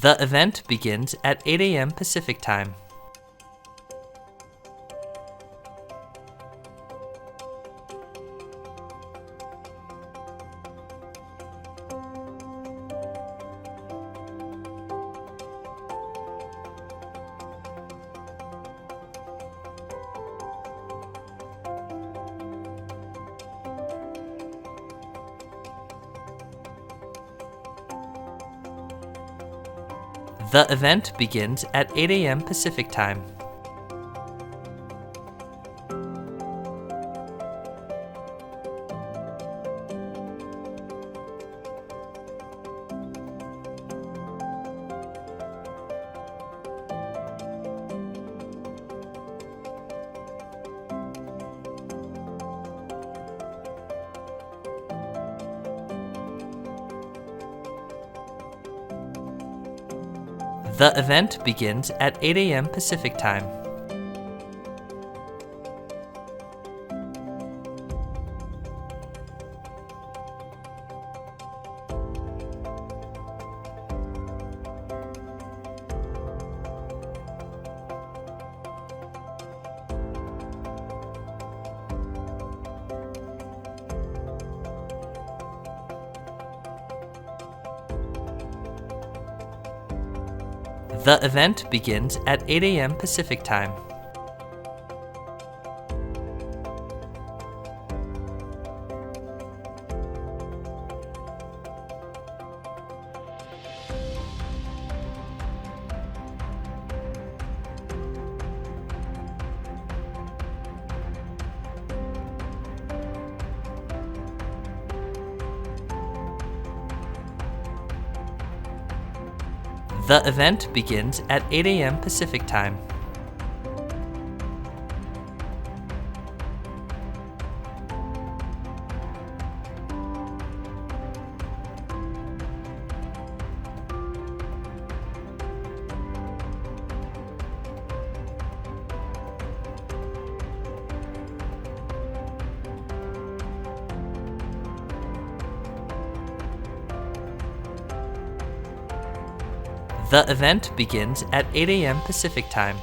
The event begins at 8 a.m. Pacific Time. The event begins at 8 a.m. Pacific Time. The event begins at 8 a.m. Pacific Time. The event begins at 8 a.m. Pacific Time. The event begins at 8 a.m. Pacific Time. The event begins at 8 a.m. Pacific Time.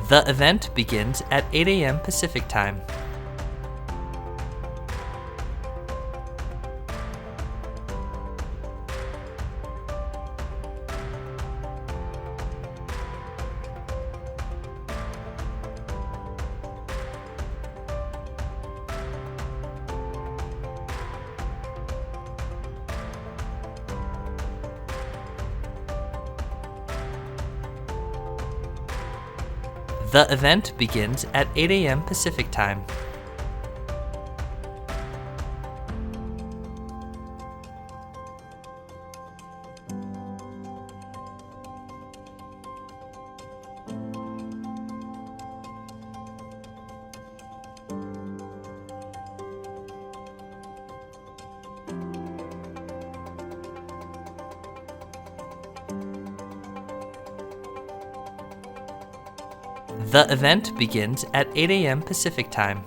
The event begins at 8 a.m. Pacific Time. The event begins at 8 a.m. Pacific Time. The event begins at 8 a.m. Pacific Time.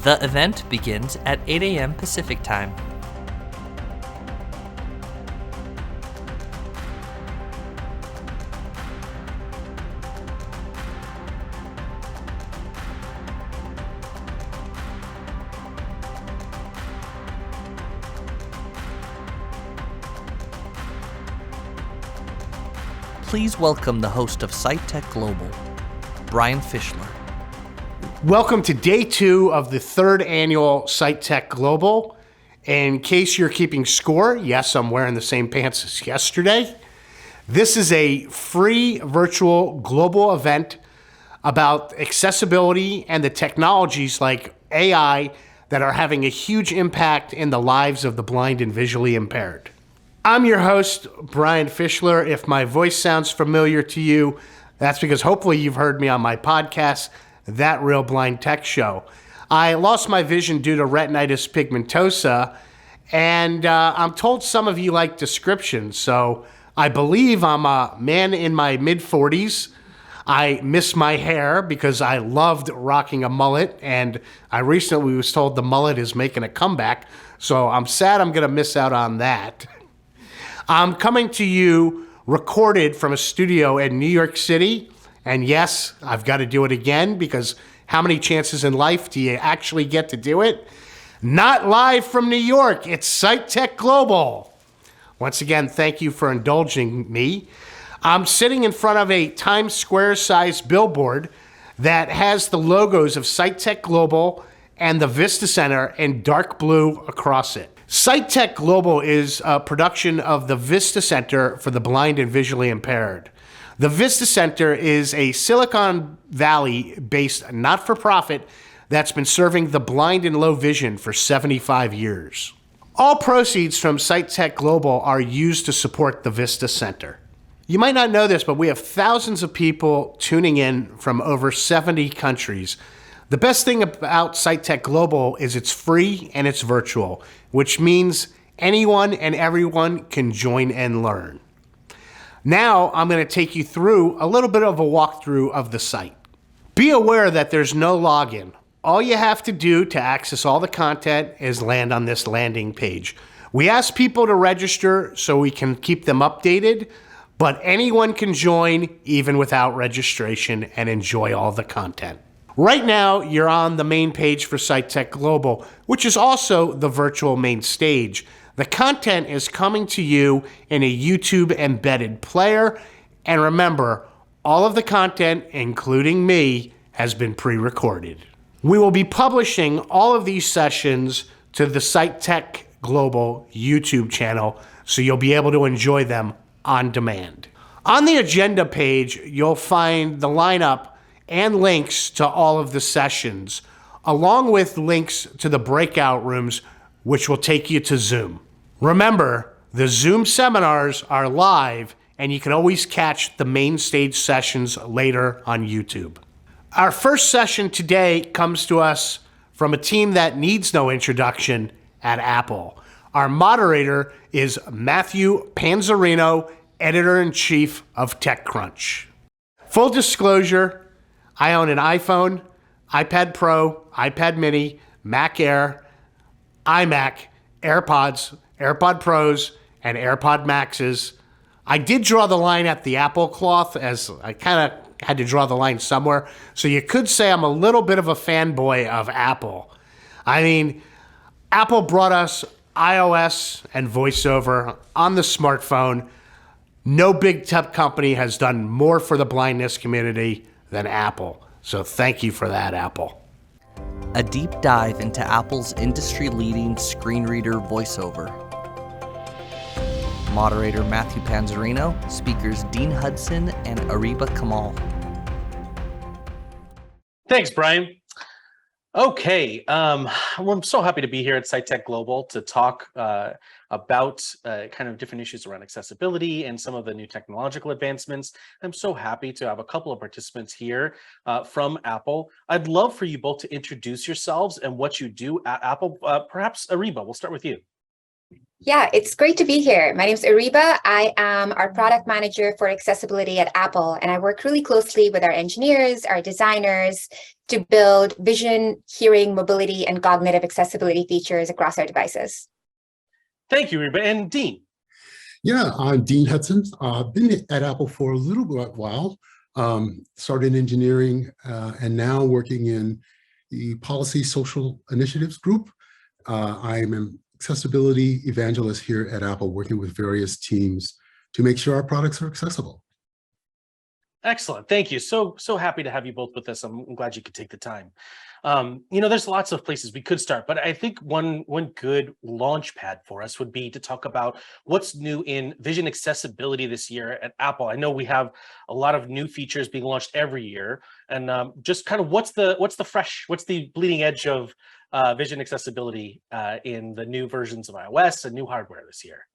The event begins at 8 a.m. Pacific Time. Please welcome the host of SightTech Global, Brian Fischler. Welcome to day 2 of the 3rd annual Sight Tech Global. In case you're keeping score, yes, I'm wearing the same pants as yesterday. This is a free virtual global event about accessibility and the technologies like AI that are having a huge impact in the lives of the blind and visually impaired. I'm your host, Brian Fischler. If my voice sounds familiar to you, that's because hopefully you've heard me on my podcast, That Real Blind Tech Show. I lost my vision due to retinitis pigmentosa, and I'm told some of you like descriptions, so I believe I'm a man in my mid-40s. I miss my hair because I loved rocking a mullet, and I recently was told the mullet is making a comeback, so I'm sad I'm going to miss out on that. I'm coming to you recorded from a studio in New York City. And yes, I've got to do it again because how many chances in life do you actually get to do it? Not live from New York. It's Sight Tech Global. Once again, thank you for indulging me. I'm sitting in front of a Times Square-sized billboard that has the logos of Sight Tech Global and the Vista Center in dark blue across it. Sight Tech Global is a production of the Vista Center for the Blind and Visually Impaired. The Vista Center is a Silicon Valley-based not-for-profit that's been serving the blind and low vision for 75 years. All proceeds from Sight Tech Global are used to support the Vista Center. You might not know this, but we have thousands of people tuning in from over 70 countries. The best thing about Sight Tech Global is it's free and it's virtual, which means anyone and everyone can join and learn. Now I'm going to take you through a little bit of a walkthrough of the site. Be aware that there's no login. All you have to do to access all the content is land on this landing page. We ask people to register so we can keep them updated, but anyone can join even without registration and enjoy all the content. Right now, you're on the main page for Sight Tech Global, which is also the virtual main stage. The content is coming to you in a YouTube embedded player. And remember, all of the content, including me, has been pre-recorded. We will be publishing all of these sessions to the Sight Tech Global YouTube channel, so you'll be able to enjoy them on demand. On the agenda page, you'll find the lineup and links to all of the sessions, along with links to the breakout rooms, which will take you to Zoom. Remember, the Zoom seminars are live, and you can always catch the main stage sessions later on YouTube. Our first session today comes to us from a team that needs no introduction at Apple. Our moderator is Matthew Panzarino, Editor-in-Chief of TechCrunch. Full disclosure, I own an iPhone, iPad Pro, iPad Mini, Mac Air, iMac, AirPods, AirPod Pros, and AirPod Maxes. I did draw the line at the Apple cloth, as I kind of had to draw the line somewhere. So you could say I'm a little bit of a fanboy of Apple. I mean, Apple brought us iOS and VoiceOver on the smartphone. No big tech company has done more for the blindness community than Apple. So thank you for that, Apple. A deep dive into Apple's industry-leading screen reader VoiceOver. Moderator Matthew Panzarino, speakers Dean Hudson and Ariba Kamal. Thanks, Brian. Okay, I'm so happy to be here at Sight Tech Global to talk about kind of different issues around accessibility and some of the new technological advancements. I'm so happy to have a couple of participants here from Apple. I'd love for you both to introduce yourselves and what you do at Apple. Perhaps Ariba, we'll start with you. Yeah, it's great to be here. My name is Ariba. I am our product manager for accessibility at Apple, and I work really closely with our engineers, our designers to build vision, hearing, mobility, and cognitive accessibility features across our devices. Thank you, Ariba. And Dean. Yeah, I'm Dean Hudson. I've been at Apple for a little while, started in engineering and now working in the policy social initiatives group. I'm an accessibility evangelist here at Apple, working with various teams to make sure our products are accessible. Excellent. Thank you. So happy to have you both with us. I'm glad you could take the time. There's lots of places we could start, but I think one good launch pad for us would be to talk about what's new in vision accessibility this year at Apple. I know we have a lot of new features being launched every year, and just kind of what's the bleeding edge of vision accessibility in the new versions of iOS and new hardware this year.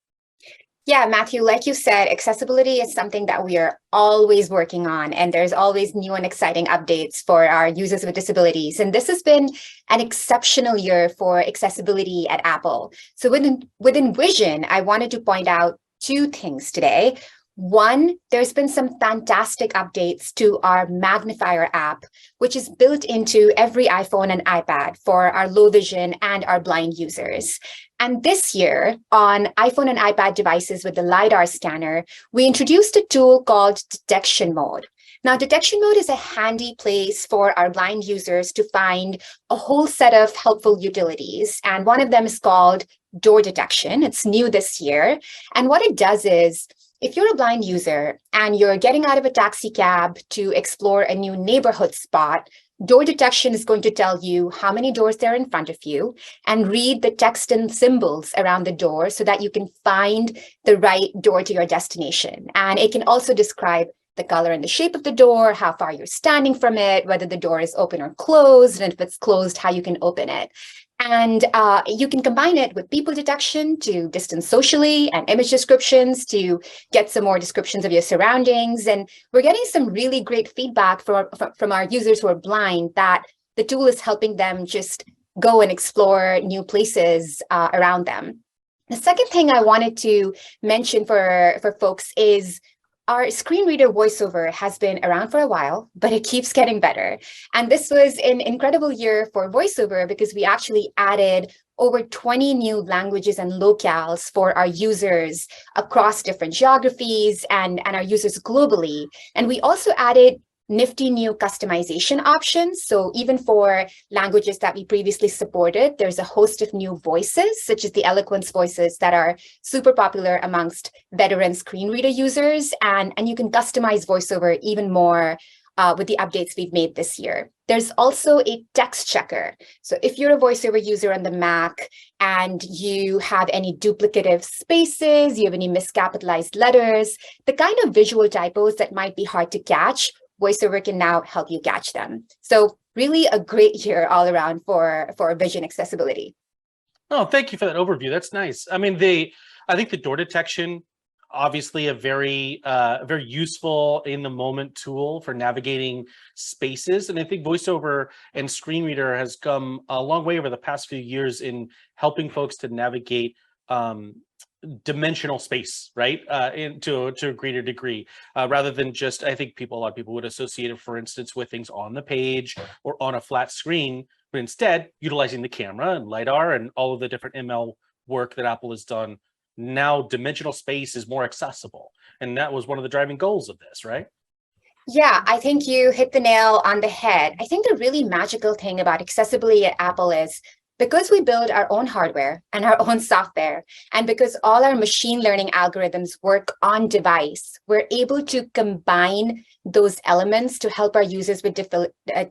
Yeah, Matthew, like you said, accessibility is something that we are always working on, and there's always new and exciting updates for our users with disabilities. And this has been an exceptional year for accessibility at Apple. So within Vision, I wanted to point out two things today. One, there's been some fantastic updates to our magnifier app, which is built into every iPhone and iPad for our low vision and our blind users. And this year, on iPhone and iPad devices with the LiDAR scanner, we introduced a tool called Detection Mode. Now, Detection Mode is a handy place for our blind users to find a whole set of helpful utilities. And one of them is called Door Detection. It's new this year. And what it does is, if you're a blind user and you're getting out of a taxi cab to explore a new neighborhood spot, Door Detection is going to tell you how many doors there are in front of you and read the text and symbols around the door so that you can find the right door to your destination. And it can also describe the color and the shape of the door, how far you're standing from it, whether the door is open or closed, and if it's closed, how you can open it. And you can combine it with people detection to distance socially and image descriptions to get some more descriptions of your surroundings. And we're getting some really great feedback from our users who are blind that the tool is helping them just go and explore new places around them. The second thing I wanted to mention for folks is our screen reader voiceover has been around for a while, but it keeps getting better. And this was an incredible year for voiceover because we actually added over 20 new languages and locales for our users across different geographies and our users globally. And we also added nifty new customization options. So even for languages that we previously supported, there's a host of new voices, such as the eloquence voices that are super popular amongst veteran screen reader users. And you can customize voiceover even more with the updates we've made this year. There's also a text checker. So if you're a voiceover user on the Mac and you have any duplicative spaces, you have any miscapitalized letters, the kind of visual typos that might be hard to catch, VoiceOver can now help you catch them. So really a great year all around for vision accessibility. Oh, thank you for that overview. That's nice. I mean, I think the door detection, obviously a very useful in the moment tool for navigating spaces. And I think VoiceOver and screen reader has come a long way over the past few years in helping folks to navigate dimensional space, right? To a greater degree, rather than just, I think a lot of people would associate it, for instance, with things on the page or on a flat screen, but instead utilizing the camera and LiDAR and all of the different ML work that Apple has done. Now dimensional space is more accessible. And that was one of the driving goals of this, right? Yeah, I think you hit the nail on the head. I think the really magical thing about accessibility at Apple is because we build our own hardware and our own software, and because all our machine learning algorithms work on device, we're able to combine those elements to help our users with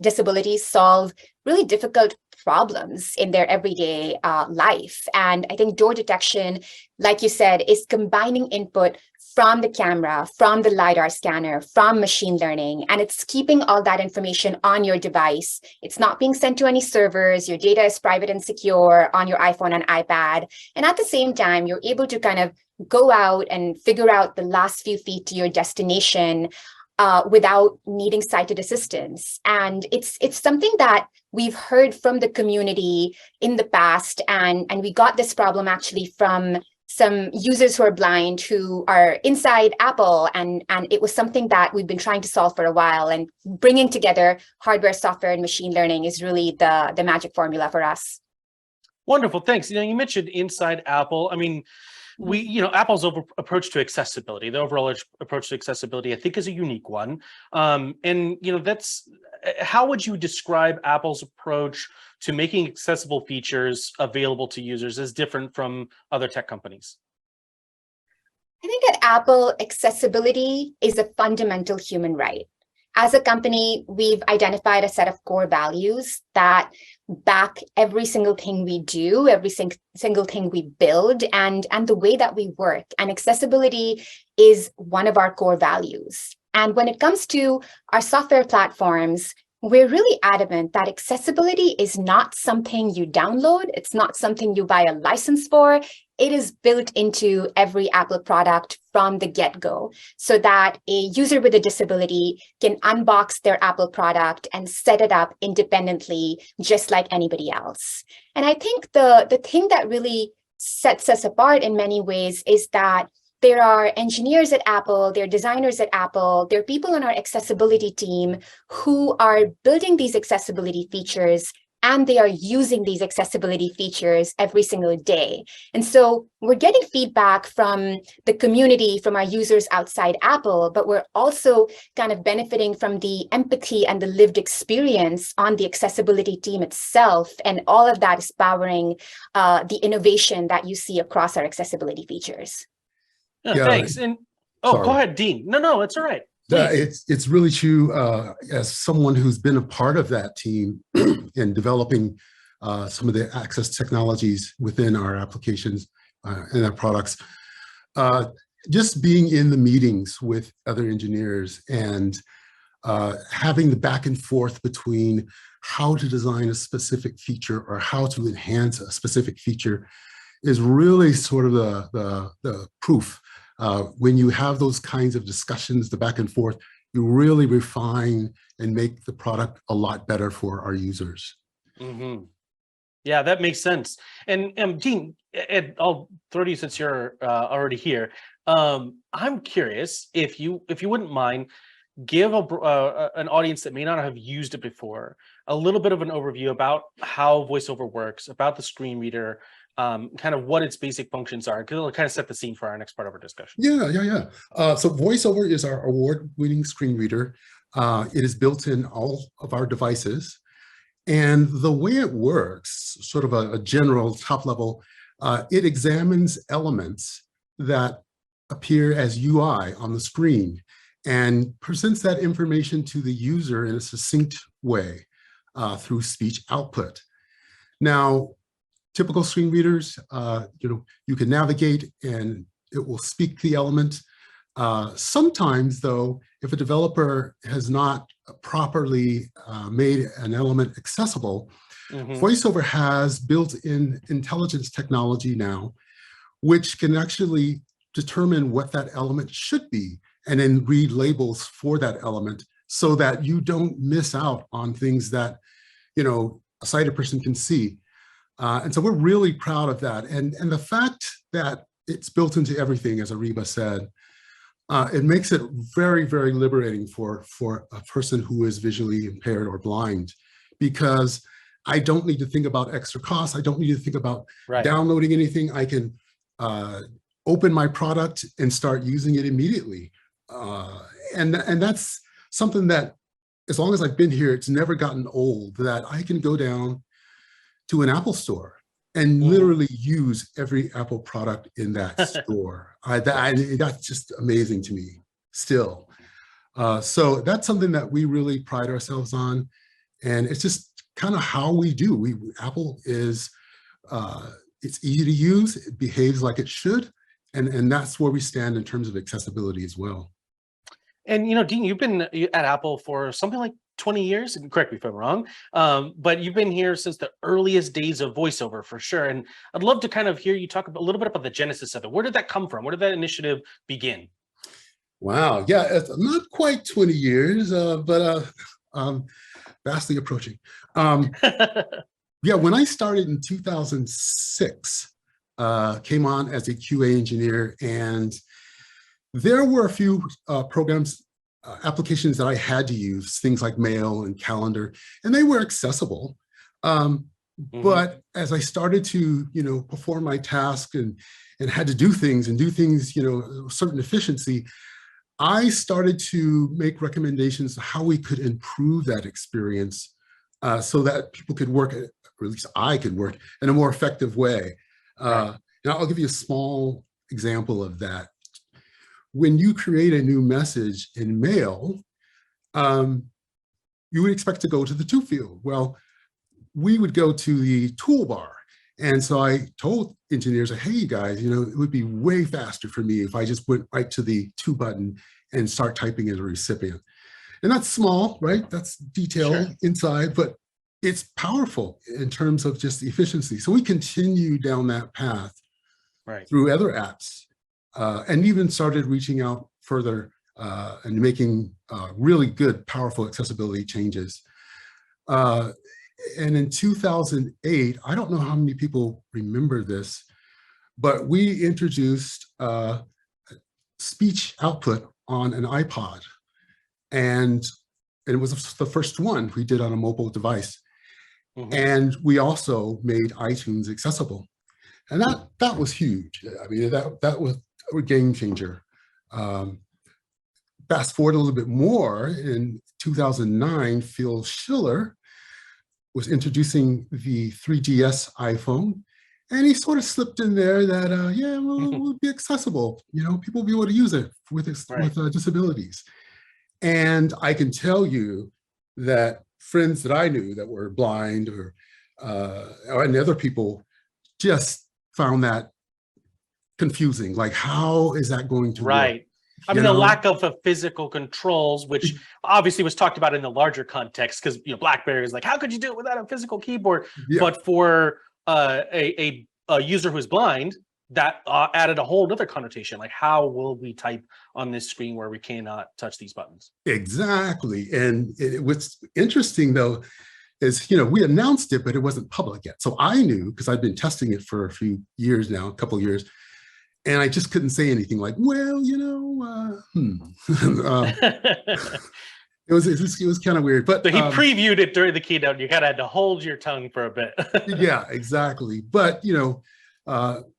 disabilities solve really difficult problems in their everyday life. And I think door detection, like you said, is combining input from the camera, from the LiDAR scanner, from machine learning, and it's keeping all that information on your device. It's not being sent to any servers. Your data is private and secure on your iPhone and iPad. And at the same time, you're able to kind of go out and figure out the last few feet to your destination without needing sighted assistance. And it's something that we've heard from the community in the past, and we got this problem actually from some users who are blind who are inside Apple, and it was something that we've been trying to solve for a while, and bringing together hardware, software, and machine learning is really the magic formula for us. Wonderful, thanks. You mentioned inside Apple. I mean, Apple's approach to accessibility, the overall approach to accessibility, I think, is a unique one. That's how would you describe Apple's approach to making accessible features available to users as different from other tech companies? I think at At Apple, accessibility is a fundamental human right. As a company, we've identified a set of core values that back every single thing we do, every single thing we build, and the way that we work. And accessibility is one of our core values. And when it comes to our software platforms, we're really adamant that accessibility is not something you download. It's not something you buy a license for. It is built into every Apple product from the get-go so that a user with a disability can unbox their Apple product and set it up independently, just like anybody else. And I think the thing that really sets us apart in many ways is that there are engineers at Apple, there are designers at Apple, there are people on our accessibility team who are building these accessibility features, and they are using these accessibility features every single day. And so we're getting feedback from the community, from our users outside Apple, but we're also kind of benefiting from the empathy and the lived experience on the accessibility team itself. And all of that is powering the innovation that you see across our accessibility features. Yeah, thanks. And sorry. Go ahead, Dean. No, it's all right. It's really true. As someone who's been a part of that team in developing some of the access technologies within our applications and our products, just being in the meetings with other engineers and having the back and forth between how to design a specific feature or how to enhance a specific feature is really sort of the proof. When you have those kinds of discussions, the back and forth, you really refine and make the product a lot better for our users. Mm-hmm. Yeah, that makes sense. And Dean, I'll throw to you since you're already here. I'm curious if you wouldn't mind, give an audience that may not have used it before a little bit of an overview about how VoiceOver works, about the screen reader, kind of what its basic functions are, because it'll kind of set the scene for our next part of our discussion. Yeah. So VoiceOver is our award-winning screen reader. It is built in all of our devices. And the way it works, sort of a general top level, it examines elements that appear as UI on the screen and presents that information to the user in a succinct way through speech output. Now, typical screen readers, you can navigate and it will speak the element. Sometimes, though, if a developer has not properly made an element accessible, VoiceOver has built-in intelligence technology now, which can actually determine what that element should be and then read labels for that element so that you don't miss out on things that a sighted person can see. And so we're really proud of that. And the fact that it's built into everything, as Ariba said, it makes it very, very liberating for a person who is visually impaired or blind, because I don't need to think about extra costs. I don't need to think about downloading anything. I can open my product and start using it immediately. And that's something that, as long as I've been here, it's never gotten old, that I can go down to an Apple store and literally use every Apple product in that store. That's just amazing to me still. So that's something that we really pride ourselves on. And it's just kind of how we do. Apple is, it's easy to use, it behaves like it should. And that's where we stand in terms of accessibility as well. And, Dean, you've been at Apple for something like 20 years, and correct me if I'm wrong, but you've been here since the earliest days of VoiceOver for sure. And I'd love to kind of hear you talk a little bit about the genesis of it. Where did that come from? Where did that initiative begin? Wow. Yeah, it's not quite 20 years, but vastly approaching. Yeah, when I started in 2006, came on as a QA engineer, and there were a few programs, applications that I had to use, things like mail and calendar, and they were accessible. But as I started to, perform my task and had to do things, certain efficiency, I started to make recommendations on how we could improve that experience so that people could work, or at least I could work in a more effective way. Now I'll give you a small example of that. when you create a new message in Mail, you would expect to go to the to field. Well, we would go to the toolbar. And so I told engineers, hey guys, it would be way faster for me if I just went right to the to button and start typing as a recipient. And that's small, right? That's detail inside, but it's powerful in terms of just efficiency. So we continue down that path through other apps, and even started reaching out further and making really good, powerful accessibility changes. And in 2008, I don't know how many people remember this, but we introduced speech output on an iPod. And it was the first one we did on a mobile device. And we also made iTunes accessible. And that was huge. I mean, that was a game changer. Fast forward a little bit more, in 2009, Phil Schiller was introducing the 3GS iPhone, and he sort of slipped in there that, it would be accessible. People will be able to use it with disabilities. And I can tell you that friends that I knew that were blind and other people just found that confusing. Like, how is that going to work? I mean, the lack of physical controls, which obviously was talked about in the larger context, because BlackBerry is like, how could you do it without a physical keyboard? But for a user who's blind, that added a whole other connotation. Like, how will we type on this screen where we cannot touch these buttons? Exactly. And what's interesting, though, is, we announced it, but it wasn't public yet. So I knew, because I'd been testing it for a few years now, a couple of years, and I just couldn't say anything like, well, it was kind of weird. But so he previewed it during the keynote. You kind of had to hold your tongue for a bit. Yeah, exactly. But,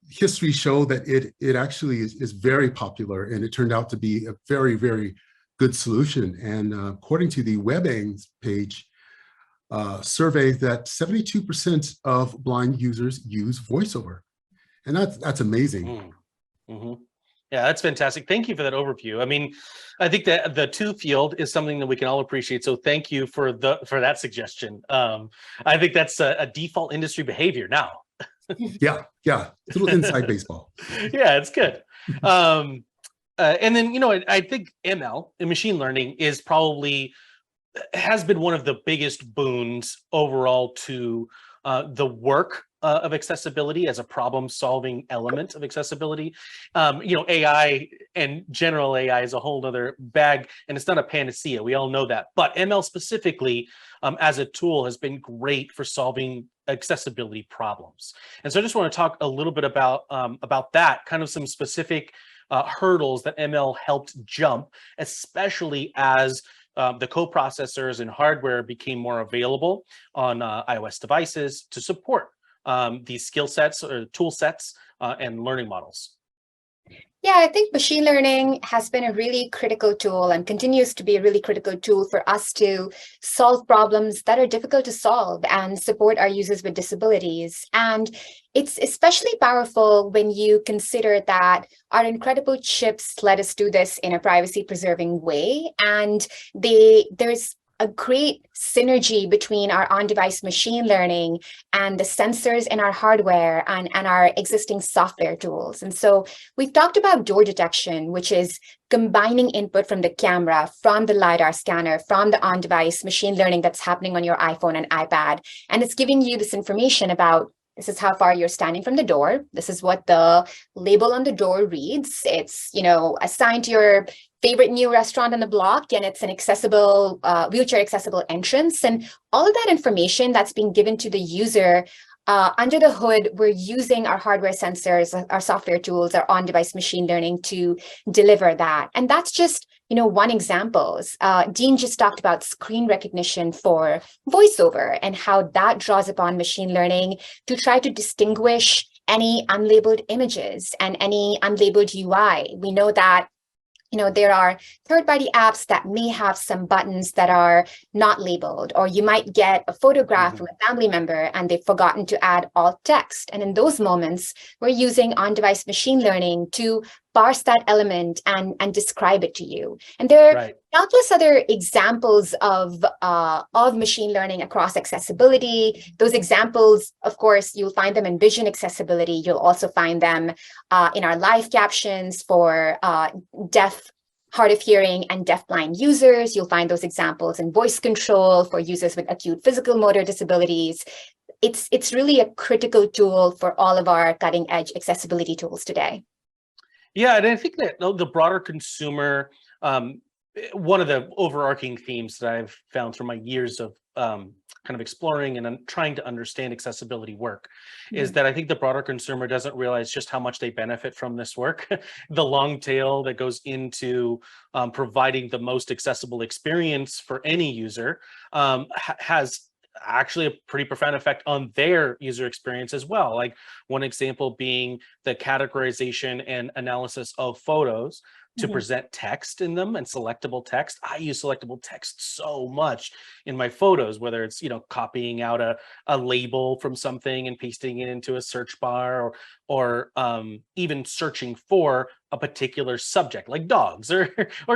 history showed that it actually is very popular, and it turned out to be a very, very good solution. And according to the WebAIMS page survey, that 72% of blind users use VoiceOver. And that's amazing. Yeah, that's fantastic. Thank you for that overview. I mean, I think that the to field is something that we can all appreciate. So thank you for that suggestion. I think that's a default industry behavior now. Yeah, it's a little inside baseball. Yeah, it's good. And then, I think ML and machine learning has been one of the biggest boons overall to the work of accessibility as a problem-solving element of accessibility. AI and general AI is a whole other bag, and it's not a panacea. We all know that. But ML specifically, as a tool, has been great for solving accessibility problems. And so I just want to talk a little bit about that, kind of some specific hurdles that ML helped jump, especially as the coprocessors and hardware became more available on iOS devices to support these skill sets or tool sets and learning models. Yeah, I think machine learning has been a really critical tool and continues to be a really critical tool for us to solve problems that are difficult to solve and support our users with disabilities. And it's especially powerful when you consider that our incredible chips let us do this in a privacy-preserving way. And there's a great synergy between our on-device machine learning and the sensors in our hardware and our existing software tools. And so we've talked about door detection, which is combining input from the camera, from the LiDAR scanner, from the on-device machine learning that's happening on your iPhone and iPad. And it's giving you this information about this is how far you're standing from the door. This is what the label on the door reads. It's, assigned to your favorite new restaurant on the block, and it's an accessible, wheelchair accessible entrance. And all of that information that's being given to the user under the hood, we're using our hardware sensors, our software tools, our on-device machine learning to deliver that. And that's just, one example. Dean just talked about screen recognition for VoiceOver and how that draws upon machine learning to try to distinguish any unlabeled images and any unlabeled UI. We know that there are third-party apps that may have some buttons that are not labeled, or you might get a photograph from a family member and they've forgotten to add alt text. And in those moments, we're using on-device machine learning to parse that element and describe it to you. And there are countless other examples of machine learning across accessibility. Those examples, of course, you'll find them in vision accessibility. You'll also find them in our live captions for deaf, hard of hearing, and deafblind users. You'll find those examples in voice control for users with acute physical motor disabilities. It's really a critical tool for all of our cutting edge accessibility tools today. Yeah, and I think that the broader consumer, one of the overarching themes that I've found through my years of kind of exploring and trying to understand accessibility work is that I think the broader consumer doesn't realize just how much they benefit from this work. The long tail that goes into providing the most accessible experience for any user has actually a pretty profound effect on their user experience as well. Like one example being the categorization and analysis of photos to present text in them and selectable text. I use selectable text so much in my photos, whether it's, copying out a label from something and pasting it into a search bar, or even searching for a particular subject like dogs or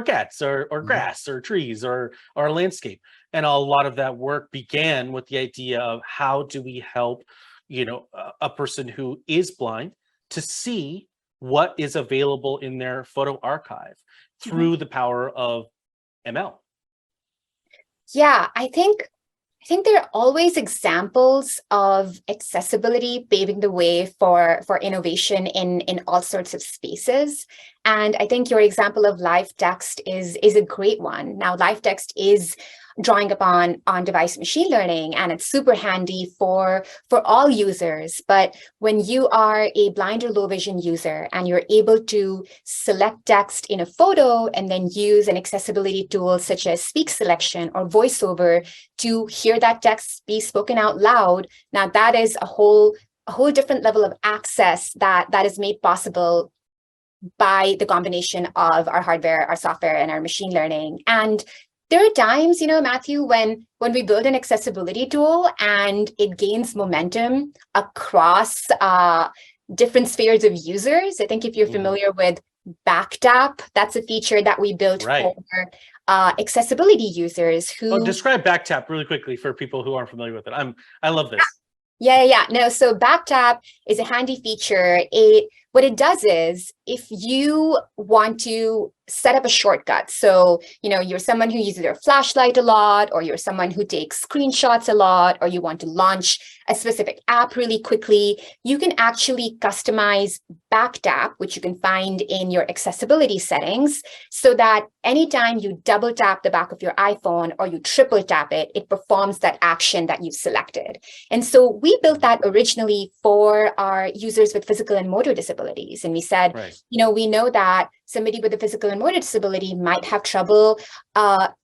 cats or grass or trees or landscape. And a lot of that work began with the idea of how do we help, a person who is blind to see what is available in their photo archive through the power of ML. Yeah, I think there are always examples of accessibility paving the way for innovation in all sorts of spaces. And I think your example of live text is a great one. Now, live text is drawing upon on-device machine learning, and it's super handy for all users. But when you are a blind or low vision user and you're able to select text in a photo and then use an accessibility tool such as speak selection or voiceover to hear that text be spoken out loud, now that is a whole different level of access that is made possible by the combination of our hardware, our software, and our machine learning. And there are times, Matthew, when we build an accessibility tool and it gains momentum across different spheres of users. I think if you're familiar with Backtap, that's a feature that we built for accessibility users who... describe Backtap really quickly for people who aren't familiar with it. I love this. Yeah. No, so Backtap is a handy feature. What it does is if you want to set up a shortcut, so you're someone who uses their flashlight a lot, or you're someone who takes screenshots a lot, or you want to launch a specific app really quickly, you can actually customize Backtap, which you can find in your accessibility settings, so that anytime you double tap the back of your iPhone or you triple tap it, it performs that action that you've selected. And so we built that originally for our users with physical and motor disabilities. And we said, we know that somebody with a physical and motor disability might have trouble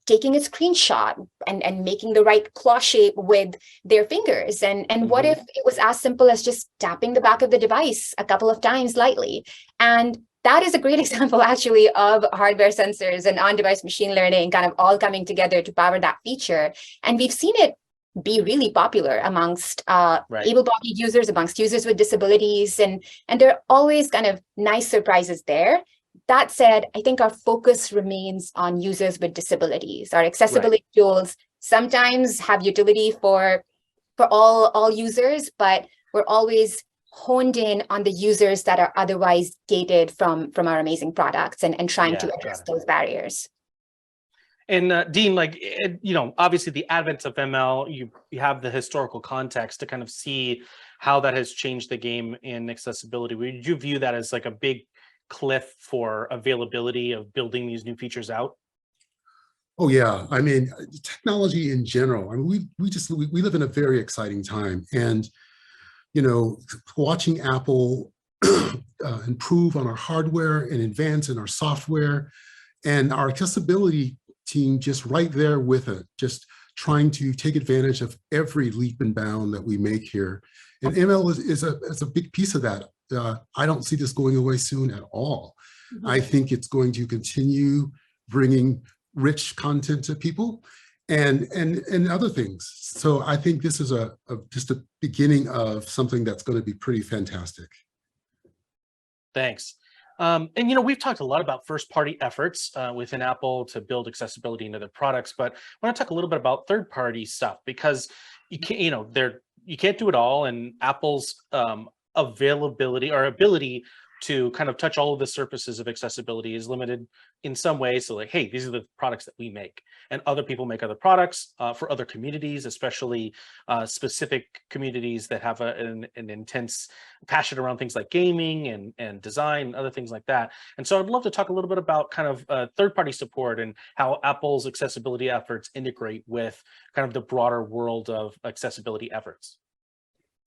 taking a screenshot and making the right claw shape with their fingers. And what if it was as simple as just tapping the back of the device a couple of times lightly? And that is a great example, actually, of hardware sensors and on-device machine learning kind of all coming together to power that feature. And we've seen it be really popular amongst able-bodied users, amongst users with disabilities, and there are always kind of nice surprises there. That said, I think our focus remains on users with disabilities. Our accessibility tools sometimes have utility for all users, but we're always honed in on the users that are otherwise gated from our amazing products and trying to address those barriers. And Dean, obviously the advent of ML, you have the historical context to kind of see how that has changed the game in accessibility. Would you view that as like a big cliff for availability of building these new features out? Oh yeah, I mean, technology in general. I mean, we live in a very exciting time, and watching Apple improve on our hardware and advance in our software, and our accessibility team just right there with it, just trying to take advantage of every leap and bound that we make here. And ML is a big piece of that. I don't see this going away soon at all. I think it's going to continue bringing rich content to people and other things. So I think this is just a beginning of something that's going to be pretty fantastic. Thanks. And we've talked a lot about first-party efforts within Apple to build accessibility into their products, but I want to talk a little bit about third-party stuff because you can't, you can't do it all, and Apple's availability or ability to kind of touch all of the surfaces of accessibility is limited in some ways. So like, hey, these are the products that we make, and other people make other products for other communities, especially specific communities that have an intense passion around things like gaming and design and other things like that. And so I'd love to talk a little bit about kind of third-party support and how Apple's accessibility efforts integrate with kind of the broader world of accessibility efforts.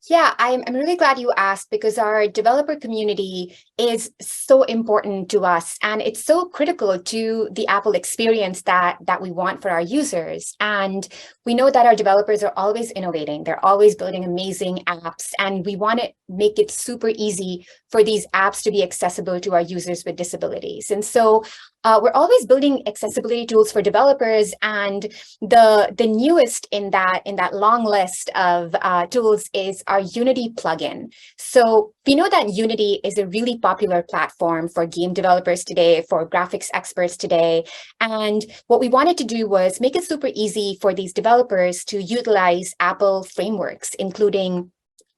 Yeah, I'm really glad you asked, because our developer community is so important to us, and it's so critical to the Apple experience that we want for our users. And we know that our developers are always innovating. They're always building amazing apps, and we want to make it super easy for these apps to be accessible to our users with disabilities. And so we're always building accessibility tools for developers, and the newest in that long list of tools is our Unity plugin. So we know that Unity is a really popular platform for game developers today, for graphics experts today, and what we wanted to do was make it super easy for these developers to utilize Apple frameworks, including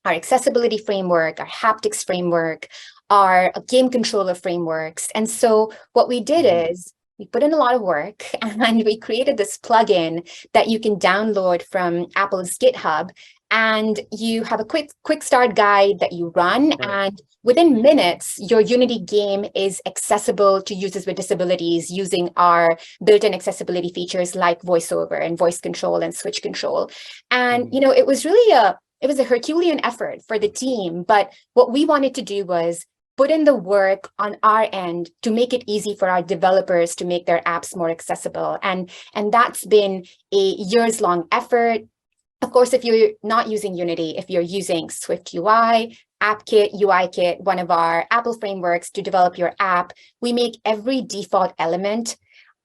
our accessibility framework, our haptics framework, our game controller frameworks. And so what we did is we put in a lot of work, and we created this plugin that you can download from Apple's GitHub, and you have a quick start guide that you run, and within minutes, your Unity game is accessible to users with disabilities using our built-in accessibility features like voiceover and voice control and switch control. And it was really a Herculean effort for the team, but what we wanted to do was put in the work on our end to make it easy for our developers to make their apps more accessible. And that's been a years-long effort. Of course, if you're not using Unity, if you're using Swift UI, AppKit, UIKit, one of our Apple frameworks to develop your app, we make every default element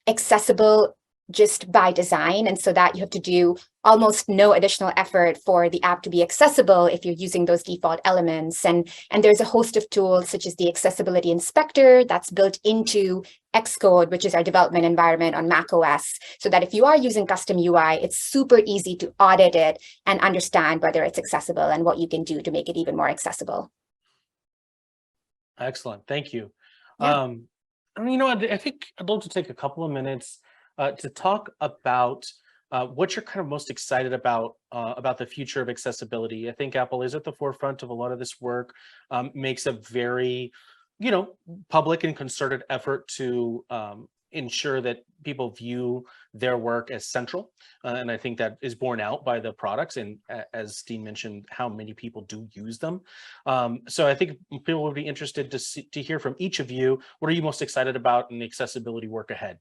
accessible just by design. And so that you have to do almost no additional effort for the app to be accessible if you're using those default elements. And there's a host of tools such as the Accessibility Inspector that's built into Xcode, which is our development environment on macOS, so that if you are using custom UI, it's super easy to audit it and understand whether it's accessible and what you can do to make it even more accessible. Excellent. Thank you. Yeah. I think I'd love to take a couple of minutes to talk about what you're kind of most excited about the future of accessibility. I think Apple is at the forefront of a lot of this work, makes a very, public and concerted effort to ensure that people view their work as central. And I think that is borne out by the products. And as Dean mentioned, how many people do use them. So I think people would be interested to hear from each of you. What are you most excited about in the accessibility work ahead?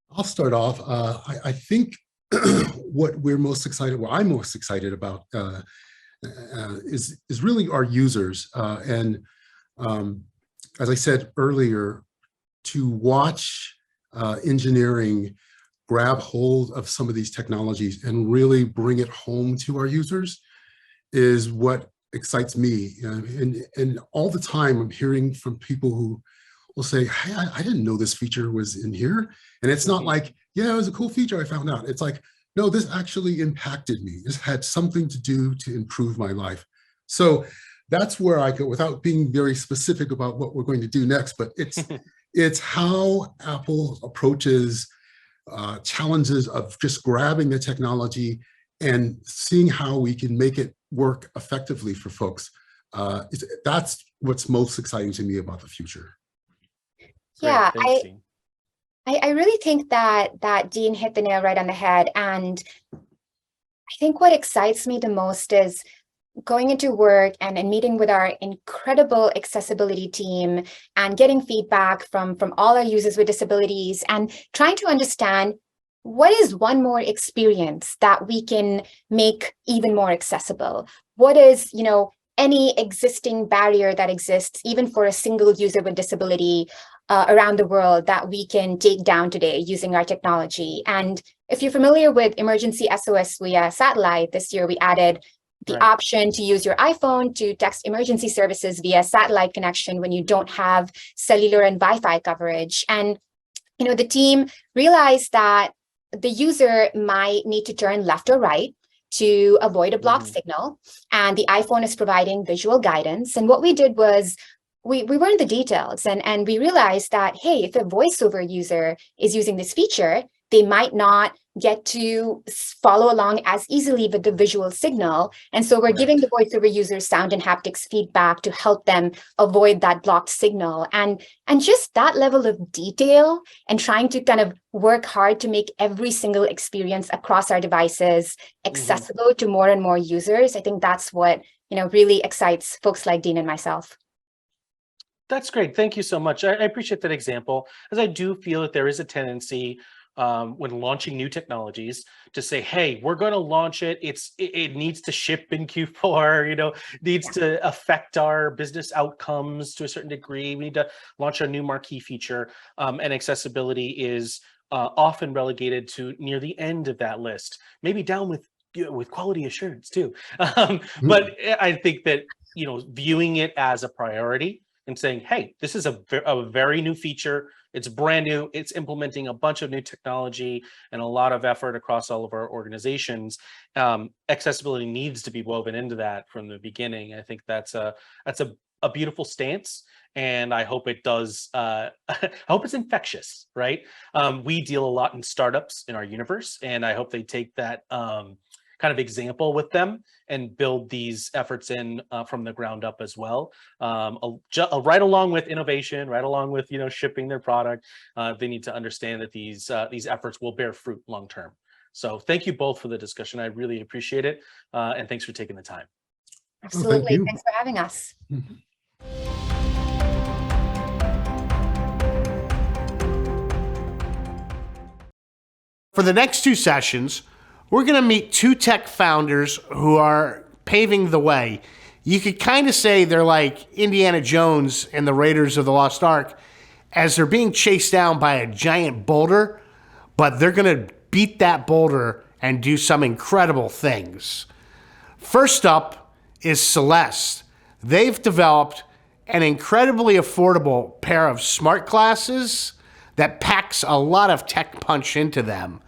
I'll start off. I think what I'm most excited about is really our users. And as I said earlier, to watch engineering grab hold of some of these technologies and really bring it home to our users is what excites me. And all the time I'm hearing from people who will say, hey, I didn't know this feature was in here. And it's not like, yeah, it was a cool feature I found out. It's like, no, this actually impacted me. This had something to do to improve my life. So that's where I go, without being very specific about what we're going to do next, but it's how Apple approaches challenges of just grabbing the technology and seeing how we can make it work effectively for folks. That's what's most exciting to me about the future. Yeah, Thanks, Dean. I really think that Dean hit the nail right on the head. And I think what excites me the most is going into work and meeting with our incredible accessibility team and getting feedback from all our users with disabilities and trying to understand what is one more experience that we can make even more accessible. What is, any existing barrier that exists, even for a single user with disability around the world, that we can take down today using our technology. And if you're familiar with emergency SOS via satellite, this year we added the Right. option to use your iPhone to text emergency services via satellite connection when you don't have cellular and Wi-Fi coverage. And the team realized that the user might need to turn left or right to avoid a blocked signal, and the iPhone is providing visual guidance. And what we did was we learned the details, and we realized that, hey, if a voiceover user is using this feature, they might not get to follow along as easily with the visual signal. And so we're giving the voiceover users sound and haptics feedback to help them avoid that blocked signal. And just that level of detail and trying to kind of work hard to make every single experience across our devices accessible to more and more users. I think that's what, really excites folks like Dean and myself. That's great. Thank you so much. I appreciate that example, as I do feel that there is a tendency when launching new technologies to say, hey, we're going to launch it. It needs to ship in Q4, needs to affect our business outcomes to a certain degree. We need to launch a new marquee feature, and accessibility is often relegated to near the end of that list, maybe down with quality assurance too. But I think that, viewing it as a priority and saying, hey, this is a very new feature. It's brand new. It's implementing a bunch of new technology and a lot of effort across all of our organizations. Accessibility needs to be woven into that from the beginning. I think that's a beautiful stance, and I hope it does. I hope it's infectious, right? We deal a lot in startups in our universe, and I hope they take that kind of example with them and build these efforts in from the ground up as well. Right along with innovation, right along with shipping their product, they need to understand that these efforts will bear fruit long term. So thank you both for the discussion. I really appreciate it, and thanks for taking the time. Absolutely. you. Thanks for having us. For the next two sessions, we're going to meet two tech founders who are paving the way. You could kind of say they're like Indiana Jones and the Raiders of the Lost Ark, as they're being chased down by a giant boulder, but they're going to beat that boulder and do some incredible things. First up is Celeste. They've developed an incredibly affordable pair of smart glasses that packs a lot of tech punch into them.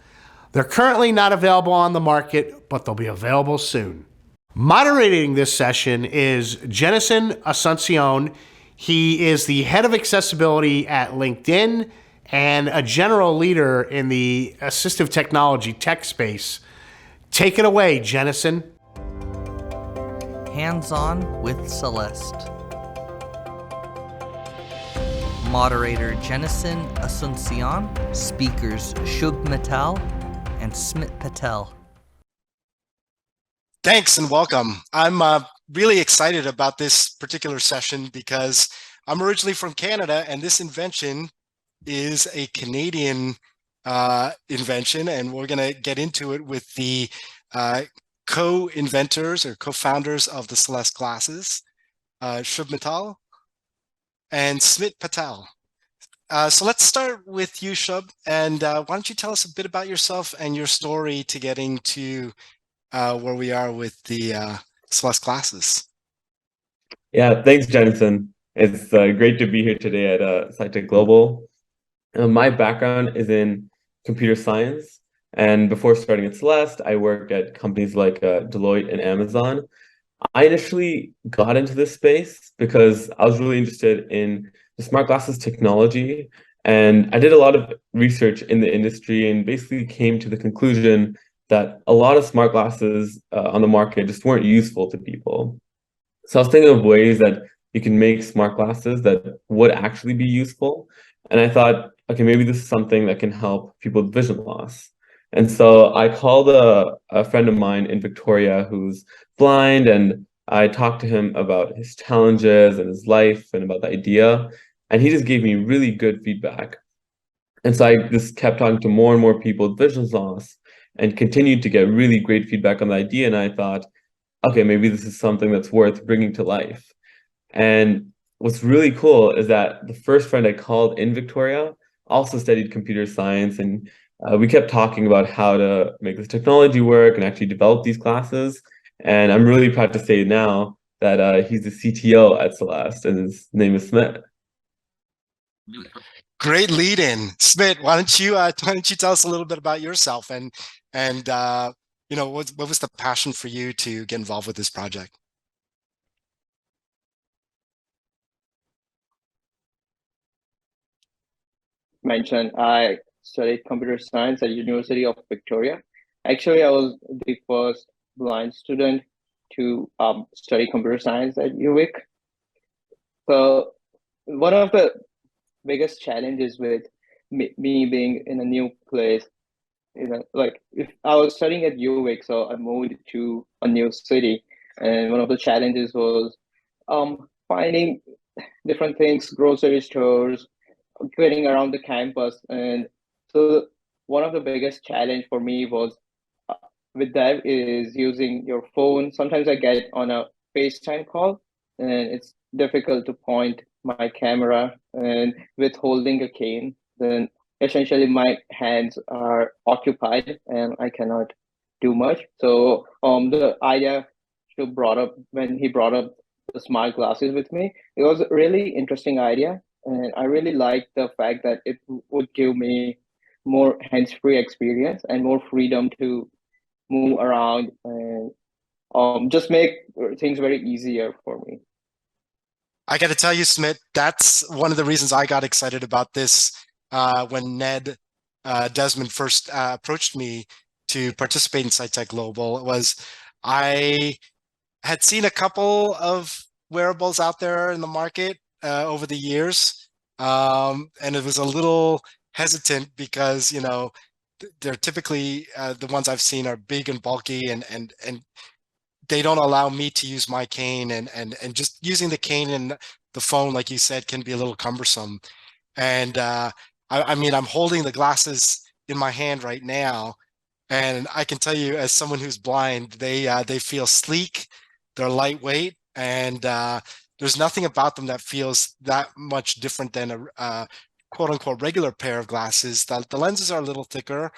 They're currently not available on the market, but they'll be available soon. Moderating this session is Jennison Asuncion. He is the head of accessibility at LinkedIn and a general leader in the assistive technology tech space. Take it away, Jennison. Hands-on with Celeste. Moderator Jennison Asuncion. Speakers Shubh Mittal and Smit Patel. Thanks and welcome. I'm really excited about this particular session because I'm originally from Canada, and this invention is a Canadian invention, and we're going to get into it with the co-inventors or co-founders of the Celeste glasses, Shubh Mittal and Smit Patel. So let's start with you, Shubh, and why don't you tell us a bit about yourself and your story to getting to where we are with the Celeste glasses. Yeah, thanks, Jennison. It's great to be here today at SciTech Global. My background is in computer science, and before starting at Celeste, I worked at companies like Deloitte and Amazon. I initially got into this space because I was really interested in the smart glasses technology, and I did a lot of research in the industry and basically came to the conclusion that a lot of smart glasses on the market just weren't useful to people. So I was thinking of ways that you can make smart glasses that would actually be useful. And I thought, okay, maybe this is something that can help people with vision loss. And so I called a friend of mine in Victoria who's blind, and I talked to him about his challenges and his life and about the idea. And he just gave me really good feedback. And so I just kept talking to more and more people with vision loss and continued to get really great feedback on the idea. And I thought, okay, maybe this is something that's worth bringing to life. And what's really cool is that the first friend I called in Victoria also studied computer science, and we kept talking about how to make this technology work and actually develop these classes. And I'm really proud to say now that he's the CTO at Celeste, and his name is Smith. Great lead in. Smith, why don't you tell us a little bit about yourself and what was the passion for you to get involved with this project? Mentioned, I studied computer science at University of Victoria. Actually, I was the first blind student to study computer science at UVic. So one of the biggest challenges with me being in a new place, like if I was studying at UVic, so I moved to a new city, and one of the challenges was finding different things, grocery stores, getting around the campus. And so one of the biggest challenge for me was with that is using your phone. Sometimes I get on a FaceTime call and it's difficult to point my camera, and with holding a cane, then essentially my hands are occupied and I cannot do much. So the idea when he brought up the smart glasses with me, it was a really interesting idea. And I really liked the fact that it would give me more hands-free experience and more freedom to move around and just make things very easier for me. I got to tell you, Smith, that's one of the reasons I got excited about this when Ned Desmond first approached me to participate in SciTech Global. Was I had seen a couple of wearables out there in the market over the years, and it was a little hesitant because they're typically the ones I've seen are big and bulky, and they don't allow me to use my cane, and just using the cane and the phone, like you said, can be a little cumbersome. And I mean, I'm holding the glasses in my hand right now, and I can tell you, as someone who's blind, they feel sleek, they're lightweight, and there's nothing about them that feels that much different than a quote unquote regular pair of glasses. The lenses are a little thicker,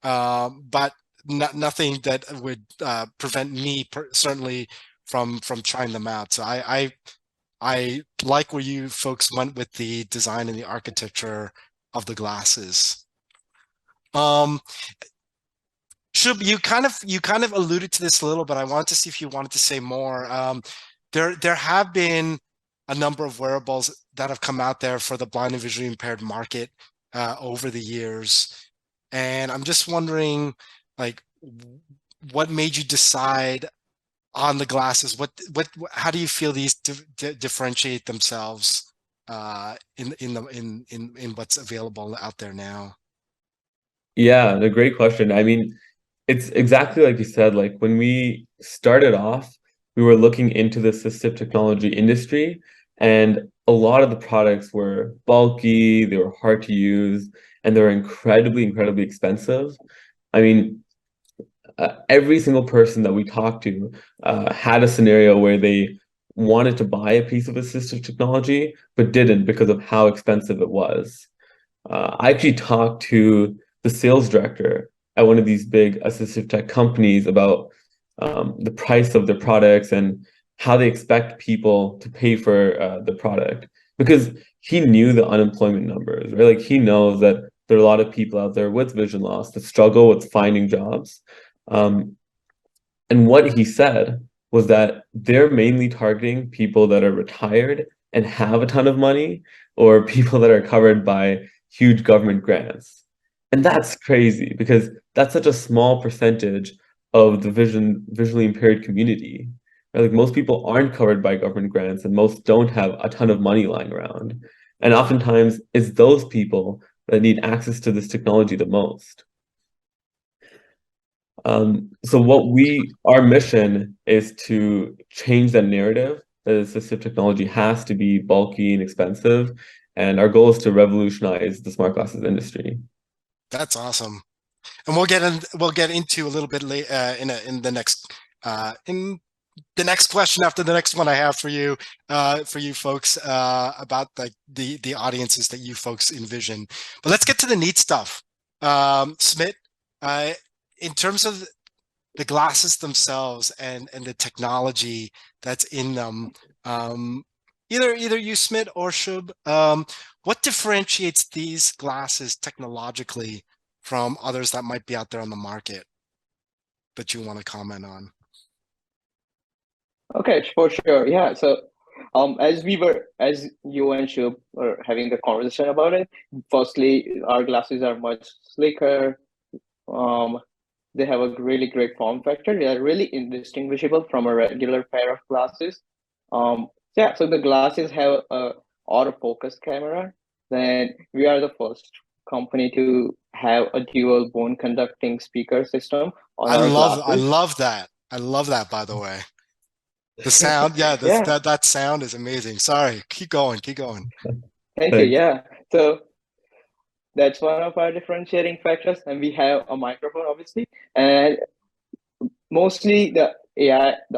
but nothing that would prevent me certainly from trying them out. So I like where you folks went with the design and the architecture of the glasses. Shub, you kind of alluded to this a little, but I wanted to see if you wanted to say more. There have been a number of wearables that have come out there for the blind and visually impaired market over the years, and I'm just wondering, like, what made you decide on the glasses? How do you feel these differentiate themselves in what's available out there now? Yeah, a great question. I mean, it's exactly like you said. Like when we started off, we were looking into the assistive technology industry, and a lot of the products were bulky, they were hard to use, and they were incredibly, incredibly expensive. I mean, every single person that we talked to had a scenario where they wanted to buy a piece of assistive technology, but didn't because of how expensive it was. I actually talked to the sales director at one of these big assistive tech companies about the price of their products and how they expect people to pay for the product, because he knew the unemployment numbers, right? Like he knows that there are a lot of people out there with vision loss that struggle with finding jobs. And what he said was that they're mainly targeting people that are retired and have a ton of money, or people that are covered by huge government grants. And that's crazy because that's such a small percentage of the visually impaired community. Right? Like most people aren't covered by government grants, and most don't have a ton of money lying around. And oftentimes it's those people that need access to this technology the most. So our mission is to change that narrative that assistive technology has to be bulky and expensive. And our goal is to revolutionize the smart glasses industry. That's awesome. And we'll get into a little bit late in the next question after the next one I have for you folks about the audiences that you folks envision. But let's get to the neat stuff. Smit, in terms of the glasses themselves and the technology that's in them. Either you, Smit, or Shub, what differentiates these glasses technologically from others that might be out there on the market that you want to comment on? Okay, for sure. Yeah. So, as you and Shub were having the conversation about it, firstly, our glasses are much slicker. They have a really great form factor. They are really indistinguishable from a regular pair of glasses. Yeah. So the glasses have a autofocus camera. Then we are the first company to have a dual bone conducting speaker system on our glasses. I love that. I love that, by the way. The sound, yeah, Yeah. that sound is amazing. Sorry, keep going. Thank you. Thanks. Yeah. So that's one of our differentiating factors, and we have a microphone, obviously, and mostly the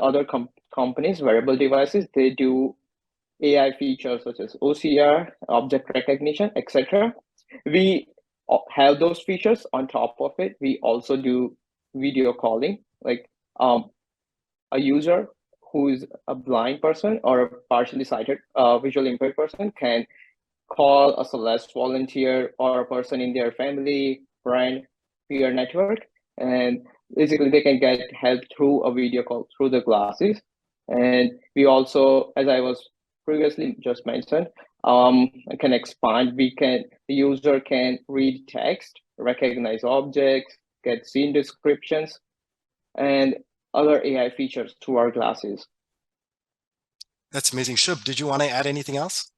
other companies, wearable devices, they do AI features such as OCR, object recognition, etc. We have those features. On top of it, we also do video calling, like a user who is a blind person or a partially sighted, visually impaired person can call a Celeste volunteer or a person in their family, friend, peer network, and basically they can get help through a video call through the glasses. And we also, as I was previously just mentioned, can expand. The user can read text, recognize objects, get scene descriptions, and other AI features through our glasses. That's amazing. Shub, did you want to add anything else?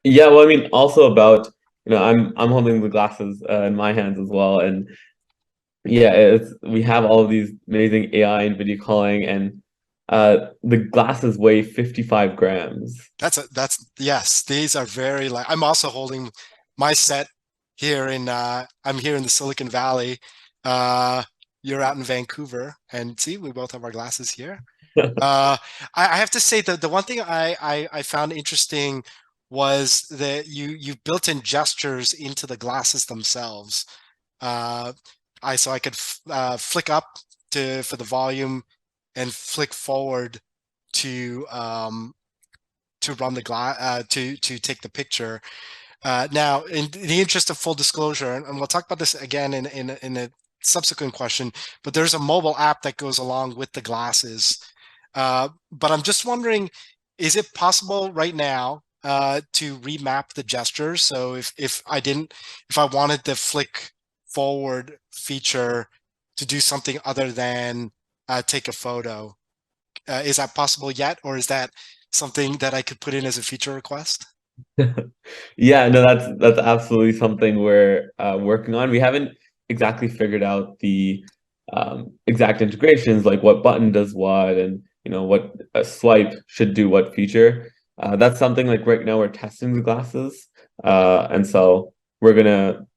Yeah, well, I mean, also about, I'm holding the glasses in my hands as well, and yeah, we have all of these amazing AI and video calling, and the glasses weigh 55 grams. Yes, these are very light. I'm also holding my set here I'm here in the Silicon Valley. You're out in Vancouver, and see, we both have our glasses here. I have to say that the one thing I found interesting was that you built in gestures into the glasses themselves. So I could flick up for the volume and flick forward to run the to take the picture. Now, in the interest of full disclosure, and we'll talk about this again in a subsequent question, but there's a mobile app that goes along with the glasses. But I'm just wondering, is it possible right now to remap the gestures? So if I wanted the flick forward feature to do something other than take a photo, is that possible yet, or is that something that I could put in as a feature request? Yeah, no, that's absolutely something we're working on. We haven't exactly figured out the exact integrations, like what button does what, and what a swipe should do what feature. That's something like right now we're testing the glasses, and so we're gonna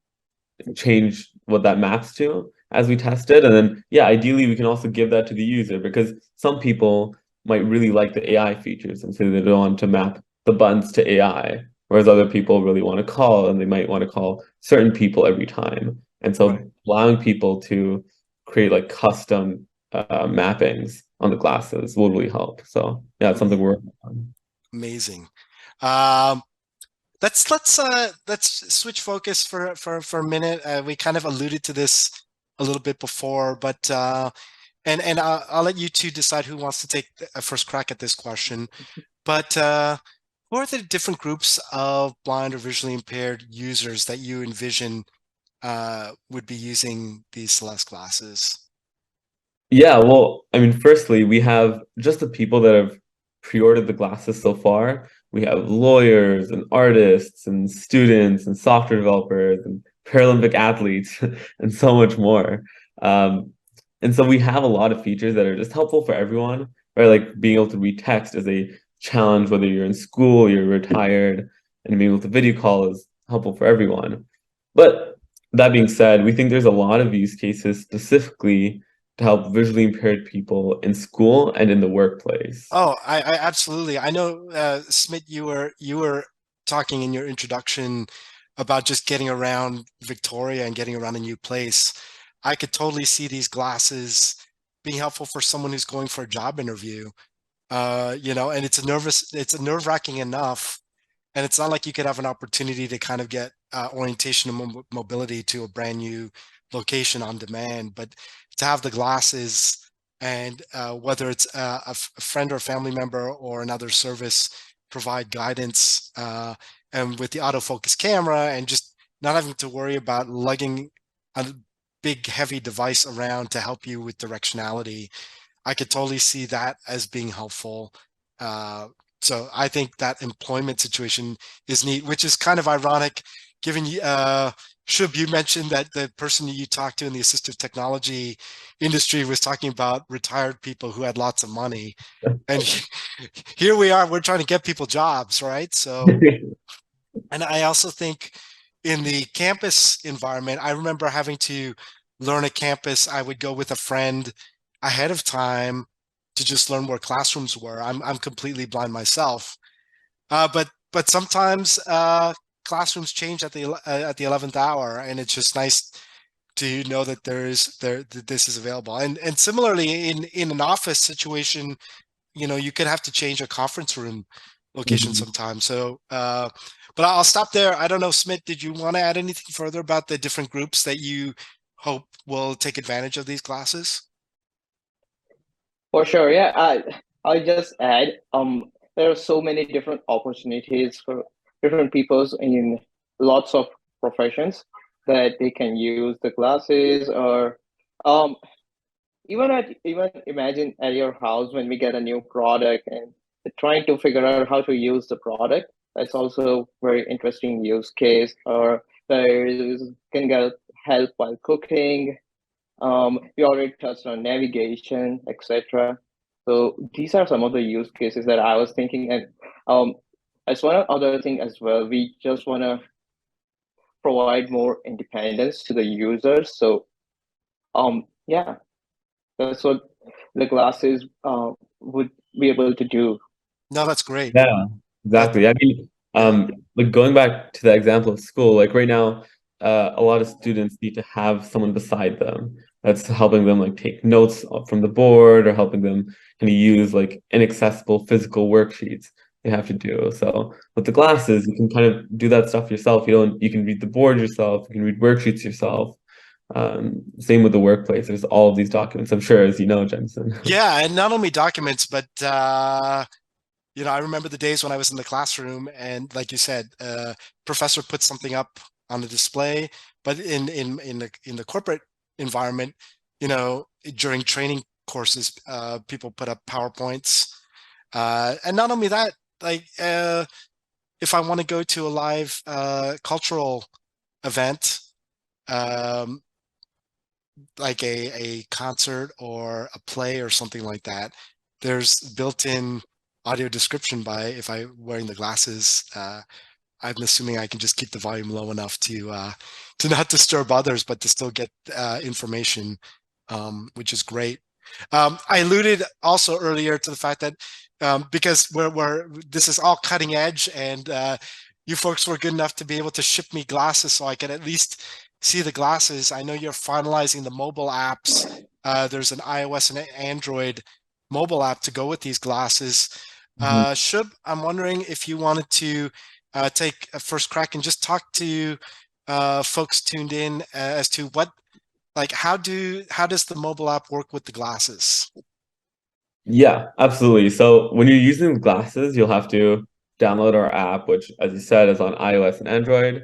change what that maps to as we test it, and then yeah, ideally we can also give that to the user, because some people might really like the AI features and say they don't want to map the buttons to AI, whereas other people really want to call, and they might want to call certain people every time. And so Right. allowing people to create like custom mappings on the glasses will really help. So yeah, it's something we're working on. Amazing. Let's switch focus for a minute. We kind of alluded to this a little bit before, but and I'll let you two decide who wants to take a first crack at this question. But who are the different groups of blind or visually impaired users that you envision would be using these Celeste glasses? Yeah, well, I mean, firstly, we have just the people that have pre-ordered the glasses so far. We have lawyers and artists and students and software developers and Paralympic athletes and so much more. And so we have a lot of features that are just helpful for everyone, right? Like being able to read text is a challenge, whether you're in school, you're retired, and being able to video call is helpful for everyone. But that being said, we think there's a lot of use cases specifically to help visually impaired people in school and in the workplace. Oh, I absolutely. I know, Smit, you were talking in your introduction about just getting around Victoria and getting around a new place. I could totally see these glasses being helpful for someone who's going for a job interview. You know, and it's nerve-wracking enough, and it's not like you could have an opportunity to kind of get orientation and mobility to a brand new location on demand, but to have the glasses and whether it's a friend or a family member or another service provide guidance, and with the autofocus camera and just not having to worry about lugging a big heavy device around to help you with directionality, I could totally see that as being helpful. So I think that employment situation is neat, which is kind of ironic, given Shub, you mentioned that the person you talked to in the assistive technology industry was talking about retired people who had lots of money. And here we are, we're trying to get people jobs, right? So, and I also think in the campus environment, I remember having to learn a campus. I would go with a friend ahead of time to just learn where classrooms were. I'm completely blind myself, but sometimes classrooms change at the 11th hour, and it's just nice to know that that this is available. And similarly, in an office situation, you know, you could have to change a conference room location sometimes. So, but I'll stop there. I don't know, Smith, did you want to add anything further about the different groups that you hope will take advantage of these classes? For sure, yeah. I'll just add, there are so many different opportunities for different peoples in lots of professions that they can use the glasses, or even imagine at your house when we get a new product and trying to figure out how to use the product. That's also very interesting use case. Or can get help while cooking. We already touched on navigation, etc. So these are some of the use cases that I was thinking. And as one other thing as well, we just want to provide more independence to the users. So yeah, that's what the glasses would be able to do. No, that's great. Yeah, exactly. I mean, like going back to the example of school, like right now, a lot of students need to have someone beside them that's helping them like take notes from the board, or helping them kind of use like inaccessible physical worksheets they have to do. So with the glasses, you can kind of do that stuff yourself. You can read the board yourself, you can read worksheets yourself. Same with the workplace. There's all of these documents, I'm sure, as you know, Jensen. Yeah, and not only documents, but you know, I remember the days when I was in the classroom, and like you said, professor put something up on the display, but in the corporate environment, you know, during training courses, people put up PowerPoints, and not only that, like if I want to go to a live cultural event, like a concert or a play or something like that, there's built-in audio description if I'm wearing the glasses. I'm assuming I can just keep the volume low enough to not disturb others, but to still get information, which is great. I alluded also earlier to the fact that because this is all cutting edge, and you folks were good enough to be able to ship me glasses so I could at least see the glasses. I know you're finalizing the mobile apps. There's an iOS and an Android mobile app to go with these glasses. Shub, I'm wondering if you wanted to take a first crack and just talk to folks tuned in as to how does the mobile app work with the glasses? Yeah, absolutely. So when you're using the glasses, you'll have to download our app, which, as you said, is on iOS and Android.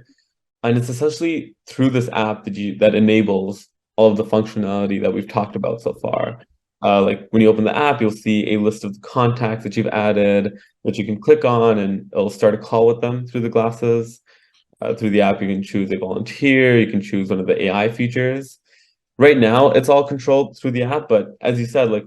And it's essentially through this app that enables all of the functionality that we've talked about so far. Like when you open the app, you'll see a list of the contacts that you've added that you can click on, and it'll start a call with them through the glasses. Through the app, you can choose a volunteer, you can choose one of the AI features. Right now, it's all controlled through the app, but as you said, like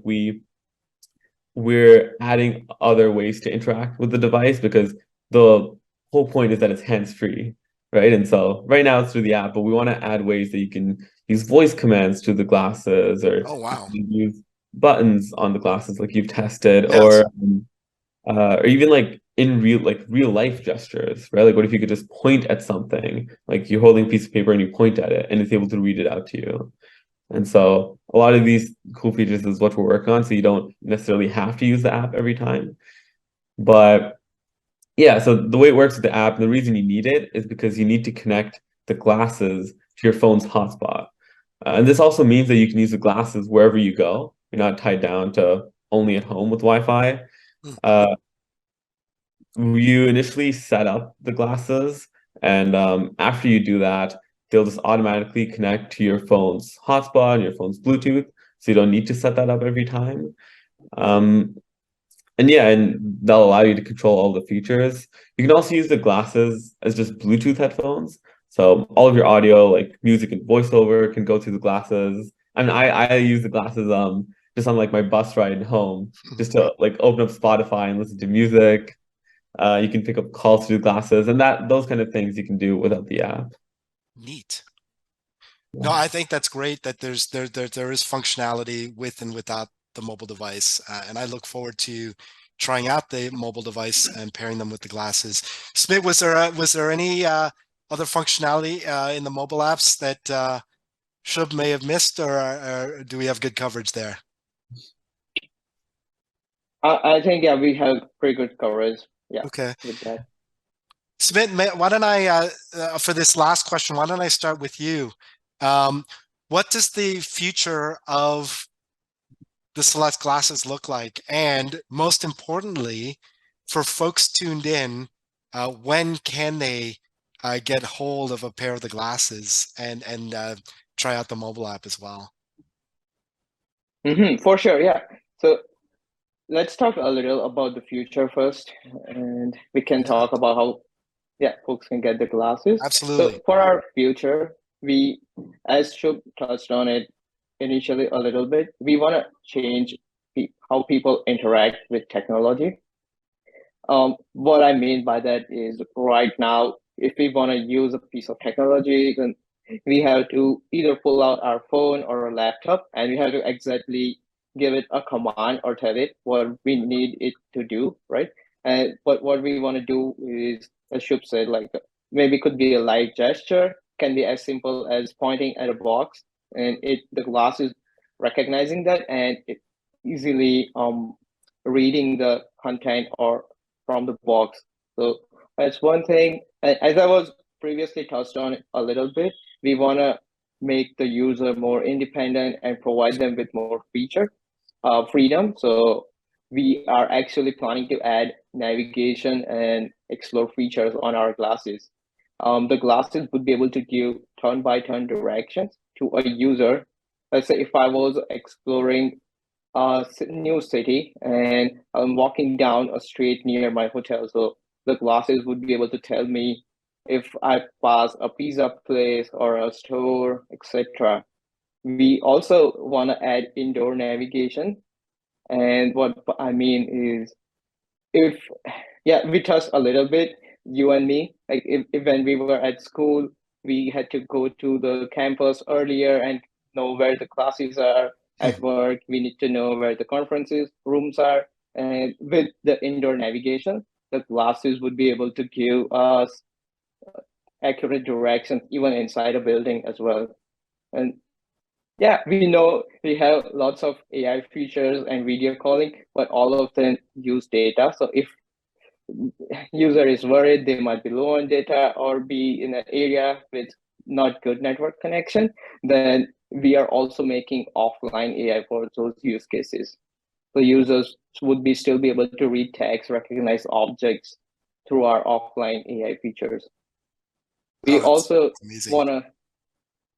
we're adding other ways to interact with the device, because the whole point is that it's hands-free, right? And so right now it's through the app, but we want to add ways that you can use voice commands to the glasses, or Oh, wow. use buttons on the glasses like you've tested, Yes. or even like in real life gestures, right? Like what if you could just point at something, like you're holding a piece of paper and you point at it and it's able to read it out to you. And so a lot of these cool features is what we're working on, so you don't necessarily have to use the app every time. But yeah, so the way it works with the app, and the reason you need it is because you need to connect the glasses to your phone's hotspot. And this also means that you can use the glasses wherever you go. You're not tied down to only at home with Wi-Fi. Uh, you initially set up the glasses, and after you do that, they'll just automatically connect to your phone's hotspot and your phone's Bluetooth, so you don't need to set that up every time. And yeah, and they'll allow you to control all the features. You can also use the glasses as just Bluetooth headphones. So all of your audio, like music and voiceover, can go through the glasses. I mean, I use the glasses just on like my bus ride home, just to like open up Spotify and listen to music. You can pick up calls through the glasses, and those kind of things you can do without the app. Neat. No, I think that's great that there is functionality with and without the mobile device, and I look forward to trying out the mobile device and pairing them with the glasses. Smith, was there any other functionality in the mobile apps that Shub may have missed, or do we have good coverage there? I think we have pretty good coverage. Yeah. Okay. With that. Smith, why don't I for this last question, why don't I start with you? What does the future of the Select glasses look like? And most importantly, for folks tuned in, when can they get hold of a pair of the glasses and try out the mobile app as well? For sure, yeah. So let's talk a little about the future first, and we can talk about how folks can get the glasses. Absolutely. So for our future, we, as Shub touched on it initially a little bit, we want to change how people interact with technology. What I mean by that is right now, if we want to use a piece of technology, then we have to either pull out our phone or a laptop, and we have to exactly give it a command or tell it what we need it to do, right? And what we want to do is, as Shub said, like maybe it could be a light gesture, can be as simple as pointing at a box, and the glass is recognizing that, and it easily reading the content or from the box. So that's one thing. As I was previously touched on a little bit, we want to make the user more independent and provide them with more feature freedom. So we are actually planning to add navigation and explore features on our glasses. The glasses would be able to give turn-by-turn directions to a user. Let's say if I was exploring a new city and I'm walking down a street near my hotel, so the glasses would be able to tell me if I pass a pizza place or a store, etc. We also want to add indoor navigation. And what I mean is, we touched a little bit, you and me, like if when we were at school, we had to go to the campus earlier and know where the classes are. At work, we need to know where the conferences rooms are. And with the indoor navigation, the glasses would be able to give us accurate directions even inside a building as well. And we know we have lots of AI features and video calling, but all of them use data. So if user is worried they might be low on data or be in an area with not good network connection, then we are also making offline AI for those use cases. So users would still be able to read text, recognize objects through our offline AI features. We also want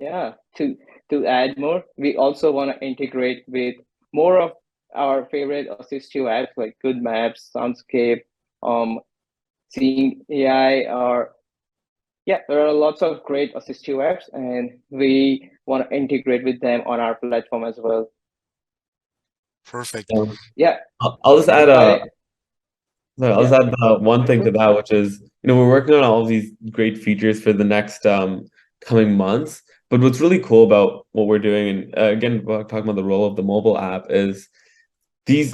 to add more. We also want to integrate with more of our favorite assistive apps like Good Maps, Soundscape, Seeing AI, or there are lots of great assistive apps, and we want to integrate with them on our platform as well. Perfect. I'll just add one thing to that, which is, we're working on all of these great features for the next coming months. But what's really cool about what we're doing, and again, talking about the role of the mobile app, is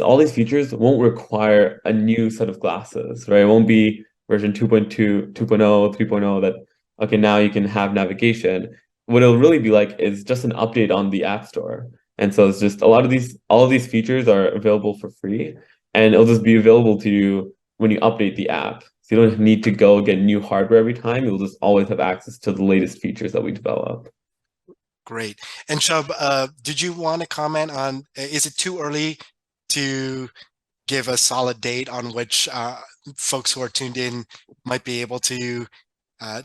all these features won't require a new set of glasses, right? It won't be version 2.2, 2.0, 3.0 that, okay, now you can have navigation. what it'll really be like is just an update on the App Store. And so it's just all of these features are available for free, and it'll just be available to you when you update the app. So you don't need to go get new hardware every time. You'll just always have access to the latest features that we develop. Great. And Shub, did you want to comment on, is it too early to give a solid date on which folks who are tuned in might be able to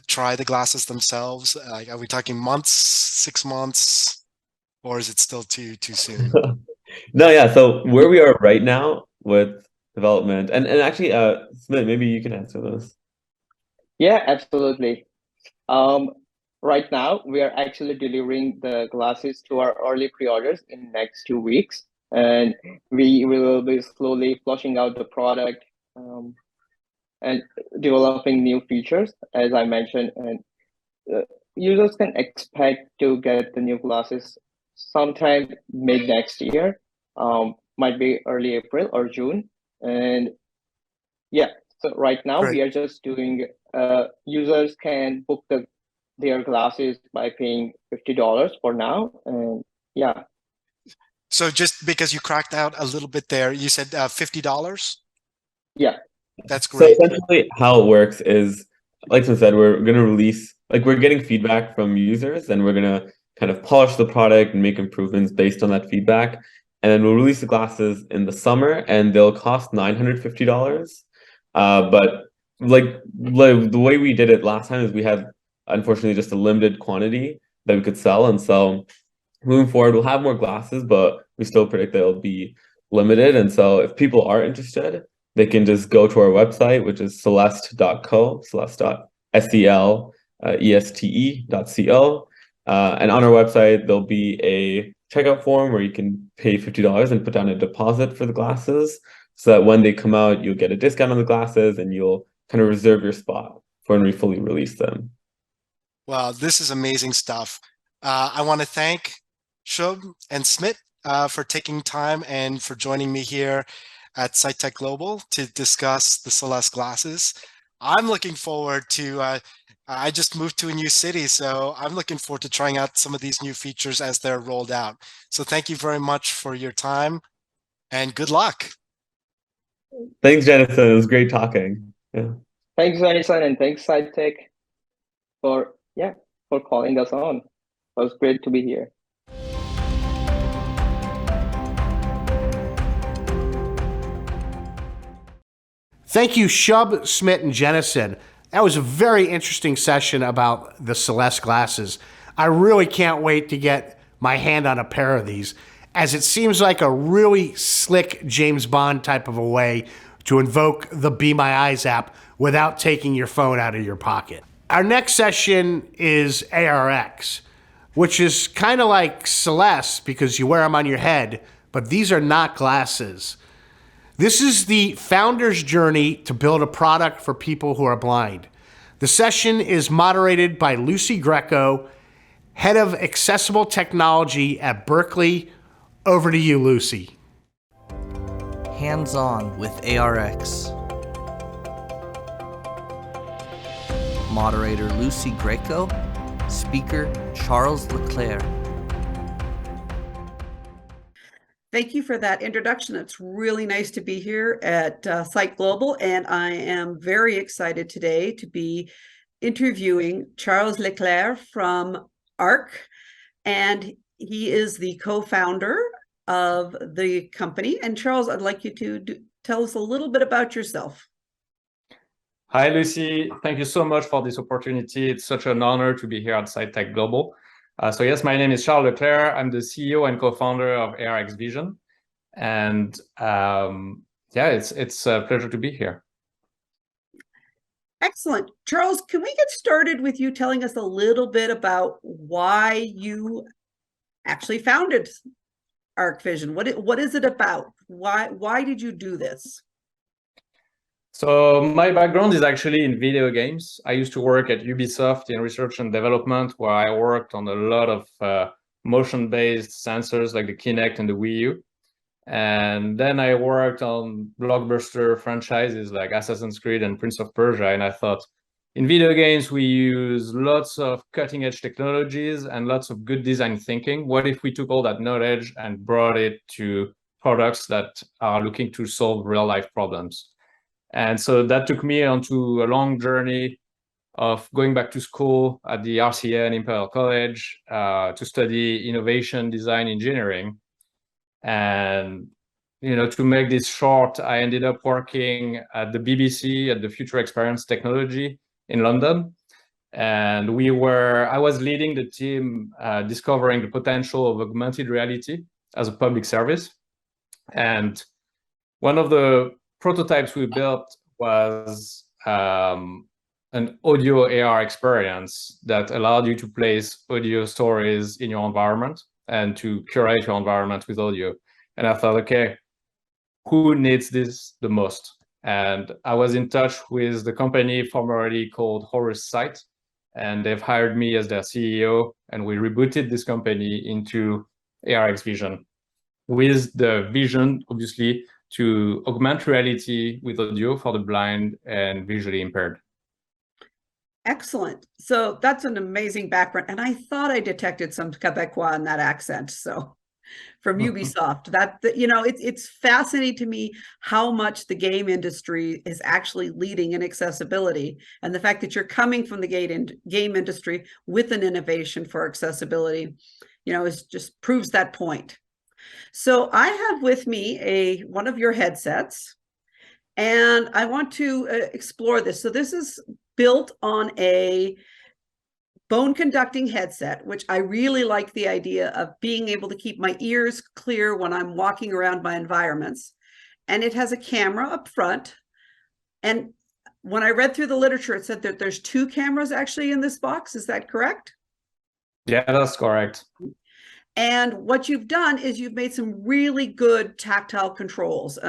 try the glasses themselves? Like, are we talking months, 6 months, or is it still too soon? No, yeah. So where we are right now with development, and actually, Smith, maybe you can answer this. Yeah, absolutely. Right now, we are actually delivering the glasses to our early pre-orders in next 2 weeks, and we will be slowly flushing out the product and developing new features, as I mentioned. And users can expect to get the new glasses sometime mid next year, might be early April or June. And yeah, so right now Great. we are just doing, users can book their glasses by paying $50 for now. And yeah. So just because you cracked out a little bit there, you said $50? Yeah. That's So great. essentially how it works is, like I said, we're going to release, like we're getting feedback from users, and we're going to kind of polish the product and make improvements based on that feedback. And then we'll release the glasses in the summer, and they'll cost $950. But like the way we did it last time is we had, unfortunately, just a limited quantity that we could sell. And so moving forward, we'll have more glasses, but we still predict they'll be limited. And so if people are interested, they can just go to our website, which is celeste.co, celeste.este.co. And on our website, there'll be a checkout form where you can pay $50 and put down a deposit for the glasses, so that when they come out, you'll get a discount on the glasses and you'll kind of reserve your spot for when we fully release them. Wow, this is amazing stuff. I want to thank Shub and Smit for taking time and for joining me here at SightTech Global to discuss the Celeste glasses. I'm looking forward to, I just moved to a new city, so I'm looking forward to trying out some of these new features as they're rolled out. So thank you very much for your time, and good luck. Thanks, Jenison. It was great talking. Yeah. Thanks, Jenison, and thanks, SideTech, for calling us on. It was great to be here. Thank you, Shub, Smit, and Jenison. That was a very interesting session about the Celeste glasses. I really can't wait to get my hand on a pair of these, as it seems like a really slick James Bond type of a way to invoke the Be My Eyes app without taking your phone out of your pocket. Our next session is ARX, which is kind of like Celeste because you wear them on your head, but these are not glasses. This is the founder's journey to build a product for people who are blind. The session is moderated by Lucy Greco, head of accessible technology at Berkeley. Over to you, Lucy. Hands-on with ARX. Moderator Lucy Greco. Speaker Charles Leclerc. Thank you for that introduction. It's really nice to be here at Sight Global, and I am very excited today to be interviewing Charles Leclerc from ARC, and he is the co-founder of the company. And Charles, I'd like you to tell us a little bit about yourself. Hi, Lucy. Thank you so much for this opportunity. It's such an honor to be here at SightTech Global. So yes, my name is Charles Leclerc. I'm the CEO and co-founder of ARX Vision. And it's a pleasure to be here. Excellent. Charles, can we get started with you telling us a little bit about why you actually founded ARC Vision? What is it about? Why did you do this? So my background is actually in video games. I used to work at Ubisoft in research and development, where I worked on a lot of motion-based sensors like the Kinect and the Wii U. And then I worked on blockbuster franchises like Assassin's Creed and Prince of Persia. And I thought, In video games, we use lots of cutting edge technologies and lots of good design thinking. What if we took all that knowledge and brought it to products that are looking to solve real life problems? And so that took me onto a long journey of going back to school at the RCA and Imperial College to study innovation, design, engineering. And to make this short, I ended up working at the BBC at the Future Experience Technology in London. And I was leading the team discovering the potential of augmented reality as a public service. And one of the prototypes we built was an audio AR experience that allowed you to place audio stories in your environment and to curate your environment with audio. And I thought, okay, who needs this the most? And I was in touch with the company formerly called Horus Sight, and they've hired me as their CEO, and we rebooted this company into ARX Vision with the vision, obviously, to augment reality with audio for the blind and visually impaired. Excellent. So that's an amazing background. And I thought I detected some Quebecois in that accent. So from Ubisoft, it's fascinating to me how much the game industry is actually leading in accessibility. And the fact that you're coming from the game industry with an innovation for accessibility, just proves that point. So I have with me one of your headsets, and I want to explore this. So this is built on a bone conducting headset, which I really like the idea of being able to keep my ears clear when I'm walking around my environments. And it has a camera up front. And when I read through the literature, it said that there's 2 cameras actually in this box. Is that correct? Yeah, that's correct. And what you've done is you've made some really good tactile controls.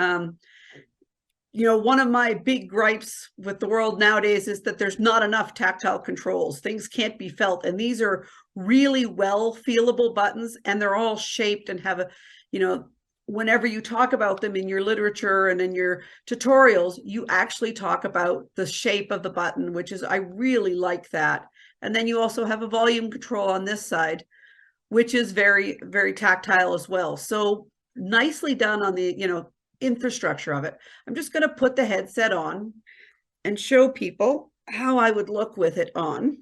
One of my big gripes with the world nowadays is that there's not enough tactile controls. Things can't be felt. And these are really well feelable buttons, and they're all shaped and have whenever you talk about them in your literature and in your tutorials, you actually talk about the shape of the button, I really like that. And then you also have a volume control on this side, which is very, very tactile as well. So nicely done on the, infrastructure of it. I'm just going to put the headset on and show people how I would look with it on.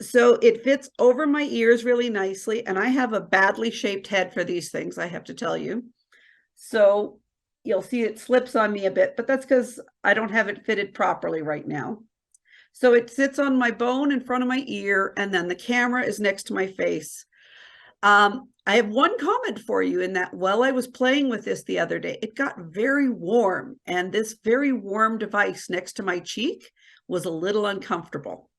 So it fits over my ears really nicely, and I have a badly shaped head for these things, I have to tell you. So you'll see it slips on me a bit, but that's because I don't have it fitted properly right now. So it sits on my bone in front of my ear, and then the camera is next to my face. I have one comment for you in that while I was playing with this the other day, it got very warm, and this very warm device next to my cheek was a little uncomfortable.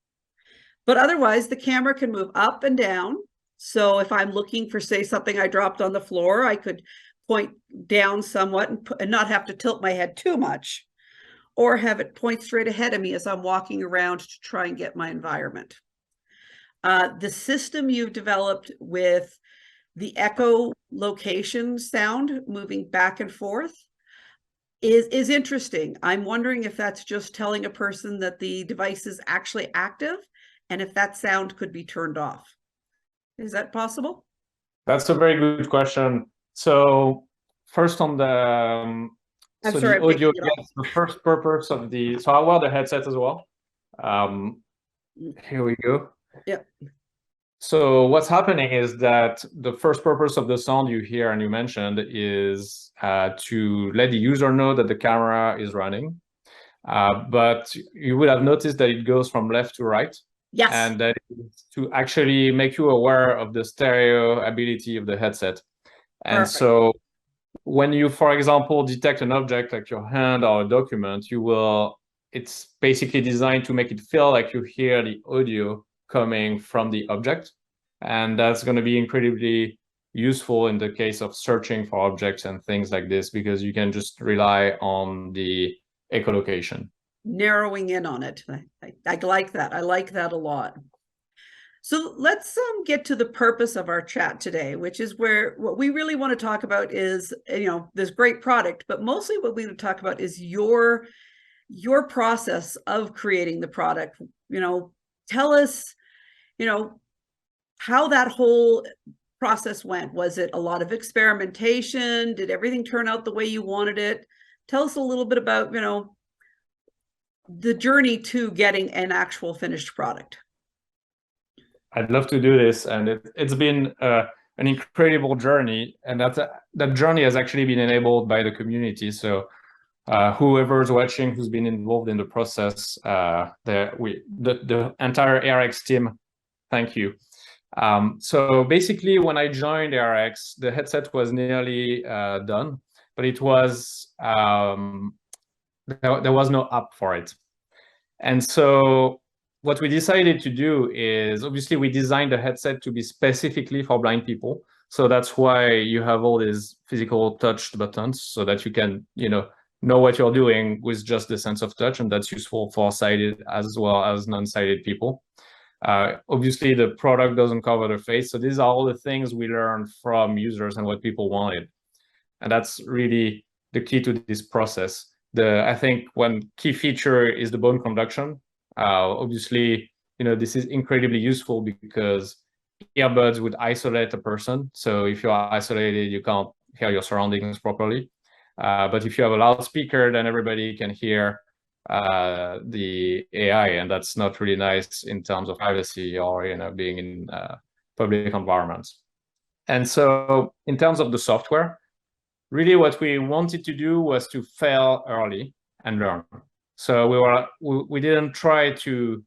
But otherwise, the camera can move up and down. So if I'm looking for, say, something I dropped on the floor, I could point down somewhat and not have to tilt my head too much, or have it point straight ahead of me as I'm walking around to try and get my environment. The system you've developed with the echolocation sound moving back and forth is interesting. I'm wondering if that's just telling a person that the device is actually active, and if that sound could be turned off. Is that possible? That's a very good question. So first on the the audio, yes, the first purpose of so I wear the headset as well. Here we go. Yep. So what's happening is that the first purpose of the sound you hear and you mentioned is to let the user know that the camera is running. But you would have noticed that it goes from left to right. Yes. And that is to actually make you aware of the stereo ability of the headset. And Perfect. So when you, for example, detect an object like your hand or a document, it's basically designed to make it feel like you hear the audio coming from the object. And that's going to be incredibly useful in the case of searching for objects and things like this, because you can just rely on the echolocation. Narrowing in on it. I like that. I like that a lot. So let's get to the purpose of our chat today, which is what we really want to talk about is, this great product, but mostly what we would talk about is your your process of creating the product. Tell us, how that whole process went. Was it a lot of experimentation? Did everything turn out the way you wanted it? Tell us a little bit about, the journey to getting an actual finished product. I'd love to do this, and it's been an incredible journey, and that journey has actually been enabled by the community. So whoever's watching, who's been involved in the process, the entire ARX team, thank you. So basically, when I joined ARX, the headset was nearly done, but it was there was no app for it. And so what we decided to do is, obviously, we designed the headset to be specifically for blind people. So that's why you have all these physical touched buttons, so that you can, know what you're doing with just the sense of touch, and that's useful for sighted as well as non-sighted people. Obviously, the product doesn't cover the face, so these are all the things we learned from users and what people wanted, and that's really the key to this process. I think one key feature is the bone conduction. Obviously, this is incredibly useful because earbuds would isolate a person. So if you're isolated, you can't hear your surroundings properly. But if you have a loudspeaker, then everybody can hear the AI, and that's not really nice in terms of privacy or being in public environments. And so in terms of the software, really what we wanted to do was to fail early and learn. So we didn't try to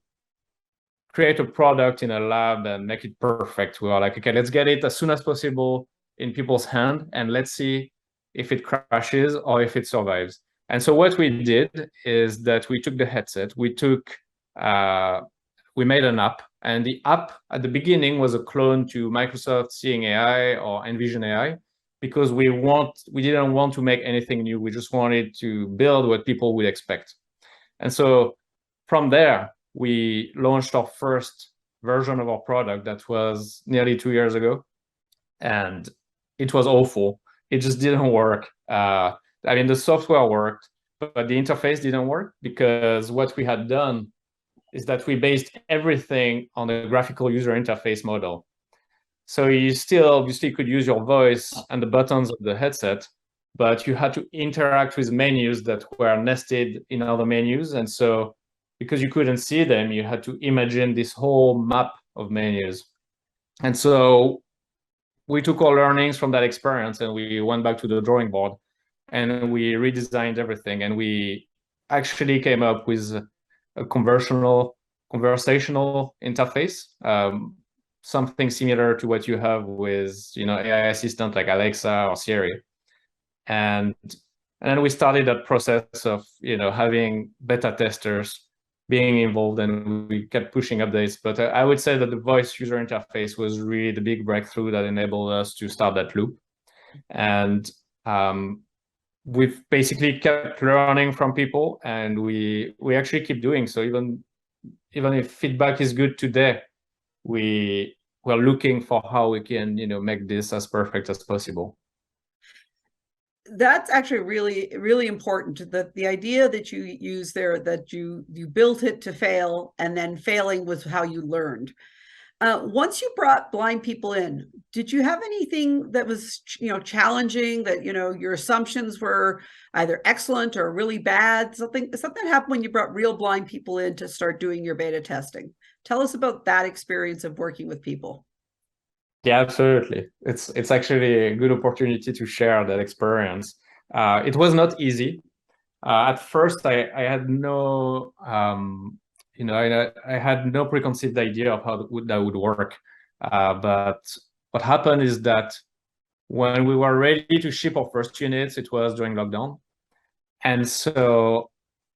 create a product in a lab and make it perfect. We were like, okay, let's get it as soon as possible in people's hand, and let's see if it crashes or if it survives. And so what we did is that we took the headset, we made an app, and the app at the beginning was a clone to Microsoft Seeing AI or Envision AI, because we didn't want to make anything new. We just wanted to build what people would expect. And so from there, we launched our first version of our product that was nearly 2 years ago. And it was awful. It just didn't work. The software worked, but the interface didn't work, because what we had done is that we based everything on the graphical user interface model. So you still obviously could use your voice and the buttons of the headset, but you had to interact with menus that were nested in other menus. And so because you couldn't see them, you had to imagine this whole map of menus. And so we took our learnings from that experience, and we went back to the drawing board, and we redesigned everything. And we actually came up with a conversational interface, something similar to what you have with AI assistant like Alexa or Siri. And then we started that process of having beta testers being involved, and we kept pushing updates. But I would say that the voice user interface was really the big breakthrough that enabled us to start that loop. And we've basically kept learning from people, and we actually keep doing so. Even if feedback is good today, we're looking for how we can make this as perfect as possible. That's actually really, really important. The idea that you use there, that you built it to fail, and then failing was how you learned. Once you brought blind people in, did you have anything that was challenging, that your assumptions were either excellent or really bad? Something happened when you brought real blind people in to start doing your beta testing. Tell us about that experience of working with people. Yeah, absolutely. It's actually a good opportunity to share that experience. It was not easy. At first, I had no, I had no preconceived idea of how that would work. But what happened is that when we were ready to ship our first units, it was during lockdown, and so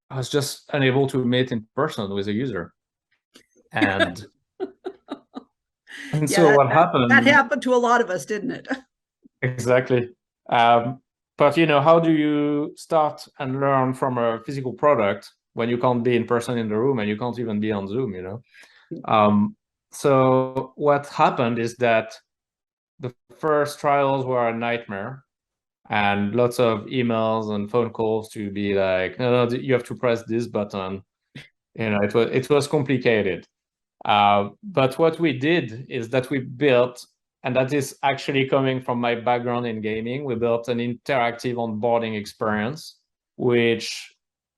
I was just unable to meet in person with a user, and. And yeah, so what happened? That happened to a lot of us, didn't it? Exactly. But how do you start and learn from a physical product when you can't be in person in the room, and you can't even be on Zoom? So what happened is that the first trials were a nightmare. and lots of emails and phone calls to be like, no, you have to press this button. It was complicated. But what we did is that we built, and that is actually coming from my background in gaming, we built an interactive onboarding experience, which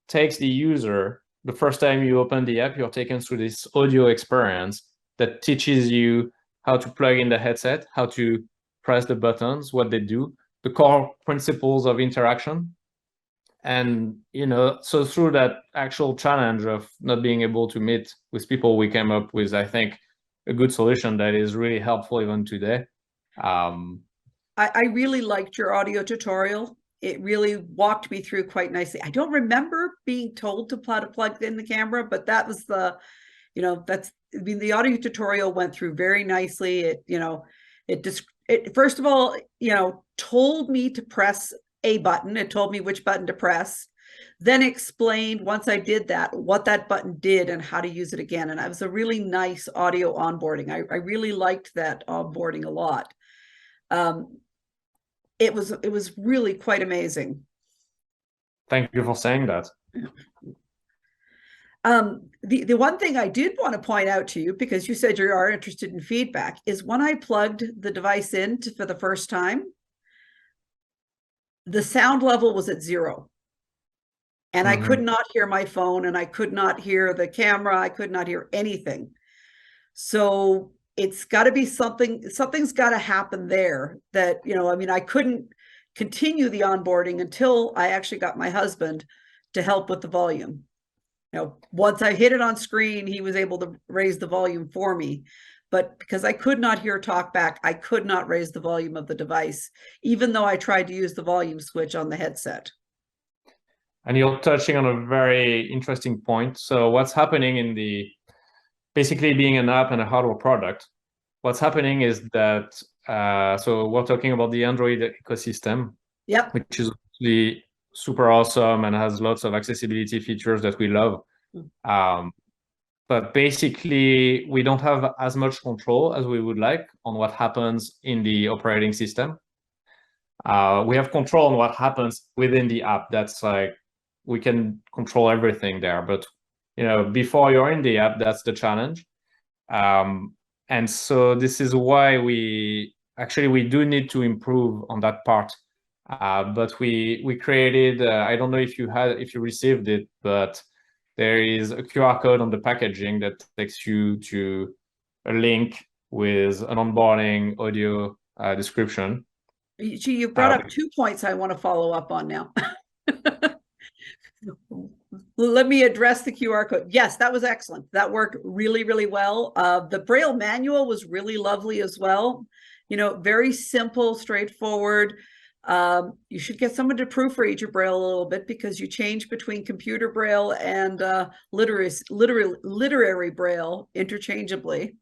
takes the user, the first time you open the app, you're taken through this audio experience that teaches you how to plug in the headset, how to press the buttons, what they do, the core principles of interaction. And, so through that actual challenge of not being able to meet with people, we came up with, I think, a good solution that is really helpful even today. I really liked your audio tutorial. It really walked me through quite nicely. I don't remember being told to plug in the camera, but that was the audio tutorial went through very nicely. It first of all, told me to press a button. It told me which button to press, then explained once I did that, what that button did and how to use it again. And it was a really nice audio onboarding. I really liked that onboarding a lot. It was really quite amazing. Thank you for saying that. The one thing I did want to point out to you, because you said you are interested in feedback, is when I plugged the device in for the first time, the sound level was at 0. And I could not hear my phone, and I could not hear the camera. I could not hear anything. So it's got to be something's got to happen there that, I couldn't continue the onboarding until I actually got my husband to help with the volume. Once I hit it on screen, he was able to raise the volume for me. But because I could not hear talkback, I could not raise the volume of the device, even though I tried to use the volume switch on the headset. And you're touching on a very interesting point. So what's happening in basically being an app and a hardware product, what's happening is that, so we're talking about the Android ecosystem, yep, which is really super awesome and has lots of accessibility features that we love. But basically, we don't have as much control as we would like on what happens in the operating system. We have control on what happens within the app. That's like, we can control everything there. But, before you're in the app, that's the challenge. And so this is why we do need to improve on that part. But we created, I don't know if you received it, but there is a QR code on the packaging that takes you to a link with an onboarding audio description. You brought up 2 points I want to follow up on now. Let me address the QR code. Yes, that was excellent. That worked really, really well. The Braille manual was really lovely as well. Very simple, straightforward. You should get someone to proofread your Braille a little bit, because you change between computer Braille and literary Braille interchangeably.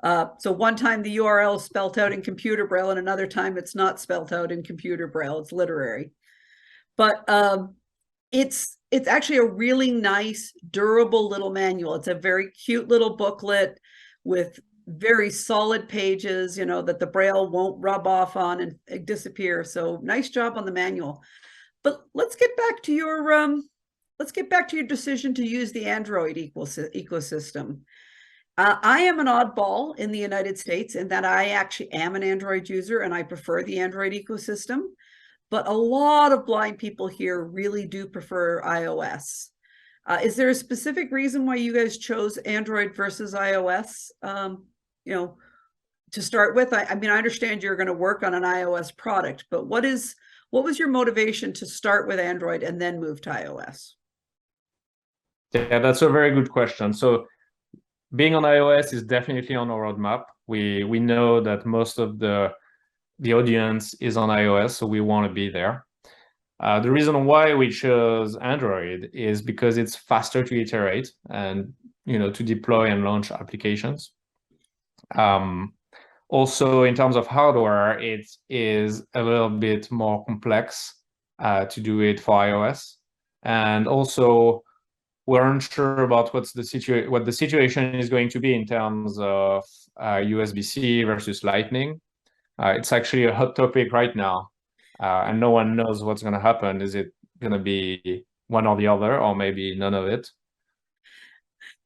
So one time the URL is spelt out in computer Braille, and another time it's not spelt out in computer Braille. It's literary. But it's actually a really nice, durable little manual. It's a very cute little booklet with very solid pages, that the Braille won't rub off on and disappear. So nice job on the manual. But let's get back to your decision to use the Android ecosystem. I am an oddball in the United States in that I actually am an Android user and I prefer the Android ecosystem. But a lot of blind people here really do prefer iOS. Is there a specific reason why you guys chose Android versus iOS? To start with, I understand you're going to work on an iOS product, but what was your motivation to start with Android and then move to iOS? Yeah, that's a very good question. So being on iOS is definitely on our roadmap. We know that most of the audience is on iOS, so we want to be there. The reason why we chose Android is because it's faster to iterate and to deploy and launch applications. Also, in terms of hardware, it is a little bit more complex to do it for iOS, and also we're unsure about what the situation is going to be in terms of USB-C versus Lightning. It's actually a hot topic right now. and no one knows what's going to happen. Is it going to be one or the other, or maybe none of it?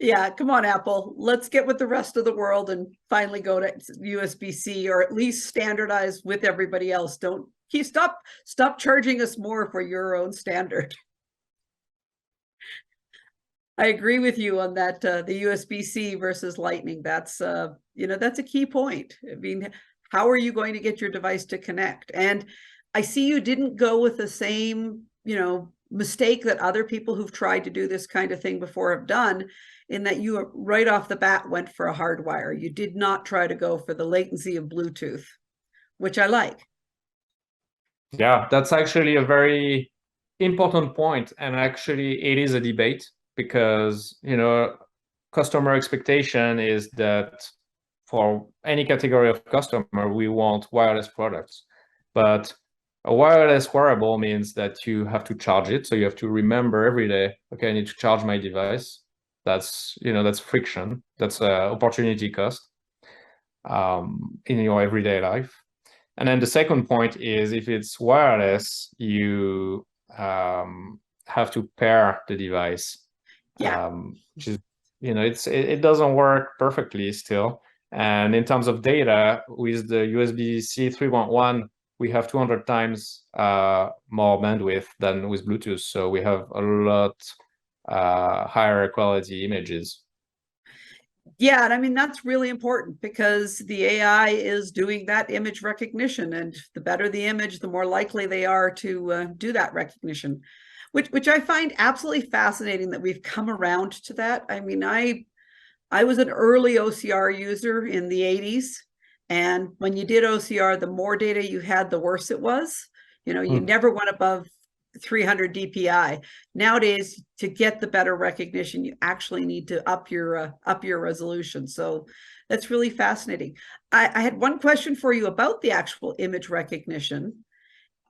Yeah, come on, Apple. Let's get with the rest of the world and finally go to USB-C, or at least standardize with everybody else. Don't stop charging us more for your own standard. I agree with you on that. The USB-C versus Lightning. That's that's a key point. I mean, how are you going to get your device to connect? And I see you didn't go with the same, mistake that other people who've tried to do this kind of thing before have done, in that you right off the bat went for a hardwire. You did not try to go for the latency of Bluetooth, which I like. Yeah, that's actually a very important point, and actually it is a debate, because customer expectation is that for any category of customer, we want wireless products, but a wireless wearable means that you have to charge it, so you have to remember every day, okay, I need to charge my device. That's that's friction, that's opportunity cost in your everyday life. And then the second point is, if it's wireless, you have to pair the device. Yeah. Which is, it doesn't work perfectly still. And in terms of data, with the USB-C 3.1, we have 200 times more bandwidth than with Bluetooth. So we have a lot higher quality images. Yeah, and I mean, that's really important, because the AI is doing that image recognition, and the better the image, the more likely they are to do that recognition, which I find absolutely fascinating that we've come around to that. I mean, I was an early OCR user in the 80s, and when you did OCR, the more data you had, the worse it was. You never went above 300 DPI. Nowadays, to get the better recognition, you actually need to up your resolution. So that's really fascinating. I had one question for you about the actual image recognition.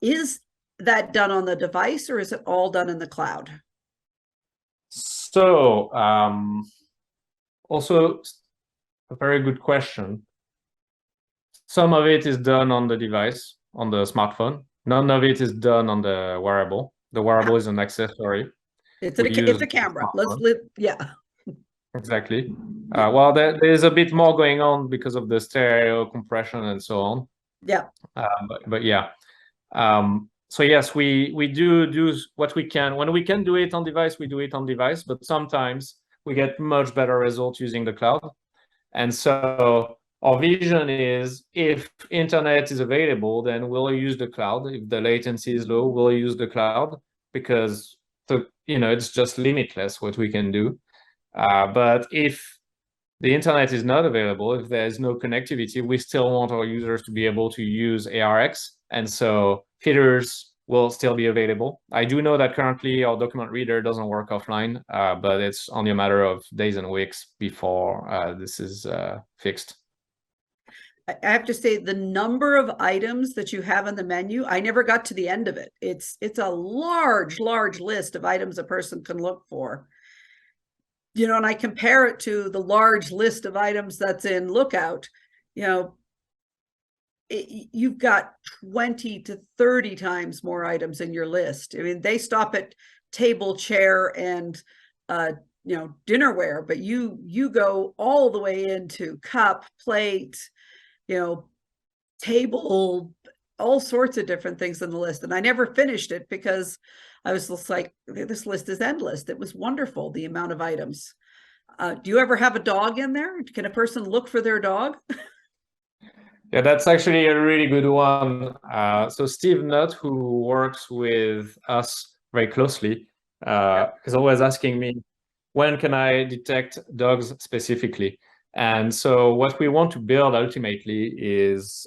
Is that done on the device, or is it all done in the cloud? So also a very good question. Some of it is done on the device, on the smartphone. None of it is done on the wearable. The wearable is an accessory. It's a camera. Yeah. Exactly. Well, there's a bit more going on because of the stereo compression and so on. Yeah. But yeah. So yes, we do what we can. When we can do it on device, we do it on device. But sometimes we get much better results using the cloud. And so our vision is, if internet is available, then we'll use the cloud. If the latency is low, we'll use the cloud, because it's just limitless what we can do. But if the internet is not available, if there's no connectivity, we still want our users to be able to use ARX, and so feeders will still be available. I do know that currently our document reader doesn't work offline, but it's only a matter of days and weeks before this is fixed. I have to say, the number of items that you have in the menu, I never got to the end of it. It's a large list of items a person can look for. And I compare it to the large list of items that's in Lookout. You've got 20 to 30 times more items in your list. I mean, they stop at table, chair, and dinnerware, but you go all the way into cup, plate, table, all sorts of different things in the list. And I never finished it, because I was just like, this list is endless. It was wonderful, the amount of items. Do you ever have a dog in there? Can a person look for their dog? Yeah, that's actually a really good one. So Steve Nutt, who works with us very closely, is always asking me, when can I detect dogs specifically? And so what we want to build ultimately is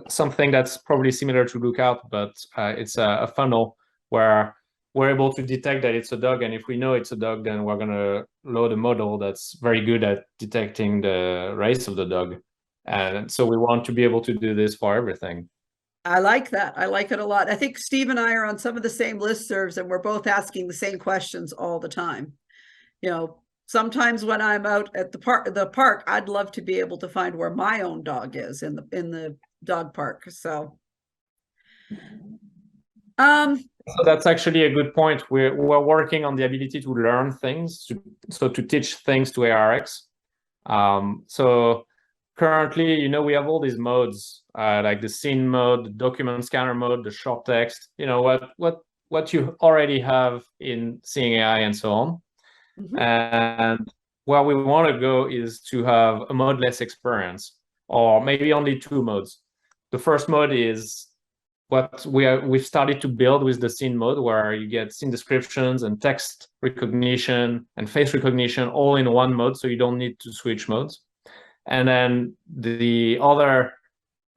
something that's probably similar to Lookout, but it's a funnel where we're able to detect that it's a dog. And if we know it's a dog, then we're going to load a model that's very good at detecting the race of the dog. And so we want to be able to do this for everything. I like that. I like it a lot. I think Steve and I are on some of the same listservs, and we're both asking the same questions all the time. Sometimes when I'm out at the park, I'd love to be able to find where my own dog is in the dog park. So So that's actually a good point. We're working on the ability to learn things, so to teach things to ARX. So currently, you know, we have all these modes, like the scene mode, the document scanner mode, the short text, you know, what you already have in Seeing AI and so on. And where we want to go is to have a modeless experience, or maybe only two modes. The first mode is what we've started to build with the scene mode, where you get scene descriptions and text recognition and face recognition all in one mode, so you don't need to switch modes. And then the other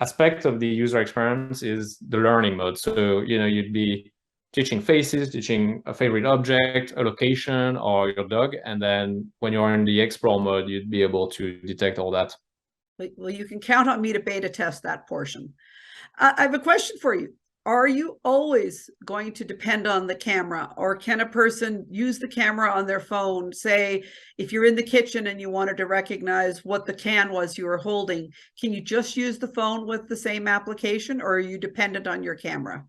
aspect of the user experience is the learning mode. So, you know, you'd be teaching faces, teaching a favorite object, a location, or your dog. And then when you're in the explore mode, you'd be able to detect all that. Well, you can count on me to beta test that portion. I have a question for you. Are you always going to depend on the camera, or can a person use the camera on their phone? Say, if you're in the kitchen and you wanted to recognize what the can was you were holding, can you just use the phone with the same application, or are you dependent on your camera?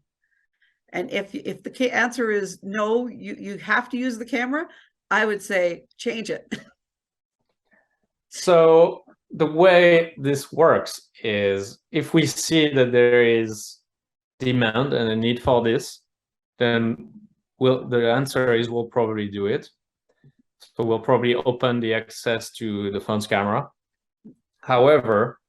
And if the answer is no, you have to use the camera, I would say change it. So the way this works is, if we see that there is demand and a need for this, then the answer is we'll probably do it. So we'll probably open the access to the phone's camera. However,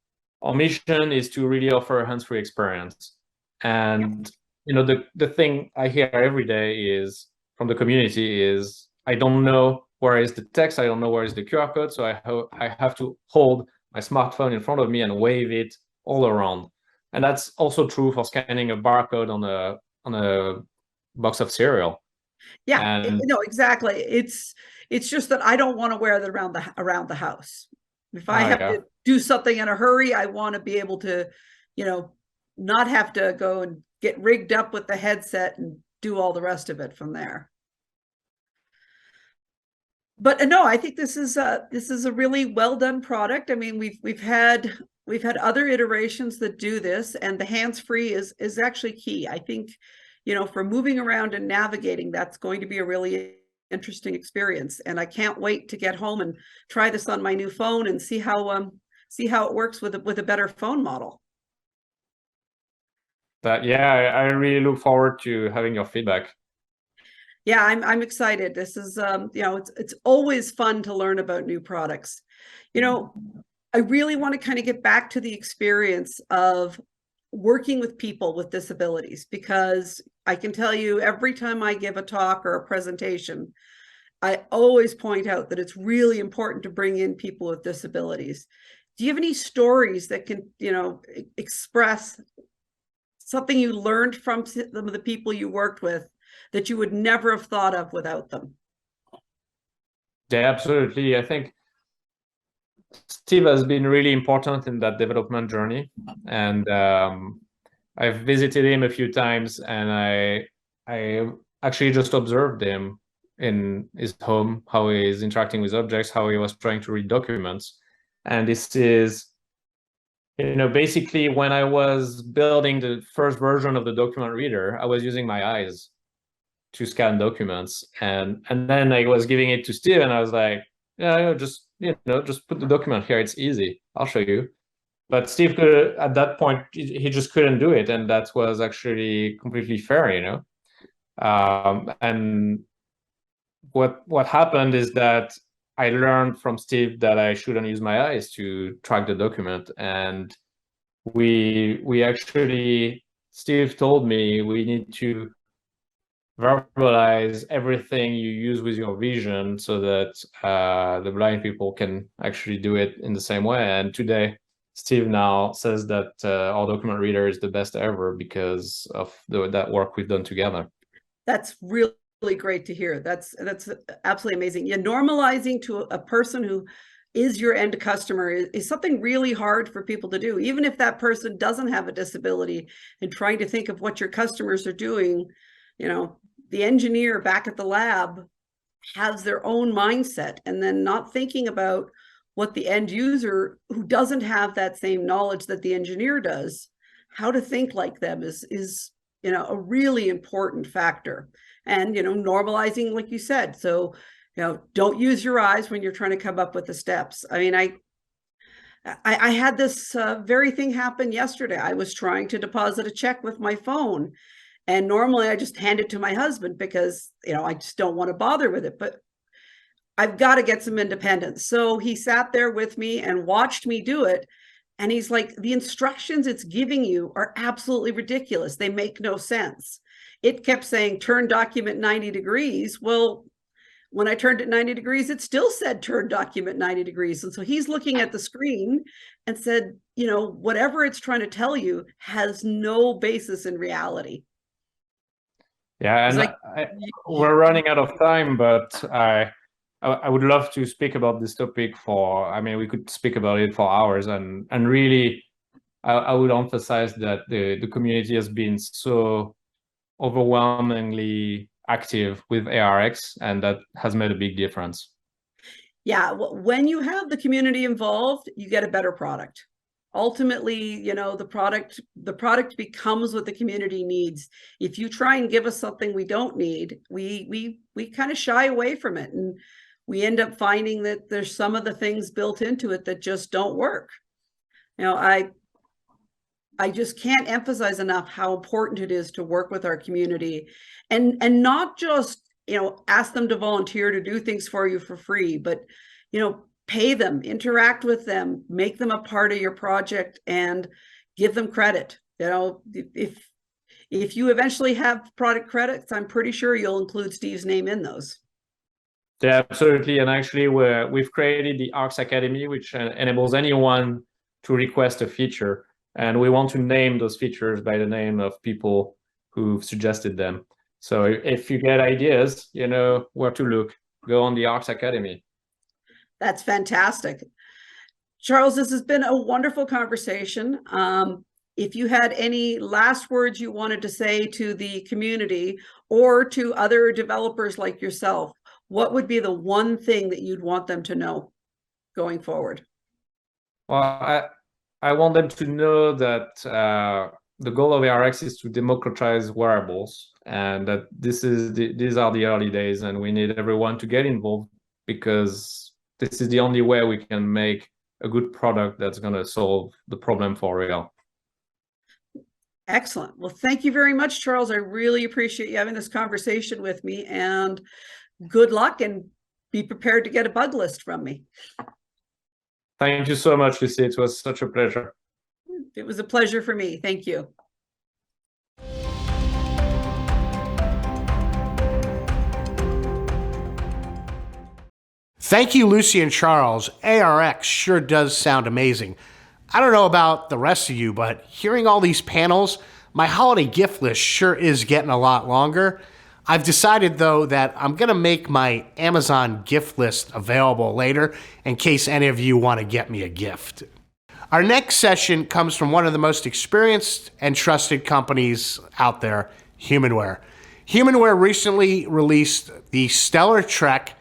our mission is to really offer a hands-free experience. And you know, the thing I hear every day is from the community is, I don't know where is the text, I don't know where is the QR code, so I have to hold my smartphone in front of me and wave it all around. And that's also true for scanning a barcode on a box of cereal. Yeah, no, exactly. It's just that I don't want to wear that around the house. If I have to do something in a hurry, I want to be able to, you know, not have to go and get rigged up with the headset and do all the rest of it from there. But no, I think this is a really well done product. I mean, we've had other iterations that do this, and the hands-free is actually key. I think, you know, for moving around and navigating, that's going to be a really interesting experience. And I can't wait to get home and try this on my new phone and see how it works with a better phone model. But yeah, I really look forward to having your feedback. Yeah, I'm excited. This is you know, it's always fun to learn about new products. You know, I really want to kind of get back to the experience of working with people with disabilities, because I can tell you, every time I give a talk or a presentation, I always point out that it's really important to bring in people with disabilities. Do you have any stories that can, you know, express something you learned from some of the people you worked with that you would never have thought of without them? Yeah, absolutely. I think Steve has been really important in that development journey, and I've visited him a few times, and I actually just observed him in his home, how he is interacting with objects, how he was trying to read documents. And this is, you know, basically when I was building the first version of the document reader, I was using my eyes to scan documents, and then I was giving it to Steve, and I was like, yeah, just put the document here, it's easy, I'll show you. But Steve could, at that point, he just couldn't do it, and that was actually completely fair, you know. And what happened is that I learned from Steve that I shouldn't use my eyes to track the document, and we actually, Steve told me we need to verbalize everything you use with your vision so that the blind people can actually do it in the same way. And today, Steve now says that our document reader is the best ever because of that work we've done together. That's really great to hear. That's absolutely amazing. Yeah, normalizing to a person who is your end customer is something really hard for people to do, even if that person doesn't have a disability. And trying to think of what your customers are doing, you know, the engineer back at the lab has their own mindset, and then not thinking about what the end user who doesn't have that same knowledge that the engineer does, how to think like them is a really important factor. And, normalizing, like you said, so, don't use your eyes when you're trying to come up with the steps. I mean, I had this very thing happen yesterday. I was trying to deposit a check with my phone, and normally I just hand it to my husband because, I just don't want to bother with it, but I've got to get some independence. So he sat there with me and watched me do it. And he's like, the instructions it's giving you are absolutely ridiculous. They make no sense. It kept saying, turn document 90 degrees. Well, when I turned it 90 degrees, it still said turn document 90 degrees. And so he's looking at the screen and said, whatever it's trying to tell you has no basis in reality. Yeah, and we're running out of time, but I would love to speak about this topic we could speak about it for hours, and really, I would emphasize that the community has been so overwhelmingly active with ARX, and that has made a big difference. Yeah, when you have the community involved, you get a better product. Ultimately, the product becomes what the community needs. If you try and give us something we don't need, we kind of shy away from it, and we end up finding that there's some of the things built into it that just don't work. I just can't emphasize enough how important it is to work with our community, and not just ask them to volunteer to do things for you for free, but pay them, interact with them, make them a part of your project, and give them credit. If you eventually have product credits, I'm pretty sure you'll include Steve's name in those. Yeah, absolutely. And actually, we've created the ARX Academy, which enables anyone to request a feature. And we want to name those features by the name of people who've suggested them. So if you get ideas, where to look. Go on the ARX Academy. That's fantastic. Charles, this has been a wonderful conversation. If you had any last words you wanted to say to the community or to other developers like yourself, what would be the one thing that you'd want them to know going forward? Well, I want them to know that the goal of ARX is to democratize wearables, and that these are the early days, and we need everyone to get involved, because this is the only way we can make a good product that's going to solve the problem for real. Excellent. Well, thank you very much, Charles. I really appreciate you having this conversation with me, and good luck, and be prepared to get a bug list from me. Thank you so much, Lucy. It was such a pleasure. It was a pleasure for me. Thank you. Thank you, Lucy and Charles. ARX sure does sound amazing. I don't know about the rest of you, but hearing all these panels, my holiday gift list sure is getting a lot longer. I've decided, though, that I'm going to make my Amazon gift list available later in case any of you want to get me a gift. Our next session comes from one of the most experienced and trusted companies out there, Humanware. Humanware recently released the Stellar Trek,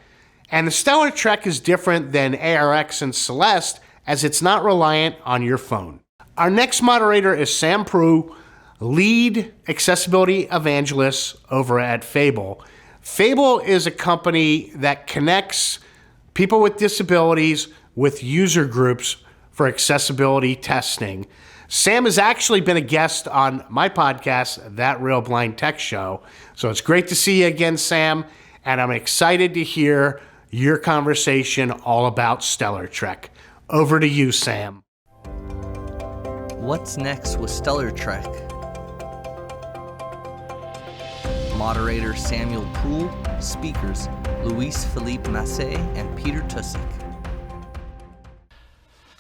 and the Stellar Trek is different than ARX and Celeste, as it's not reliant on your phone. Our next moderator is Sam Prue, lead accessibility evangelist over at Fable. Fable is a company that connects people with disabilities with user groups for accessibility testing. Sam has actually been a guest on my podcast, That Real Blind Tech Show. So it's great to see you again, Sam, and I'm excited to hear your conversation all about Stellar Trek. Over to you, Sam. What's next with Stellar Trek? Moderator Samuel Poole, speakers Luis Philippe Massé and Peter Tussik.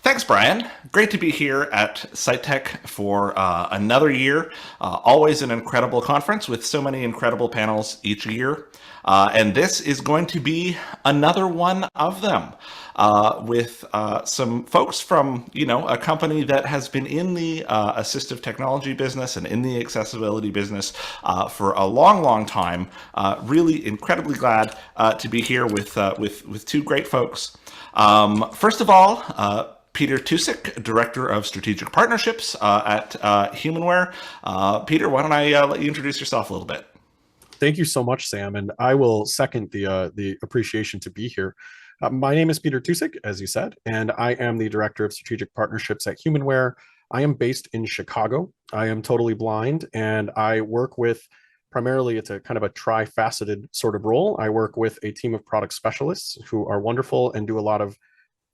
Thanks, Brian. Great to be here at SiteTech for another year. Always an incredible conference with so many incredible panels each year. And this is going to be another one of them with some folks from, a company that has been in the assistive technology business and in the accessibility business for a long, long time. Really incredibly glad to be here with two great folks. First of all, Peter Tusik, Director of Strategic Partnerships at Humanware. Peter, why don't I let you introduce yourself a little bit? Thank you so much, Sam, and I will second the appreciation to be here. My name is Peter Tusik, as you said, and I am the Director of Strategic Partnerships at Humanware. I am based in Chicago. I am totally blind, and I work with primarily, it's a kind of a tri-faceted sort of role. I work with a team of product specialists who are wonderful and do a lot of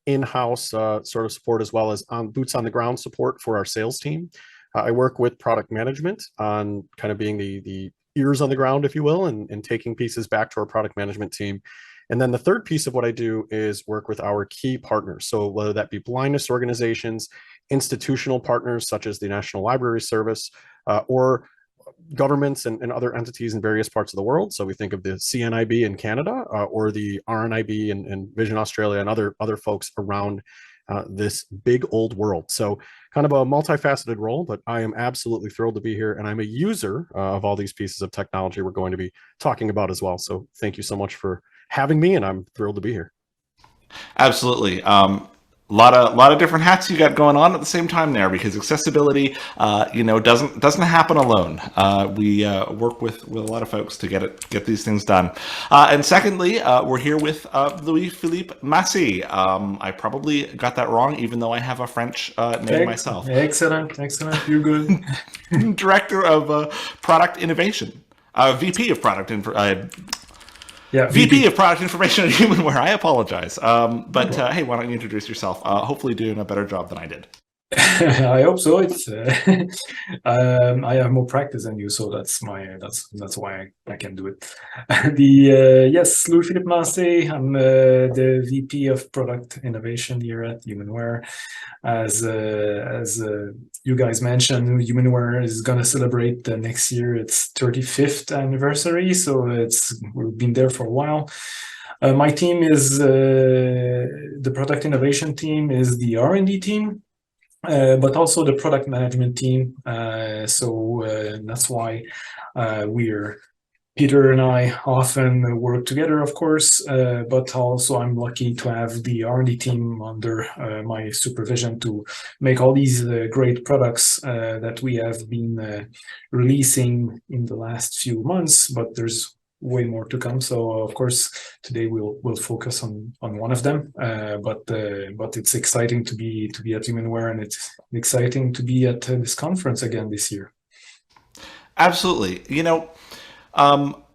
in-house sort of support, as well as boots on the ground support for our sales team. I work with product management on kind of being the ears on the ground, if you will, and taking pieces back to our product management team. And then the third piece of what I do is work with our key partners. So whether that be blindness organizations, institutional partners such as the National Library Service, or governments and other entities in various parts of the world. So we think of the CNIB in Canada, or the RNIB and Vision Australia, and other folks around this big old world. So kind of a multifaceted role, but I am absolutely thrilled to be here, and I'm a user of all these pieces of technology we're going to be talking about as well. So thank you so much for having me, and I'm thrilled to be here. Absolutely. Lot of different hats you got going on at the same time there, because accessibility, doesn't happen alone. We work with a lot of folks to get these things done. And secondly, we're here with Louis-Philippe Massey. I probably got that wrong, even though I have a French name myself. Excellent. You're good. Director of Product Innovation, VP of Product VP of Product Information at Humanware. I apologize. But hey, why don't you introduce yourself? Hopefully doing a better job than I did. I hope so. It's I have more practice than you, so that's why I can do it. Yes, Louis-Philippe Massey. I'm the VP of Product Innovation here at Humanware. As you guys mentioned, Humanware is gonna celebrate next year its 35th anniversary, so we've been there for a while. My team is the product innovation team, is the R&D team. But also the product management team. So that's why Peter and I often work together, of course, but also I'm lucky to have the R&D team under my supervision to make all these great products that we have been releasing in the last few months, but there's way more to come. So of course today we'll focus on one of them, but it's exciting to be at Humanware, and it's exciting to be at this conference again this year. Absolutely.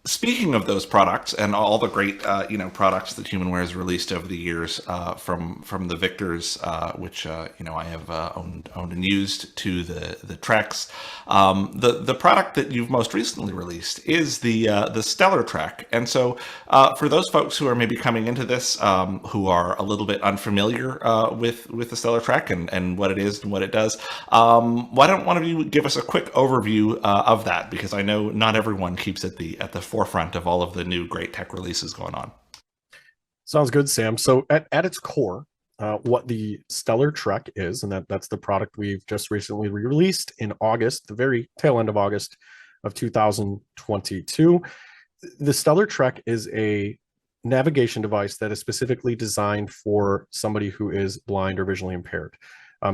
Speaking of those products and all the great products that Humanware has released over the years, from the Victors, which I have owned and used, to the Treks, the product that you've most recently released is the Stellar Trek. And so for those folks who are maybe coming into this who are a little bit unfamiliar with the Stellar Trek and what it is and what it does, why don't one of you give us a quick overview of that, because I know not everyone keeps at the forefront of all of the new great tech releases going on. Sounds good, Sam. So at its core, what the Stellar Trek is, and that's the product we've just recently released in August, the very tail end of August of 2022. The Stellar Trek is a navigation device that is specifically designed for somebody who is blind or visually impaired.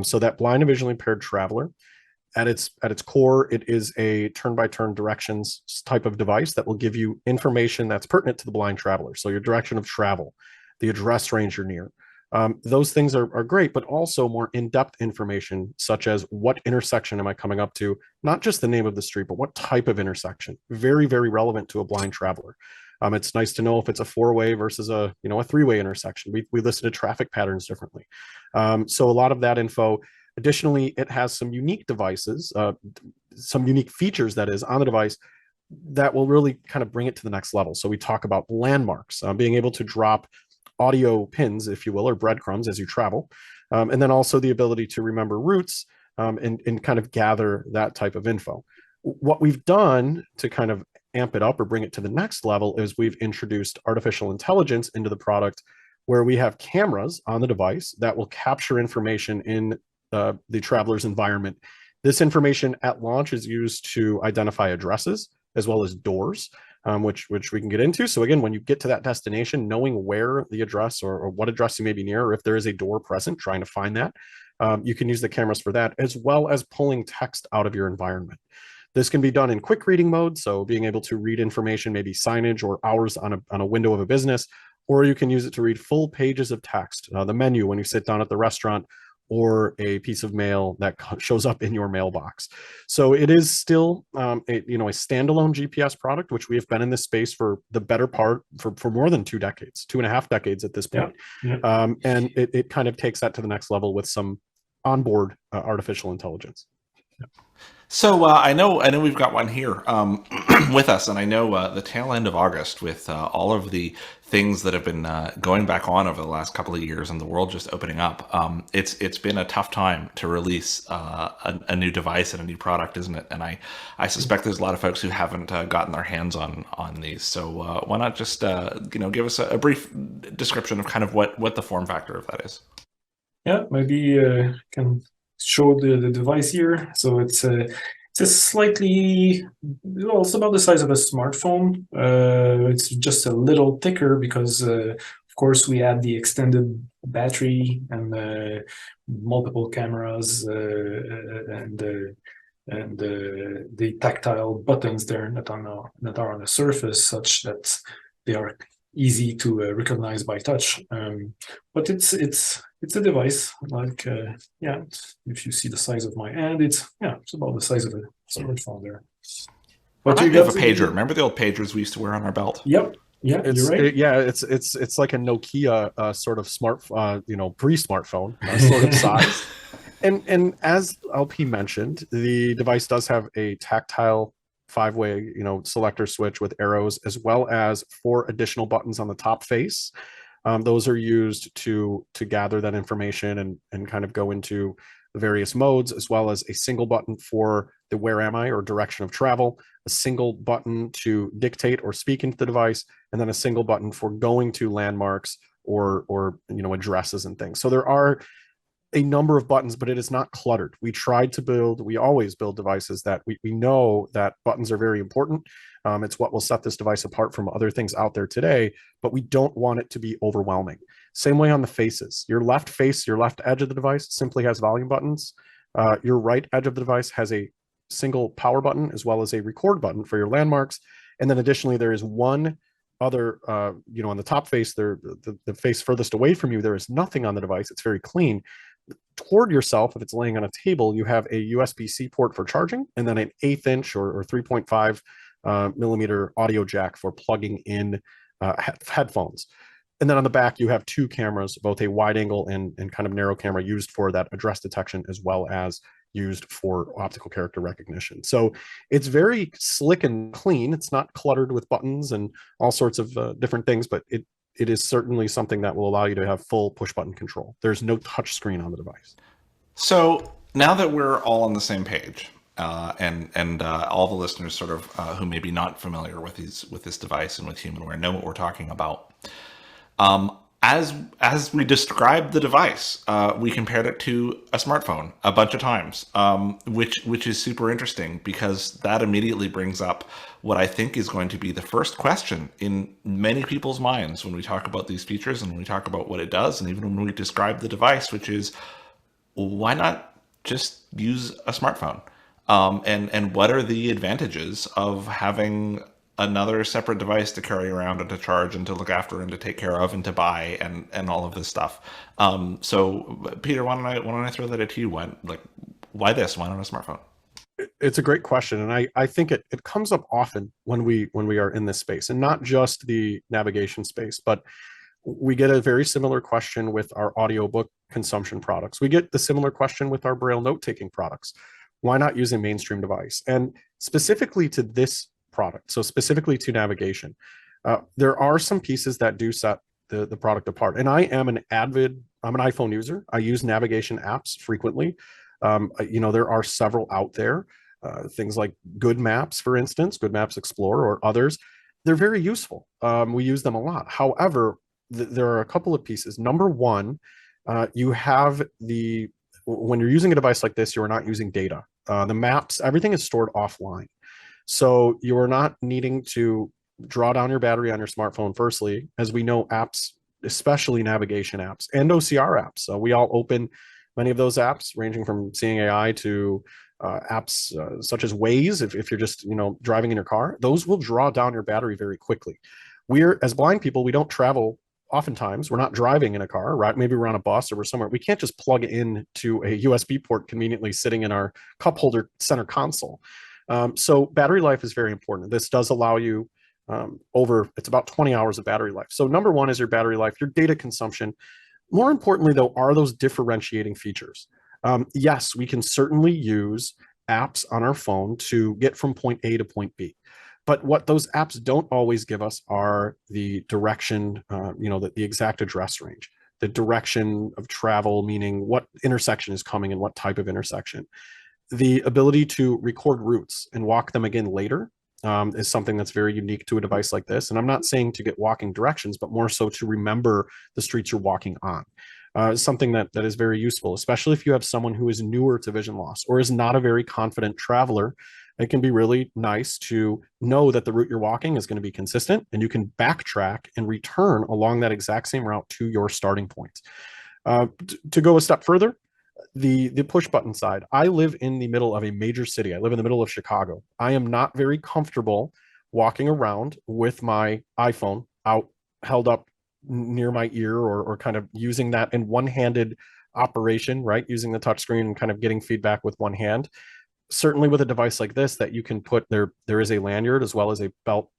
So that blind and visually impaired traveler, at its core, it is a turn-by-turn directions type of device that will give you information that's pertinent to the blind traveler. So your direction of travel, the address range you're near. Those things are great, but also more in-depth information, such as what intersection am I coming up to? Not just the name of the street, but what type of intersection. Very, very relevant to a blind traveler. It's nice to know if it's a four-way versus a three-way intersection. We listed traffic patterns differently. So a lot of that info. Additionally, it has some unique devices, some unique features that is on the device that will really kind of bring it to the next level. So we talk about landmarks, being able to drop audio pins, if you will, or breadcrumbs as you travel, and then also the ability to remember routes and kind of gather that type of info. What we've done to kind of amp it up or bring it to the next level is we've introduced artificial intelligence into the product, where we have cameras on the device that will capture information in the traveler's environment. This information at launch is used to identify addresses as well as doors. which we can get into. So again, when you get to that destination, knowing where the address or what address you may be near, or if there is a door present, trying to find that, you can use the cameras for that, as well as pulling text out of your environment. This can be done in quick reading mode, so being able to read information, maybe signage or hours on a window of a business, or you can use it to read full pages of text, the menu when you sit down at the restaurant, or a piece of mail that shows up in your mailbox. So it is still a standalone GPS product, which we have been in this space for the better part for more than 2 decades, 2.5 decades at this point. And it kind of takes that to the next level with some onboard artificial intelligence. So I know we've got one here with us, and I know the tail end of August, with all of the things that have been going back on over the last couple of years, and the world just opening up. It's been a tough time to release a new device and a new product, isn't it? And I suspect there's a lot of folks who haven't gotten their hands on these. So why not just give us a brief description of kind of what the form factor of that is? Yeah, maybe can show the device here. So it's a slightly, well, it's about the size of a smartphone. It's just a little thicker because, of course, we add the extended battery and multiple cameras and the tactile buttons there that are on the surface, such that they are easy to recognize by touch. But it's a device, like if you see the size of my hand, it's about the size of a smartphone there. But you have a pager. Remember the old pagers we used to wear on our belt? Yep. Yeah, you're right. It's like a Nokia sort of pre-smartphone sort of size. And as LP mentioned, the device does have a tactile 5-way selector switch with arrows, as well as 4 additional buttons on the top face. Those are used to gather that information and kind of go into the various modes, as well as a single button for the where am I or direction of travel, a single button to dictate or speak into the device, and then a single button for going to landmarks or addresses and things. So there are a number of buttons, but it is not cluttered. We always build devices that we know that buttons are very important. It's what will set this device apart from other things out there today, but we don't want it to be overwhelming. Same way on the faces. Your left face, your left edge of the device simply has volume buttons. Your right edge of the device has a single power button, as well as a record button for your landmarks. And then additionally, there is one other, on the top face, the face furthest away from you, there is nothing on the device. It's very clean. Toward yourself, if it's laying on a table, you have a USB-C port for charging, and then an 1/8 inch or 3.5 millimeter audio jack for plugging in headphones. And then on the back, you have 2 cameras, both a wide angle and kind of narrow camera, used for that address detection, as well as used for optical character recognition. So it's very slick and clean. It's not cluttered with buttons and all sorts of different things, but it is certainly something that will allow you to have full push button control. There's no touch screen on the device. So now that we're all on the same page, and all the listeners sort of who may be not familiar with this device and with HumanWare know what we're talking about. As we described the device, we compared it to a smartphone a bunch of times, which is super interesting, because that immediately brings up what I think is going to be the first question in many people's minds when we talk about these features and when we talk about what it does, and even when we describe the device, which is, why not just use a smartphone? And what are the advantages of having another separate device to carry around and to charge and to look after and to take care of and to buy and all of this stuff? So Peter, why don't I throw that at you? Why this? Why not a smartphone? It's a great question, and I think it comes up often when we are in this space, and not just the navigation space, but we get a very similar question with our audiobook consumption products. We get the similar question with our Braille note-taking products. Why not use a mainstream device? And specifically to this product, so specifically to navigation, there are some pieces that do set the product apart. And I'm an iPhone user. I use navigation apps frequently. There are several out there, things like Good Maps, for instance, Good Maps Explorer or others. They're very useful. We use them a lot. However, there are a couple of pieces. Number one, you have when you're using a device like this, you are not using data. The maps, everything is stored offline. So you are not needing to draw down your battery on your smartphone. Firstly, as we know, apps, especially navigation apps and OCR apps. So we all open many of those apps, ranging from Seeing AI to apps such as Waze. If you're just driving in your car, those will draw down your battery very quickly. We're, as blind people, we don't travel. Oftentimes we're not driving in a car, right? Maybe we're on a bus or we're somewhere. We can't just plug in to a USB port conveniently sitting in our cup holder center console. So battery life is very important. This does allow you it's about 20 hours of battery life. So number one is your battery life, your data consumption. More importantly, though, are those differentiating features. Yes, we can certainly use apps on our phone to get from point A to point B. But what those apps don't always give us are the direction, the exact address range, the direction of travel, meaning what intersection is coming and what type of intersection. The ability to record routes and walk them again later is something that's very unique to a device like this. And I'm not saying to get walking directions, but more so to remember the streets you're walking on. Something that is very useful, especially if you have someone who is newer to vision loss or is not a very confident traveler. It can be really nice to know that the route you're walking is going to be consistent and you can backtrack and return along that exact same route to your starting point. To go a step further, the push button side. I live in the middle of a major city. I live in the middle of Chicago. I am not very comfortable walking around with my iPhone out held up near my ear or kind of using that in one-handed operation, right? Using the touchscreen and kind of getting feedback with one hand. Certainly with a device like this that you can put there is a lanyard as well as a belt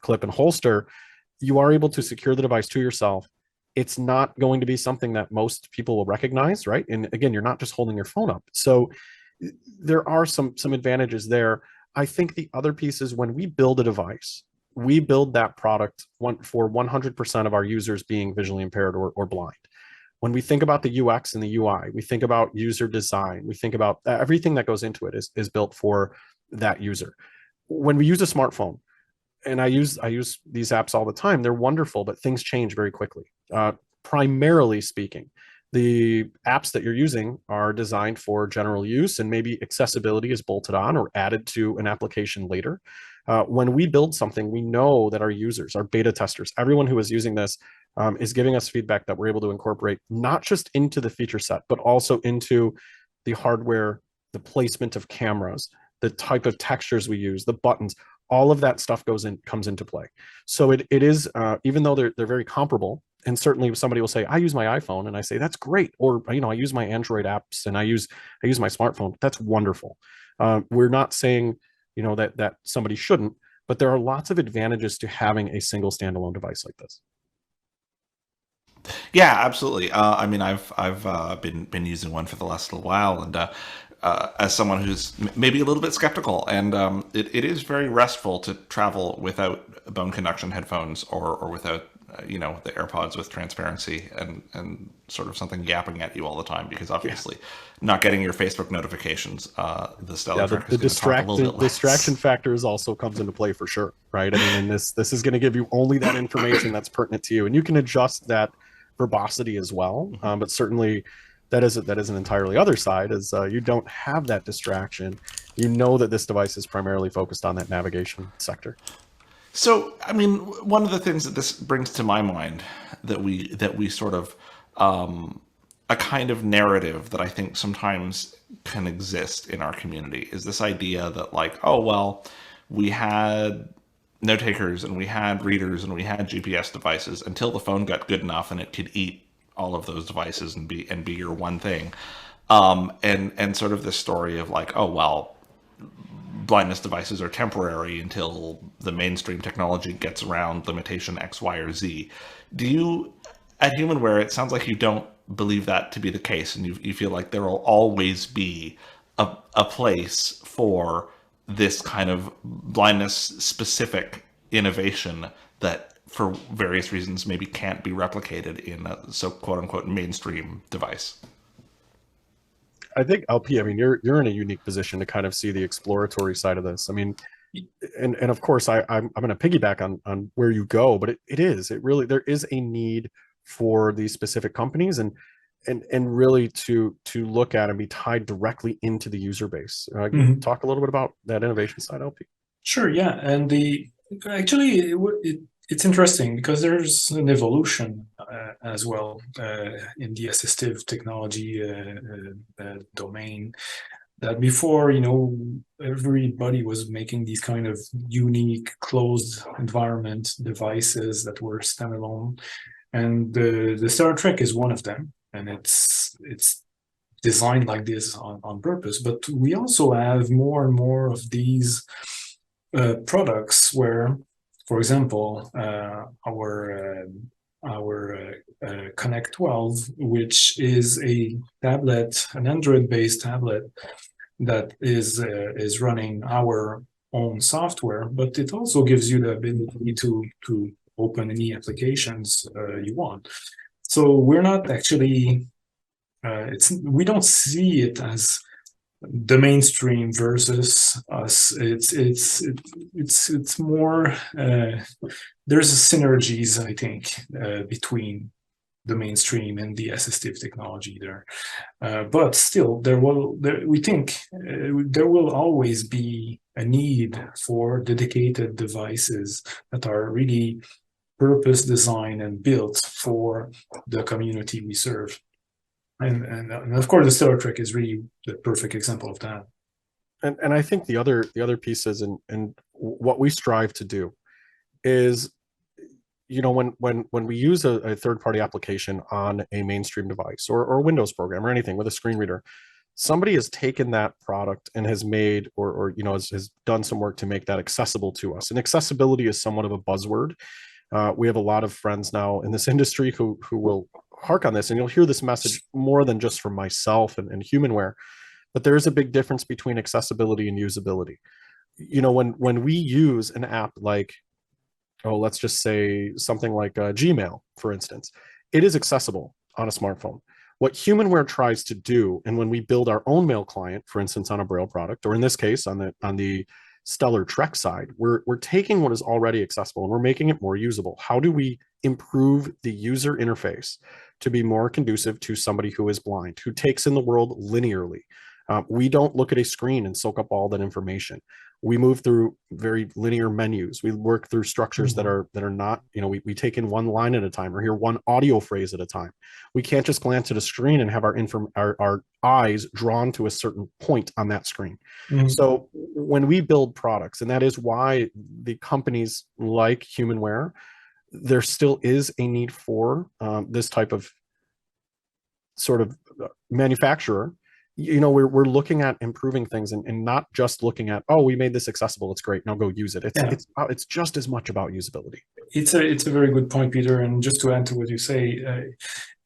clip and holster. You are able to secure the device to yourself. It's not going to be something that most people will recognize, right? And again, you're not just holding your phone up. So there are some advantages there. I think the other piece is when we build a device, we build that product for 100% of our users being visually impaired or blind. When we think about the UX and the UI, we think about user design. We think about everything that goes into it is built for that user. When we use a smartphone, and I use these apps all the time, they're wonderful, but things change very quickly. Primarily speaking, the apps that you're using are designed for general use and maybe accessibility is bolted on or added to an application later. When we build something, we know that our users, our beta testers, everyone who is using this is giving us feedback that we're able to incorporate not just into the feature set, but also into the hardware, the placement of cameras, the type of textures we use, the buttons, all of that stuff comes into play. So it is, even though they're very comparable, and certainly somebody will say, I use my iPhone, and I say, that's great. Or, I use my Android apps and I use my smartphone. That's wonderful. We're not saying, that somebody shouldn't, but there are lots of advantages to having a single standalone device like this. Yeah, absolutely. I mean, I've been using one for the last little while, and as someone who's maybe a little bit skeptical, and it is very restful to travel without bone conduction headphones or without the AirPods with transparency and sort of something yapping at you all the time, because obviously not getting your Facebook notifications, the Stellar Trek is going to talk a little bit less. Distraction factors also comes into play for sure, right? I mean, and this is going to give you only that information that's pertinent to you, and you can adjust that verbosity as well, but certainly that is an entirely other side, is you don't have that distraction. You know that this device is primarily focused on that navigation sector. So, I mean, one of the things that this brings to my mind that we sort of a kind of narrative that I think sometimes can exist in our community is this idea that, like, oh well, we had note takers and we had readers and we had GPS devices until the phone got good enough and it could eat all of those devices and be your one thing, and sort of this story of like, oh well, blindness devices are temporary until the mainstream technology gets around limitation X, Y, or Z. Do you, at HumanWare, it sounds like you don't believe that to be the case, and you feel like there will always be a place for this kind of blindness specific innovation that for various reasons maybe can't be replicated in a quote unquote mainstream device. I think LP, I mean, you're in a unique position to kind of see the exploratory side of this. I mean, and of course I'm going to piggyback on where you go, but it really, there is a need for these specific companies and really to look at and be tied directly into the user base. Talk a little bit about that innovation side, LP. Sure, yeah. And Actually, it's interesting because there's an evolution as well in the assistive technology domain. That before, everybody was making these kind of unique closed environment devices that were standalone, and the Star Trek is one of them, and it's designed like this on purpose. But we also have more and more of these products where, for example, our Connect 12, which is a tablet, an Android-based tablet that is running our own software, but it also gives you the ability to open any applications you want. So we're not actually we don't see it as the mainstream versus us. It's more there's synergies, I think, between the mainstream and the assistive technology there. But still, we think there will always be a need for dedicated devices that are really purpose designed and built for the community we serve. And of course, the Star Trek is really the perfect example of that. And I think the other pieces and what we strive to do is, when we use a third-party application on a mainstream device or a Windows program or anything with a screen reader, somebody has taken that product and has made has done some work to make that accessible to us. And accessibility is somewhat of a buzzword. We have a lot of friends now in this industry who will hark on this, and you'll hear this message more than just from myself and Humanware. But there is a big difference between accessibility and usability. When we use an app like, let's just say something like Gmail, for instance, it is accessible on a smartphone. What Humanware tries to do, and when we build our own mail client, for instance, on a Braille product, or in this case on the Stellar Trek side, we're taking what is already accessible and we're making it more usable. How do we improve the user interface to be more conducive to somebody who is blind, who takes in the world linearly? We don't look at a screen and soak up all that information. We move through very linear menus. We work through structures that are not, we take in one line at a time or hear one audio phrase at a time. We can't just glance at a screen and have our eyes drawn to a certain point on that screen. So when we build products, and that is why the companies like Humanware, there still is a need for this type of sort of manufacturer. We're looking at improving things and not just looking at, we made this accessible, it's great, now go use it. It's just as much about usability. It's a very good point, Peter. And just to add to what you say,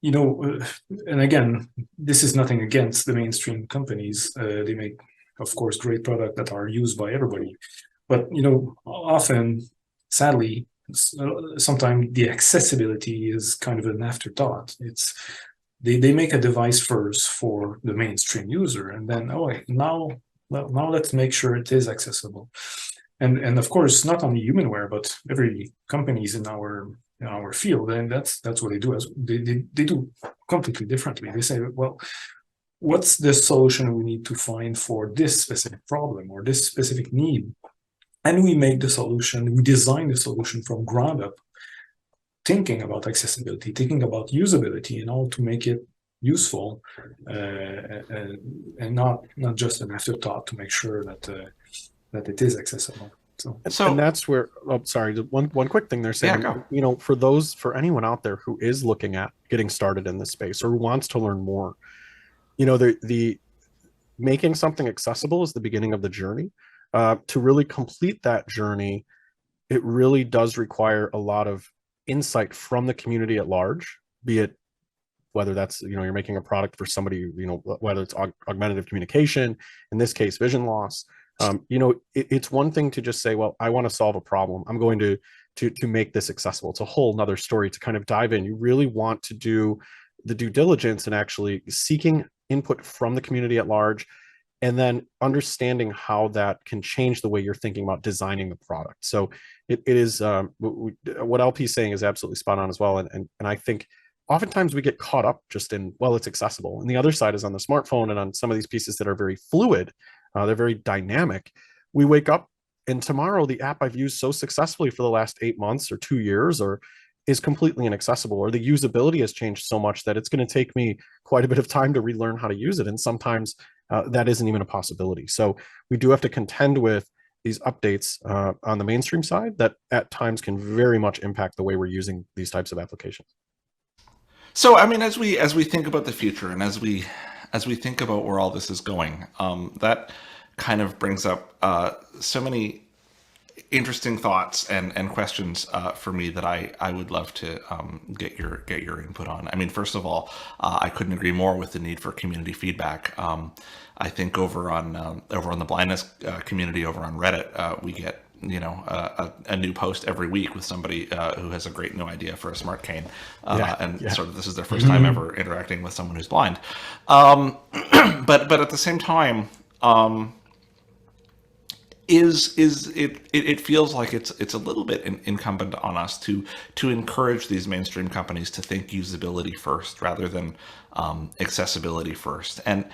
and again, this is nothing against the mainstream companies. They make, of course, great products that are used by everybody. But often, sadly, sometimes the accessibility is kind of an afterthought. They make a device first for the mainstream user, and then now let's make sure it is accessible. And of course, not only Humanware, but every companies in our field, and that's what they do. They do completely differently. They say, well, what's the solution we need to find for this specific problem or this specific need? And we make the solution, we design the solution from ground up, thinking about accessibility, thinking about usability, and all to make it useful, and not just an afterthought, to make sure that it is accessible. So and that's where, sorry, one quick thing they're saying, for anyone out there who is looking at getting started in this space or who wants to learn more, the making something accessible is the beginning of the journey. To really complete that journey, it really does require a lot of insight from the community at large, be it whether that's, you're making a product for somebody, whether it's augmentative communication, in this case, vision loss. It's one thing to just say, well, I want to solve a problem, I'm going to make this accessible. It's a whole nother story to kind of dive in. You really want to do the due diligence and actually seeking input from the community at large, and then understanding how that can change the way you're thinking about designing the product. So it is, what LP is saying is absolutely spot on as well. And I think oftentimes we get caught up just in, well, it's accessible. And the other side is on the smartphone and on some of these pieces that are very fluid, they're very dynamic. We wake up and tomorrow the app I've used so successfully for the last 8 months or 2 years or is completely inaccessible, or the usability has changed so much that it's going to take me quite a bit of time to relearn how to use it. And sometimes that isn't even a possibility. So we do have to contend with these updates on the mainstream side that at times can very much impact the way we're using these types of applications. So, I mean, as we think about the future, and as we think about where all this is going, that kind of brings up so many interesting thoughts and questions for me that I would love to get your input on. I mean, first of all, I couldn't agree more with the need for community feedback. I think over on the blindness community over on Reddit, we get a new post every week with somebody who has a great new idea for a smart cane, sort of this is their first time ever interacting with someone who's blind. But at the same time, it feels like it's a little bit incumbent on us to encourage these mainstream companies to think usability first rather than accessibility first. And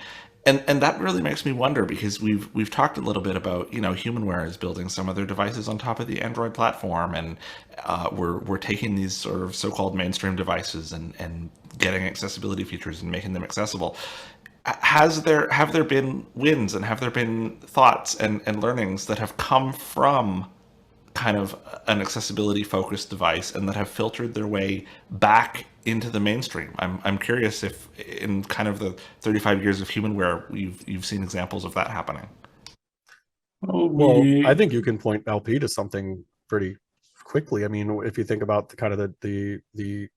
that really makes me wonder, because we've talked a little bit about, Humanware is building some of their devices on top of the Android platform, and we're taking these sort of so-called mainstream devices and getting accessibility features and making them accessible. Have there been wins, and have there been thoughts and learnings that have come from kind of an accessibility focused device and that have filtered their way back into the mainstream? I'm curious if in kind of the 35 years of Humanware you've seen examples of that happening. Well, I think you can point LP to something pretty quickly. I mean, if you think about the kind of the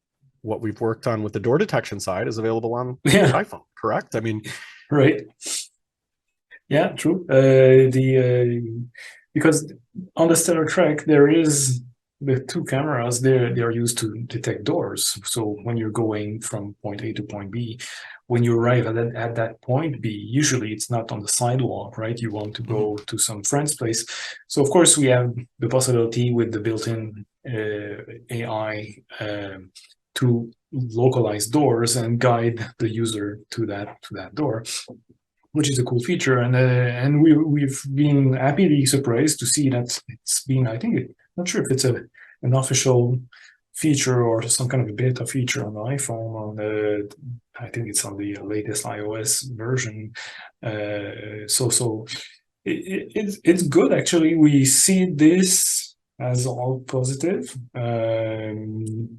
what we've worked on with the door detection side is available on the iPhone, correct? I mean, right. Yeah, true. Because on the Stellar Trek, there is the two cameras there. They are used to detect doors. So when you're going from point A to point B, when you arrive at that point B, usually it's not on the sidewalk, right? You want to go to some friend's place. So of course we have the possibility with the built-in AI to localize doors and guide the user to that door, which is a cool feature. And we've been happily surprised to see that it's been, I think, not sure if it's an official feature or some kind of a beta feature on the iPhone. I think it's on the latest iOS version. So it's good, actually. We see this as all positive, and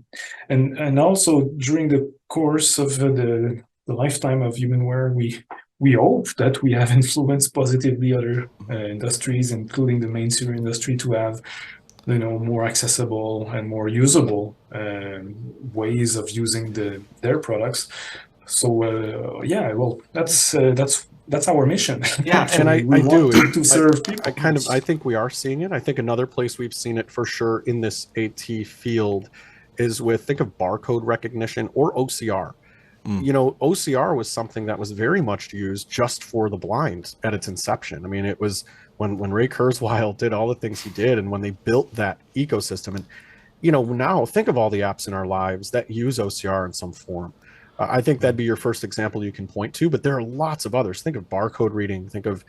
also during the course of the lifetime of Humanware, we hope that we have influenced positively other industries, including the mainstream industry, to have more accessible and more usable ways of using their products. So well, that's our mission. Yeah, and I do to serve people. I think we are seeing it. I think another place we've seen it for sure in this AT field is think of barcode recognition or OCR. OCR was something that was very much used just for the blind at its inception. I mean, it was when Ray Kurzweil did all the things he did, and when they built that ecosystem. And now think of all the apps in our lives that use OCR in some form. I think that'd be your first example you can point to, but there are lots of others. Think of barcode reading. Think of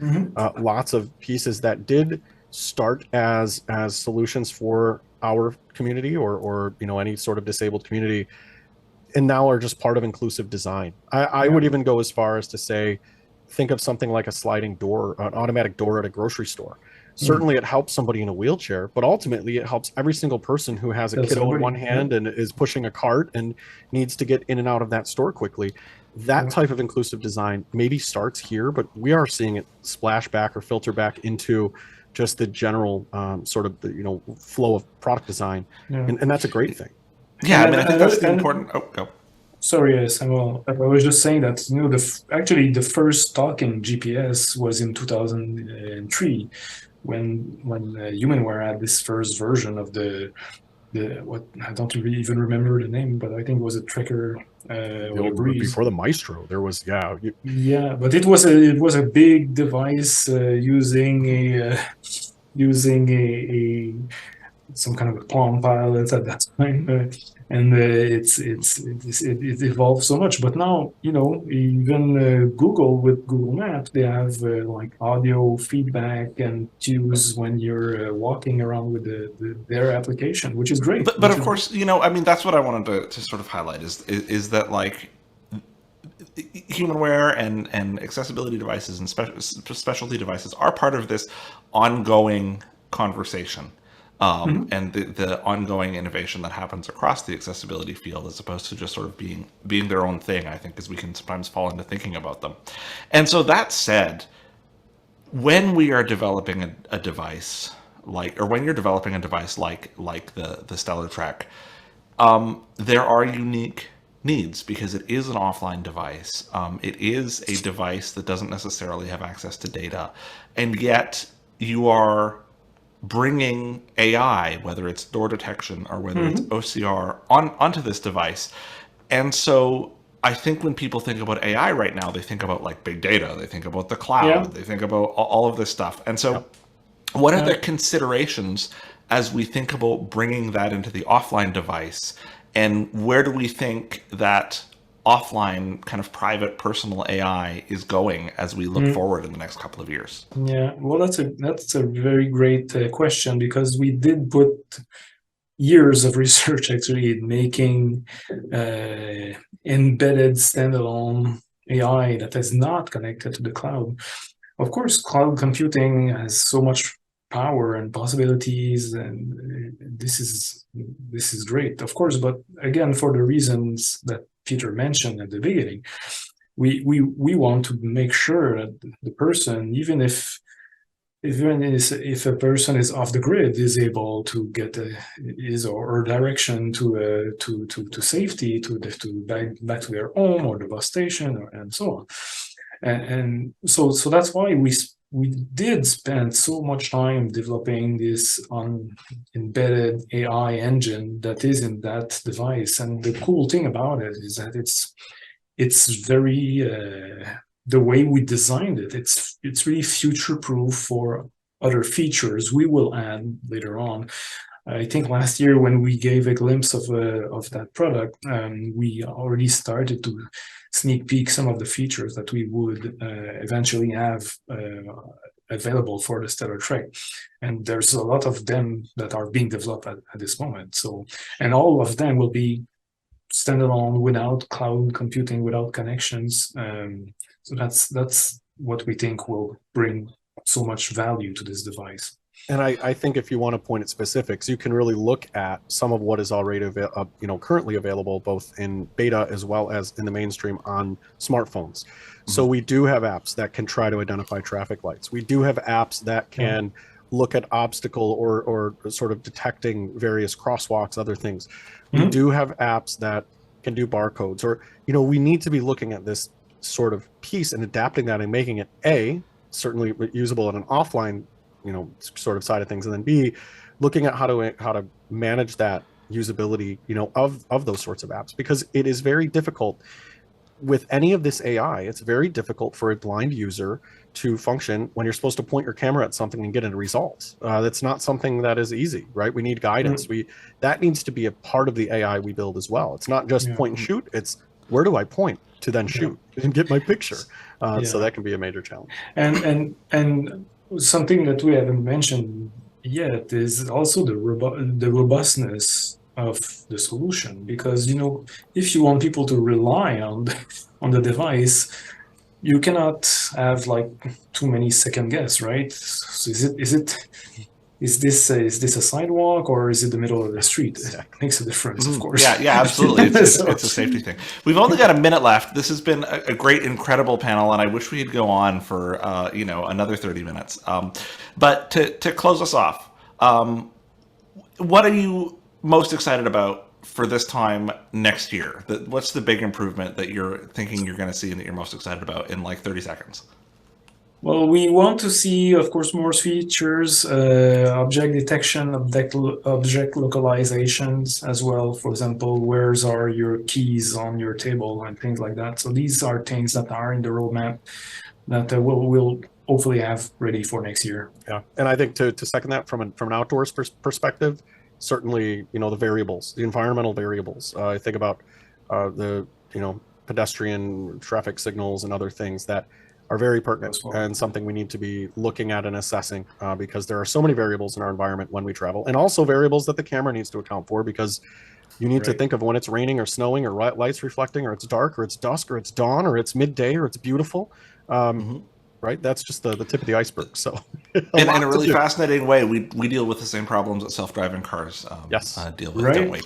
lots of pieces that did start as solutions for our community or any sort of disabled community, and now are just part of inclusive design. I would even go as far as to say, think of something like a sliding door, an automatic door at a grocery store. Certainly it helps somebody in a wheelchair, but ultimately it helps every single person who has a kiddo in one hand and is pushing a cart and needs to get in and out of that store quickly. That type of inclusive design maybe starts here, but we are seeing it splash back or filter back into just the general sort of flow of product design. And that's a great thing. Yeah, I mean, I think that's the important. Oh, go. Sorry, Samuel. I was just saying that actually the first talking GPS was in 2003, when Humanware had this first version of the what I don't really even remember the name, but I think it was a Trekker. Before the Maestro, there was but it was a big device using a some kind of a Palm Pilot at that time, and it evolved so much. But now, even Google with Google Maps, they have like audio feedback and cues when you're walking around with their application, which is great. But of course, I mean, that's what I wanted to sort of highlight is that like humanware and accessibility devices and specialty devices are part of this ongoing conversation. And the ongoing innovation that happens across the accessibility field, as opposed to just sort of being their own thing, I think, as we can sometimes fall into thinking about them. And so that said, when we are developing a device when you're developing a device like the Stellar Trek, there are unique needs because it is an offline device. It is a device that doesn't necessarily have access to data, and yet you are bringing AI, whether it's door detection or whether it's OCR, onto this device. And so I think when people think about AI right now, they think about like big data, they think about the cloud, they think about all of this stuff. And so what are the considerations as we think about bringing that into the offline device? And where do we think that offline kind of private personal AI is going as we look forward in the next couple of years? Yeah, well, that's a very great question, because we did put years of research actually in making embedded standalone AI that is not connected to the cloud. Of course, cloud computing has so much power and possibilities, and this is great, of course. But again, for the reasons that Peter mentioned at the beginning, we want to make sure that the person, even if a person is off the grid, is able to get his or her direction to safety, to back to their home or the bus station, and so on. And so that's why we did spend so much time developing this embedded AI engine that is in that device. And the cool thing about it is that it's very the way we designed it. It's really future-proof for other features we will add later on. I think last year when we gave a glimpse of that product, we already started to sneak peek some of the features that we would eventually have available for the Stellar Trek. And there's a lot of them that are being developed at this moment. So, and all of them will be standalone, without cloud computing, without connections. So that's what we think will bring so much value to this device. And I think if you want to point at specifics, you can really look at some of what is already currently available both in beta as well as in the mainstream on smartphones. So we do have apps that can try to identify traffic lights. We do have apps that can look at obstacle or sort of detecting various crosswalks, other things. We do have apps that can do barcodes, or we need to be looking at this sort of piece and adapting that and making it certainly usable in an offline sort of side of things, and then B, looking at how to manage that usability of those sorts of apps, because it is very difficult with any of this AI. It's very difficult for a blind user to function when you're supposed to point your camera at something and get a result. That's not something that is easy, right? We need guidance. That needs to be a part of the AI we build as well. It's not just point and shoot. It's where do I point to then shoot and get my picture. So that can be a major challenge. And something that we haven't mentioned yet is also the robustness of the solution, because if you want people to rely on the device, you cannot have like too many second guess, right? So is this a sidewalk or is it the middle of the street? It makes a difference, of course. Yeah, absolutely. It's a safety thing. We've only got a minute left. This has been a great, incredible panel, and I wish we could go on for another 30 minutes. But to close us off, what are you most excited about for this time next year? What's the big improvement that you're thinking you're going to see and that you're most excited about in like 30 seconds? Well, we want to see, of course, more features, object detection, object localizations as well. For example, where are your keys on your table and things like that. So these are things that are in the roadmap that we'll hopefully have ready for next year. Yeah, and I think to second that from an outdoors perspective, certainly, you know, the variables, the environmental variables. I think about the, you know, pedestrian traffic signals and other things that are very pertinent and something we need to be looking at and assessing because there are so many variables in our environment when we travel, and also variables that the camera needs to account for, because you need to think of when it's raining or snowing or lights reflecting, or it's dark or it's dusk or it's dawn or it's midday or it's beautiful. Right? That's just the tip of the iceberg. So in a really fascinating way, we deal with the same problems that self-driving cars deal with, don't we?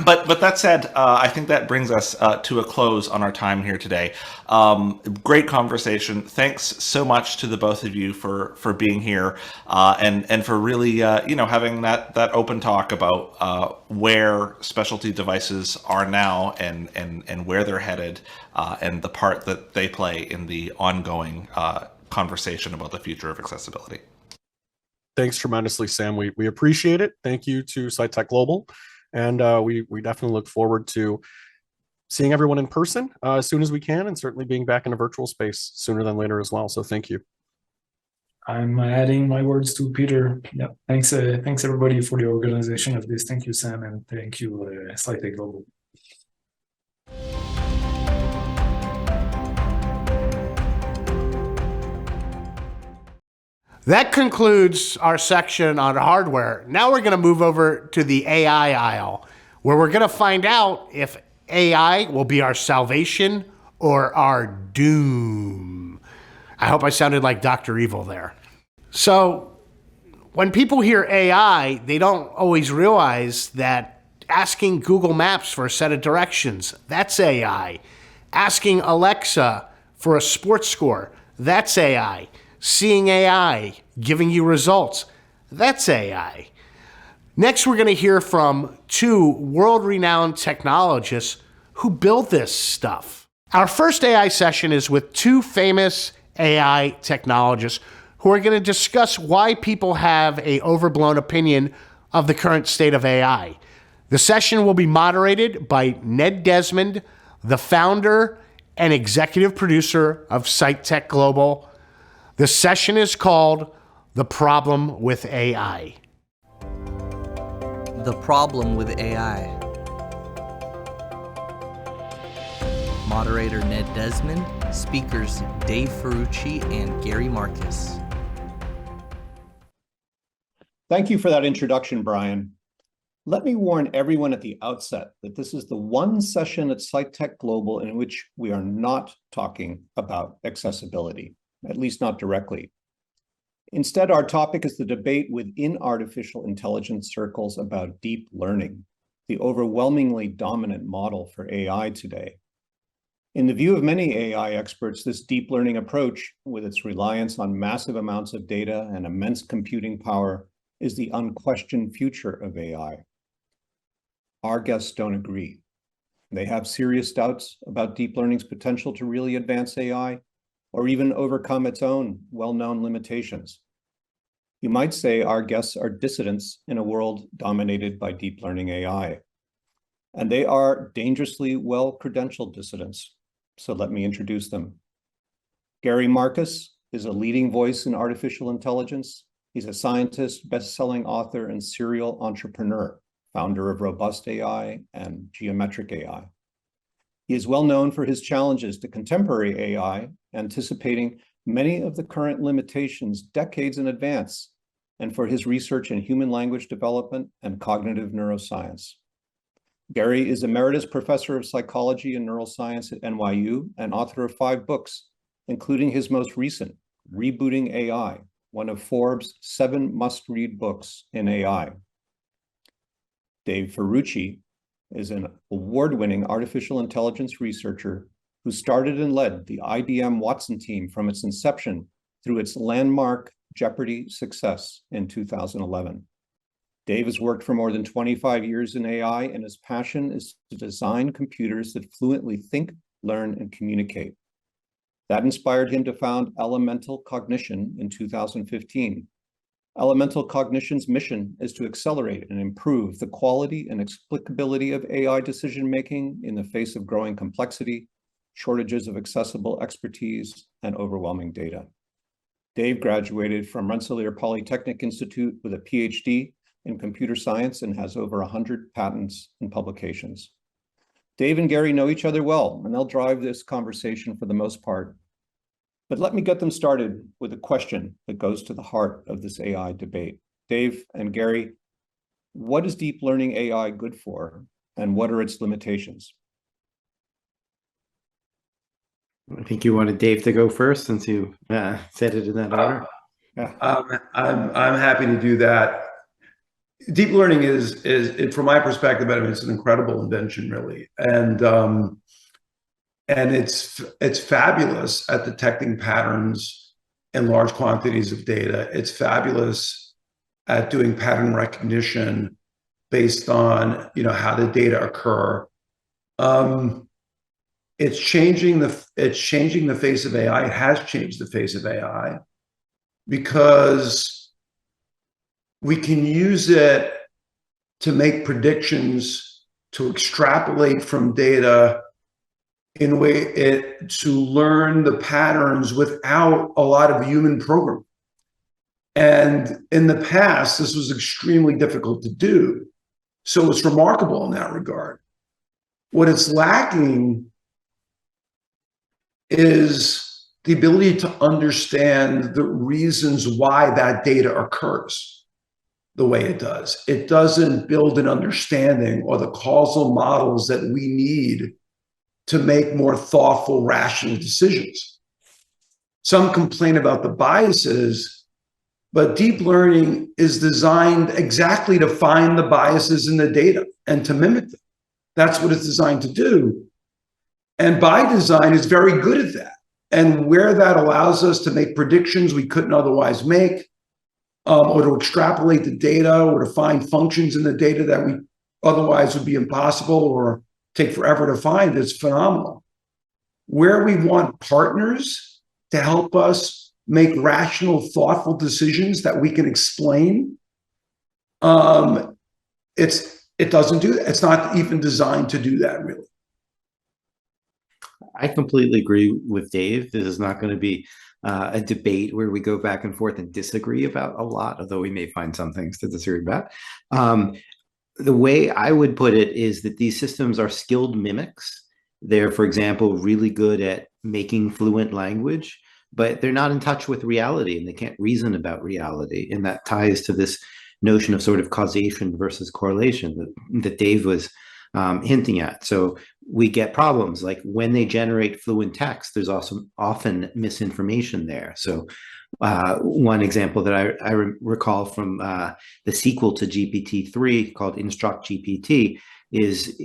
But that said, I think that brings us to a close on our time here today. Great conversation. Thanks so much to the both of you for being here and for really you know, having that open talk about where specialty devices are now and where they're headed and the part that they play in the ongoing conversation about the future of accessibility. Thanks tremendously, Sam. We appreciate it. Thank you to SciTech Global. And we definitely look forward to seeing everyone in person as soon as we can, and certainly being back in a virtual space sooner than later as well. So thank you. I'm adding my words to Peter. Yeah, thanks everybody for the organization of this. Thank you, Sam, and thank you, SciTech Global. That concludes our section on hardware. Now we're going to move over to the AI aisle, where we're going to find out if AI will be our salvation or our doom. I hope I sounded like Dr. Evil there. So when people hear AI, they don't always realize that asking Google Maps for a set of directions, that's AI. Asking Alexa for a sports score, that's AI. Seeing AI, giving you results, that's AI. Next, we're going to hear from two world-renowned technologists who build this stuff. Our first AI session is with two famous AI technologists who are going to discuss why people have an overblown opinion of the current state of AI. The session will be moderated by Ned Desmond, the founder and executive producer of SciTech Global. The session is called The Problem with AI. The Problem with AI. Moderator Ned Desmond, speakers Dave Ferrucci and Gary Marcus. Thank you for that introduction, Brian. Let me warn everyone at the outset that this is the one session at SciTech Global in which we are not talking about accessibility, at least not directly. Instead, our topic is the debate within artificial intelligence circles about deep learning, the overwhelmingly dominant model for AI today. In the view of many AI experts, this deep learning approach, with its reliance on massive amounts of data and immense computing power, is the unquestioned future of AI. Our guests don't agree. They have serious doubts about deep learning's potential to really advance AI, or even overcome its own well-known limitations. You might say our guests are dissidents in a world dominated by deep learning AI. And they are dangerously well-credentialed dissidents. So let me introduce them. Gary Marcus is a leading voice in artificial intelligence. He's a scientist, best-selling author, and serial entrepreneur, founder of Robust AI and Geometric AI. He is well known for his challenges to contemporary AI, anticipating many of the current limitations decades in advance, and for his research in human language development and cognitive neuroscience. Gary is Emeritus Professor of Psychology and Neuroscience at NYU and author of 5 books, including his most recent, Rebooting AI, one of Forbes' 7 must-read books in AI. Dave Ferrucci is an award-winning artificial intelligence researcher who started and led the IBM Watson team from its inception through its landmark Jeopardy success in 2011. Dave has worked for more than 25 years in AI, and his passion is to design computers that fluently think, learn, and communicate. That inspired him to found Elemental Cognition in 2015. Elemental Cognition's mission is to accelerate and improve the quality and explicability of AI decision-making in the face of growing complexity, shortages of accessible expertise, and overwhelming data. Dave graduated from Rensselaer Polytechnic Institute with a PhD in computer science and has over 100 patents and publications. Dave and Gary know each other well, and they'll drive this conversation for the most part. But let me get them started with a question that goes to the heart of this AI debate. Dave and Gary, what is deep learning AI good for, and what are its limitations? I think you wanted Dave to go first since you said it in that order. I'm happy to do that. Deep learning is from my perspective, I mean, it's an incredible invention, really, and it's fabulous at detecting patterns in large quantities of data. It's fabulous at doing pattern recognition based on how the data occur. It's changing the face of AI. It has changed the face of AI because we can use it to make predictions, to extrapolate from data in a way to learn the patterns without a lot of human programming. And in the past, this was extremely difficult to do. So it's remarkable in that regard. What it's lacking is the ability to understand the reasons why that data occurs the way it does. It doesn't build an understanding or the causal models that we need to make more thoughtful, rational decisions. Some complain about the biases, but deep learning is designed exactly to find the biases in the data and to mimic them. That's what it's designed to do. And by design, it's very good at that. And where that allows us to make predictions we couldn't otherwise make, or to extrapolate the data, or to find functions in the data that we otherwise would be impossible or take forever to find, is phenomenal. Where we want partners to help us make rational, thoughtful decisions that we can explain, it doesn't do that. It's not even designed to do that, really. I completely agree with Dave. This is not going to be a debate where we go back and forth and disagree about a lot, although we may find some things to disagree about. The way I would put it is that these systems are skilled mimics. They're, for example, really good at making fluent language, but they're not in touch with reality and they can't reason about reality. And that ties to this notion of sort of causation versus correlation that Dave was hinting at. So we get problems like when they generate fluent text, there's also often misinformation there. So one example that I recall from the sequel to GPT-3 called Instruct GPT is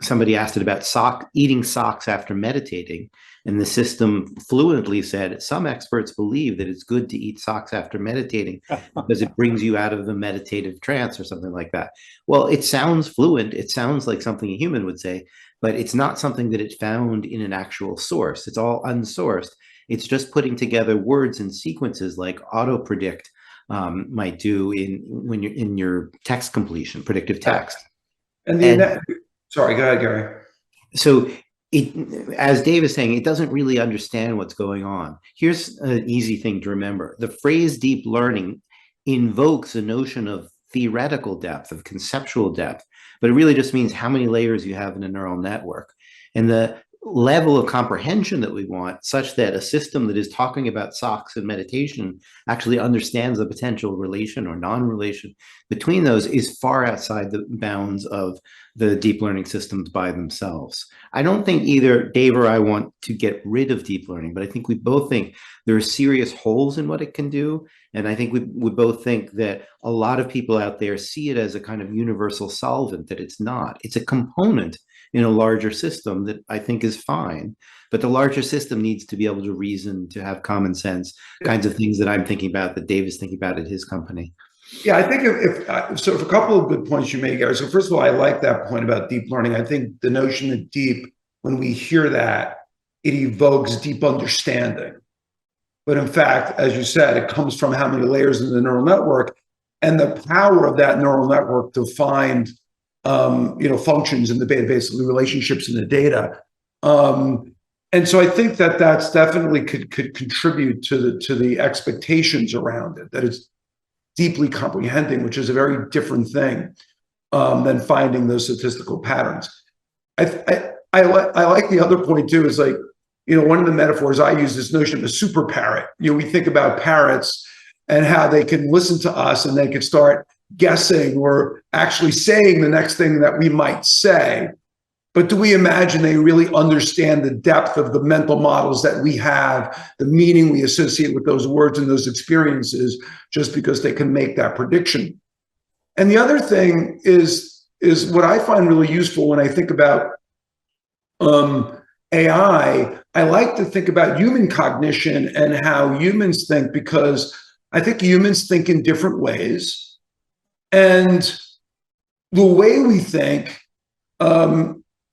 somebody asked it about eating socks after meditating. And the system fluently said, some experts believe that it's good to eat socks after meditating because it brings you out of the meditative trance or something like that. Well, it sounds fluent. It sounds like something a human would say, but it's not something that it found in an actual source. It's all unsourced. It's just putting together words and sequences like auto predict might do when you're in your text completion, predictive text. Sorry, go ahead, Gary. So as Dave is saying, it doesn't really understand what's going on. Here's an easy thing to remember. The phrase deep learning invokes a notion of theoretical depth, of conceptual depth, but it really just means how many layers you have in a neural network. And the level of comprehension that we want, such that a system that is talking about socks and meditation actually understands the potential relation or non-relation between those, is far outside the bounds of the deep learning systems by themselves. I don't think either Dave or I want to get rid of deep learning, but I think we both think there are serious holes in what it can do. And I think we both think that a lot of people out there see it as a kind of universal solvent, that it's not. It's a component in a larger system that I think is fine. But the larger system needs to be able to reason, to have common sense, kinds of things that I'm thinking about, that Dave is thinking about at his company. Yeah, I think if a couple of good points you made, Gary. So first of all, I like that point about deep learning. I think the notion of deep, when we hear that, it evokes deep understanding. But in fact, as you said, it comes from how many layers in the neural network and the power of that neural network to find functions in the data, basically relationships in the data. And so I think that that's definitely could contribute to the expectations around it, that deeply comprehending, which is a very different thing than finding those statistical patterns. I like the other point too, is like, one of the metaphors I use, this notion of a super parrot. We think about parrots and how they can listen to us and they can start guessing or actually saying the next thing that we might say. But do we imagine they really understand the depth of the mental models that we have, the meaning we associate with those words and those experiences, just because they can make that prediction? And the other thing is what I find really useful when I think about AI. I like to think about human cognition and how humans think, because I think humans think in different ways. And the way we think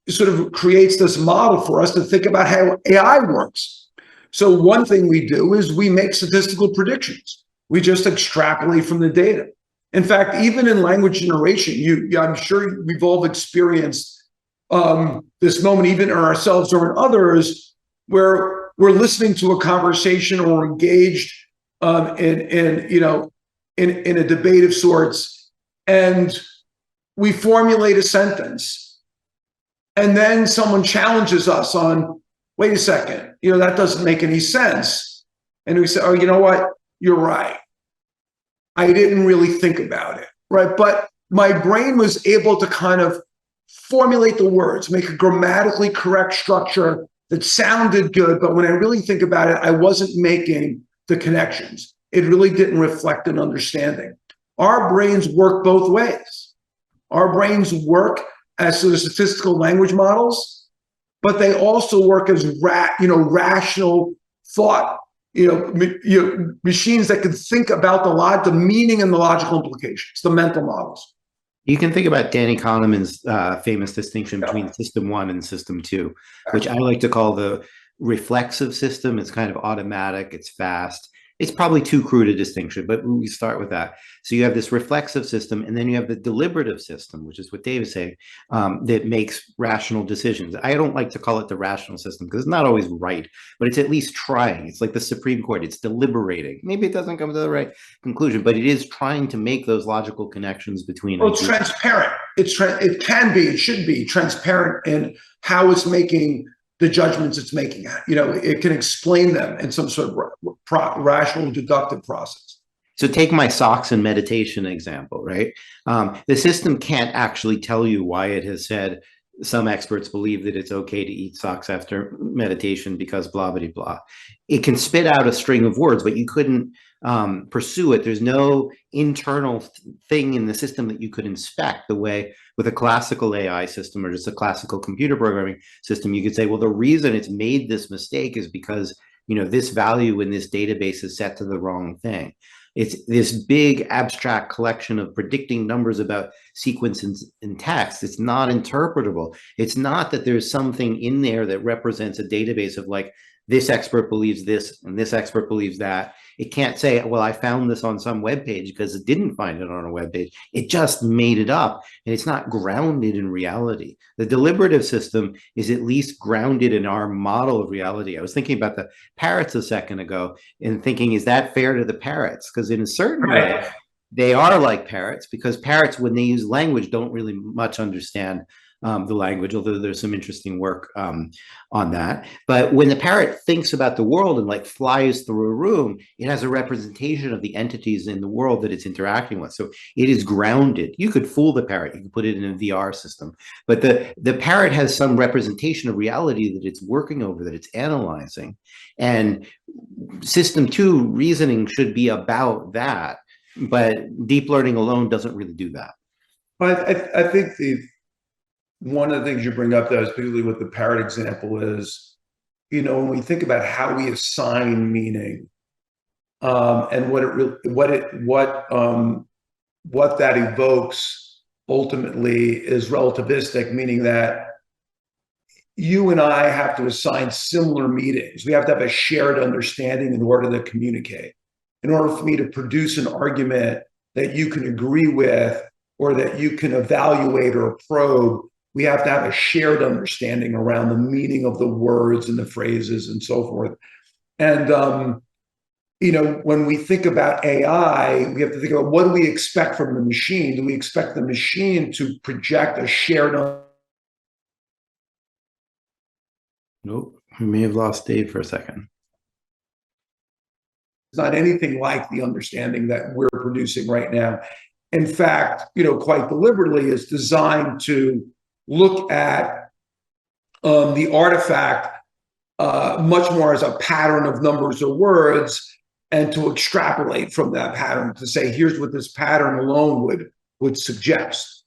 sort of creates this model for us to think about how AI works. So one thing we do is we make statistical predictions. We just extrapolate from the data. In fact, even in language generation, I'm sure we've all experienced this moment, even in ourselves or in others, where we're listening to a conversation or engaged in a debate of sorts, and we formulate a sentence. And then someone challenges us on, wait a second, that doesn't make any sense. And we say, oh, you know what? You're right. I didn't really think about it, right? But my brain was able to kind of formulate the words, make a grammatically correct structure that sounded good. But when I really think about it, I wasn't making the connections. It really didn't reflect an understanding. Our brains work both ways. Our brains work as sort of statistical language models, but they also work as rational thought, machines that can think about the meaning and the logical implications, the mental models. You can think about Danny Kahneman's famous distinction between system 1 and system 2, which I like to call the reflexive system. It's kind of automatic, it's fast. It's probably too crude a distinction, but we start with that. So you have this reflexive system, and then you have the deliberative system, which is what Dave is saying, that makes rational decisions. I don't like to call it the rational system because it's not always right, but it's at least trying. It's like the Supreme Court. It's deliberating. Maybe it doesn't come to the right conclusion, but it is trying to make those logical connections between. Well, it's transparent. It can be, it should be transparent in how it's making the judgments it's making. It can explain them in some sort of rational deductive process. So take my socks and meditation example, right? The system can't actually tell you why it has said some experts believe that it's okay to eat socks after meditation because blah, blah, blah. It can spit out a string of words, but you couldn't pursue it. There's no internal thing in the system that you could inspect the way with a classical AI system or just a classical computer programming system. You could say, well, the reason it's made this mistake is because, this value in this database is set to the wrong thing. It's this big abstract collection of predicting numbers about sequences in text. It's not interpretable. It's not that there's something in there that represents a database of like, this expert believes this and this expert believes that. It can't say, well, I found this on some web page because it didn't find it on a web page. It just made it up, and it's not grounded in reality. The deliberative system is at least grounded in our model of reality. I was thinking about the parrots a second ago and thinking, is that fair to the parrots? Because in a certain way, they are like parrots, because parrots, when they use language, don't really much understand the language, although there's some interesting work on that. But when the parrot thinks about the world and like flies through a room, it has a representation of the entities in the world that it's interacting with. So it is grounded. You could fool the parrot. You could put it in a VR system. But the parrot has some representation of reality that it's working over, that it's analyzing. And system 2 reasoning should be about that. But deep learning alone doesn't really do that. But I think one of the things you bring up, though, particularly with the parrot example, is, when we think about how we assign meaning, and what that evokes ultimately is relativistic, meaning that you and I have to assign similar meanings. We have to have a shared understanding in order to communicate. In order for me to produce an argument that you can agree with or that you can evaluate or probe, we have to have a shared understanding around the meaning of the words and the phrases and so forth. And, when we think about AI, we have to think about what do we expect from the machine? Do we expect the machine to project a shared? Nope, we may have lost Dave for a second. It's not anything like the understanding that we're producing right now. In fact, quite deliberately is designed to look at the artifact much more as a pattern of numbers or words, and to extrapolate from that pattern to say, here's what this pattern alone would suggest,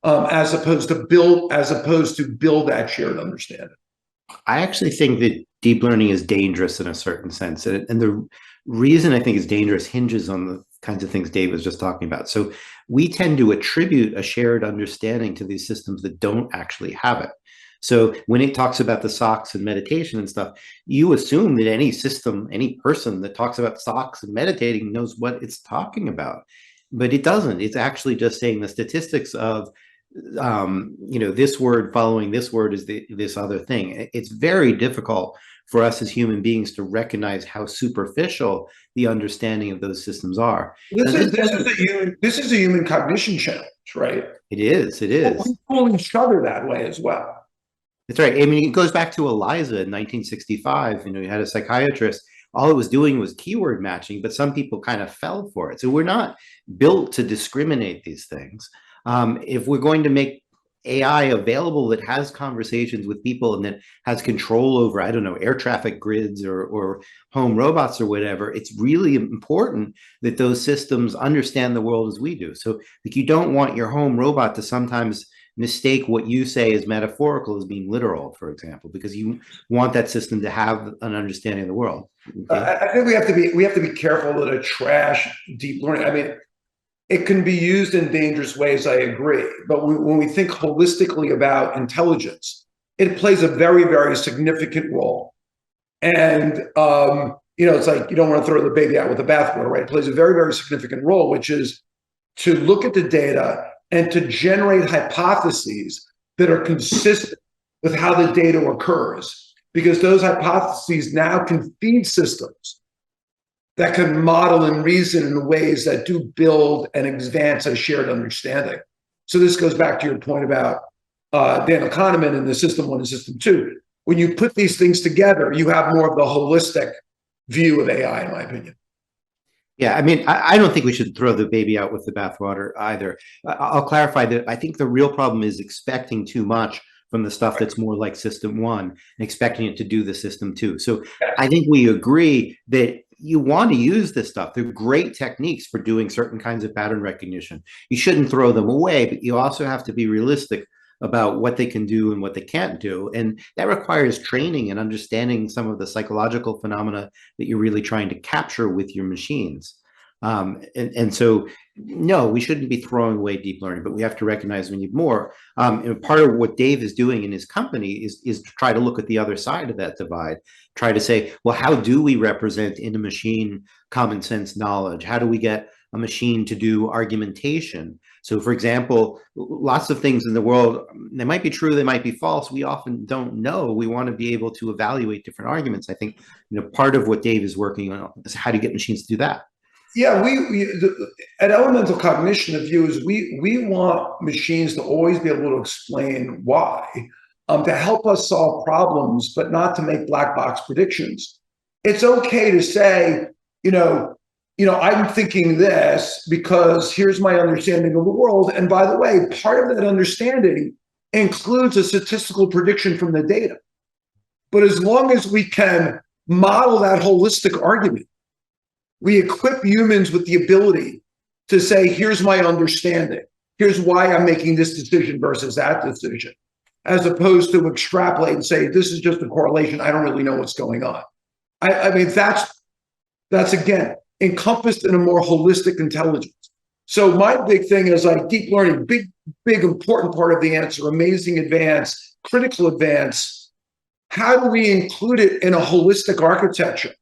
as opposed to build that shared understanding. I actually think that deep learning is dangerous in a certain sense, and the reason I think it's dangerous hinges on the kinds of things Dave was just talking about. So we tend to attribute a shared understanding to these systems that don't actually have it. So when it talks about the socks and meditation and stuff, you assume that any system, any person that talks about socks and meditating knows what it's talking about, but it doesn't. It's actually just saying the statistics of, this word following this word is this other thing. It's very difficult for us as human beings to recognize how superficial the understanding of those systems are. This is a human cognition challenge, right? It is. It is. We fool each other that way as well. That's right. I mean, it goes back to Eliza in 1965. You had a psychiatrist. All it was doing was keyword matching, but some people kind of fell for it. So we're not built to discriminate these things. If we're going to make AI available that has conversations with people and that has control over, I don't know, air traffic grids or home robots or whatever, it's really important that those systems understand the world as we do. So like, you don't want your home robot to sometimes mistake what you say as metaphorical as being literal, for example, because you want that system to have an understanding of the world. Okay? I think we have to be careful to trash deep learning. I mean, it can be used in dangerous ways, I agree. But when we think holistically about intelligence, it plays a very, very significant role. And, it's like you don't want to throw the baby out with the bathwater, right? It plays a very, very significant role, which is to look at the data and to generate hypotheses that are consistent with how the data occurs. Because those hypotheses now can feed systems that can model and reason in ways that do build and advance a shared understanding. So this goes back to your point about Daniel Kahneman and the system 1 and system 2. When you put these things together, you have more of the holistic view of AI, in my opinion. Yeah, I mean, I don't think we should throw the baby out with the bathwater either. I'll clarify that I think the real problem is expecting too much from the stuff that's more like system 1 and expecting it to do the system 2. So I think we agree that you want to use this stuff. They're great techniques for doing certain kinds of pattern recognition. You shouldn't throw them away, but you also have to be realistic about what they can do and what they can't do. And that requires training and understanding some of the psychological phenomena that you're really trying to capture with your machines. And so, no, we shouldn't be throwing away deep learning, but we have to recognize we need more. And part of what Dave is doing in his company is to try to look at the other side of that divide, try to say, well, how do we represent in a machine common sense knowledge? How do we get a machine to do argumentation? So, for example, lots of things in the world, they might be true, they might be false. We often don't know. We want to be able to evaluate different arguments. I think part of what Dave is working on is how to get machines to do that. Yeah, at Elemental Cognition, the view is we want machines to always be able to explain why, to help us solve problems, but not to make black box predictions. It's okay to say, I'm thinking this because here's my understanding of the world. And by the way, part of that understanding includes a statistical prediction from the data. But as long as we can model that holistic argument, we equip humans with the ability to say, here's my understanding. Here's why I'm making this decision versus that decision, as opposed to extrapolate and say, this is just a correlation. I don't really know what's going on. I mean, that's again, encompassed in a more holistic intelligence. So my big thing is like deep learning, big, important part of the answer, amazing advance, critical advance. How do we include it in a holistic architecture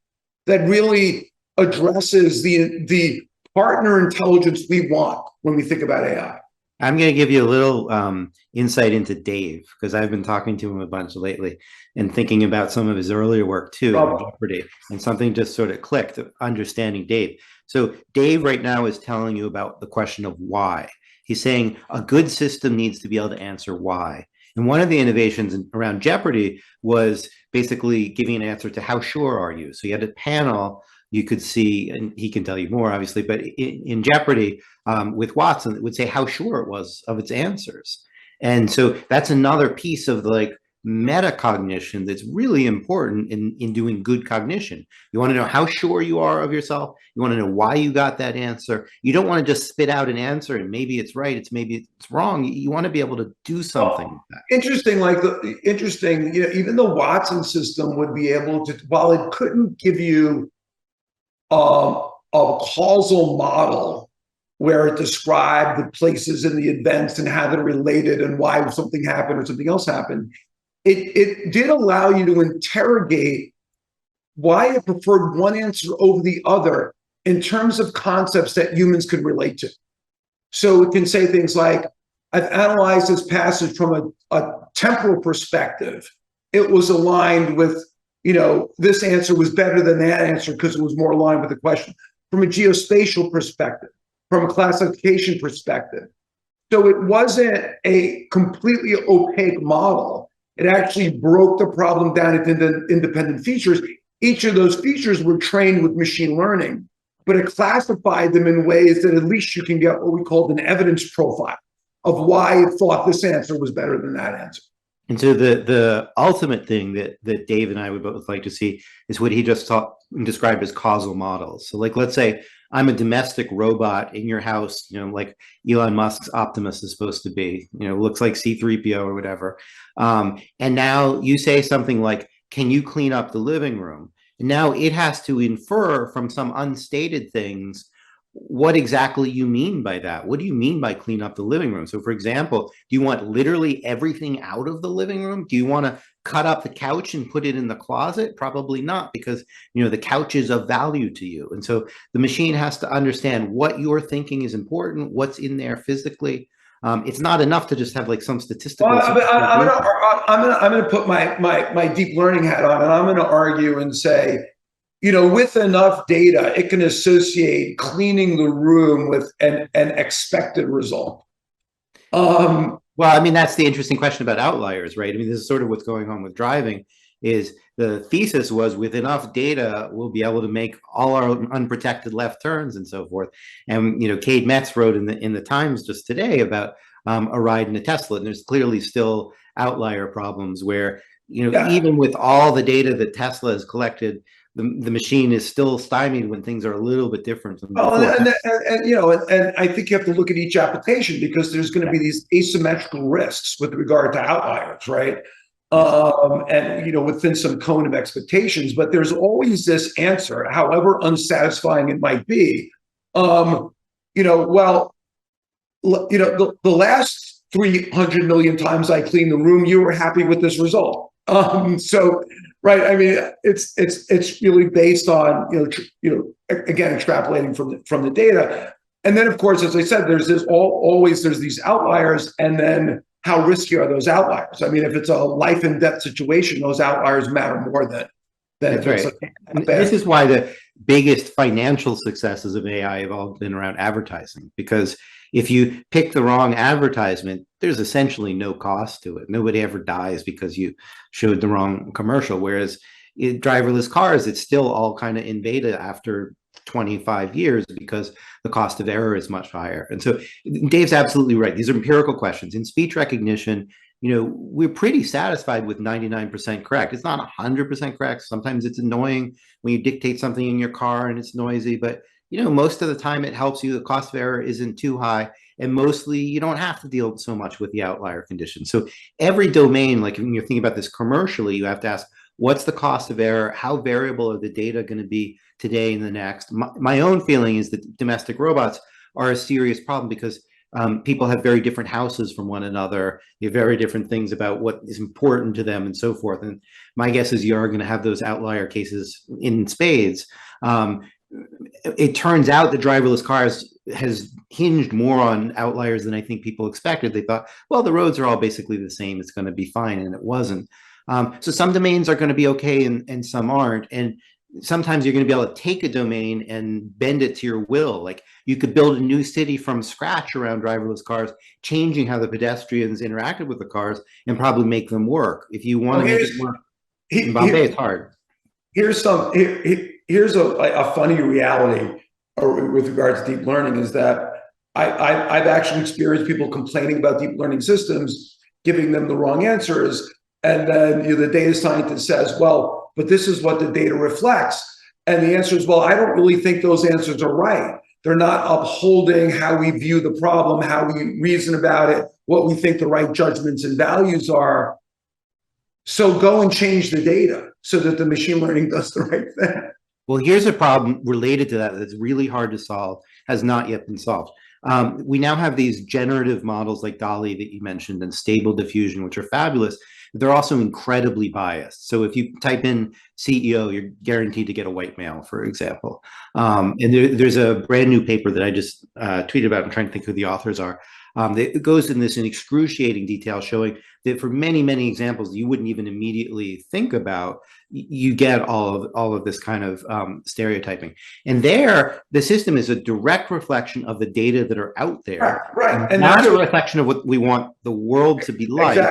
that really addresses the partner intelligence we want when we think about AI? I'm going to give you a little insight into Dave, because I've been talking to him a bunch lately and thinking about some of his earlier work too on Jeopardy, and something just sort of clicked, understanding Dave. So Dave right now is telling you about the question of why. He's saying a good system needs to be able to answer why. And one of the innovations around Jeopardy was basically giving an answer to how sure are you? So you had a panel you could see, and he can tell you more obviously, but in Jeopardy with Watson, it would say how sure it was of its answers. And so that's another piece of like metacognition that's really important in doing good cognition. You want to know how sure you are of yourself. You want to know why you got that answer. You don't want to just spit out an answer and maybe it's right, maybe it's wrong. You want to be able to do something with that. Interesting, you know, even the Watson system would be able to, while it couldn't give you a causal model where it described the places and the events and how they're related and why something happened or something else happened, it did allow you to interrogate why it preferred one answer over the other in terms of concepts that humans could relate to. So it can say things like, I've analyzed this passage from a temporal perspective. It was aligned with, you know, this answer was better than that answer because it was more aligned with the question. From a geospatial perspective, from a classification perspective. So it wasn't a completely opaque model. It actually broke the problem down into independent features. Each of those features were trained with machine learning, but it classified them in ways that at least you can get what we called an evidence profile of why it thought this answer was better than that answer. And so the ultimate thing that Dave and I would both like to see is what he just described as causal models. So like, let's say I'm a domestic robot in your house, you know, like Elon Musk's Optimus is supposed to be, you know, looks like C-3PO or whatever. And now you say something like, can you clean up the living room? And now it has to infer from some unstated things what exactly you mean by that. What do you mean by clean up the living room? So for example, do you want literally everything out of the living room? Do you want to cut up the couch and put it in the closet? Probably not, because, you know, the couch is of value to you. And so the machine has to understand what you're thinking is important, what's in there physically. It's not enough to just have like some statistical. Well, I'm gonna put my deep learning hat on, and I'm gonna argue and say, you know, with enough data, it can associate cleaning the room with an expected result. Well, I mean, that's the interesting question about outliers, right? I mean, this is sort of what's going on with driving. Is the thesis was with enough data, we'll be able to make all our unprotected left turns and so forth. And, you know, Cade Metz wrote in the Times just today about a ride in a Tesla, and there's clearly still outlier problems where, you know, even with all the data that Tesla has collected, the machine is still stymied when things are a little bit different. And you know, and I think you have to look at each application because there's going to be these asymmetrical risks with regard to outliers, right? And you know, within some cone of expectations, but there's always this answer, however unsatisfying it might be. You know, well, you know, the last 300 million times I cleaned the room, you were happy with this result. So. Right. I mean, it's really based on, you know, again, extrapolating from the data. And then, of course, as I said, there's always these outliers. And then how risky are those outliers? I mean, if it's a life and death situation, those outliers matter more than if it's right. This is why the biggest financial successes of AI have all been around advertising, because if you pick the wrong advertisement, there's essentially no cost to it. Nobody ever dies because you showed the wrong commercial. Whereas in driverless cars, it's still all kind of in beta after 25 years because the cost of error is much higher. And so Dave's absolutely right. These are empirical questions. In speech recognition, you know, we're pretty satisfied with 99% correct. It's not 100% correct. Sometimes it's annoying when you dictate something in your car and it's noisy, but you know, most of the time it helps you. The cost of error isn't too high, and mostly you don't have to deal so much with the outlier condition. So every domain, like when you're thinking about this commercially, you have to ask, what's the cost of error? How variable are the data going to be today and the next? My own feeling is that domestic robots are a serious problem because people have very different houses from one another. They have very different things about what is important to them and so forth. And my guess is you are going to have those outlier cases in spades. it turns out that driverless cars has hinged more on outliers than I think people expected. They thought, well, the roads are all basically the same, it's going to be fine, and it wasn't. So some domains are going to be okay and some aren't. And sometimes you're going to be able to take a domain and bend it to your will. Like you could build a new city from scratch around driverless cars, changing how the pedestrians interacted with the cars and probably make them work. If you want to make it work in Bombay, it's hard. Here's a funny reality with regards to deep learning is that I've actually experienced people complaining about deep learning systems, giving them the wrong answers. And then the data scientist says, well, but this is what the data reflects. And the answer is, well, I don't really think those answers are right. They're not upholding how we view the problem, how we reason about it, what we think the right judgments and values are. So go and change the data so that the machine learning does the right thing. Well, here's a problem related to that that's really hard to solve, has not yet been solved. We now have these generative models like DALL-E that you mentioned and Stable Diffusion, which are fabulous. They're also incredibly biased. So if you type in CEO, you're guaranteed to get a white male, for example. And there's a brand new paper that I just tweeted about. I'm trying to think who the authors are. It goes in excruciating detail, showing that for many, many examples you wouldn't even immediately think about, you get all of this kind of stereotyping. And there, the system is a direct reflection of the data that are out there, right. And not a reflection of what we want the world to be like.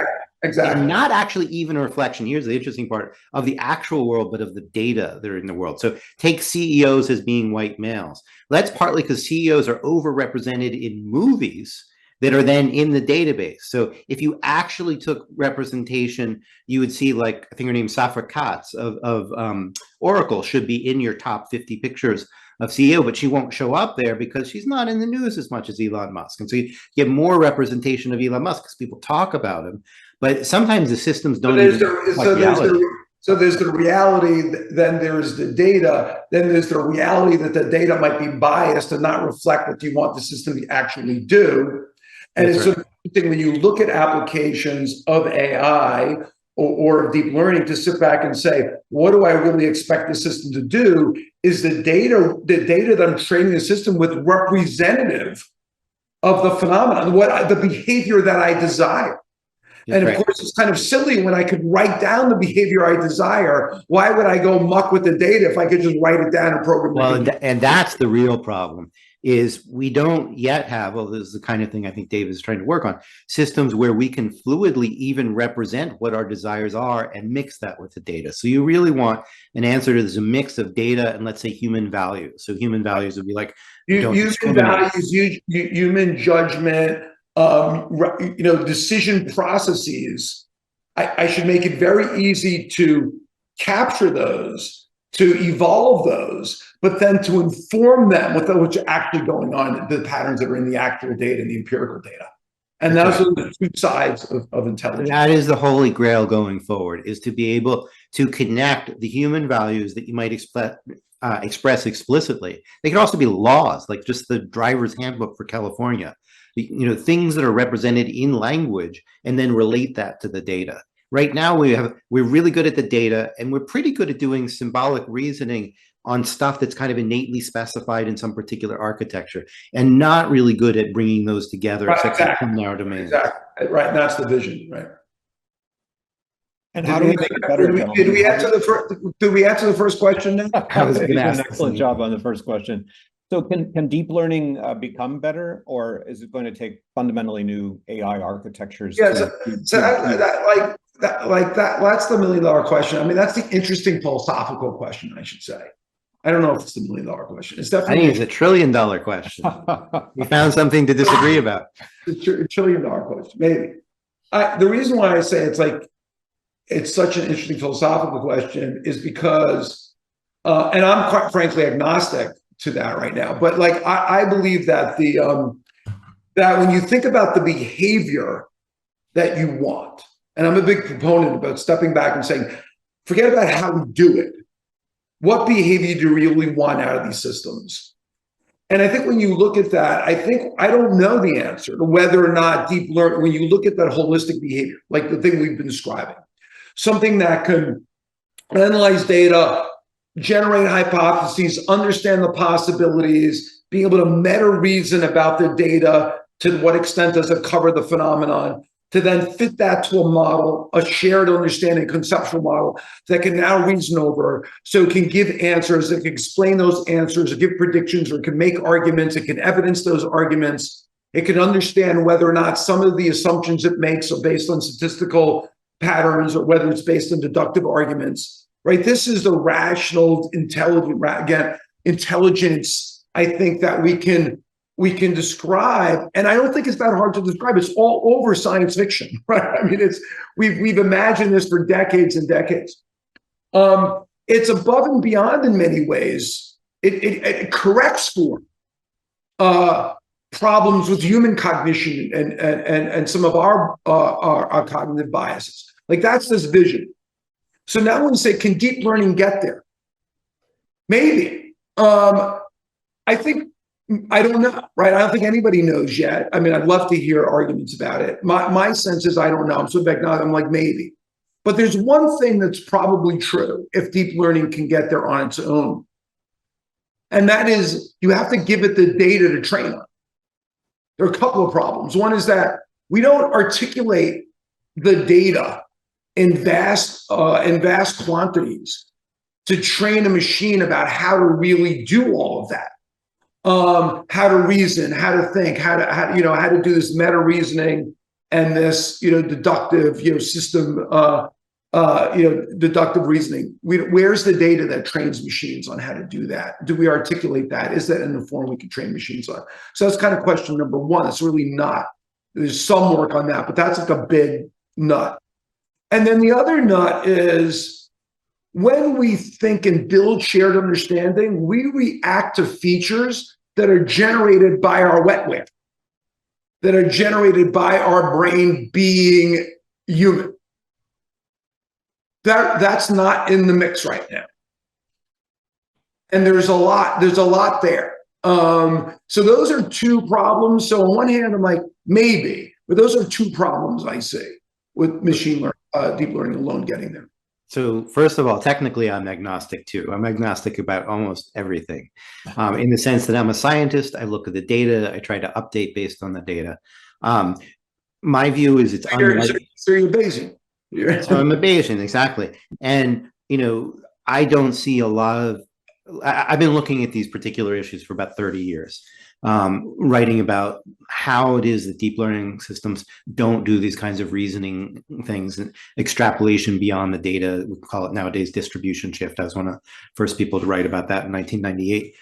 Exactly. And not actually even a reflection, here's the interesting part, of the actual world, but of the data that are in the world. So take CEOs as being white males. That's partly because CEOs are overrepresented in movies that are then in the database. So if you actually took representation, you would see, like, I think her name's Safra Katz of Oracle should be in your top 50 pictures of CEO, but she won't show up there because she's not in the news as much as Elon Musk. And so you get more representation of Elon Musk because people talk about him. But sometimes the systems don't even reality. So there's the reality, then there's the data, then there's the reality that the data might be biased and not reflect what you want the system to actually do. And it's interesting when you look at applications of AI or deep learning to sit back and say, what do I really expect the system to do? Is the data that I'm training the system with representative of the phenomenon, the behavior that I desire? And of course, it's kind of silly when I could write down the behavior I desire. Why would I go muck with the data if I could just write it down and program it? Well, and that's the real problem, is we don't yet have, well, this is the kind of thing I think Dave is trying to work on, systems where we can fluidly even represent what our desires are and mix that with the data. So you really want an answer to this, a mix of data and, let's say, human values. So human values would be like, human values, human judgment, decision processes. I should make it very easy to capture those, to evolve those, but then to inform them with what's actually going on, the patterns that are in the actual data and the empirical data. And those are the two sides of intelligence. That is the holy grail going forward, is to be able to connect the human values that you might express explicitly. They can also be laws, like just the driver's handbook for California. Things that are represented in language, and then relate that to the data. Right now, we're really good at the data, and we're pretty good at doing symbolic reasoning on stuff that's kind of innately specified in some particular architecture, and not really good at bringing those together, except for some narrow domains. Exactly. Right. That's the vision. Right. And how do we make it better? Did we answer the first question now? I was going to ask an excellent job on the first question. So can deep learning become better, or is it going to take fundamentally new AI architectures? Yeah, that's the $1 million question. I mean, that's the interesting philosophical question, I should say. I don't know if it's the $1 million question. It's definitely. I think it's a $1 trillion question. We found something to disagree about. It's a $1 trillion question, maybe. The reason why I say it's such an interesting philosophical question is because, and I'm quite frankly agnostic to that right now, but I believe that that when you think about the behavior that you want, and I'm a big proponent about stepping back and saying, forget about how we do it. What behavior do you really want out of these systems? And I think when you look at that, I don't know the answer to whether or not deep learning, when you look at that holistic behavior, like the thing we've been describing, something that can analyze data, generate hypotheses, understand the possibilities, being able to meta reason about the data, to what extent does it cover the phenomenon, to then fit that to a model, a shared understanding, conceptual model that can now reason over, so it can give answers, it can explain those answers, or give predictions, or it can make arguments, it can evidence those arguments, it can understand whether or not some of the assumptions it makes are based on statistical patterns or whether it's based on deductive arguments, right? This is the rational, intelligence, I think, that we can describe, and I don't think it's that hard to describe. It's all over science fiction, right? I mean, we've imagined this for decades and decades. It's above and beyond in many ways. It corrects for problems with human cognition and some of our cognitive biases. Like, that's this vision. So now when we say, can deep learning get there? Maybe. I think, I don't know, right? I don't think anybody knows yet. I mean, I'd love to hear arguments about it. My sense is, I don't know. I'm sort of agnostic. I'm like, maybe. But there's one thing that's probably true if deep learning can get there on its own. And that is, you have to give it the data to train on. There are a couple of problems. One is that we don't articulate the data in vast quantities to train a machine about how to really do all of that. How to reason, how to think, how to do this meta reasoning and this, deductive, system, deductive reasoning. Where's the data that trains machines on how to do that? Do we articulate that? Is that in the form we can train machines on? So that's kind of question number one. It's really not. There's some work on that, but that's like a big nut. And then the other nut is, when we think and build shared understanding, we react to features that are generated by our wetware, that are generated by our brain being human. That's not in the mix right now. And there's a lot there. So those are two problems. So on one hand, I'm like, maybe, but those are two problems I see with machine learning, deep learning alone getting there. So first of all, technically, I'm agnostic too. I'm agnostic about almost everything, in the sense that I'm a scientist. I look at the data. I try to update based on the data. My view is it's unlikely. So you're Bayesian. So I'm a Bayesian, exactly. And, I don't see a lot of, I've been looking at these particular issues for about 30 years, writing about how it is that deep learning systems don't do these kinds of reasoning things and extrapolation beyond the data. We call it nowadays distribution shift. I was one of the first people to write about that in 1998.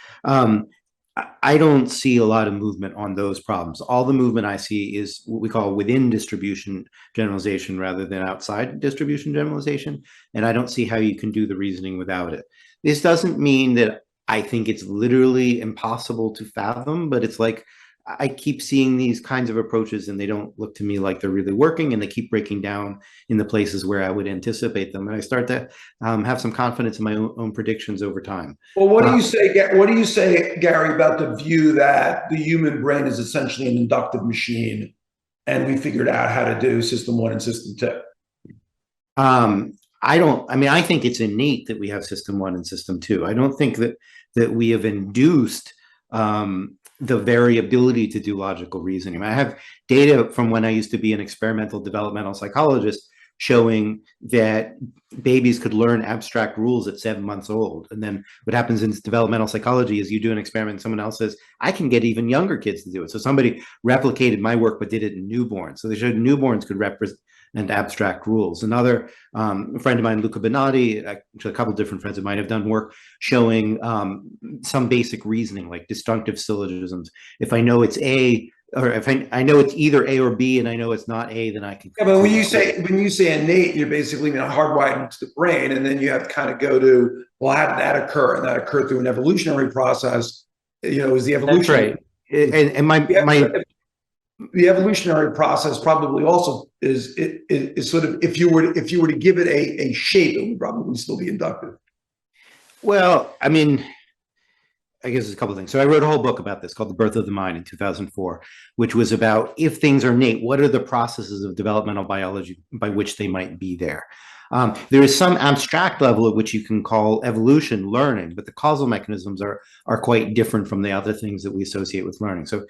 I don't see a lot of movement on those problems. All the movement I see is what we call within distribution generalization rather than outside distribution generalization. And I don't see how you can do the reasoning without it. This doesn't mean that I think it's literally impossible to fathom, but it's like, I keep seeing these kinds of approaches and they don't look to me like they're really working, and they keep breaking down in the places where I would anticipate them. And I start to have some confidence in my own predictions over time. Well, what do you say, Gary, about the view that the human brain is essentially an inductive machine and we figured out how to do system one and system two? I think it's innate that we have system one and system two. I don't think that we have induced the variability to do logical reasoning. I have data from when I used to be an experimental developmental psychologist showing that babies could learn abstract rules at 7 months old. And then what happens in developmental psychology is you do an experiment, someone else says, I can get even younger kids to do it. So somebody replicated my work, but did it in newborns. So they showed newborns could represent abstract rules. Another friend of mine, Luca Benatti, actually a couple of different friends of mine have done work showing some basic reasoning, like disjunctive syllogisms. If I know it's A, or if I know it's either A or B and I know it's not A, then I can. Yeah, but when you say innate, you're basically hardwired into the brain, and then you have to kind of go to, well, how did that occur? And that occurred through an evolutionary process. Is the evolution. That's right. And the evolutionary process probably also is sort of, if you were to give it a shape, it would probably still be inductive. Well, I mean, I guess there's a couple of things. So I wrote a whole book about this called The Birth of the Mind in 2004, which was about if things are innate, what are the processes of developmental biology by which they might be there? There is some abstract level at which you can call evolution learning, but the causal mechanisms are quite different from the other things that we associate with learning. So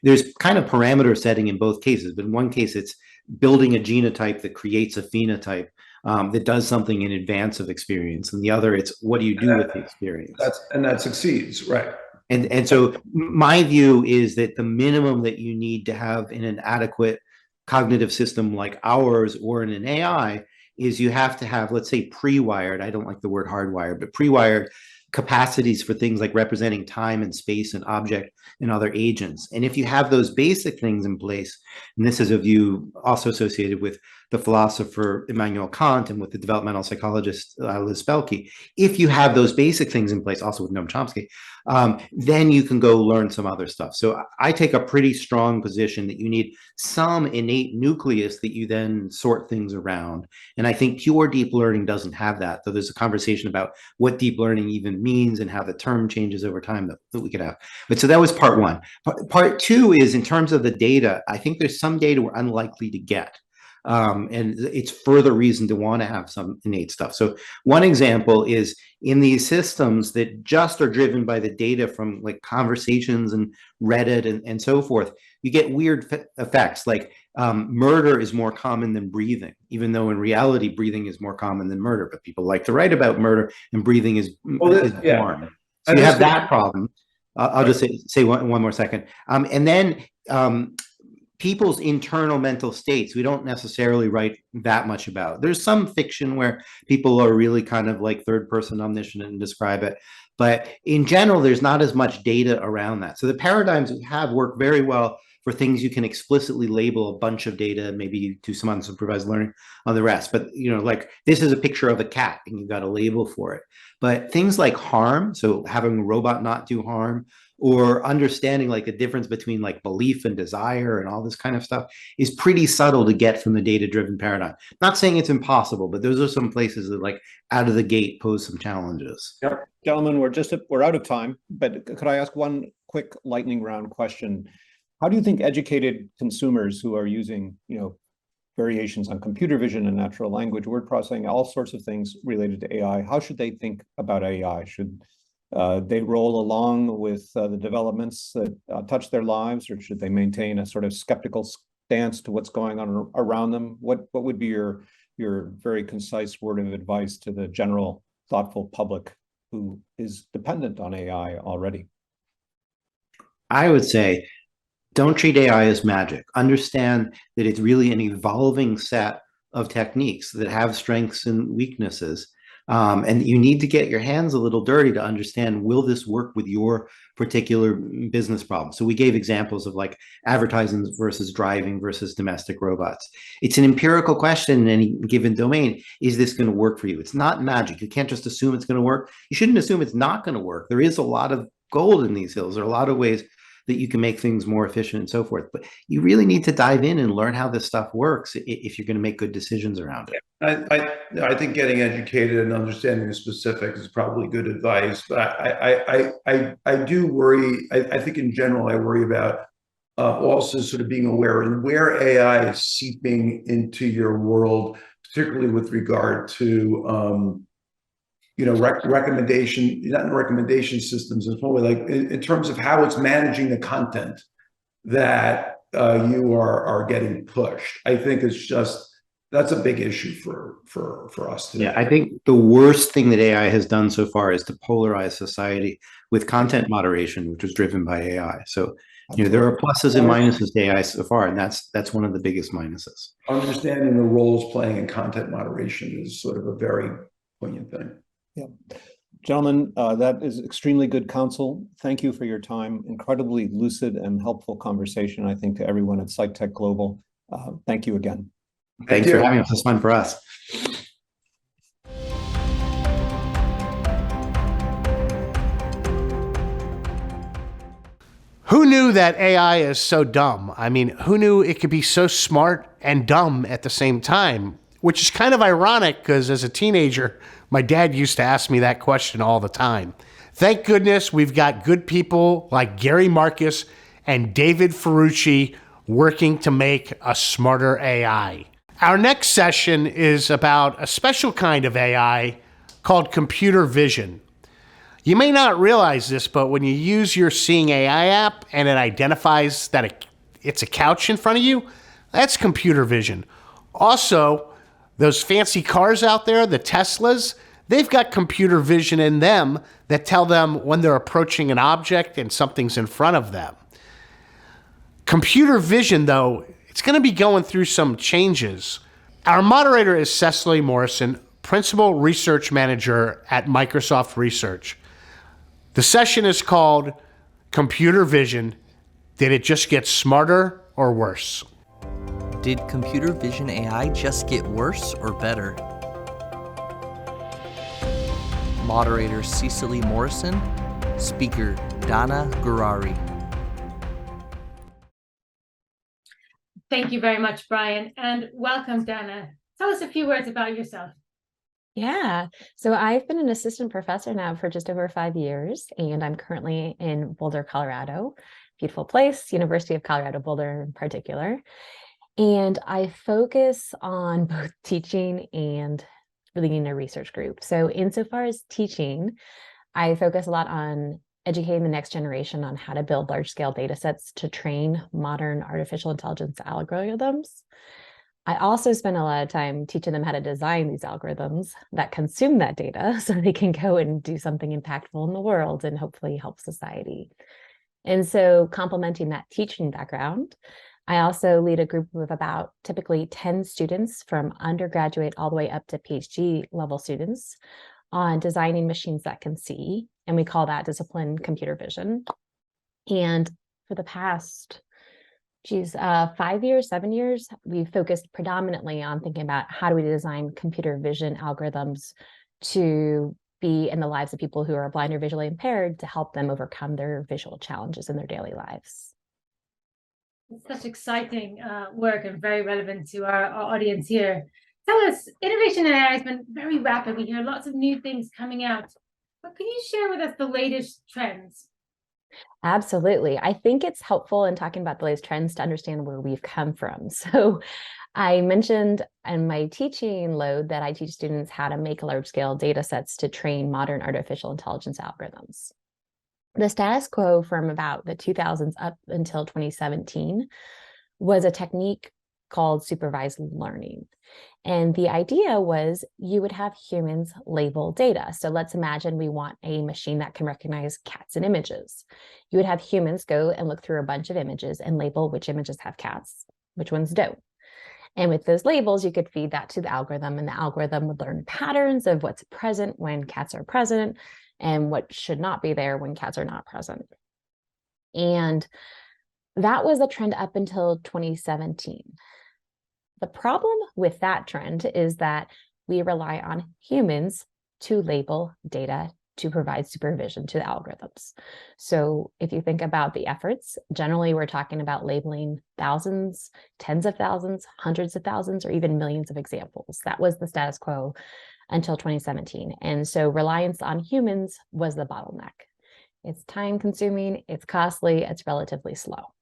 there's kind of parameter setting in both cases, but in one case it's building a genotype that creates a phenotype that does something in advance of experience, and the other it's what do you do with the experience? That succeeds, right? And so my view is that the minimum that you need to have in an adequate cognitive system like ours or in an AI is you have to have, let's say, pre-wired, I don't like the word hardwired, but pre-wired capacities for things like representing time and space and object and other agents. And if you have those basic things in place, and this is a view also associated with the philosopher Immanuel Kant and with the developmental psychologist Liz Spelke, if you have those basic things in place, also with Noam Chomsky, then you can go learn some other stuff. So I take a pretty strong position that you need some innate nucleus that you then sort things around. And I think pure deep learning doesn't have that, though there's a conversation about what deep learning even means and how the term changes over time that we could have. But so that was part one. Part two is in terms of the data, I think there's some data we're unlikely to get. And it's further reason to want to have some innate stuff. So one example is in these systems that just are driven by the data from like conversations and Reddit and so forth, you get weird effects like murder is more common than breathing, even though in reality, breathing is more common than murder. But people like to write about murder and breathing is born. So you have that problem. I'll just say one more second. And then people's internal mental states, we don't necessarily write that much about. There's some fiction where people are really kind of like third person omniscient and describe it. But in general, there's not as much data around that. So the paradigms we have work very well for things you can explicitly label a bunch of data, maybe you do some unsupervised learning on the rest. But, you know, like this is a picture of a cat and you've got a label for it. But things like harm, so having a robot not do harm, or understanding like the difference between like belief and desire and all this kind of stuff is pretty subtle to get from the data-driven paradigm. Not saying it's impossible, but those are some places that like out of the gate pose some challenges. Yep. Gentlemen, we're out of time, but could I ask one quick lightning round question? How do you think educated consumers who are using, you know, variations on computer vision and natural language, word processing, all sorts of things related to AI, how should they think about AI? Should they roll along with the developments that touch their lives, or should they maintain a sort of skeptical stance to what's going on around them? What would be your very concise word of advice to the general thoughtful public who is dependent on AI already? I would say, don't treat AI as magic. Understand that it's really an evolving set of techniques that have strengths and weaknesses. And you need to get your hands a little dirty to understand, will this work with your particular business problem? So we gave examples of like advertising versus driving versus domestic robots. It's an empirical question in any given domain. Is this going to work for you? It's not magic. You can't just assume it's going to work. You shouldn't assume it's not going to work. There is a lot of gold in these hills. There are a lot of ways that you can make things more efficient and so forth. But you really need to dive in and learn how this stuff works if you're going to make good decisions around it. I think getting educated and understanding the specifics is probably good advice. But I do worry. I think in general, I worry about also sort of being aware and where AI is seeping into your world, particularly with regard to you know, recommendation systems and so on, like in terms of how it's managing the content that you are getting pushed. I think it's just, that's a big issue for us today. Yeah, I think the worst thing that AI has done so far is to polarize society with content moderation, which was driven by AI. So, you know, there are pluses and minuses to AI so far, and that's one of the biggest minuses. Understanding the roles playing in content moderation is sort of a very poignant thing. Yeah. Gentlemen, that is extremely good counsel. Thank you for your time. Incredibly lucid and helpful conversation, I think, to everyone at SciTech Global. Thank you again. Thanks for having us. It's fun for us. Who knew that AI is so dumb? I mean, who knew it could be so smart and dumb at the same time? which is kind of ironic because as a teenager, my dad used to ask me that question all the time. Thank goodness we've got good people like Gary Marcus and David Ferrucci working to make a smarter AI. Our next session is about a special kind of AI called computer vision. You may not realize this, but when you use your Seeing AI app and it identifies that it's a couch in front of you, that's computer vision. Also, those fancy cars out there, the Teslas, they've got computer vision in them that tell them when they're approaching an object and something's in front of them. Computer vision, though, it's going to be going through some changes. Our moderator is Cecily Morrison, Principal Research Manager at Microsoft Research. The session is called Computer Vision. Did it just get smarter or worse? Did computer vision AI just get worse or better? Moderator Cecily Morrison, speaker Dana Gurari. Thank you very much, Brian, and welcome, Dana. Tell us a few words about yourself. Yeah, so I've been an assistant professor now for just over 5 years, and I'm currently in Boulder, Colorado. Beautiful place, University of Colorado Boulder in particular. And I focus on both teaching and leading a research group. So insofar as teaching, I focus a lot on educating the next generation on how to build large-scale data sets to train modern artificial intelligence algorithms. I also spend a lot of time teaching them how to design these algorithms that consume that data so they can go and do something impactful in the world and hopefully help society. And so complementing that teaching background, I also lead a group of about typically 10 students from undergraduate all the way up to PhD level students on designing machines that can see, and we call that discipline computer vision. And for the past 5 years, 7 years, we've focused predominantly on thinking about how do we design computer vision algorithms to be in the lives of people who are blind or visually impaired to help them overcome their visual challenges in their daily lives. It's such exciting work and very relevant to our audience here. Tell us, innovation in AI has been very rapid. We hear lots of new things coming out. But can you share with us the latest trends? Absolutely. I think it's helpful in talking about the latest trends to understand where we've come from. So I mentioned in my teaching load that I teach students how to make large-scale data sets to train modern artificial intelligence algorithms. The status quo from about the 2000s up until 2017 was a technique called supervised learning. And the idea was you would have humans label data. So let's imagine we want a machine that can recognize cats and images. You would have humans go and look through a bunch of images and label which images have cats, which ones don't. And with those labels, you could feed that to the algorithm, and the algorithm would learn patterns of what's present when cats are present and what should not be there when cats are not present. And that was the trend up until 2017. The problem with that trend is that we rely on humans to label data to provide supervision to the algorithms. So if you think about the efforts, generally we're talking about labeling thousands, tens of thousands, hundreds of thousands, or even millions of examples. That was the status quo until 2017. And so reliance on humans was the bottleneck. It's time consuming, it's costly, it's relatively slow.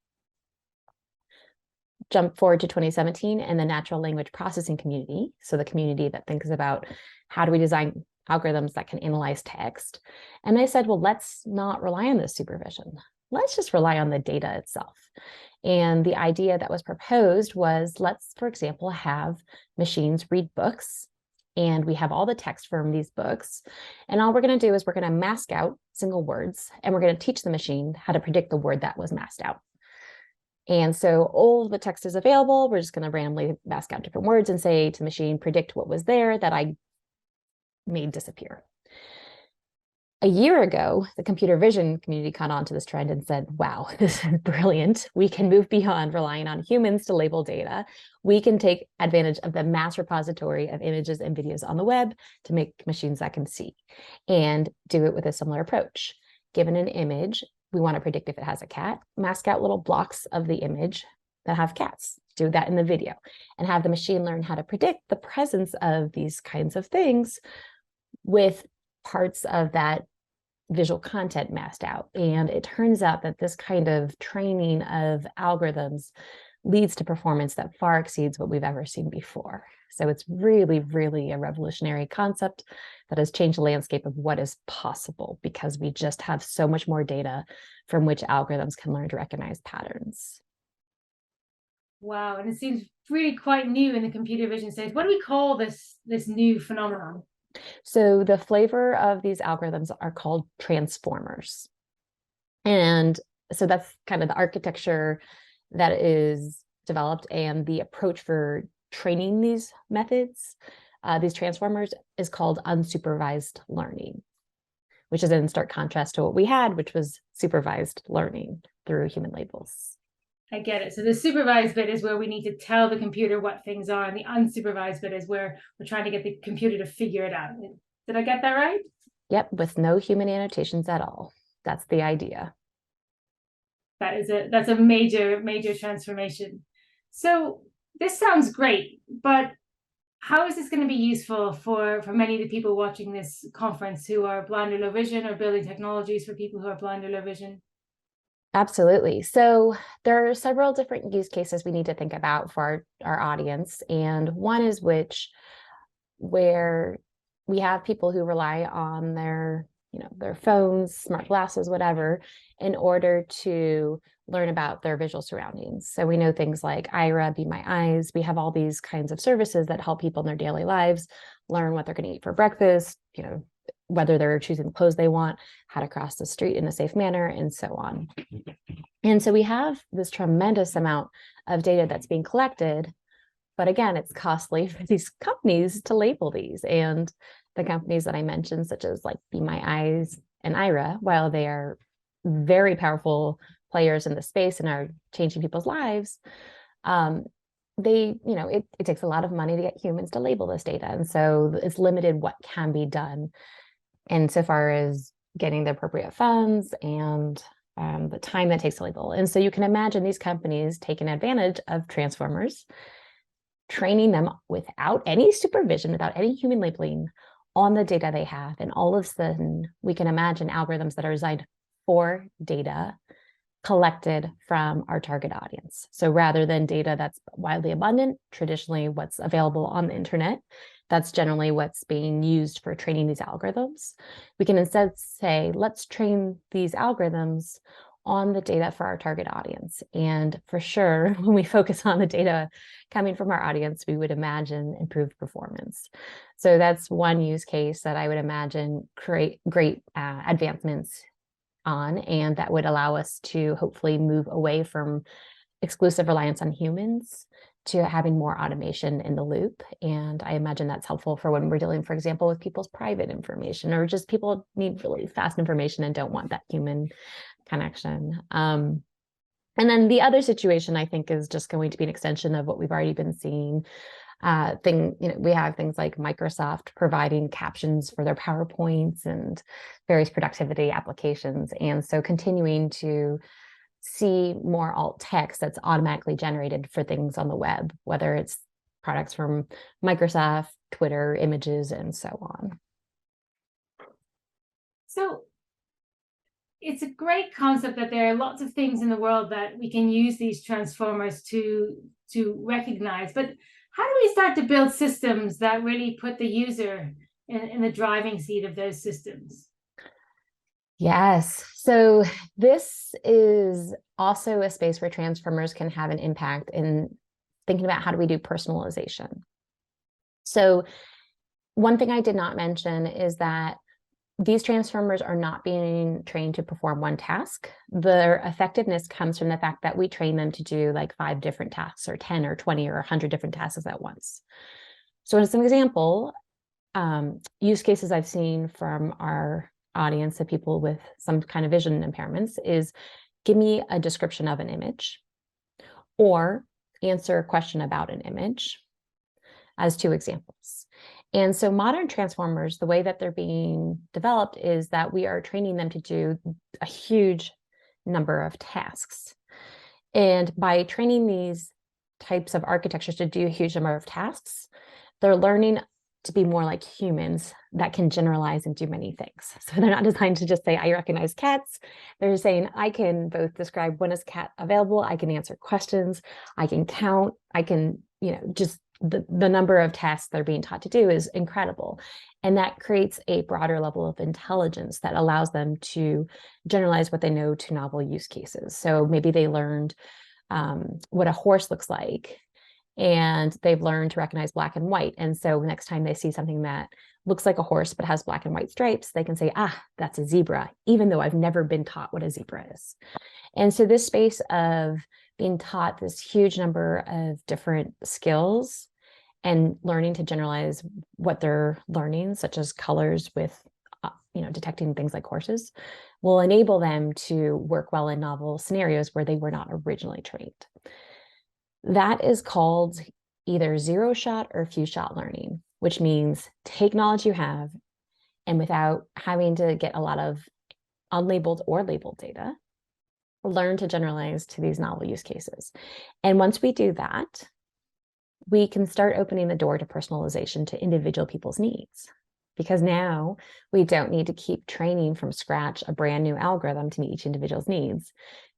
Jump forward to 2017 and the natural language processing community. So the community that thinks about how do we design algorithms that can analyze text. And they said, well, let's not rely on this supervision. Let's just rely on the data itself. And the idea that was proposed was, let's, for example, have machines read books, and we have all the text from these books. And all we're going to do is we're going to mask out single words, and we're going to teach the machine how to predict the word that was masked out. And so all the text is available. We're just going to randomly mask out different words and say to the machine, predict what was there that I made disappear. A year ago, the computer vision community caught on to this trend and said, wow, this is brilliant. We can move beyond relying on humans to label data. We can take advantage of the mass repository of images and videos on the web to make machines that can see, and do it with a similar approach. Given an image, we want to predict if it has a cat, mask out little blocks of the image that have cats. do that in the video, and have the machine learn how to predict the presence of these kinds of things with parts of that visual content masked out. And it turns out that this kind of training of algorithms leads to performance that far exceeds what we've ever seen before. So it's really, really a revolutionary concept that has changed the landscape of what is possible, because we just have so much more data from which algorithms can learn to recognize patterns. Wow, and it seems really quite new in the computer vision stage. What do we call this new phenomenon? So the flavor of these algorithms are called transformers. And so that's kind of the architecture that is developed, and the approach for training these methods, these transformers, is called unsupervised learning, which is in stark contrast to what we had, which was supervised learning through human labels. I get it. So the supervised bit is where we need to tell the computer what things are, and the unsupervised bit is where we're trying to get the computer to figure it out. Did I get that right? Yep, with no human annotations at all. That's the idea. That's a major transformation. So this sounds great, but how is this going to be useful for many of the people watching this conference who are blind or low vision, or building technologies for people who are blind or low vision? Absolutely. So there are several different use cases we need to think about for our audience. And one is where we have people who rely on their phones, smart glasses, whatever, in order to learn about their visual surroundings. So we know things like Ira, Be My Eyes. We have all these kinds of services that help people in their daily lives learn what they're going to eat for breakfast, whether they're choosing the clothes they want, how to cross the street in a safe manner, and so on. And so we have this tremendous amount of data that's being collected, but again, it's costly for these companies to label these. And the companies that I mentioned, such as like Be My Eyes and Ira, while they are very powerful players in the space and are changing people's lives, it takes a lot of money to get humans to label this data. And so it's limited what can be done insofar as getting the appropriate funds and the time that takes to label. And so you can imagine these companies taking advantage of transformers, training them without any supervision, without any human labeling on the data they have. And all of a sudden, we can imagine algorithms that are designed for data collected from our target audience. So rather than data that's widely abundant, traditionally what's available on the internet, that's generally what's being used for training these algorithms. We can instead say, let's train these algorithms on the data for our target audience. And for sure, when we focus on the data coming from our audience, we would imagine improved performance. So that's one use case that I would imagine create great advancements on, and that would allow us to hopefully move away from exclusive reliance on humans to having more automation in the loop. And I imagine that's helpful for when we're dealing, for example, with people's private information, or just people need really fast information and don't want that human connection. And then the other situation, I think, is just going to be an extension of what we've already been seeing. We have things like Microsoft providing captions for their PowerPoints and various productivity applications. And so continuing to see more alt text that's automatically generated for things on the web, whether it's products from Microsoft, Twitter, images, and so on. So it's a great concept that there are lots of things in the world that we can use these transformers to recognize, but how do we start to build systems that really put the user in the driving seat of those systems? Yes. So this is also a space where transformers can have an impact in thinking about how do we do personalization. So one thing I did not mention is that these transformers are not being trained to perform one task. Their effectiveness comes from the fact that we train them to do like 5 different tasks, or 10 or 20 or 100 different tasks at once. So as an example, use cases I've seen from our audience of people with some kind of vision impairments is give me a description of an image, or answer a question about an image, as 2 examples. And so modern transformers, the way that they're being developed is that we are training them to do a huge number of tasks. And by training these types of architectures to do a huge number of tasks. They're learning to be more like humans that can generalize and do many things. So they're not designed to just say, I recognize cats. They're saying, I can both describe when is cat available, I can answer questions, I can count, I can, just the number of tasks they're being taught to do is incredible. And that creates a broader level of intelligence that allows them to generalize what they know to novel use cases. So maybe they learned what a horse looks like, and they've learned to recognize black and white. And so next time they see something that looks like a horse but has black and white stripes, they can say, that's a zebra, even though I've never been taught what a zebra is. And so this space of being taught this huge number of different skills and learning to generalize what they're learning, such as colors with, detecting things like horses, will enable them to work well in novel scenarios where they were not originally trained. That is called either zero shot or few shot learning, which means take knowledge you have, and without having to get a lot of unlabeled or labeled data, learn to generalize to these novel use cases. And once we do that, we can start opening the door to personalization to individual people's needs. Because now we don't need to keep training from scratch a brand new algorithm to meet each individual's needs.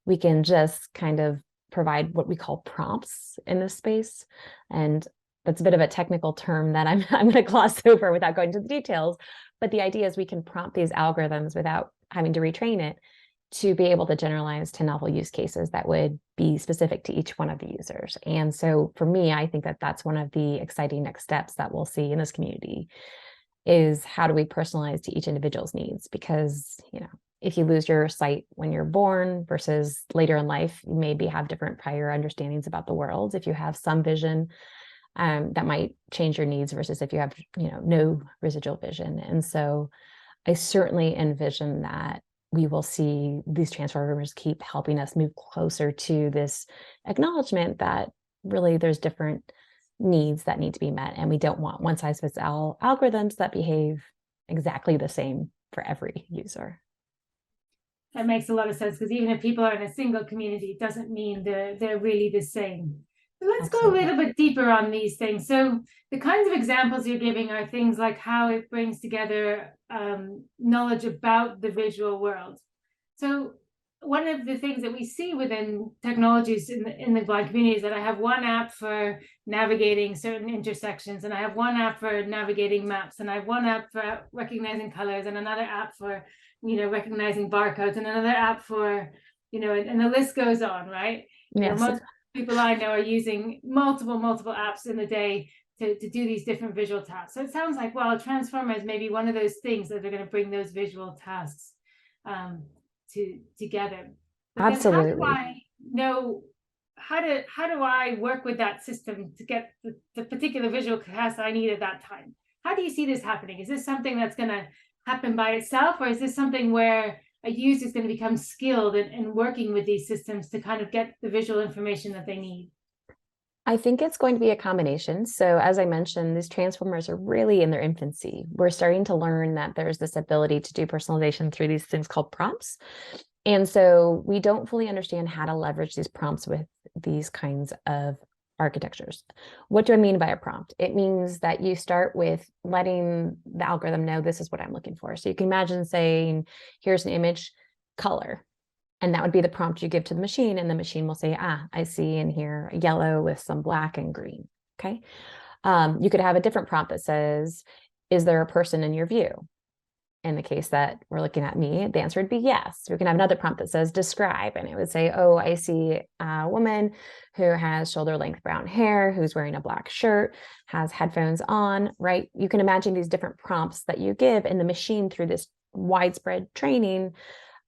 We can just kind of provide what we call prompts in this space. And that's a bit of a technical term that I'm going to gloss over without going into the details. But the idea is we can prompt these algorithms without having to retrain it to be able to generalize to novel use cases that would be specific to each one of the users. And so for me, I think that that's one of the exciting next steps that we'll see in this community, is how do we personalize to each individual's needs? Because, if you lose your sight when you're born versus later in life, you maybe have different prior understandings about the world. If you have some vision, that might change your needs versus if you have, no residual vision. And so I certainly envision that we will see these transformers keep helping us move closer to this acknowledgement that really there's different needs that need to be met. And we don't want one size fits all algorithms that behave exactly the same for every user. That makes a lot of sense, because even if people are in a single community, it doesn't mean they're really the same. So let's go a little bit deeper on these things. So the kinds of examples you're giving are things like how it brings together knowledge about the visual world. So one of the things that we see within technologies in the blind community is that I have one app for navigating certain intersections, and I have one app for navigating maps, and I have one app for recognizing colors, and another app for recognizing barcodes, and another app for and the list goes on, right? Yes. Most people I know are using multiple apps in the day to do these different visual tasks. So it sounds like, well, Transformers may be one of those things that are going to bring those visual tasks together. But Absolutely. then how do I know how do I work with that system to get the particular visual task I need at that time? How do you see this happening? Is this something that's going to happen by itself, or is this something where a user is going to become skilled in working with these systems to kind of get the visual information that they need? I think it's going to be a combination. So as I mentioned, these transformers are really in their infancy. We're starting to learn that there's this ability to do personalization through these things called prompts. And so we don't fully understand how to leverage these prompts with these kinds of architectures. What do I mean by a prompt? It means that you start with letting the algorithm know this is what I'm looking for. So you can imagine saying, here's an image, color. And that would be the prompt you give to the machine, and the machine will say, I see in here a yellow with some black and green. Okay. You could have a different prompt that says, is there a person in your view? In the case that we're looking at me, the answer would be yes. We can have another prompt that says describe, and it would say, oh, I see a woman who has shoulder length brown hair, who's wearing a black shirt, has headphones on, right? You can imagine these different prompts that you give, and the machine, through this widespread training,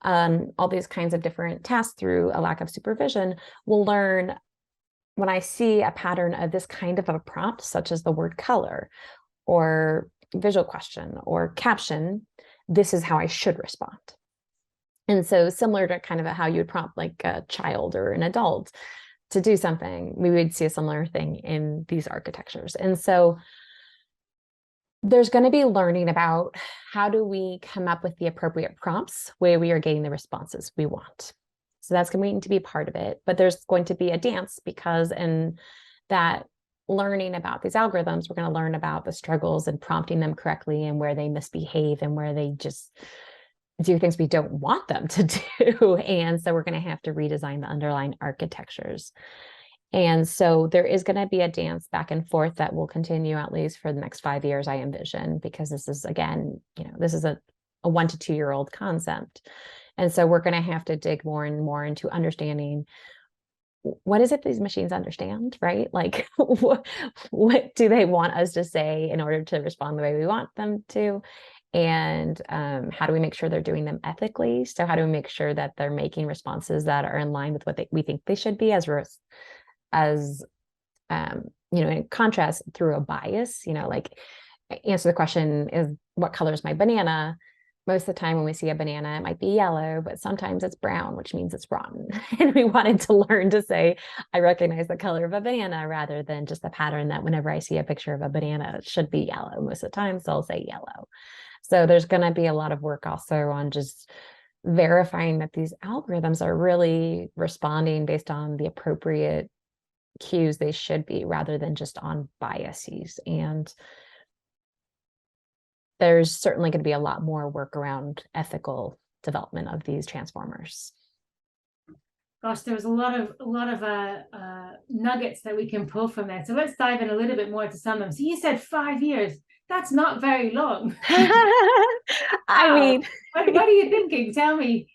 all these kinds of different tasks through a lack of supervision, will learn, when I see a pattern of this kind of a prompt, such as the word color or visual question or caption, this is how I should respond. And so similar to kind of how you would prompt like a child or an adult to do something, we would see a similar thing in these architectures. And so there's going to be learning about how do we come up with the appropriate prompts where we are getting the responses we want. So that's going to be part of it. But there's going to be a dance, because in that learning about these algorithms, we're going to learn about the struggles and prompting them correctly and where they misbehave and where they just do things we don't want them to do. And so we're going to have to redesign the underlying architectures. And so there is going to be a dance back and forth that will continue at least for the next 5 years, I envision, because this is, again, this is a 1 to 2 year old concept. And so we're going to have to dig more and more into understanding what is it these machines understand, right? Like, what do they want us to say in order to respond the way we want them to? And how do we make sure they're doing them ethically? So how do we make sure that they're making responses that are in line with what we think they should be, in contrast through a bias, like answer the question is, what color is my banana? Most of the time when we see a banana, it might be yellow, but sometimes it's brown, which means it's rotten. And we wanted to learn to say, I recognize the color of a banana rather than just the pattern that whenever I see a picture of a banana, it should be yellow. Most of the time, so I'll say yellow. So there's going to be a lot of work also on just verifying that these algorithms are really responding based on the appropriate cues they should be, rather than just on biases. And there's certainly going to be a lot more work around ethical development of these transformers. Gosh, there's a lot of nuggets that we can pull from there. So let's dive in a little bit more to some of them. So you said 5 years. That's not very long. I mean, what are you thinking? Tell me.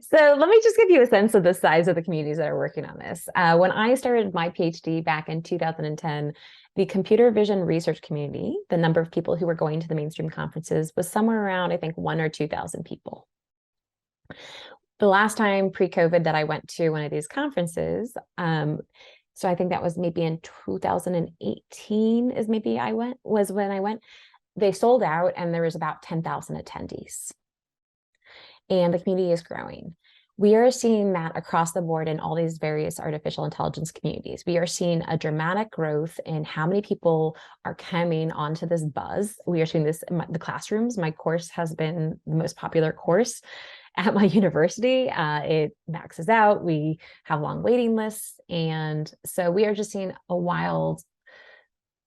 So let me just give you a sense of the size of the communities that are working on this. When I started my PhD back in 2010, the computer vision research community, the number of people who were going to the mainstream conferences, was somewhere around, I think, 1,000 or 2,000 people. The last time pre-COVID that I went to one of these conferences, so I think that was maybe in 2018 was when I went. They sold out and there was about 10,000 attendees. And the community is growing. We are seeing that across the board in all these various artificial intelligence communities. We are seeing a dramatic growth in how many people are coming onto this buzz. We are seeing this in the classrooms. My course has been the most popular course at my university. It maxes out. We have long waiting lists. And so we are just seeing a wild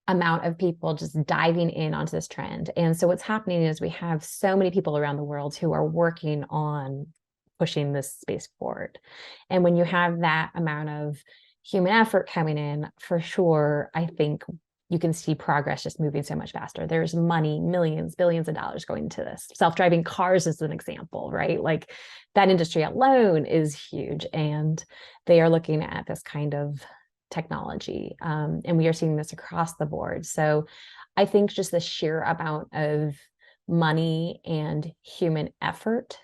amount of people just diving in onto this trend. And so what's happening is we have so many people around the world who are working on pushing this space forward. And when you have that amount of human effort coming in, for sure, I think you can see progress just moving so much faster. There's money, millions, billions of dollars going into this. Self-driving cars is an example, right? Like that industry alone is huge. And they are looking at this kind of technology. And we are seeing this across the board. So I think just the sheer amount of money and human effort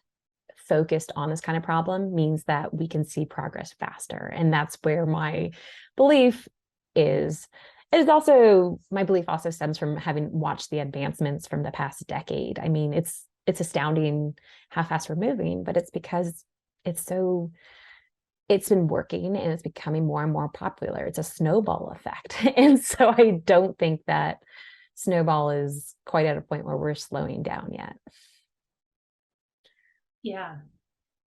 focused on this kind of problem means that we can see progress faster. And that's where my belief is. My belief also stems from having watched the advancements from the past decade. I mean, it's astounding how fast we're moving, but it's because it's been working and it's becoming more and more popular. It's a snowball effect. And so I don't think that snowball is quite at a point where we're slowing down yet. Yeah.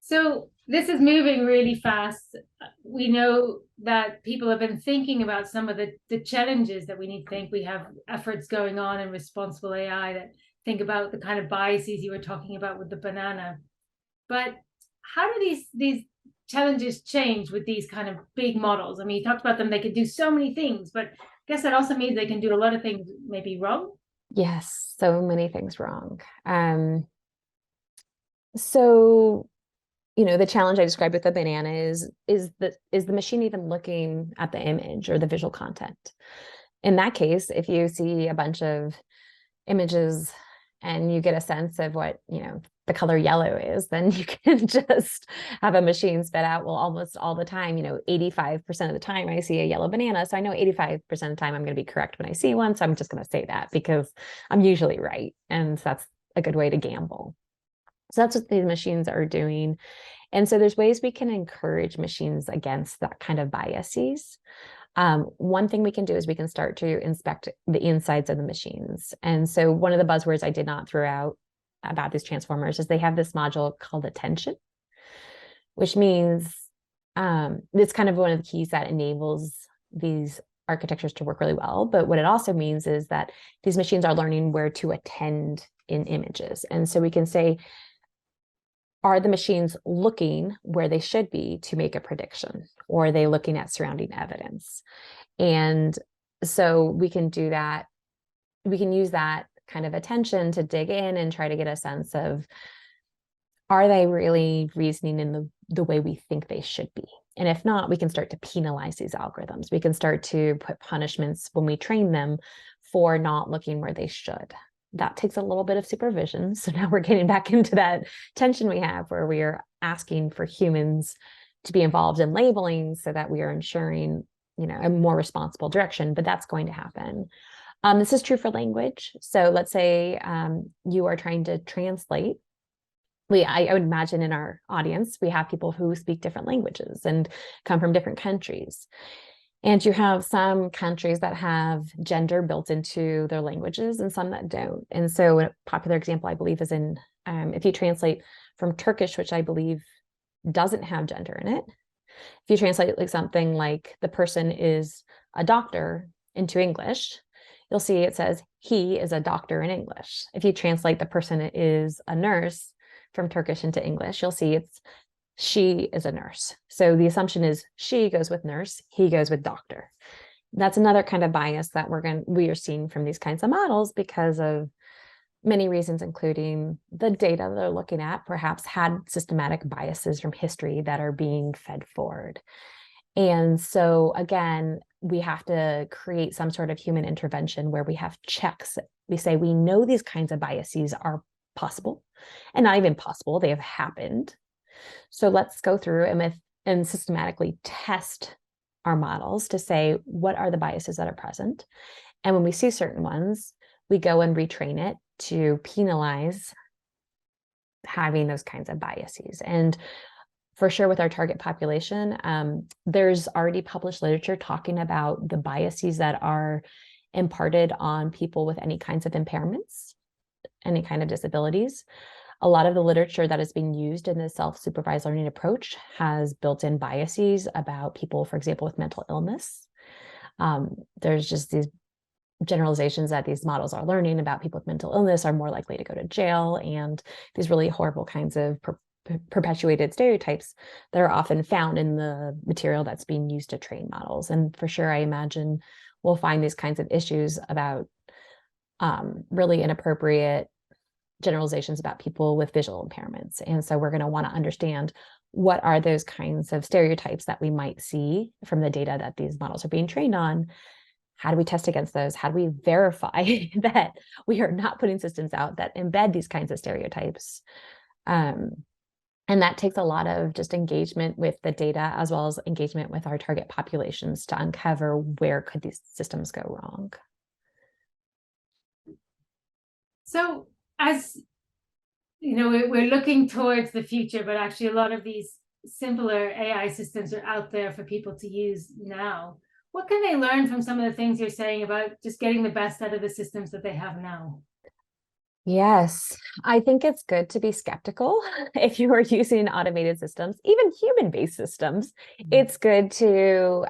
So this is moving really fast. We know that people have been thinking about some of the challenges that we need to think. We have efforts going on in responsible AI that think about the kind of biases you were talking about with the banana. But how do these challenges change with these kind of big models? I mean, you talked about them, they can do so many things, but I guess that also means they can do a lot of things maybe wrong. Yes, so many things wrong. So, the challenge I described with the banana is the machine even looking at the image or the visual content? In that case, if you see a bunch of images and you get a sense of what, the color yellow is, then you can just have a machine spit out, well, almost all the time, 85% of the time I see a yellow banana. So I know 85% of the time I'm going to be correct when I see one. So I'm just going to say that because I'm usually right. And so that's a good way to gamble. So that's what these machines are doing. And so there's ways we can encourage machines against that kind of biases. One thing we can do is we can start to inspect the insides of the machines. And so one of the buzzwords I did not throw out about these transformers is they have this module called attention, which means it's kind of one of the keys that enables these architectures to work really well. But what it also means is that these machines are learning where to attend in images. And so we can say, are the machines looking where they should be to make a prediction? Or are they looking at surrounding evidence? And so we can do that. We can use that kind of attention to dig in and try to get a sense of, are they really reasoning in the way we think they should be? And if not, we can start to penalize these algorithms. We can start to put punishments when we train them for not looking where they should. That takes a little bit of supervision. So now we're getting back into that tension we have where we are asking for humans to be involved in labeling so that we are ensuring, a more responsible direction, but that's going to happen. This is true for language. So let's say you are trying to translate. I would imagine in our audience, we have people who speak different languages and come from different countries. And you have some countries that have gender built into their languages and some that don't. And so a popular example, I believe, is in if you translate from Turkish, which I believe doesn't have gender in it. If you translate like something like the person is a doctor into English, you'll see it says he is a doctor in English. If you translate the person is a nurse from Turkish into English, you'll see it's she is a nurse. So the assumption is she goes with nurse, he goes with doctor. That's another kind of bias that we are seeing from these kinds of models because of many reasons, including the data they're looking at perhaps had systematic biases from history that are being fed forward. And so again, we have to create some sort of human intervention where we have checks. We say we know these kinds of biases are possible and not even possible, they have happened. So let's go through and systematically test our models to say, what are the biases that are present? And when we see certain ones, we go and retrain it to penalize having those kinds of biases. And for sure with our target population, there's already published literature talking about the biases that are imparted on people with any kinds of impairments, any kind of disabilities. A lot of the literature that is being used in the self-supervised learning approach has built-in biases about people, for example, with mental illness. There's just these generalizations that these models are learning about people with mental illness are more likely to go to jail, and these really horrible kinds of perpetuated stereotypes that are often found in the material that's being used to train models. And for sure, I imagine we'll find these kinds of issues about really inappropriate generalizations about people with visual impairments. And so we're going to want to understand what are those kinds of stereotypes that we might see from the data that these models are being trained on. How do we test against those? How do we verify that we are not putting systems out that embed these kinds of stereotypes? And that takes a lot of just engagement with the data as well as engagement with our target populations to uncover where could these systems go wrong. So as we're looking towards the future, but actually a lot of these simpler AI systems are out there for people to use now. What can they learn from some of the things you're saying about just getting the best out of the systems that they have now? Yes, I think it's good to be skeptical if you are using automated systems, even human-based systems. It's good to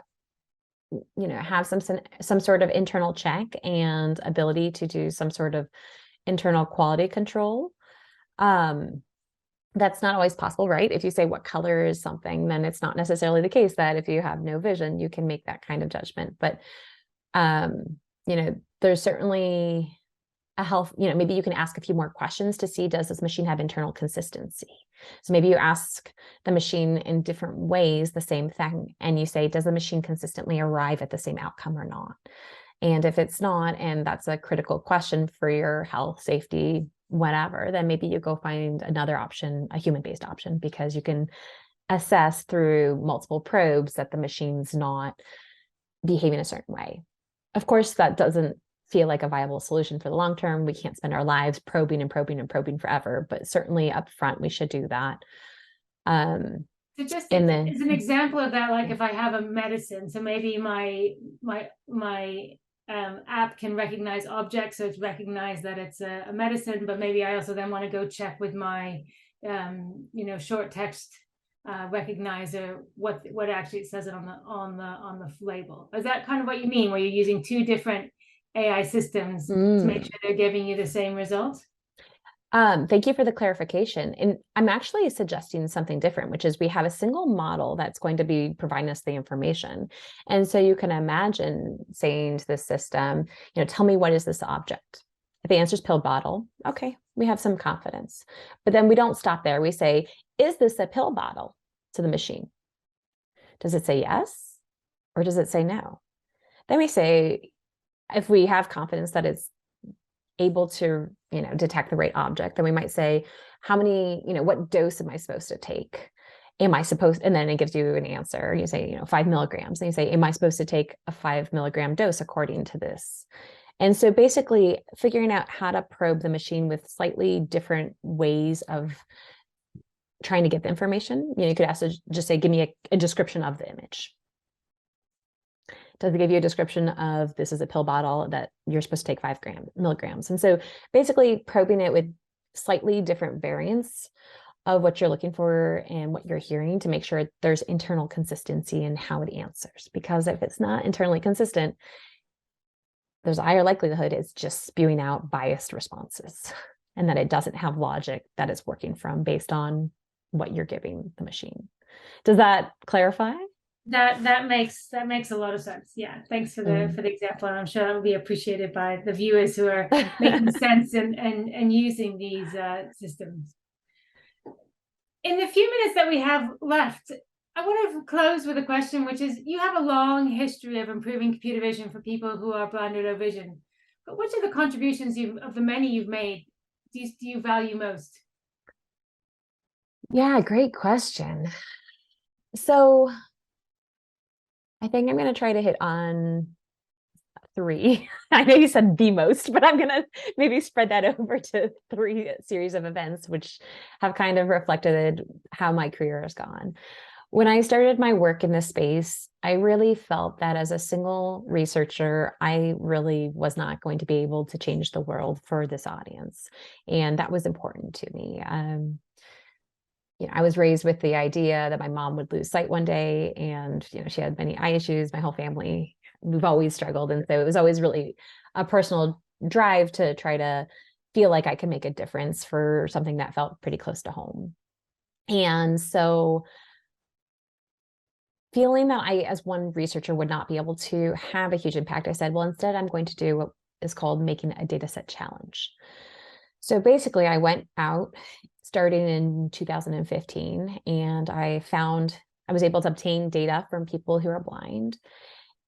have some sort of internal check and ability to do some sort of internal quality control. That's not always possible, right? If you say what color is something, then it's not necessarily the case that if you have no vision, you can make that kind of judgment. But, there's certainly a health, maybe you can ask a few more questions to see, does this machine have internal consistency? So maybe you ask the machine in different ways the same thing, and you say, does the machine consistently arrive at the same outcome or not? And if it's not, and that's a critical question for your health, safety, whatever, then maybe you go find another option, a human-based option, because you can assess through multiple probes that the machine's not behaving a certain way. Of course, that doesn't feel like a viable solution for the long term. We can't spend our lives probing and probing and probing forever, but certainly up front, we should do that. So just as an example of that, like if I have a medicine, so maybe my app can recognize objects, so it's recognized that it's a medicine, but maybe I also then want to go check with my short text recognizer what actually it says it on the label. Is that kind of what you mean, where you're using two different AI systems to make sure they're giving you the same result? Thank you for the clarification. And I'm actually suggesting something different, which is we have a single model that's going to be providing us the information. And so you can imagine saying to the system, tell me, what is this object? If the answer is pill bottle, okay, we have some confidence. But then we don't stop there. We say, is this a pill bottle to the machine? Does it say yes, or does it say no? Then we say, if we have confidence that it's able to, detect the right object, then we might say, how many, what dose am I supposed to take? Am I supposed, and then it gives you an answer. You say, 5 milligrams. And you say, am I supposed to take a 5 milligram dose according to this? And so basically figuring out how to probe the machine with slightly different ways of trying to get the information. You could ask, just say, give me a description of the image. Does it give you a description of, this is a pill bottle that you're supposed to take 5 milligrams? And so basically probing it with slightly different variants of what you're looking for and what you're hearing to make sure there's internal consistency in how it answers. Because if it's not internally consistent, there's a higher likelihood it's just spewing out biased responses and that it doesn't have logic that it's working from based on what you're giving the machine. Does that clarify? That makes a lot of sense. Yeah, thanks for the example, and I'm sure that will be appreciated by the viewers who are making sense and using these systems. In the few minutes that we have left, I want to close with a question, which is, you have a long history of improving computer vision for people who are blind or low vision. But which of the contributions of the many you've made do you value most? Yeah, great question. So I think I'm going to try to hit on 3. I know you said the most, but I'm going to maybe spread that over to 3 series of events, which have kind of reflected how my career has gone. When I started my work in this space, I really felt that as a single researcher, I really was not going to be able to change the world for this audience. And that was important to me. I was raised with the idea that my mom would lose sight one day, and she had many eye issues. My whole family, we've always struggled, and so it was always really a personal drive to try to feel like I could make a difference for something that felt pretty close to home. And so feeling that I, as one researcher, would not be able to have a huge impact, I said, well, instead I'm going to do what is called making a data set challenge. So basically I went out starting in 2015, and I was able to obtain data from people who are blind,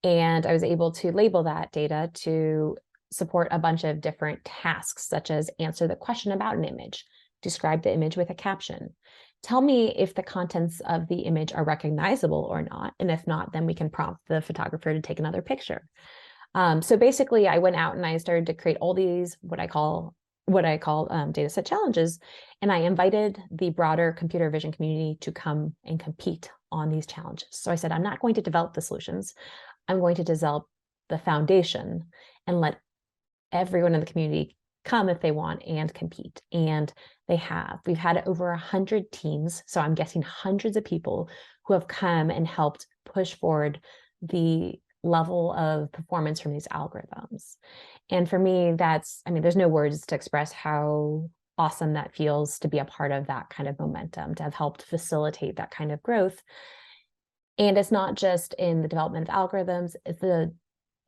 and I was able to label that data to support a bunch of different tasks, such as answer the question about an image, describe the image with a caption, tell me if the contents of the image are recognizable or not, and if not, then we can prompt the photographer to take another picture. So basically I went out and I started to create all these what I call data set challenges. And I invited the broader computer vision community to come and compete on these challenges. So I said, I'm not going to develop the solutions. I'm going to develop the foundation and let everyone in the community come if they want and compete. And they have. We've had over 100 teams. So I'm guessing hundreds of people who have come and helped push forward the level of performance from these algorithms. And for me, there's no words to express how awesome that feels to be a part of that kind of momentum, to have helped facilitate that kind of growth. And it's not just in the development of algorithms, it's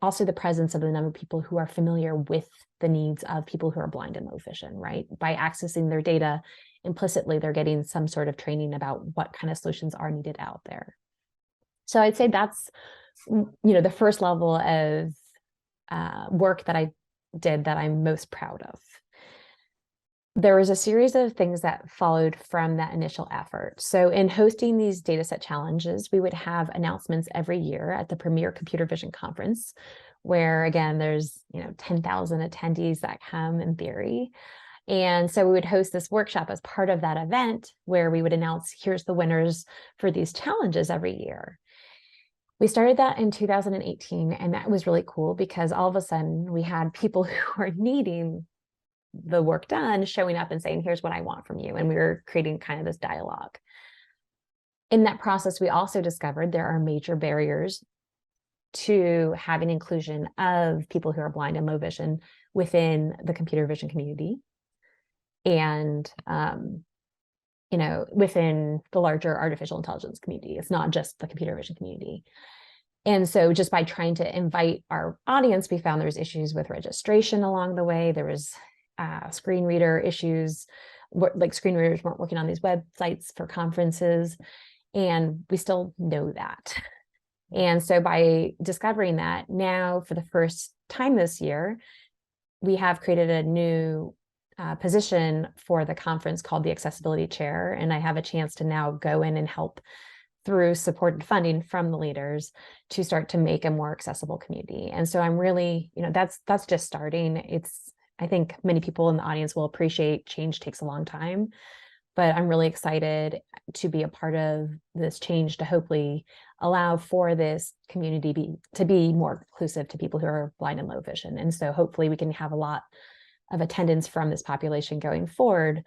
also the presence of the number of people who are familiar with the needs of people who are blind and low vision, right? By accessing their data, implicitly, they're getting some sort of training about what kind of solutions are needed out there. So I'd say that's the first level of work that I did that I'm most proud of. There was a series of things that followed from that initial effort. So in hosting these dataset challenges, we would have announcements every year at the premier Computer Vision Conference, where again, there's 10,000 attendees that come in theory. And so we would host this workshop as part of that event where we would announce, here's the winners for these challenges every year. We started that in 2018, and that was really cool because all of a sudden we had people who were needing the work done showing up and saying, here's what I want from you. And we were creating kind of this dialogue. in that process, we also discovered there are major barriers to having inclusion of people who are blind and low vision within the computer vision community. And, within the larger artificial intelligence community. It's not just the computer vision community. And so just by trying to invite our audience, we found there was issues with registration along the way. There was screen reader issues, like screen readers weren't working on these websites for conferences. And we still know that. And so by discovering that, now for the first time this year, we have created a new position for the conference called the Accessibility Chair. And I have a chance to now go in and help through supported funding from the leaders to start to make a more accessible community. And so I'm really, that's just starting. I think many people in the audience will appreciate change takes a long time, but I'm really excited to be a part of this change to hopefully allow for this community to be more inclusive to people who are blind and low vision. And so hopefully we can have a lot of attendance from this population going forward,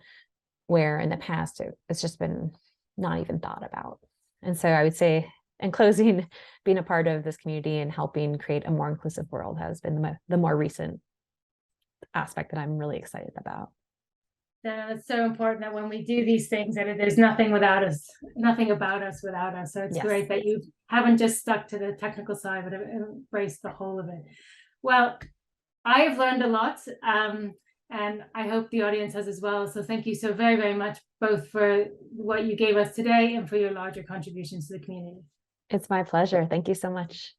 where in the past it's just been not even thought about. And so I would say, in closing, being a part of this community and helping create a more inclusive world has been the more recent aspect that I'm really excited about. It's so important that when we do these things, that there's nothing without us, nothing about us without us. So it's great that you haven't just stuck to the technical side, but embraced the whole of it. Well, I've learned a lot, and I hope the audience has as well. So thank you so very, very much, both for what you gave us today and for your larger contributions to the community. It's my pleasure. Thank you so much.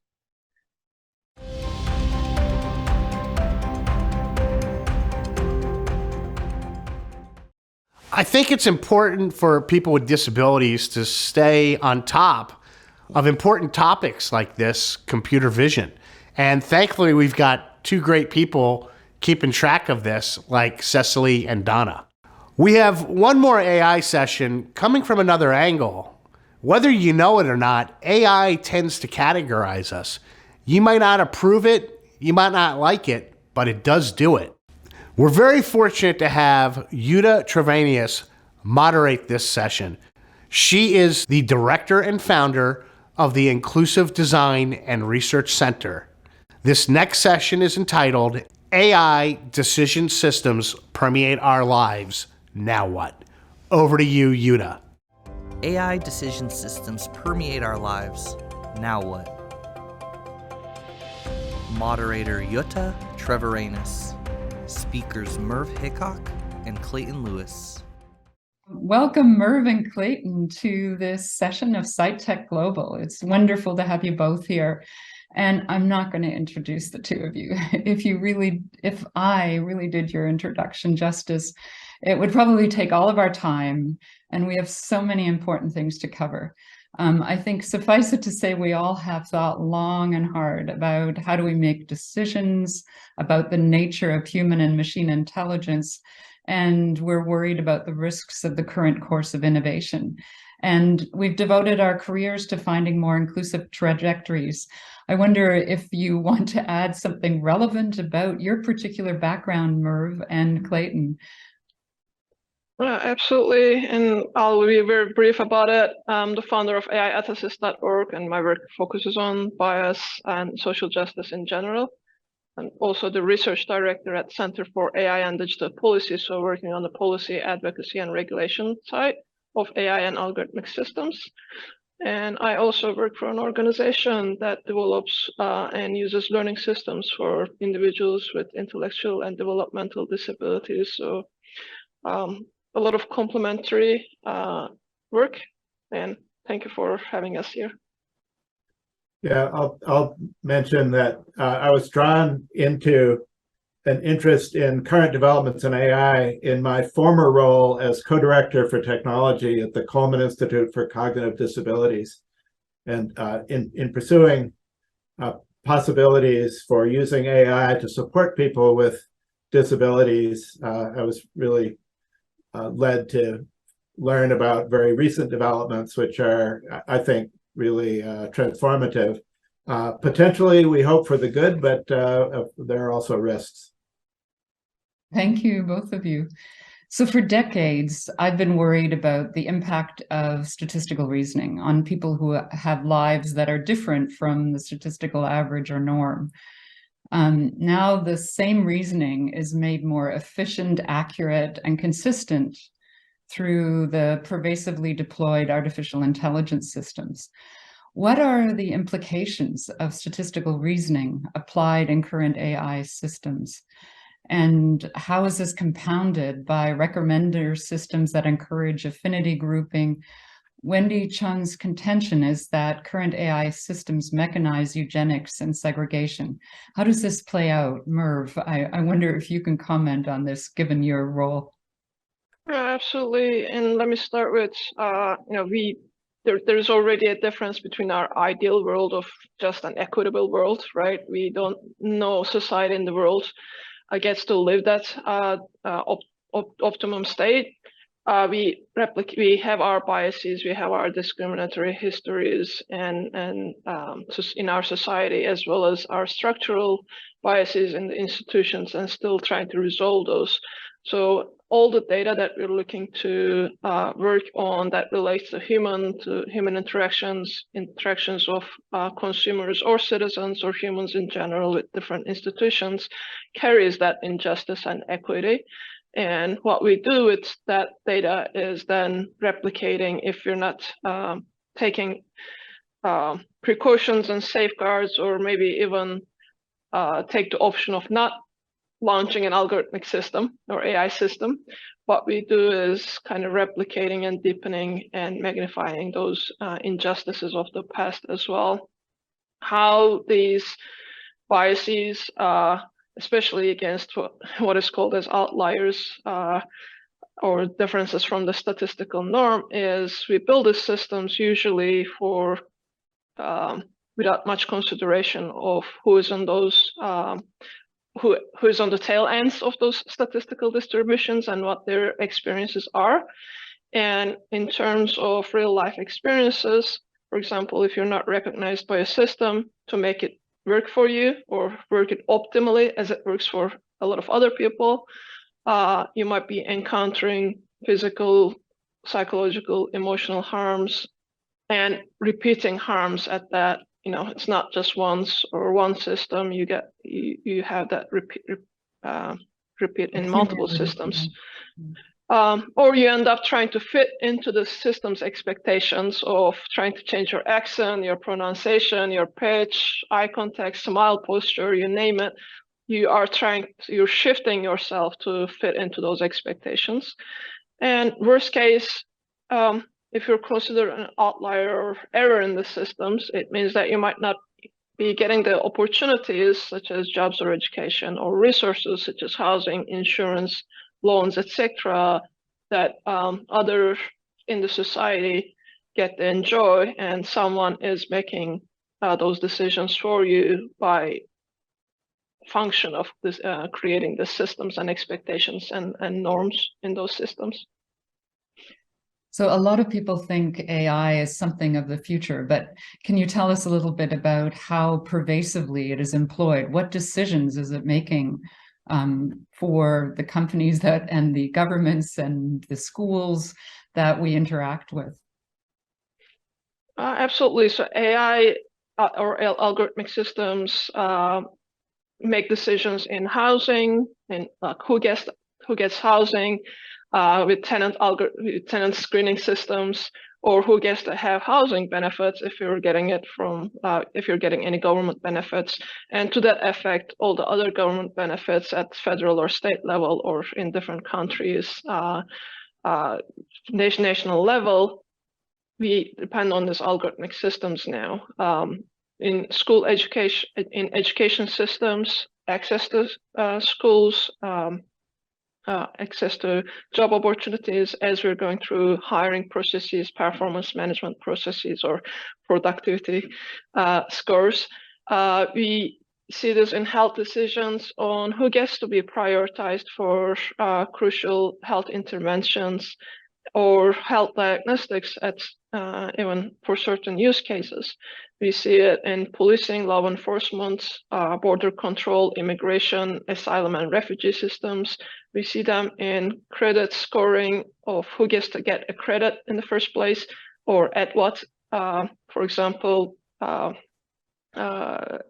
I think it's important for people with disabilities to stay on top of important topics like this, computer vision. And thankfully, we've got two great people keeping track of this, like Cecily and Donna. We have one more AI session coming from another angle. Whether you know it or not, AI tends to categorize us. You might not approve it, you might not like it, but it does do it. We're very fortunate to have Yuta Trevanius moderate this session. She is the director and founder of the Inclusive Design and Research Center. This next session is entitled AI Decision Systems Permeate Our Lives. Now what? Over to you, Yuta. AI decision systems permeate our lives. Now what? Moderator Yuta Trevanius. Speakers Merv Hickok and Clayton Lewis. Welcome, Merv and Clayton, to this session of SciTech Global. It's wonderful to have you both here. And I'm not going to introduce the two of you. If I really did your introduction justice, it would probably take all of our time, and we have so many important things to cover. I think suffice it to say, we all have thought long and hard about how do we make decisions about the nature of human and machine intelligence, and we're worried about the risks of the current course of innovation. And we've devoted our careers to finding more inclusive trajectories. I wonder if you want to add something relevant about your particular background, Merv and Clayton. Absolutely, and I'll be very brief about it. I'm the founder of AIethicist.org, and my work focuses on bias and social justice in general. And also the research director at Center for AI and Digital Policy, so working on the policy, advocacy, and regulation side of AI and algorithmic systems. And I also work for an organization that develops and uses learning systems for individuals with intellectual and developmental disabilities. So a lot of complementary work, and thank you for having us here. Yeah, I'll mention that I was drawn into an interest in current developments in AI in my former role as co-director for technology at the Coleman Institute for Cognitive Disabilities. And in pursuing possibilities for using AI to support people with disabilities, I was really led to learn about very recent developments, which are, I think, really transformative. Potentially, we hope for the good, but there are also risks. Thank you, both of you. So for decades, I've been worried about the impact of statistical reasoning on people who have lives that are different from the statistical average or norm. Now the same reasoning is made more efficient, accurate, and consistent through the pervasively deployed artificial intelligence systems. What are the implications of statistical reasoning applied in current AI systems? And how is this compounded by recommender systems that encourage affinity grouping? Wendy Chung's contention is that current AI systems mechanize eugenics and segregation. How does this play out? Merv, I wonder if you can comment on this, given your role. Absolutely. And let me start with, there's already a difference between our ideal world of just an equitable world, right? We don't know society in the world gets to live that optimum state. We have our biases, we have our discriminatory histories, and in our society, as well as our structural biases in the institutions, and still trying to resolve those. So all the data that we're looking to work on that relates to human interactions of consumers or citizens or humans in general with different institutions, carries that injustice and equity. And what we do with that data is then replicating, if you're not taking precautions and safeguards, or maybe even take the option of not launching an algorithmic system or AI system, what we do is kind of replicating and deepening and magnifying those injustices of the past as well. How these biases, especially against what is called as outliers or differences from the statistical norm, is we build these systems usually for without much consideration of who is on those who is on the tail ends of those statistical distributions and what their experiences are. And in terms of real life experiences, for example, if you're not recognized by a system to make it work for you or work it optimally as it works for a lot of other people, you might be encountering physical, psychological, emotional harms and repeating harms at that. It's not just once or one system. You have that repeat in multiple systems. Or you end up trying to fit into the system's expectations of trying to change your accent, your pronunciation, your pitch, eye contact, smile posture, you name it. You're shifting yourself to fit into those expectations. And worst case, if you're considered an outlier or error in the systems, it means that you might not be getting the opportunities such as jobs or education, or resources such as housing, insurance, loans, etc., that others in the society get to enjoy, and someone is making those decisions for you by function of this, creating the systems and expectations and norms in those systems. So a lot of people think AI is something of the future, but can you tell us a little bit about how pervasively it is employed? What decisions is it making for the companies and the governments and the schools that we interact with? Absolutely. So AI or algorithmic systems make decisions in housing, and who gets housing, with tenant screening systems, or who gets to have housing benefits if you're getting it from if you're getting any government benefits, and to that effect, all the other government benefits at federal or state level or in different countries, national level. We depend on these algorithmic systems now. In school education, in education systems, access to schools, access to job opportunities as we're going through hiring processes, performance management processes, or productivity scores. We see this in health decisions on who gets to be prioritized for crucial health interventions, or health diagnostics at even for certain use cases. We see it in policing, law enforcement, border control, immigration, asylum and refugee systems. We see them in credit scoring of who gets to get a credit in the first place, or at what, for example,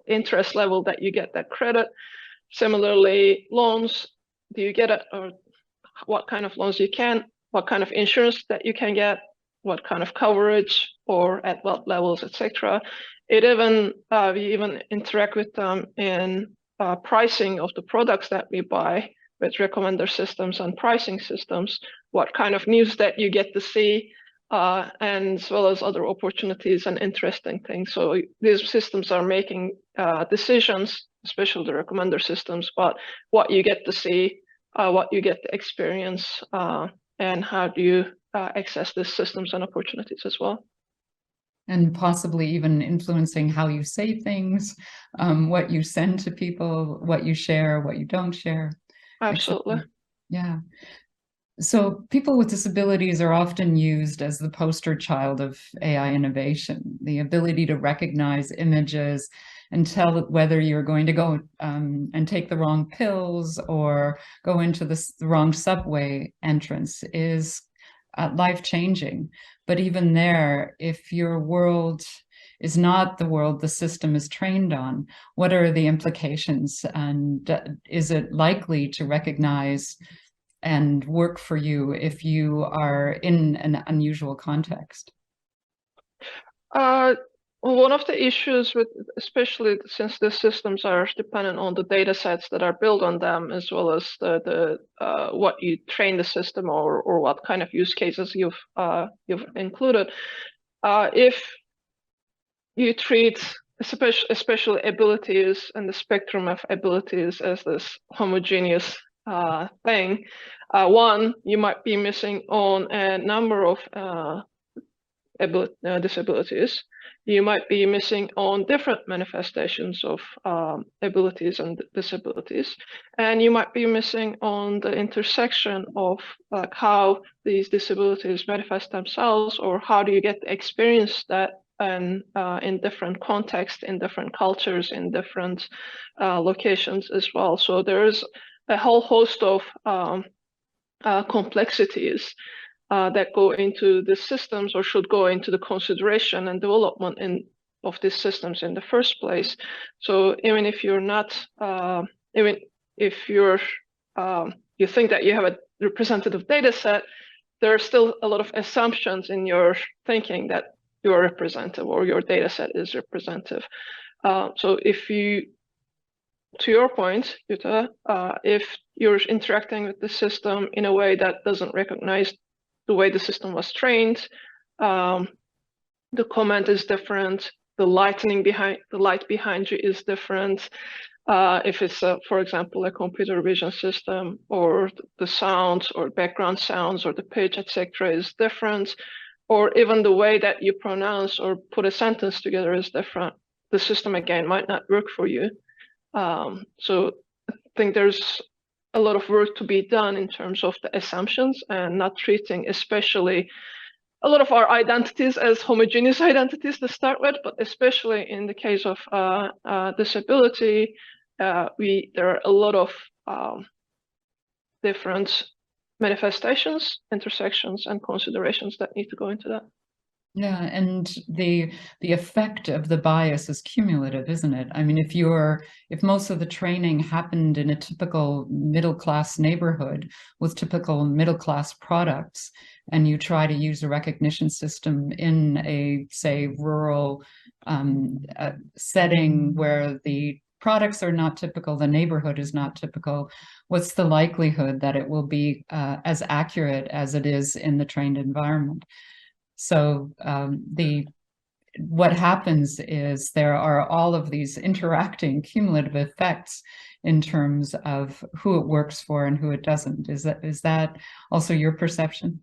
interest level that you get that credit. Similarly, loans, do you get it, or what kind of loans you can, what kind of insurance that you can get, what kind of coverage, or at what levels, etc. It even we even interact with them in pricing of the products that we buy with recommender systems and pricing systems, what kind of news that you get to see, and as well as other opportunities and interesting things. So these systems are making decisions, especially the recommender systems, but what you get to see, what you get to experience, and how do you access these systems and opportunities as well. And possibly even influencing how you say things, what you send to people, what you share, what you don't share. Absolutely. Yeah. So people with disabilities are often used as the poster child of AI innovation, the ability to recognize images and tell whether you're going to go and take the wrong pills or go into the wrong subway entrance is life-changing. But even there, if your world is not the world the system is trained on, what are the implications? And is it likely to recognize and work for you if you are in an unusual context? One of the issues with, especially since the systems are dependent on the data sets that are built on them, as well as the what you train the system or what kind of use cases you've included, if you treat especially abilities and the spectrum of abilities as this homogeneous thing, one, you might be missing on a number of disabilities. You might be missing on different manifestations of abilities and disabilities. And you might be missing on the intersection of like how these disabilities manifest themselves, or how do you get to experience that and in different contexts, in different cultures, in different locations as well. So there's a whole host of complexities that go into the systems, or should go into the consideration and development of these systems in the first place. So even if you're not, even if you're, you think that you have a representative data set, there are still a lot of assumptions in your thinking that you're representative or your data set is representative. So if you, to your point, Jutta, if you're interacting with the system in a way that doesn't recognize the way the system was trained, the comment is different, the light behind you is different. If it's, for example, a computer vision system, or the sounds or background sounds or the pitch, etc., is different, or even the way that you pronounce or put a sentence together is different, the system again might not work for you. So I think there's a lot of work to be done in terms of the assumptions and not treating especially a lot of our identities as homogeneous identities to start with, but especially in the case of disability, there are a lot of different manifestations, intersections, and considerations that need to go into that. Yeah, and the effect of the bias is cumulative, isn't it? I mean, if most of the training happened in a typical middle-class neighborhood with typical middle-class products, and you try to use a recognition system in a, say, rural setting where the products are not typical, the neighborhood is not typical, what's the likelihood that it will be as accurate as it is in the trained environment? So what happens is there are all of these interacting cumulative effects in terms of who it works for and who it doesn't. Is that also your perception?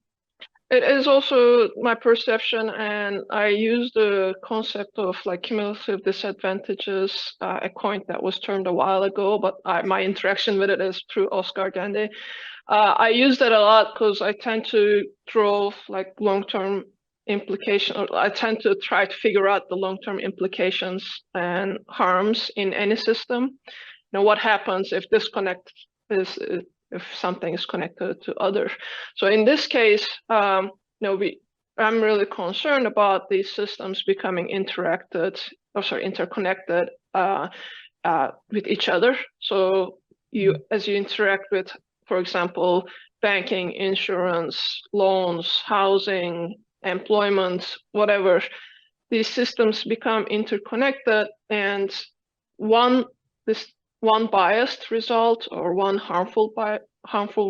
It is also my perception, and I use the concept of like cumulative disadvantages, a coin that was termed a while ago, but my interaction with it is through Oscar Gandhi. I use that a lot because I tend to draw like long-term implication, or I tend to try to figure out the long-term implications and harms in any system. What happens if if something is connected to others. So in this case, I'm really concerned about these systems becoming interconnected with each other. So as you interact with, for example, banking, insurance, loans, housing, employment, whatever, these systems become interconnected, and one biased result or one harmful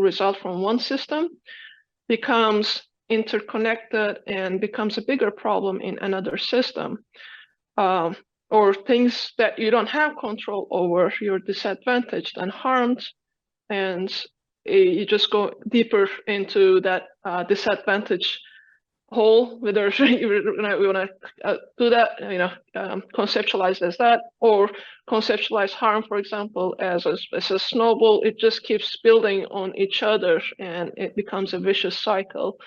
result from one system becomes interconnected and becomes a bigger problem in another system. Or things that you don't have control over, you're disadvantaged and harmed, and you just go deeper into that disadvantage hole, whether we want to do that, conceptualize as that, or conceptualize harm, for example, as a snowball. It just keeps building on each other, and it becomes a vicious cycle.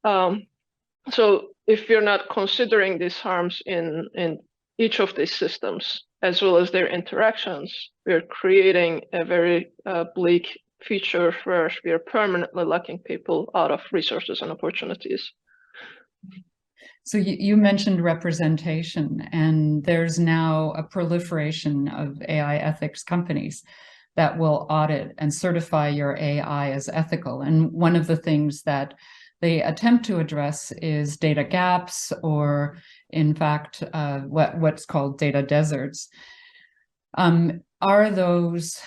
So if you're not considering these harms in each of these systems, as well as their interactions, we're creating a very bleak future where we are permanently locking people out of resources and opportunities. So you mentioned representation, and there's now a proliferation of AI ethics companies that will audit and certify your AI as ethical. And one of the things that they attempt to address is data gaps, or in fact, what's called data deserts. Are those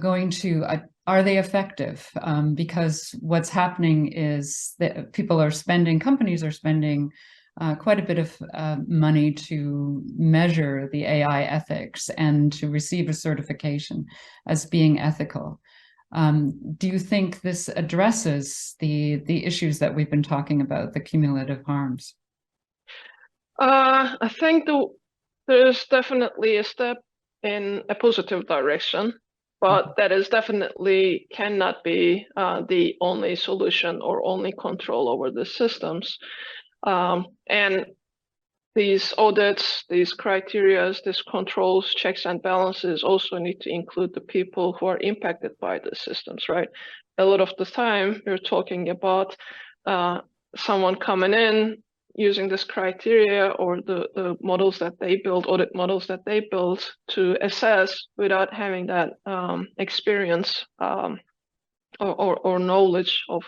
going to, are they effective? Because what's happening is that companies are spending quite a bit of money to measure the AI ethics and to receive a certification as being ethical. Do you think this addresses the issues that we've been talking about, the cumulative harms? I think there's definitely a step in a positive direction, but that is definitely cannot be the only solution or only control over the systems. And these audits, these criteria, these controls, checks and balances also need to include the people who are impacted by the systems, right? A lot of the time, we're talking about someone coming in, using this criteria or the models that they build, audit models that they build to assess without having that experience or knowledge of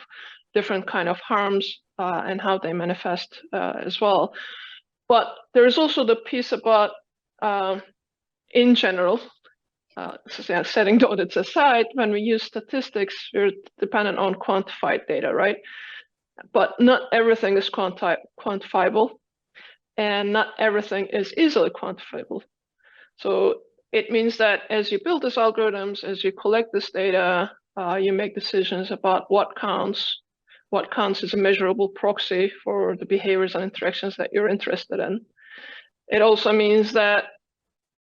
different kind of harms and how they manifest as well. But there's also the piece about, in general, setting the audits aside, when we use statistics, we're dependent on quantified data, right? But not everything is quantifiable, and not everything is easily quantifiable. So it means that as you build these algorithms, as you collect this data, you make decisions about what counts as a measurable proxy for the behaviors and interactions that you're interested in. It also means that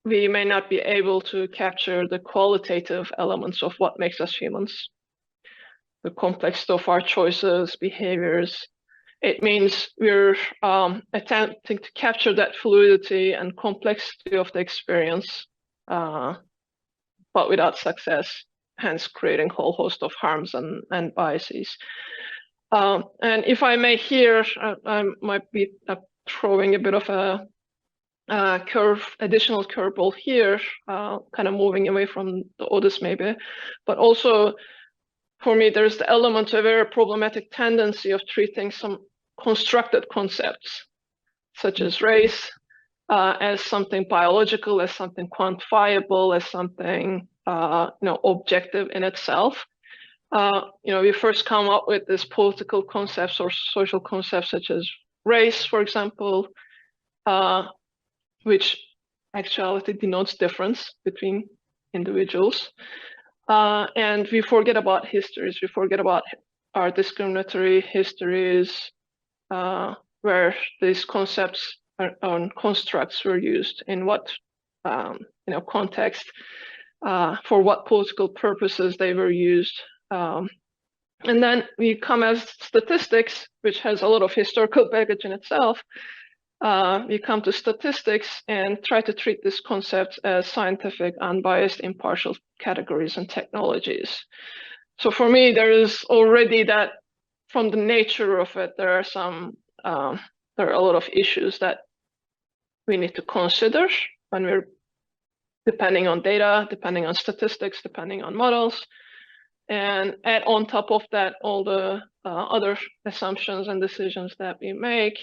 we may not be able to capture the qualitative elements of what makes us humans, the complexity of our choices, behaviors. It means we're attempting to capture that fluidity and complexity of the experience, but without success, hence creating a whole host of harms and biases. And if I may here, I might be throwing a bit of a additional curveball here, kind of moving away from the audits maybe, but also for me, there's the element of a very problematic tendency of treating some constructed concepts, such as race, as something biological, as something quantifiable, as something objective in itself. We first come up with these political concepts or social concepts such as race, for example, which actuality denotes difference between individuals. And we forget about histories. We forget about our discriminatory histories, where these concepts and constructs were used in what context, for what political purposes they were used. And then we come as statistics, which has a lot of historical baggage in itself. We come to statistics and try to treat these concepts as scientific, unbiased, impartial categories and technologies. So for me, there is already that, from the nature of it, there are a lot of issues that we need to consider when we're depending on data, depending on statistics, depending on models, and add on top of that all the other assumptions and decisions that we make.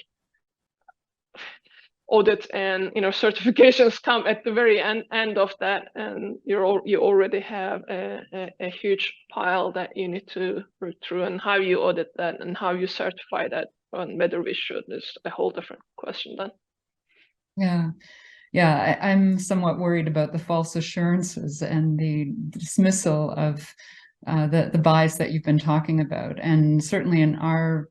Audits and certifications come at the very end of that, and you already have a huge pile that you need to root through, and how you audit that and how you certify that, and whether we should is a whole different question then. Yeah, I'm somewhat worried about the false assurances and the dismissal of the bias that you've been talking about. And certainly in our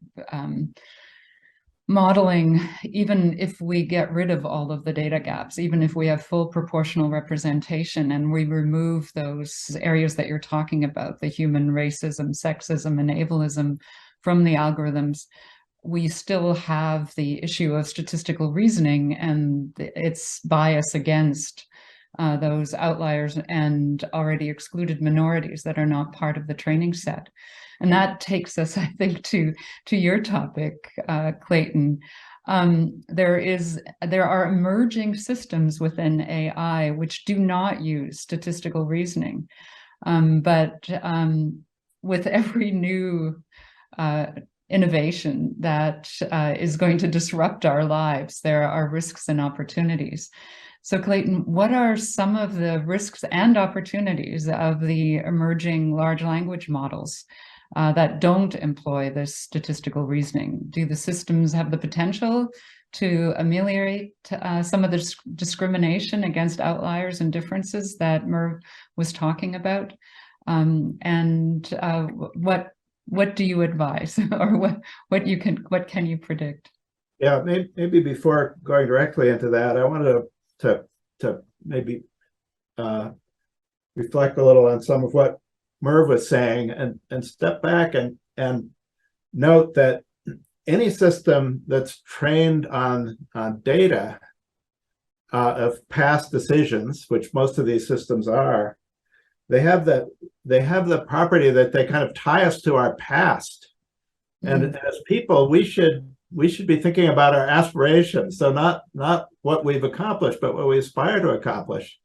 modeling, even if we get rid of all of the data gaps, even if we have full proportional representation and we remove those areas that you're talking about, the human racism, sexism, and ableism from the algorithms, we still have the issue of statistical reasoning and its bias against those outliers and already excluded minorities that are not part of the training set. And that takes us, I think, to your topic, Clayton. There are emerging systems within AI which do not use statistical reasoning, but with every new innovation that is going to disrupt our lives, there are risks and opportunities. So Clayton, what are some of the risks and opportunities of the emerging large language models that don't employ this statistical reasoning? Do the systems have the potential to ameliorate some of the discrimination against outliers and differences that Merv was talking about? And what do you advise, or what can you predict? Yeah, maybe before going directly into that, I wanted to maybe reflect a little on some of what Merv was saying and step back and note that any system that's trained on data of past decisions, which most of these systems are, they have the property that they kind of tie us to our past. And as people, we should be thinking about our aspirations. So not what we've accomplished, but what we aspire to accomplish.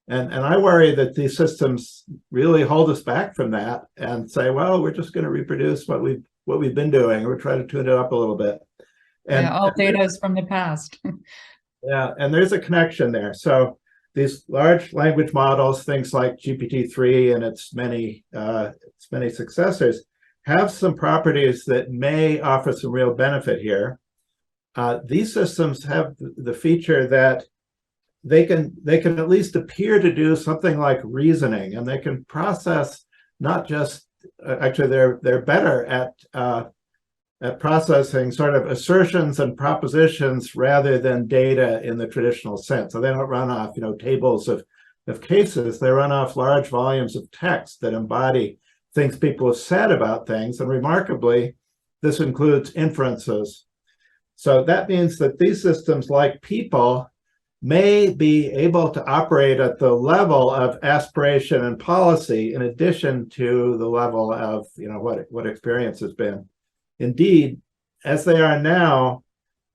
And I worry that these systems really hold us back from that and say, well, we're just going to reproduce what we've been doing, or try to tune it up a little bit. And all data is from the past. Yeah, and there's a connection there. So these large language models, things like GPT-3 and its many successors, have some properties that may offer some real benefit here. These systems have the feature that they can at least appear to do something like reasoning, and they can process not just actually they're better at processing sort of assertions and propositions rather than data in the traditional sense. So they don't run off tables of cases. They run off large volumes of text that embody things people have said about things, and remarkably, this includes inferences. So that means that these systems, like people, may be able to operate at the level of aspiration and policy in addition to the level of what experience has been. Indeed, as they are now,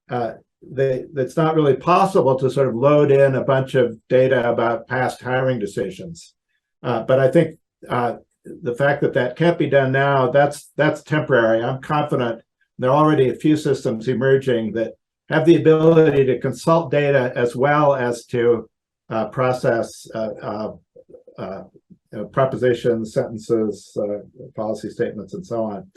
it's not really possible to sort of load in a bunch of data about past hiring decisions. But I think the fact that can't be done now, that's temporary. I'm confident there are already a few systems emerging that have the ability to consult data as well as to process propositions, sentences, policy statements, and so on.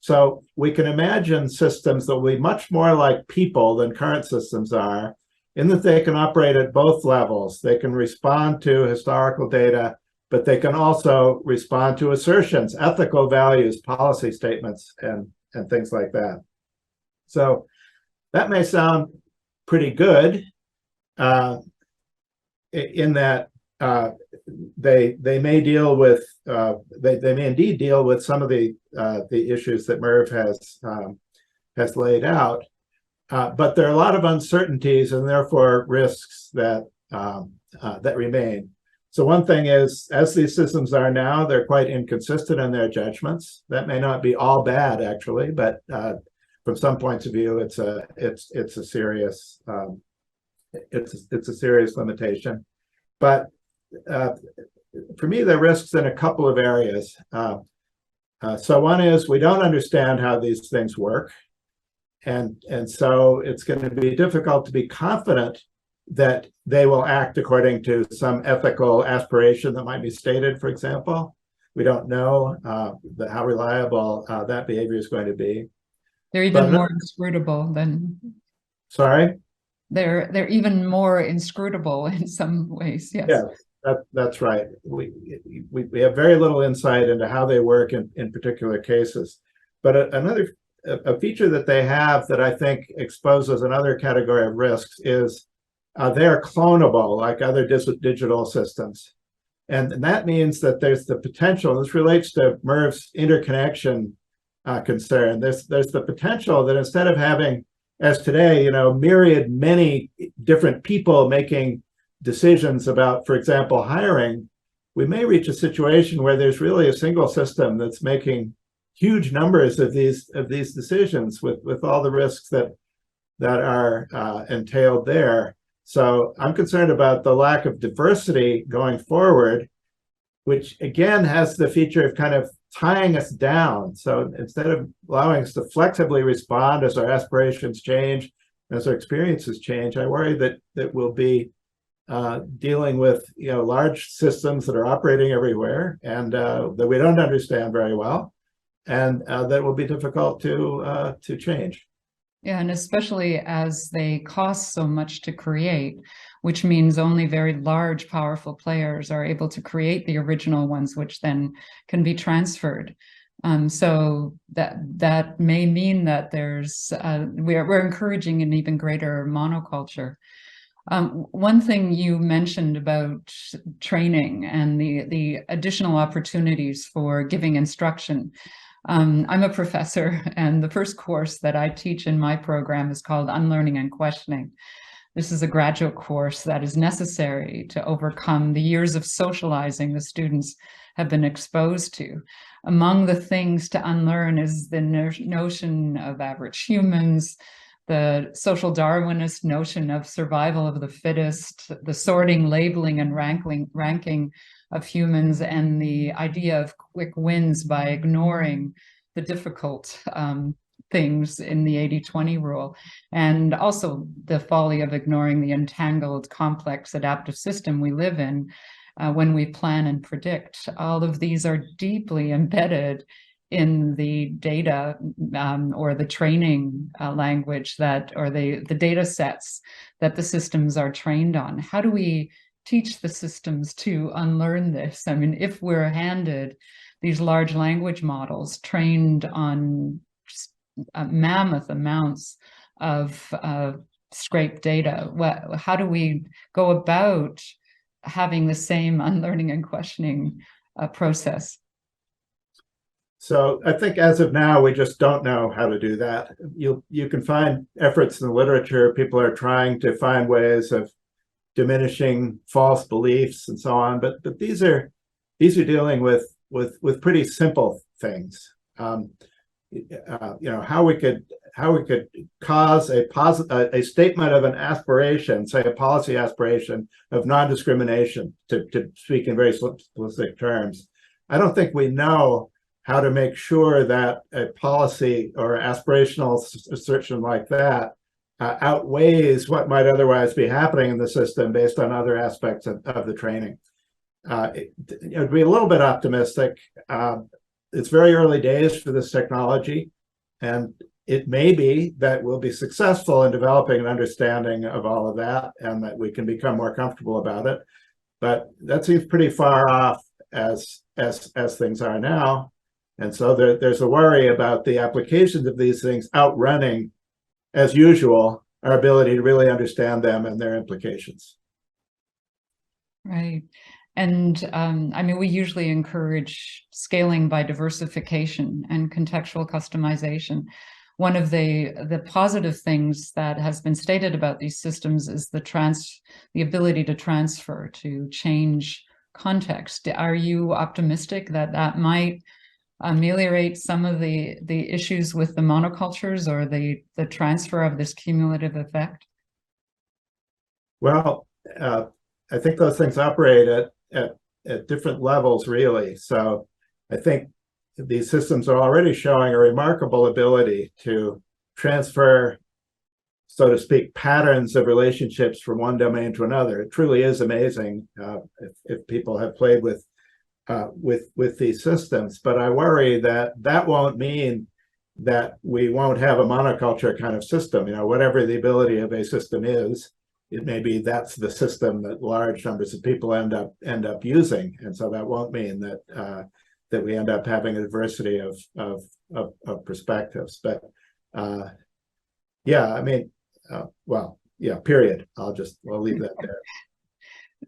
So we can imagine systems that will be much more like people than current systems are, in that they can operate at both levels. They can respond to historical data, but they can also respond to assertions, ethical values, policy statements, and things like that. So that may sound pretty good in that they may deal with they may indeed deal with some of the issues that Merv has laid out, but there are a lot of uncertainties and therefore risks that that remain. So one thing is, as these systems are now, they're quite inconsistent in their judgments. That may not be all bad, actually, but from some points of view, it's a serious limitation. But for me, there are risks in a couple of areas. So one is we don't understand how these things work, and so it's going to be difficult to be confident that they will act according to some ethical aspiration that might be stated, for example. We don't know how reliable that behavior is going to be. They're even more inscrutable than... Sorry? They're even more inscrutable in some ways, yes. Yeah, that's right. We have very little insight into how they work in particular cases. But a feature that they have that I think exposes another category of risks is they're clonable like other digital systems. And that means that there's the potential, this relates to Merv's interconnection concern. There's the potential that instead of having, as today, many different people making decisions about, for example, hiring, we may reach a situation where there's really a single system that's making huge numbers of these decisions with all the risks that are entailed there. So I'm concerned about the lack of diversity going forward, which again has the feature of kind of tying us down. So instead of allowing us to flexibly respond as our aspirations change, as our experiences change, I worry that we'll be dealing with large systems that are operating everywhere and that we don't understand very well, and that will be difficult to change. Yeah, and especially as they cost so much to create, which means only very large, powerful players are able to create the original ones, which then can be transferred. So that may mean that we're encouraging an even greater monoculture. One thing you mentioned about training and the additional opportunities for giving instruction. I'm a professor, and the first course that I teach in my program is called Unlearning and Questioning. This is a graduate course that is necessary to overcome the years of socializing the students have been exposed to. Among the things to unlearn is the notion of average humans, the social Darwinist notion of survival of the fittest, the sorting, labeling, and ranking of humans, and the idea of quick wins by ignoring the difficult things in the 80-20 rule, and also the folly of ignoring the entangled, complex, adaptive system we live in when we plan and predict. All of these are deeply embedded in the data or the training language or the data sets that the systems are trained on. How do we teach the systems to unlearn this? I mean, if we're handed these large language models trained on mammoth amounts of scraped data, how do we go about having the same unlearning and questioning process? So I think as of now, we just don't know how to do that. You can find efforts in the literature. People are trying to find ways of diminishing false beliefs and so on, but these are dealing with pretty simple things. How we could cause a statement of an aspiration, say a policy aspiration of non-discrimination, to speak in very simplistic terms. I don't think we know how to make sure that a policy or aspirational assertion like that outweighs what might otherwise be happening in the system based on other aspects of the training. It'd be a little bit optimistic. It's very early days for this technology, and it may be that we'll be successful in developing an understanding of all of that and that we can become more comfortable about it. But that seems pretty far off as things are now. And so there's a worry about the applications of these things outrunning, as usual, our ability to really understand them and their implications. Right. And I mean, we usually encourage scaling by diversification and contextual customization. One of the positive things that has been stated about these systems is the ability to transfer, to change context. Are you optimistic that that might ameliorate some of the issues with the monocultures or the transfer of this cumulative effect? Well, I think those things operate at different levels, really. So I think these systems are already showing a remarkable ability to transfer, so to speak, patterns of relationships from one domain to another. It truly is amazing if people have played with these systems. But I worry that that won't mean that we won't have a monoculture kind of system. You know, whatever the ability of a system is, it may be that's the system that large numbers of people end up using, and so that won't mean that that we end up having a diversity of perspectives. But yeah, I mean, well, yeah. Period. I'll leave that there.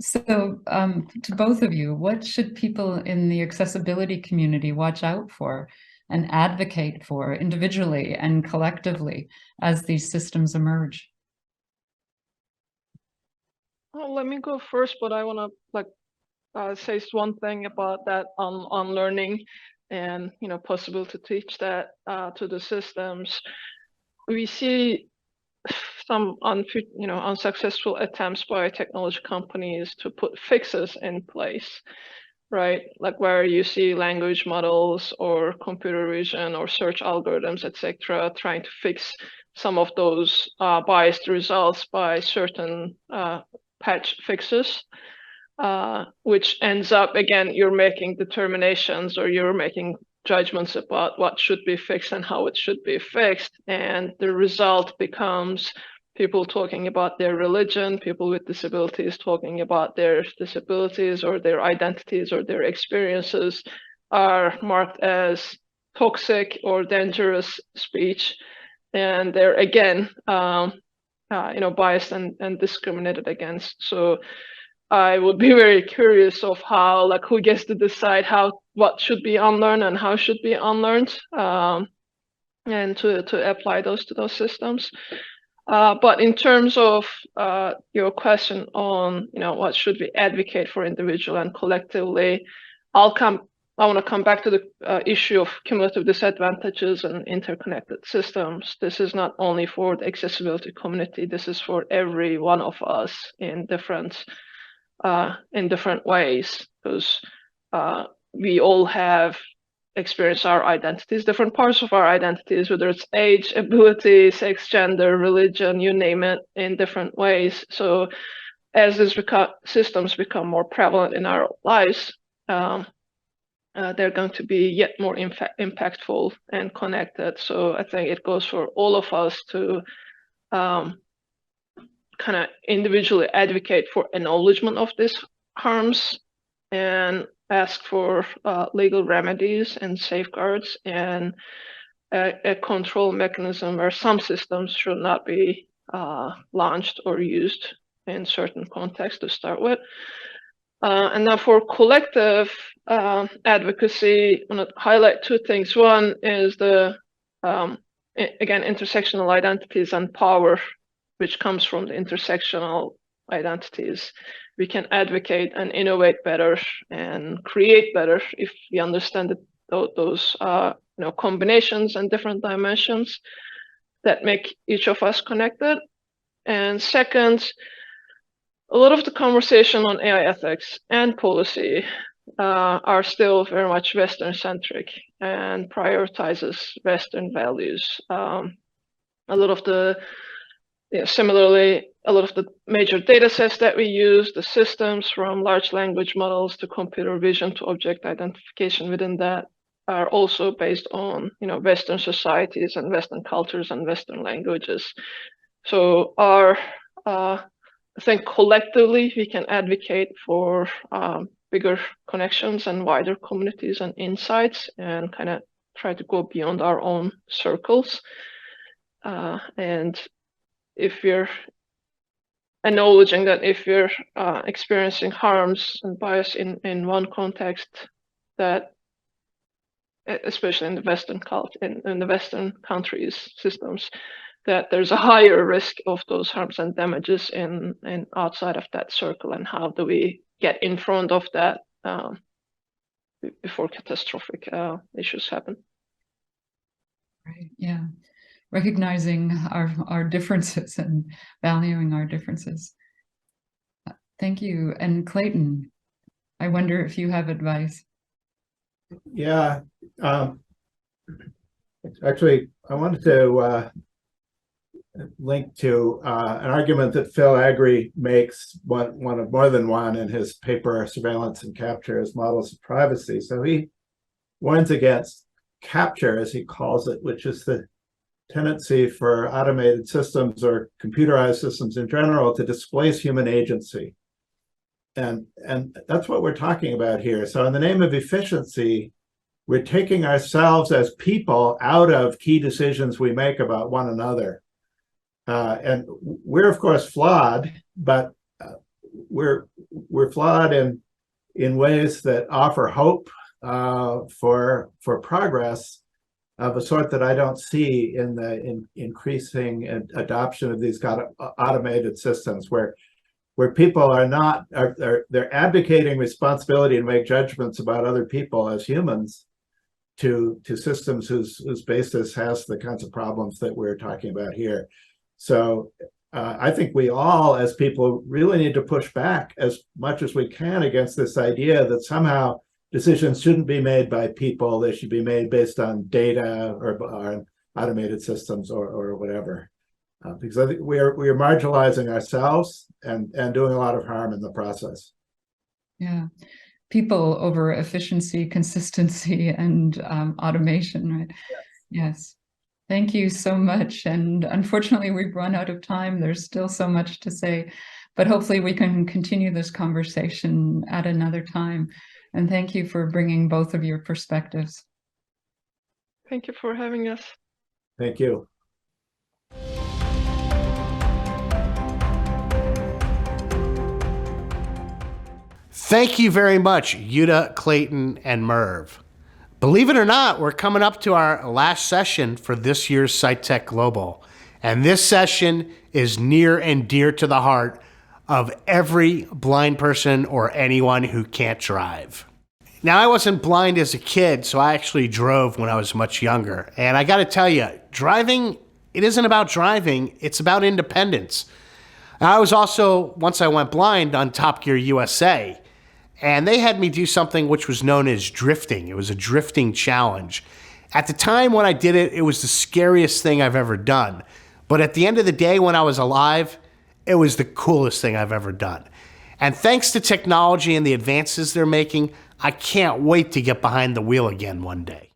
So, to both of you, what should people in the accessibility community watch out for and advocate for individually and collectively as these systems emerge? Oh, let me go first, but I want to say one thing about that on learning and possible to teach that to the systems. We see some unsuccessful attempts by technology companies to put fixes in place, right? Like where you see language models or computer vision or search algorithms, etc., trying to fix some of those biased results by certain patch fixes, which ends up, again, you're making determinations or you're making judgments about what should be fixed and how it should be fixed. And the result becomes people talking about their religion, people with disabilities talking about their disabilities or their identities or their experiences are marked as toxic or dangerous speech. And they're, again, biased and discriminated against. So I would be very curious of how, like, who gets to decide what should be unlearned and how should be unlearned, and to apply those to those systems. But in terms of your question on what should we advocate for individual and collectively, I want to come back to the issue of cumulative disadvantages and interconnected systems. This is not only for the accessibility community. This is for every one of us in different ways, because we all have experienced our identities, different parts of our identities, whether it's age, ability, sex, gender, religion, you name it, in different ways. So as these systems become more prevalent in our lives, they're going to be yet more impactful and connected. So I think it goes for all of us to kind of individually advocate for acknowledgement of these harms and ask for legal remedies and safeguards and a control mechanism where some systems should not be launched or used in certain contexts to start with. And now for collective advocacy, I want to highlight two things. One is the, again, intersectional identities and power, which comes from the intersectional identities. We can advocate and innovate better and create better if we understand those combinations and different dimensions that make each of us connected. And second, a lot of the conversation on AI ethics and policy are still very much Western-centric and prioritizes Western values. Similarly, a lot of the major data sets that we use, the systems from large language models to computer vision to object identification within that, are also based on Western societies and Western cultures and Western languages. So I think collectively we can advocate for bigger connections and wider communities and insights and kind of try to go beyond our own circles. And if we're acknowledging that if we're experiencing harms and bias in one context, that especially in the in the Western countries systems, that there's a higher risk of those harms and damages in outside of that circle, and how do we get in front of that before catastrophic issues happen? Right. Yeah. Recognizing our differences and valuing our differences. Thank you. And Clayton, I wonder if you have advice. Yeah. Actually, I wanted to link to an argument that Phil Agri makes, one of more than one, in his paper, Surveillance and Capture as Models of Privacy. So he warns against capture, as he calls it, which is the tendency for automated systems or computerized systems in general to displace human agency. And that's what we're talking about here. So in the name of efficiency, we're taking ourselves as people out of key decisions we make about one another. And we're of course flawed, but we're flawed in ways that offer hope for progress of a sort that I don't see in the increasing adoption of these kind of automated systems, where people are not they're advocating responsibility to make judgments about other people as humans to systems whose basis has the kinds of problems that we're talking about here. So I think we all, as people, really need to push back as much as we can against this idea that somehow decisions shouldn't be made by people. They should be made based on data or automated systems or whatever. Because I think we are marginalizing ourselves and doing a lot of harm in the process. Yeah. People over efficiency, consistency, and automation, right? Yes. Thank you so much. And unfortunately, we've run out of time. There's still so much to say, but hopefully we can continue this conversation at another time. And thank you for bringing both of your perspectives. Thank you for having us. Thank you. Thank you very much, Yuta, Clayton, and Merv. Believe it or not, we're coming up to our last session for this year's SightTech Global. And this session is near and dear to the heart of every blind person or anyone who can't drive. Now, I wasn't blind as a kid, so I actually drove when I was much younger. And I got to tell you, driving, it isn't about driving, it's about independence. I was also, once I went blind, on Top Gear USA. And they had me do something which was known as drifting. It was a drifting challenge. At the time when I did it, it was the scariest thing I've ever done. But at the end of the day, when I was alive, it was the coolest thing I've ever done. And thanks to technology and the advances they're making, I can't wait to get behind the wheel again one day.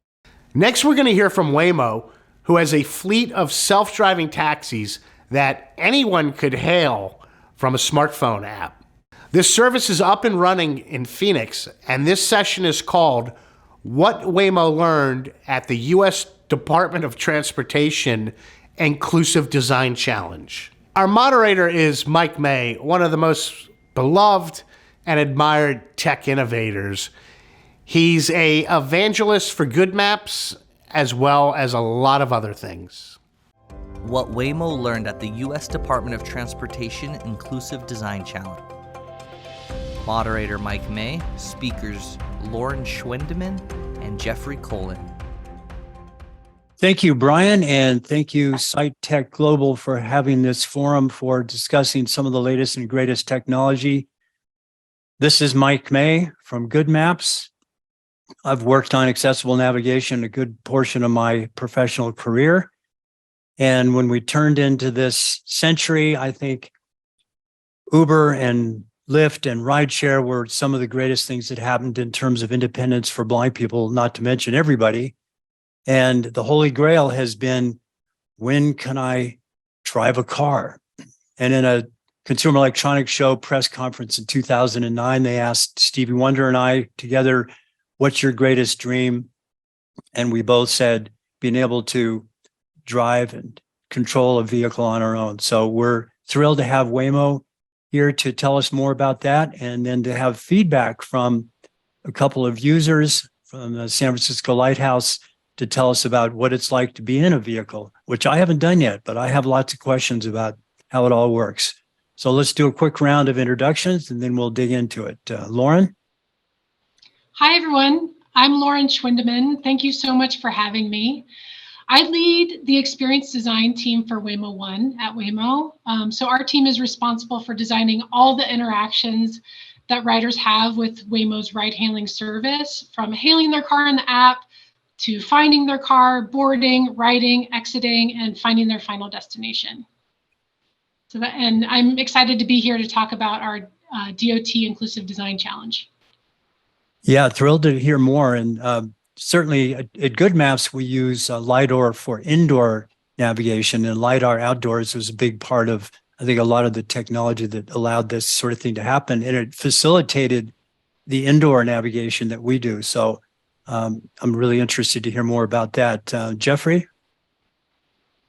Next, we're going to hear from Waymo, who has a fleet of self-driving taxis that anyone could hail from a smartphone app. This service is up and running in Phoenix, and this session is called What Waymo Learned at the U.S. Department of Transportation Inclusive Design Challenge. Our moderator is Mike May, one of the most beloved and admired tech innovators. He's an evangelist for good maps, as well as a lot of other things. What Waymo learned at the U.S. Department of Transportation Inclusive Design Challenge. Moderator Mike May, speakers Lauren Schwendeman and Jeffrey Colin. Thank you, Brian, and thank you, SightTech Global, for having this forum for discussing some of the latest and greatest technology. This is Mike May from Good Maps. I've worked on accessible navigation a good portion of my professional career. And when we turned into this century, I think Uber and Lyft and rideshare were some of the greatest things that happened in terms of independence for blind people, not to mention everybody. And the Holy Grail has been, when can I drive a car? And in a Consumer Electronics Show press conference in 2009, they asked Stevie Wonder and I together, what's your greatest dream? And we both said, being able to drive and control a vehicle on our own. So we're thrilled to have Waymo here to tell us more about that, and then to have feedback from a couple of users from the San Francisco Lighthouse to tell us about what it's like to be in a vehicle, which I haven't done yet, but I have lots of questions about how it all works. So let's do a quick round of introductions and then we'll dig into it. Lauren? Hi, everyone. I'm Lauren Schwindeman. Thank you so much for having me. I lead the experience design team for Waymo One at Waymo. So our team is responsible for designing all the interactions that riders have with Waymo's ride-hailing service, from hailing their car in the app to finding their car, boarding, riding, exiting, and finding their final destination. And I'm excited to be here to talk about our DOT Inclusive Design Challenge. Yeah, thrilled to hear more. And certainly at Good Maps, we use LiDAR for indoor navigation, and LiDAR outdoors was a big part of, I think, a lot of the technology that allowed this sort of thing to happen. And it facilitated the indoor navigation that we do. So I'm really interested to hear more about that. Jeffrey?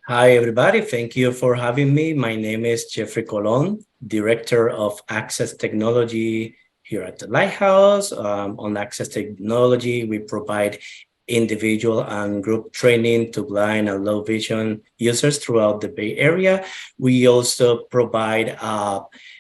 Hi, everybody. Thank you for having me. My name is Jeffrey Colon, Director of Access Technology here at the Lighthouse. On Access Technology, we provide individual and group training to blind and low vision users throughout the Bay Area. We also provide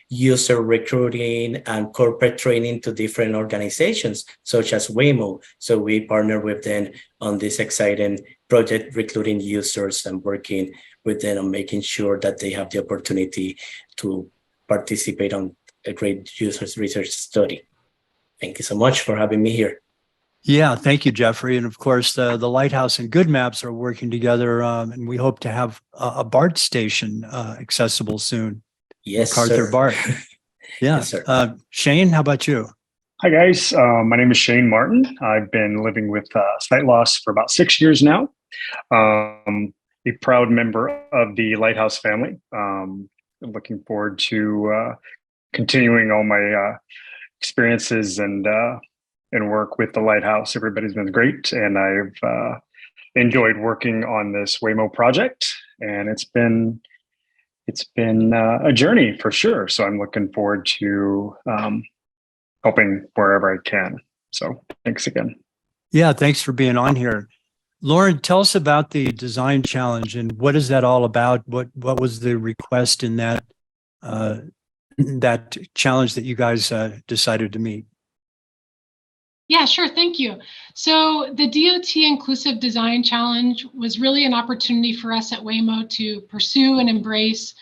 user recruiting and corporate training to different organizations, such as Waymo. So we partner with them on this exciting project, recruiting users and working with them on making sure that they have the opportunity to participate on a great users research study. Thank you so much for having me here. Yeah, thank you, Jeffrey. And of course, the Lighthouse and Good Maps are working together, and we hope to have a BART station accessible soon. Yes, MacArthur sir. BART. Yeah. Yes, sir. Shane, how about you? Hi, guys. My name is Shane Martin. I've been living with sight loss for about 6 years now. A proud member of the Lighthouse family. Looking forward to continuing all my experiences and work with the Lighthouse. Everybody's been great, and I've enjoyed working on this Waymo project, and it's been a journey for sure. So I'm looking forward to helping wherever I can. So thanks again. Yeah, thanks for being on here. Lauren, tell us about the design challenge and what is that all about? What was the request in that that challenge that you guys decided to meet? Yeah, sure. Thank you. So the DOT Inclusive Design Challenge was really an opportunity for us at Waymo to pursue and embrace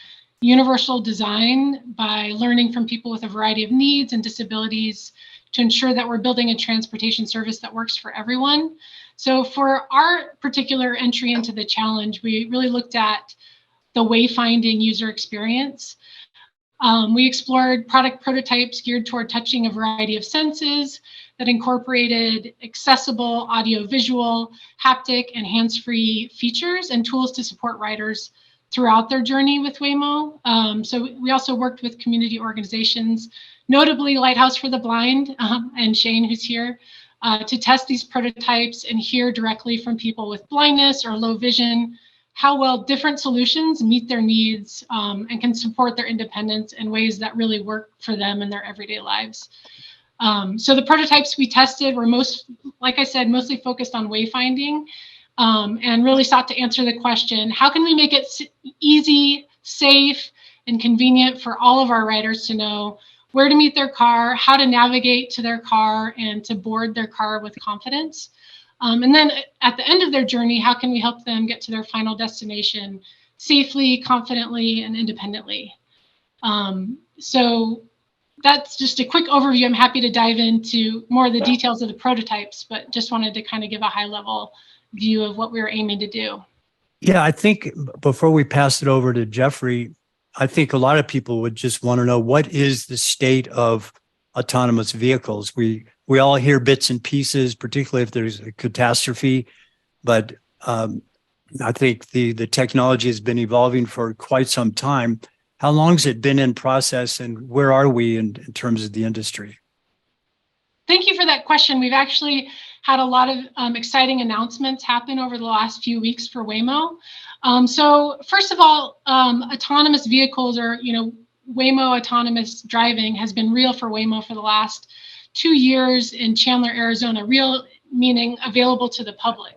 universal design by learning from people with a variety of needs and disabilities to ensure that we're building a transportation service that works for everyone. So for our particular entry into the challenge, we really looked at the wayfinding user experience. We explored product prototypes geared toward touching a variety of senses that incorporated accessible audio-visual, haptic, and hands-free features and tools to support riders throughout their journey with Waymo. So we also worked with community organizations, notably Lighthouse for the Blind, and Shane, who's here, to test these prototypes and hear directly from people with blindness or low vision how well different solutions meet their needs and can support their independence in ways that really work for them in their everyday lives. So the prototypes we tested were like I said, mostly focused on wayfinding and really sought to answer the question, how can we make it easy, safe, and convenient for all of our riders to know where to meet their car, how to navigate to their car, and to board their car with confidence. And then at the end of their journey, how can we help them get to their final destination safely, confidently, and independently? So that's just a quick overview. I'm happy to dive into more of the details of the prototypes, but just wanted to kind of give a high level view of what we were aiming to do. Yeah, I think before we pass it over to Jeffrey, I think a lot of people would just want to know, what is the state of autonomous vehicles? We all hear bits and pieces, particularly if there's a catastrophe, but I think the technology has been evolving for quite some time. How long has it been in process, and where are we in terms of the industry? Thank you for that question. We've actually had a lot of exciting announcements happen over the last few weeks for Waymo. So first of all, autonomous vehicles are, Waymo autonomous driving has been real for Waymo for the last 2 years in Chandler, Arizona. Real meaning available to the public.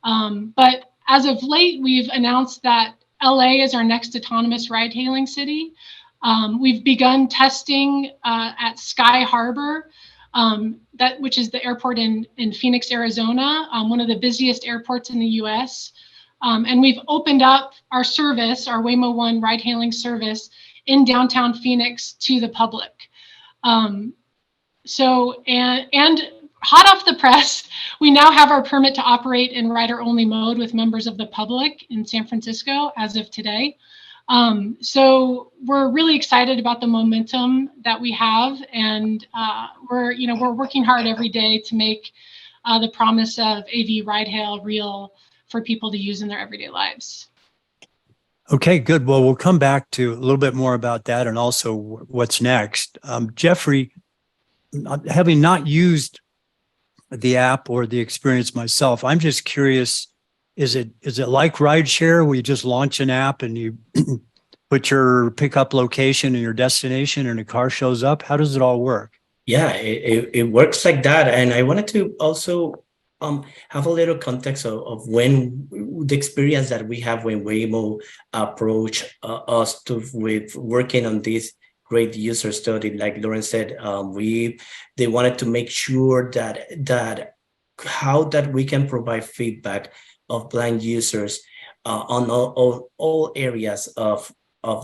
But as of late, we've announced that LA is our next autonomous ride-hailing city. We've begun testing at Sky Harbor, which is the airport in Phoenix, Arizona, one of the busiest airports in the US. And we've opened up our service, our Waymo One ride-hailing service in downtown Phoenix to the public. And hot off the press, we now have our permit to operate in rider-only mode with members of the public in San Francisco as of today. So we're really excited about the momentum that we have, and we're working hard every day to make the promise of AV ride hail real for people to use in their everyday lives. Okay, good. Well, we'll come back to a little bit more about that and also what's next. Jeffrey, having not used the app or the experience myself, I'm just curious, is it like rideshare where you just launch an app and you put your pickup location and your destination and a car shows up? How does it all work? Yeah, it works like that. And I wanted to also have a little context of when the experience that we have when Waymo approach us with working on this great user study. Like Lauren said, they wanted to make sure that how that we can provide feedback of blind users on all areas of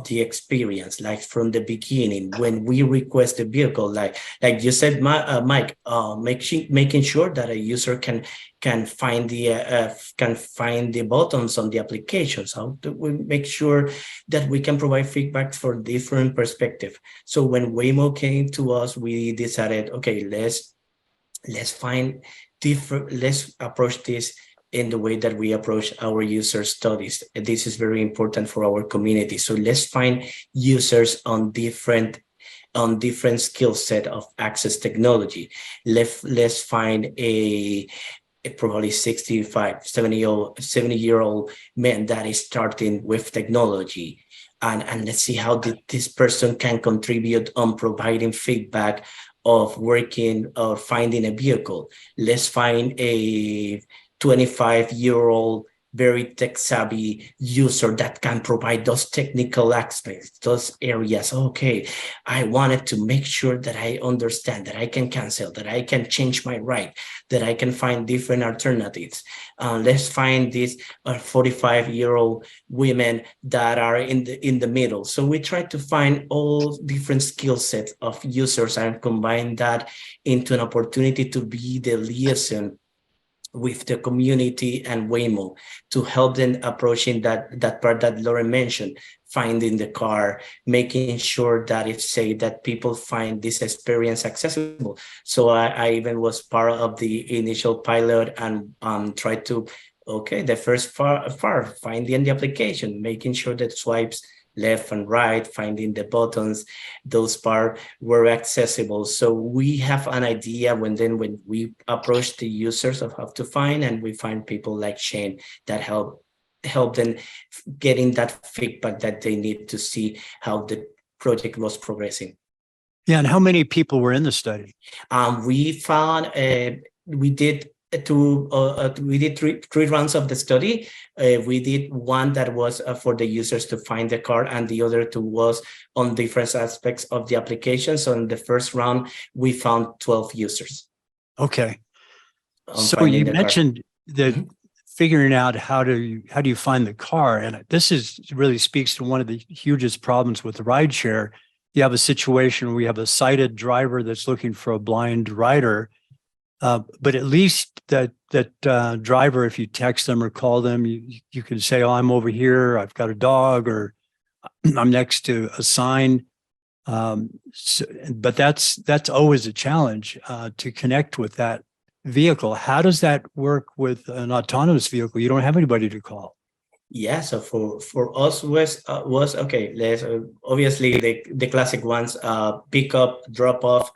the experience, like from the beginning, when we request a vehicle, like you said, Mike, making sure that a user can find the buttons on the applications. How do we make sure that we can provide feedback for different perspective? So when Waymo came to us, we decided, okay, let's approach this in the way that we approach our user studies. This is very important for our community. So let's find users on different skill set of access technology. Let's find a probably 65, 70-year-old man that is starting with technology. And let's see how this person can contribute on providing feedback of working or finding a vehicle. Let's find a 25-year-old, very tech-savvy user that can provide those technical aspects, those areas. Okay, I wanted to make sure that I understand, that I can cancel, that I can change my ride, that I can find different alternatives. Let's find these 45-year-old women that are in the middle. So we try to find all different skill sets of users and combine that into an opportunity to be the liaison with the community and Waymo to help them approaching that part that Lauren mentioned, finding the car, making sure that it's safe, that people find this experience accessible. So I even was part of the initial pilot and tried to, the first finding the application, making sure that swipes left and right, finding the buttons, those parts were accessible. So we have an idea when we approach the users of how to find, and we find people like Shane that help them getting that feedback that they need to see how the project was progressing. Yeah, and how many people were in the study? We found, we did three rounds of the study. We did one that was for the users to find the car, and the other two was on different aspects of the application. So in the first round, we found 12 users. Okay. So you mentioned that figuring out how do you find the car, and this really speaks to one of the hugest problems with rideshare. You have a situation where we have a sighted driver that's looking for a blind rider. But at least that driver, if you text them or call them, you can say, "Oh, I'm over here. I've got a dog," or "I'm next to a sign." But that's always a challenge to connect with that vehicle. How does that work with an autonomous vehicle? You don't have anybody to call. Yeah, so for us was okay. Let's obviously the classic ones, pick up, drop off,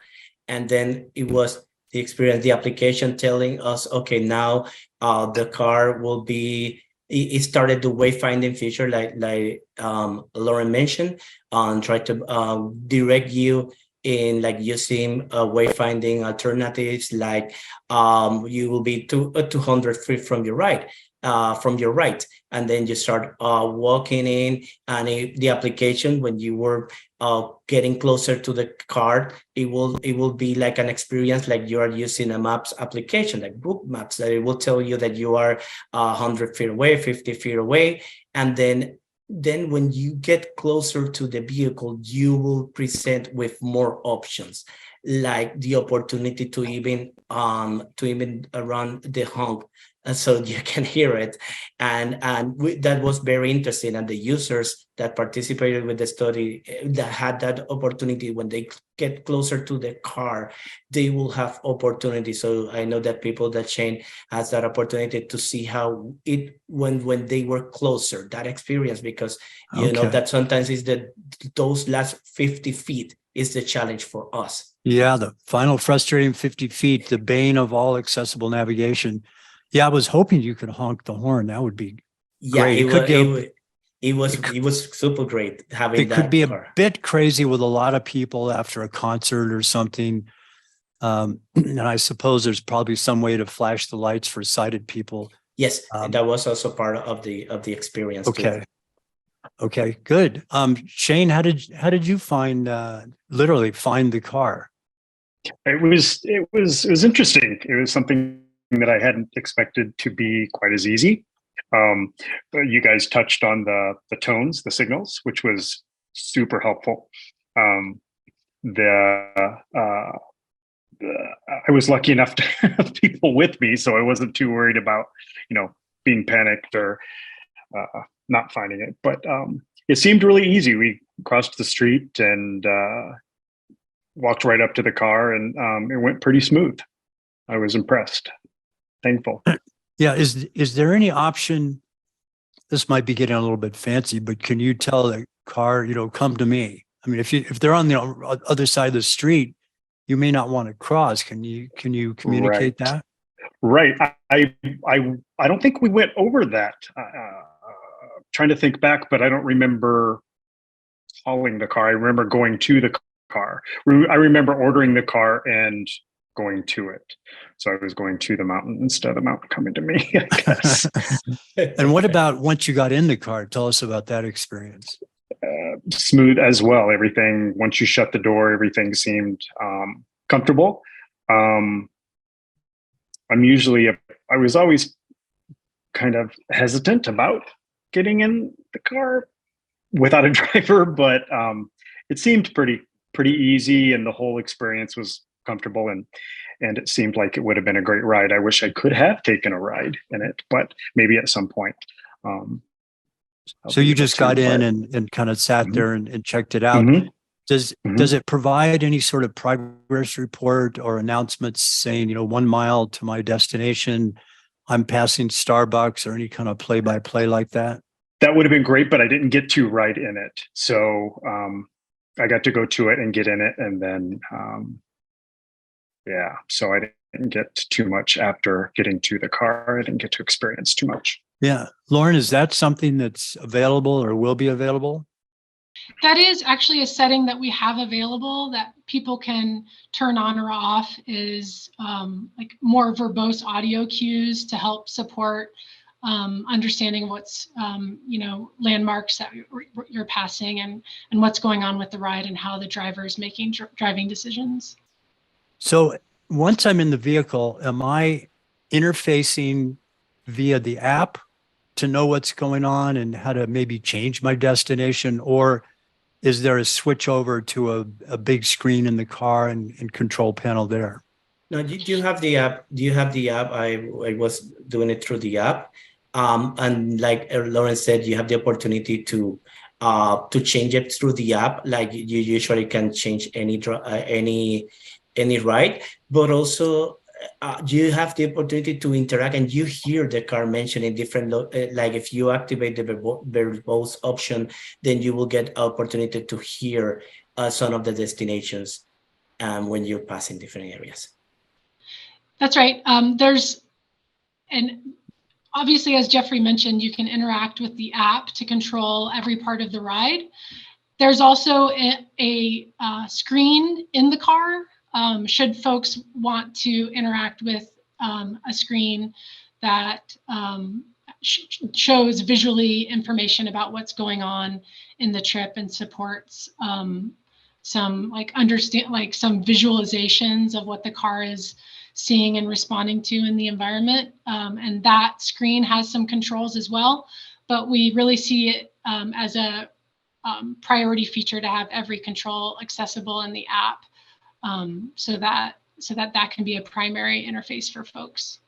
and then it was the experience, the application telling us, okay, now the car will be it started the wayfinding feature, like Lauren mentioned, and try to direct you in like using wayfinding alternatives, like you will be 200 feet from your right, and then you start walking in, and the application, when you were getting closer to the car, it will be like an experience like you are using a maps application, like Google Maps, that it will tell you that you are 100 feet away, 50 feet away, and then when you get closer to the vehicle, you will present with more options, like the opportunity to even run the honk, so you can hear it, and that was very interesting. And the users that participated with the study that had that opportunity, when they get closer to the car, they will have opportunity. So I know that people, that Shane has that opportunity to see how it when they were closer, that experience, because you know that sometimes is those last 50 feet is the challenge for us. Yeah, the final frustrating 50 feet, the bane of all accessible navigation. Yeah, I was hoping you could honk the horn. That would be great. It was super great having it that. Could be car. A bit crazy with a lot of people after a concert or something. And I suppose there's probably some way to flash the lights for sighted people. Yes, that was also part of the experience. Okay. Too. Okay, good. Shane, how did you literally find the car? It was interesting. It was something that I hadn't expected to be quite as easy. You guys touched on the tones, the signals, which was super helpful. I was lucky enough to have people with me, so I wasn't too worried about, being panicked or not finding it. But it seemed really easy. We crossed the street and walked right up to the car, and it went pretty smooth. I was impressed. Thankful. Yeah. Is there any option? This might be getting a little bit fancy, but can you tell the car, come to me? I mean, if they're on the other side of the street, you may not want to cross. Can you communicate that? Right. I don't think we went over that. Trying to think back, but I don't remember calling the car. I remember going to the car. I remember ordering the car and going to it. So I was going to the mountain instead of the mountain coming to me, I guess. And what about once you got in the car? Tell us about that experience. Smooth as well. Everything, once you shut the door, everything seemed comfortable. I was always kind of hesitant about getting in the car without a driver, but it seemed pretty easy, and the whole experience was comfortable, and it seemed like it would have been a great ride. I wish I could have taken a ride in it, but maybe at some point. So you just got in and kind of sat there and checked it out. Does it provide any sort of progress report or announcements saying, 1 mile to my destination, I'm passing Starbucks, or any kind of play-by-play like that? That would have been great, but I didn't get to ride in it. So I got to go to it and get in it, and then so I didn't get too much after getting to the car. I didn't get to experience too much. Yeah. Lauren, is that something that's available or will be available? That is actually a setting that we have available that people can turn on or off, is like more verbose audio cues to help support understanding what's, landmarks that you're passing, and what's going on with the ride, and how the driver is making driving decisions. So once I'm in the vehicle, am I interfacing via the app to know what's going on and how to maybe change my destination? Or is there a switch over to a big screen in the car and control panel there? No, do you have the app? Do you have the app? I was doing it through the app. And like Lauren said, you have the opportunity to change it through the app. Like you usually can change any ride, but also you have the opportunity to interact, and you hear the car mentioning different, like if you activate the verbose option, then you will get opportunity to hear some of the destinations when you're passing different areas. That's right. There's an obviously, as Jeffrey mentioned, you can interact with the app to control every part of the ride. There's also a screen in the car, should folks want to interact with a screen that shows visually information about what's going on in the trip and supports some some visualizations of what the car is seeing and responding to in the environment. And that screen has some controls as well, but we really see it as a priority feature to have every control accessible in the app, so that can be a primary interface for folks.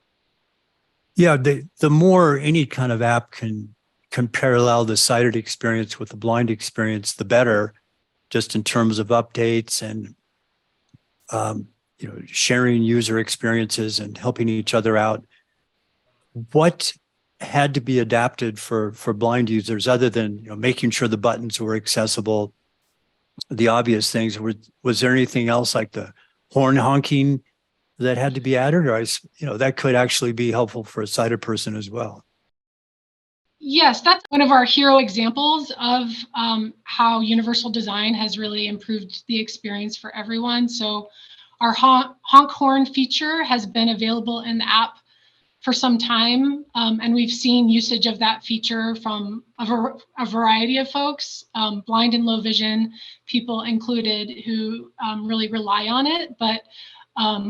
Yeah, the more any kind of app can parallel the sighted experience with the blind experience, the better, just in terms of updates and sharing user experiences and helping each other out. What had to be adapted for blind users, other than making sure the buttons were accessible, the obvious things? Was there anything else like the horn honking that had to be added, or that could actually be helpful for a sighted person as well? Yes, that's one of our hero examples of how universal design has really improved the experience for everyone. So our honk horn feature has been available in the app for some time, and we've seen usage of that feature from a variety of folks, blind and low vision people included, who really rely on it. But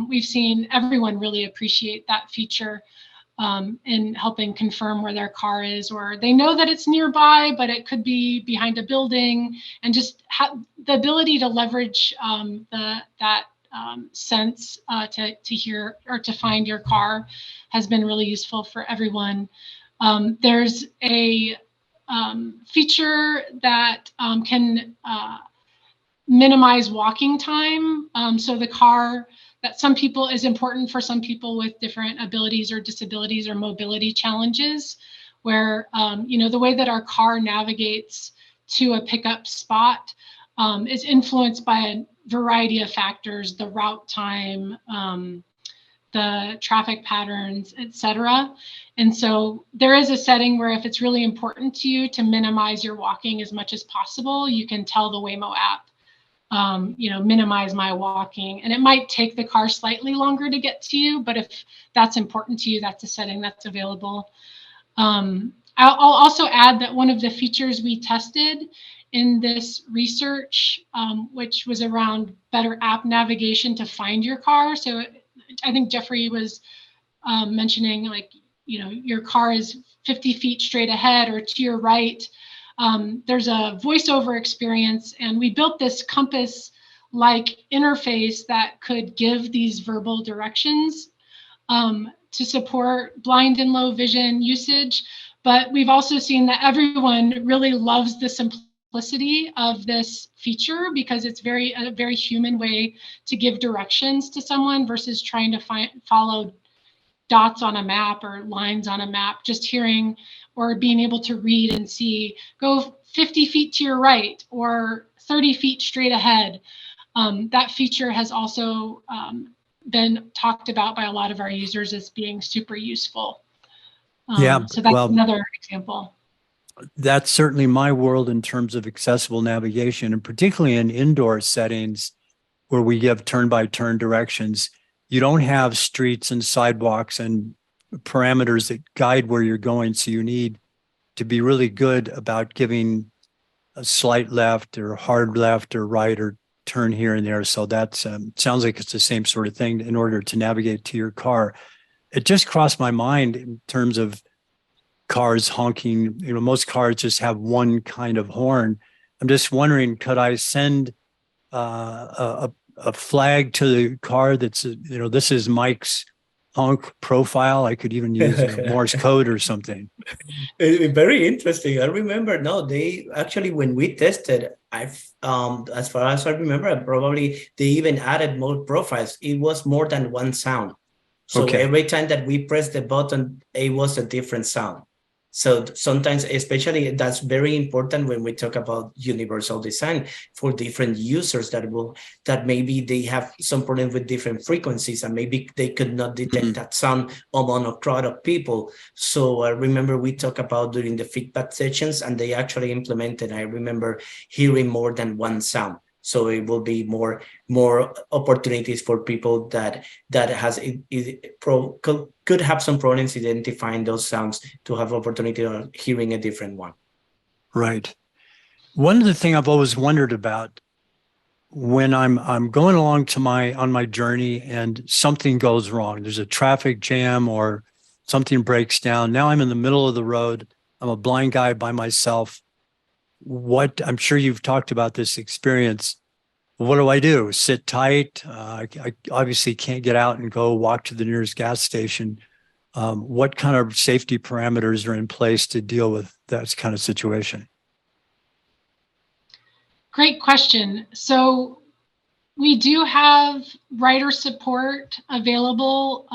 we've seen everyone really appreciate that feature in helping confirm where their car is, or they know that it's nearby, but it could be behind a building, and just the ability to leverage that sense to hear or to find your car has been really useful for everyone. There's a feature that can minimize walking time. So the car, that is important for some people with different abilities or disabilities or mobility challenges, where the way that our car navigates to a pickup spot is influenced by a variety of factors: the route time, the traffic patterns, etc. And so there is a setting where if it's really important to you to minimize your walking as much as possible, you can tell the Waymo app, minimize my walking. And it might take the car slightly longer to get to you, but if that's important to you, that's a setting that's available. I'll also add that one of the features we tested in this research, which was around better app navigation to find your car. So I think Jeffrey was mentioning, your car is 50 feet straight ahead or to your right. There's a voiceover experience, and we built this compass-like interface that could give these verbal directions to support blind and low vision usage. But we've also seen that everyone really loves the simplicity of this feature, because it's a very human way to give directions to someone versus trying to follow dots on a map or lines on a map. Just hearing or being able to read and see, go 50 feet to your right or 30 feet straight ahead. That feature has also been talked about by a lot of our users as being super useful. So that's another example. That's certainly my world in terms of accessible navigation, and particularly in indoor settings where we give turn-by-turn directions. You don't have streets and sidewalks and parameters that guide where you're going, so you need to be really good about giving a slight left or hard left or right or turn here and there. So that sounds like it's the same sort of thing in order to navigate to your car. It just crossed my mind in terms of cars honking. Most cars just have one kind of horn. I'm just wondering, could I send a flag to the car that's, this is Mike's honk profile? I could even use Morse code or something. Very interesting. I remember, they actually, when we tested, as far as I remember, probably they even added more profiles. It was more than one sound. So every time that we pressed the button, it was a different sound. So sometimes, especially that's very important when we talk about universal design for different users that maybe they have some problem with different frequencies and maybe they could not detect that sound among a crowd of people. So I remember we talked about during the feedback sessions and they actually implemented, I remember hearing more than one sound. So it will be more opportunities for people that could have some problems identifying those sounds to have opportunity of hearing a different one. Right. One of the things I've always wondered about when I'm going along on my journey and something goes wrong, there's a traffic jam or something breaks down. Now I'm in the middle of the road. I'm a blind guy by myself. I'm sure you've talked about this experience. What do I do? Sit tight? I obviously can't get out and go walk to the nearest gas station. What kind of safety parameters are in place to deal with that kind of situation? Great question. So we do have rider support available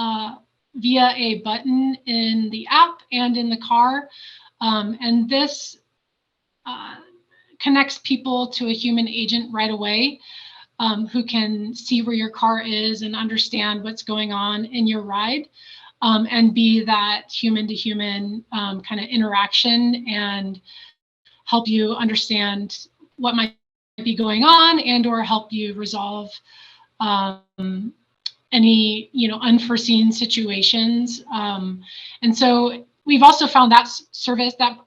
via a button in the app and in the car. And this connects people to a human agent right away who can see where your car is and understand what's going on in your ride and be that human to human kind of interaction and help you understand what might be going on and or help you resolve any unforeseen situations. And so we've also found that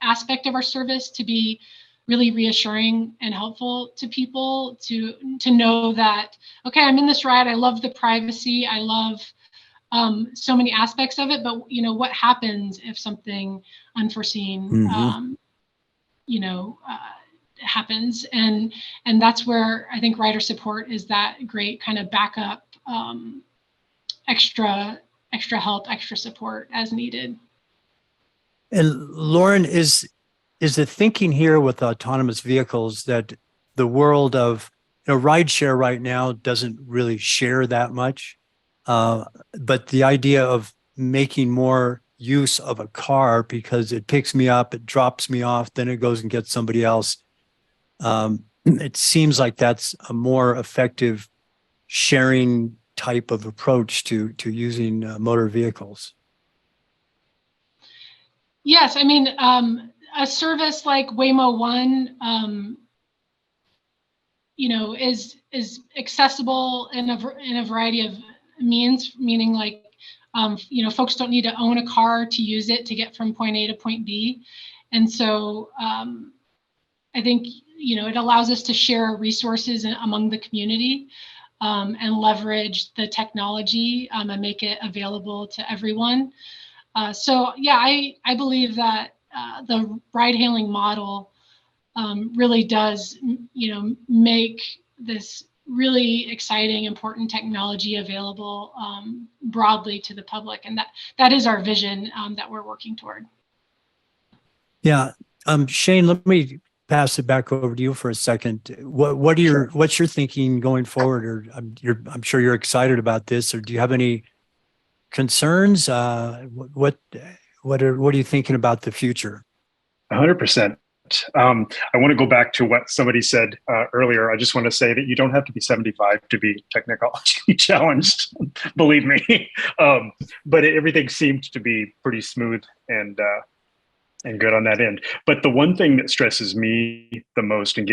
aspect of our service to be really reassuring and helpful to people to know that, okay, I'm in this ride, I love the privacy, I love so many aspects of it, but what happens if something unforeseen happens, and that's where I think rider support is that great kind of backup, extra help, extra support as needed. And Lauren, is the thinking here with autonomous vehicles that the world of rideshare right now doesn't really share that much, but the idea of making more use of a car because it picks me up, it drops me off, then it goes and gets somebody else. It seems like that's a more effective sharing type of approach to using motor vehicles. Yes, I mean, a service like Waymo One, is accessible in a variety of means, meaning like, folks don't need to own a car to use it to get from point A to point B. And so I think, it allows us to share resources among the community and leverage the technology and make it available to everyone. So yeah, I believe that the ride-hailing model really does, make this really exciting, important technology available broadly to the public, and that is our vision that we're working toward. Yeah, Shane, let me pass it back over to you for a second. What's your thinking going forward? Or I'm sure you're excited about this. Or do you have any concerns? What are you thinking about the future? 100%. I want to go back to what somebody said earlier. I just want to say that you don't have to be 75 to be technologically challenged, believe me. But everything seemed to be pretty smooth and good on that end. But the one thing that stresses me the most and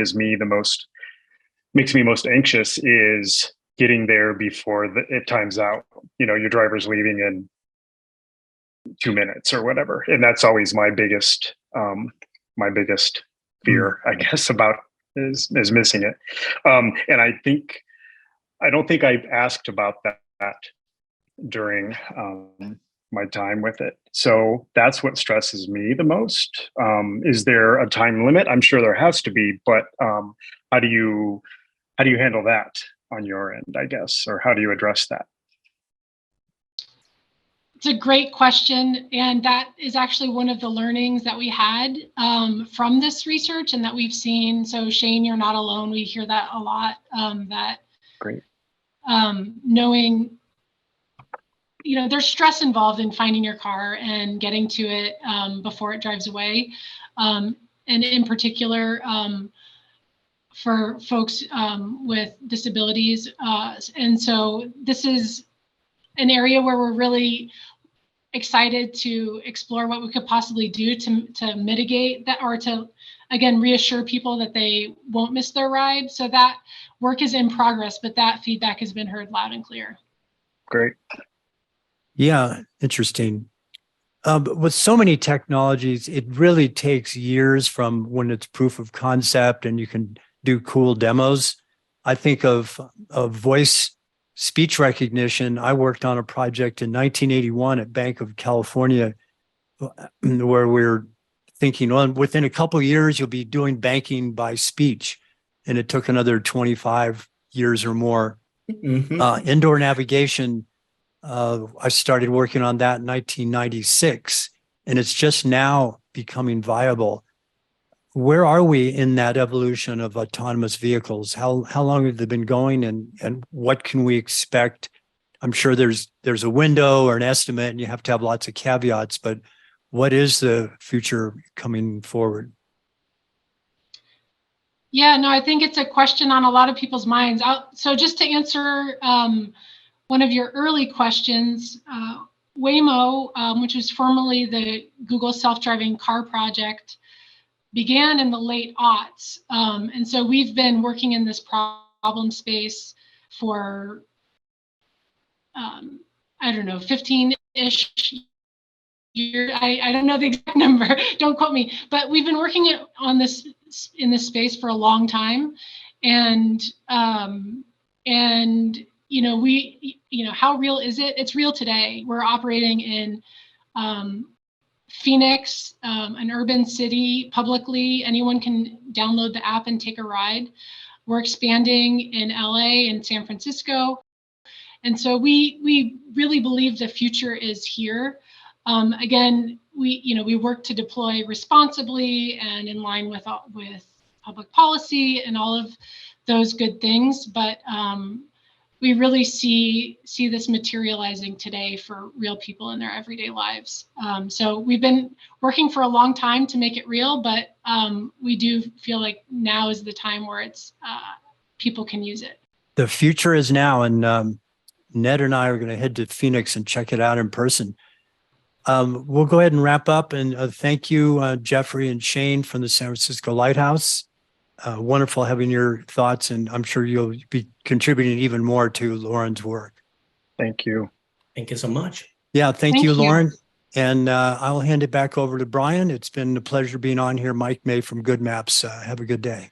makes me most anxious is getting there before it times out. Your driver's leaving in 2 minutes or whatever, and that's always my biggest fear, I guess, about is missing it. And I don't think I've asked about that during my time with it. So that's what stresses me the most. Is there a time limit? I'm sure there has to be, but how do you handle that on your end, I guess, or how do you address that? It's a great question, and that is actually one of the learnings that we had from this research and that we've seen. So Shane, you're not alone. We hear that a lot, that great. Knowing there's stress involved in finding your car and getting to it before it drives away. And in particular, for folks with disabilities. And so this is an area where we're really excited to explore what we could possibly do to mitigate that, or to, again, reassure people that they won't miss their ride. So that work is in progress, but that feedback has been heard loud and clear. Great. Yeah, interesting. But with so many technologies, it really takes years from when it's proof of concept and you can do cool demos. I think of voice speech recognition. I worked on a project in 1981 at Bank of California where we're thinking, well, within a couple of years, you'll be doing banking by speech. And it took another 25 years or more. Indoor navigation, I started working on that in 1996, and it's just now becoming viable. Where are we in that evolution of autonomous vehicles? How long have they been going, and what can we expect? I'm sure there's a window or an estimate, and you have to have lots of caveats, but what is the future coming forward? Yeah, no, I think it's a question on a lot of people's minds. So just to answer one of your early questions, Waymo, which was formerly the Google self-driving car project, began in the late aughts. And so we've been working in this problem space for, I don't know, 15-ish years. I don't know the exact number, don't quote me, but we've been working in this space for a long time. And how real is it? It's real today. We're operating in Phoenix, an urban city, publicly. Anyone can download the app and take a ride. We're expanding in LA and San Francisco. And so we really believe the future is here. Again, we work to deploy responsibly and in line with public policy and all of those good things. But we really see this materializing today for real people in their everyday lives. So we've been working for a long time to make it real, but we do feel like now is the time where it's people can use it. The future is now, and Ned and I are going to head to Phoenix and check it out in person. We'll go ahead and wrap up, and thank you, Jeffrey and Shane from the San Francisco Lighthouse. Wonderful having your thoughts, and I'm sure you'll be contributing even more to Lauren's work. Thank you. Thank you so much. Yeah, thank you, Lauren. And I'll hand it back over to Brian. It's been a pleasure being on here. Mike May from Good Maps. Have a good day.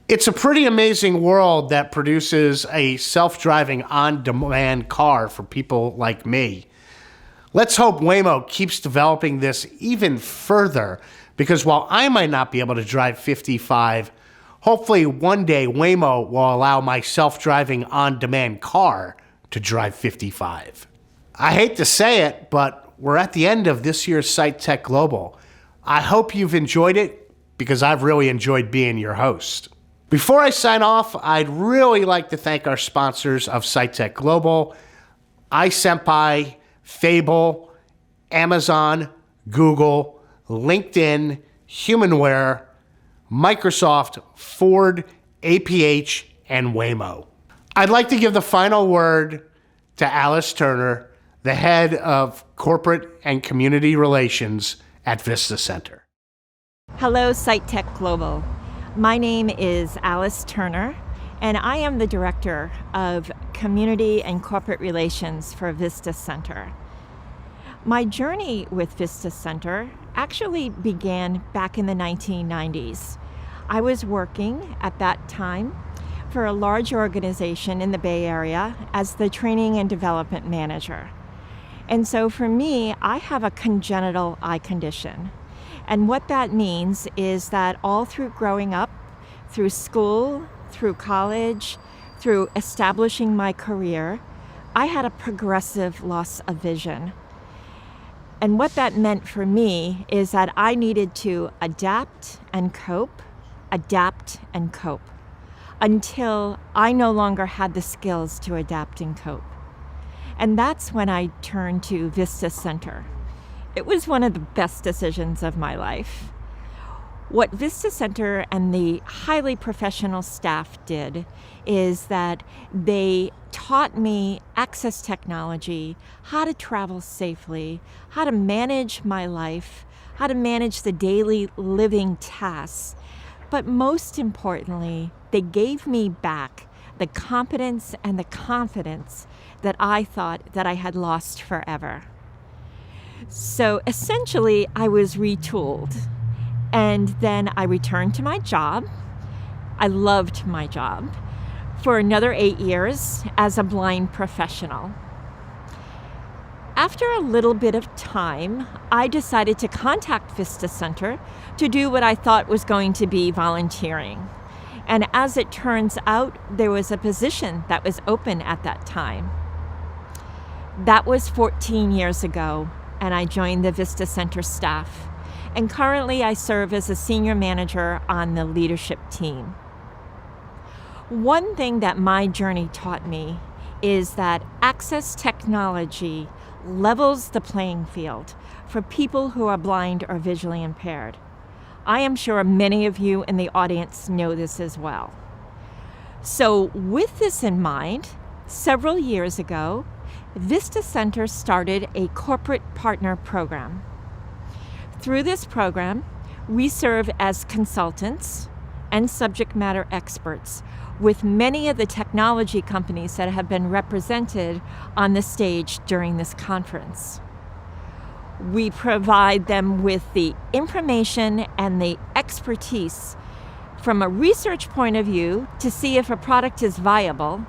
It's a pretty amazing world that produces a self-driving on-demand car for people like me. Let's hope Waymo keeps developing this even further, because while I might not be able to drive 55, hopefully one day Waymo will allow my self-driving on-demand car to drive 55. I hate to say it, but we're at the end of this year's SightTech Global. I hope you've enjoyed it, because I've really enjoyed being your host. Before I sign off, I'd really like to thank our sponsors of SightTech Global, iSenpai, Fable, Amazon, Google, LinkedIn, Humanware, Microsoft, Ford, APH, and Waymo. I'd like to give the final word to Alice Turner, the head of Corporate and Community Relations at Vista Center. Hello, SightTech Global. My name is Alice Turner, and I am the Director of Community and Corporate Relations for Vista Center. My journey with Vista Center actually began back in the 1990s. I was working at that time for a large organization in the Bay Area as the Training and Development Manager. And so for me, I have a congenital eye condition. And what that means is that all through growing up, through school, through college, through establishing my career, I had a progressive loss of vision. And what that meant for me is that I needed to adapt and cope adapt and cope until I no longer had the skills to adapt and cope. And that's when I turned to Vista Center. It was one of the best decisions of my life. What Vista Center and the highly professional staff did is that they taught me access technology, how to travel safely, how to manage my life, how to manage the daily living tasks. But most importantly, they gave me back the competence and the confidence that I thought that I had lost forever. So essentially, I was retooled. And then I returned to my job. I loved my job for another 8 years as a blind professional. After a little bit of time, I decided to contact Vista Center to do what I thought was going to be volunteering. And as it turns out, there was a position that was open at that time. That was 14 years ago, and I joined the Vista Center staff. And currently I serve as a senior manager on the leadership team. One thing that my journey taught me is that access technology levels the playing field for people who are blind or visually impaired. I am sure many of you in the audience know this as well. So with this in mind, several years ago, Vista Center started a corporate partner program. Through this program, we serve as consultants and subject matter experts with many of the technology companies that have been represented on the stage during this conference. We provide them with the information and the expertise from a research point of view to see if a product is viable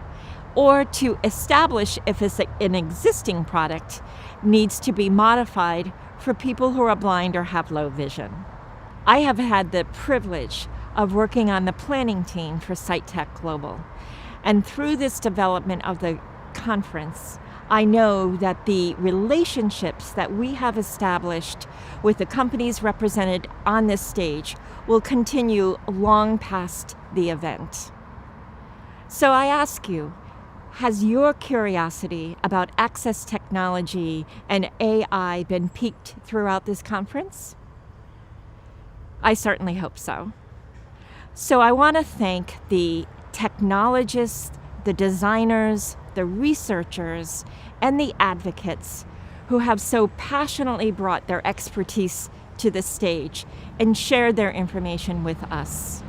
or to establish if an existing product needs to be modified for people who are blind or have low vision. I have had the privilege of working on the planning team for SightTech Global. And through this development of the conference, I know that the relationships that we have established with the companies represented on this stage will continue long past the event. So I ask you, has your curiosity about access technology and AI been piqued throughout this conference? I certainly hope so. So I want to thank the technologists, the designers, the researchers, and the advocates who have so passionately brought their expertise to the stage and shared their information with us.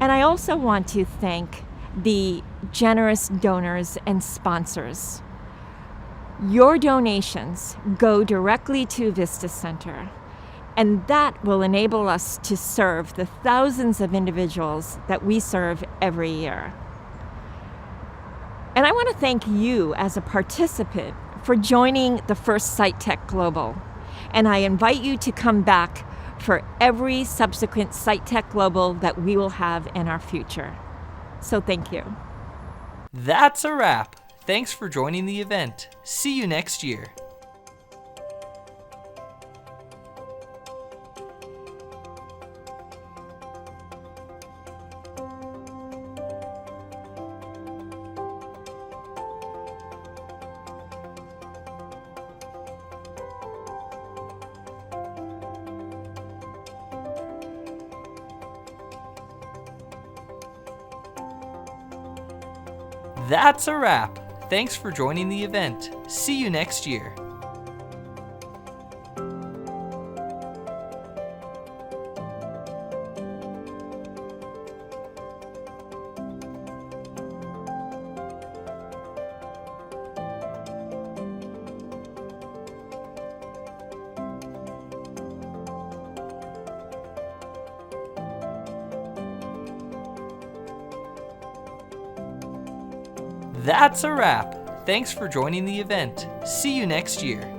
And I also want to thank the generous donors and sponsors. Your donations go directly to Vista Center, and that will enable us to serve the thousands of individuals that we serve every year. And I want to thank you as a participant for joining the first SightTech Global. And I invite you to come back for every subsequent SightTech Global that we will have in our future. So thank you. That's a wrap. Thanks for joining the event. See you next year. That's a wrap. Thanks for joining the event. See you next year. That's a wrap. Thanks for joining the event. See you next year.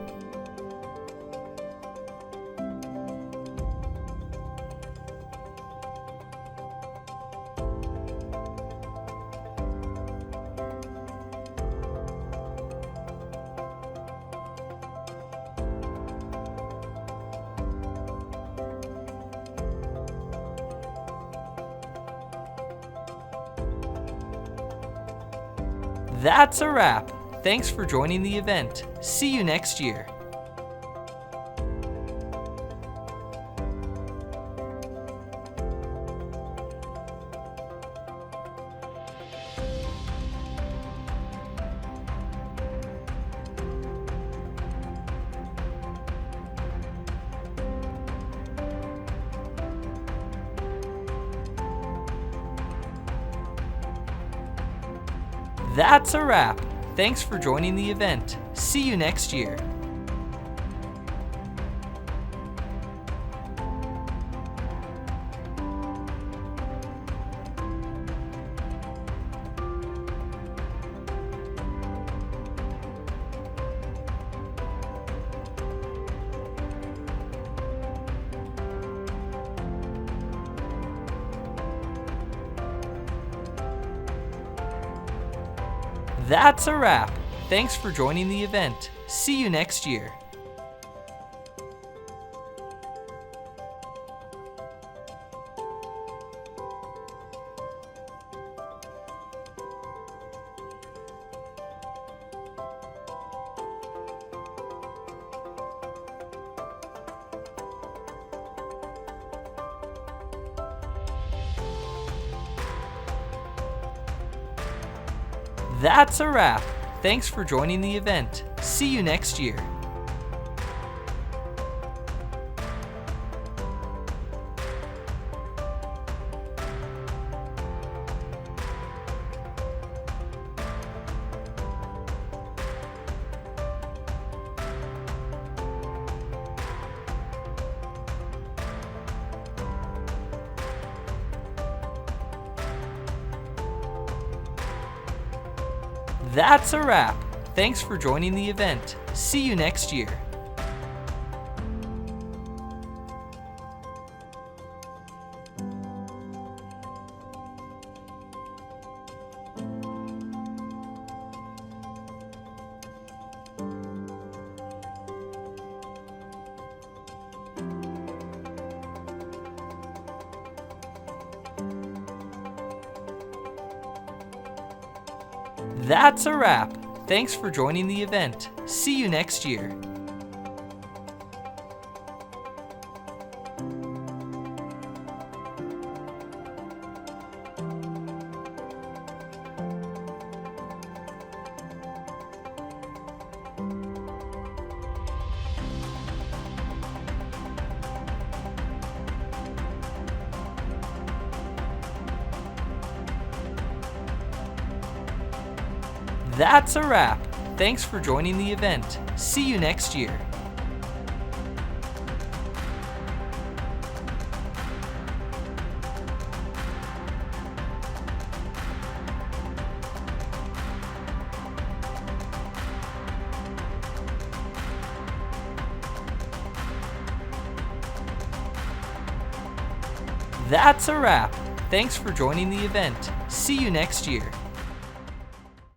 That's a wrap. Thanks for joining the event. See you next year. That's a wrap. Thanks for joining the event. See you next year. That's a wrap. Thanks for joining the event. See you next year. That's a wrap. Thanks for joining the event. See you next year. That's a wrap. Thanks for joining the event. See you next year. That's a wrap. Thanks for joining the event. See you next year. That's a wrap. Thanks for joining the event. See you next year. That's a wrap. Thanks for joining the event. See you next year.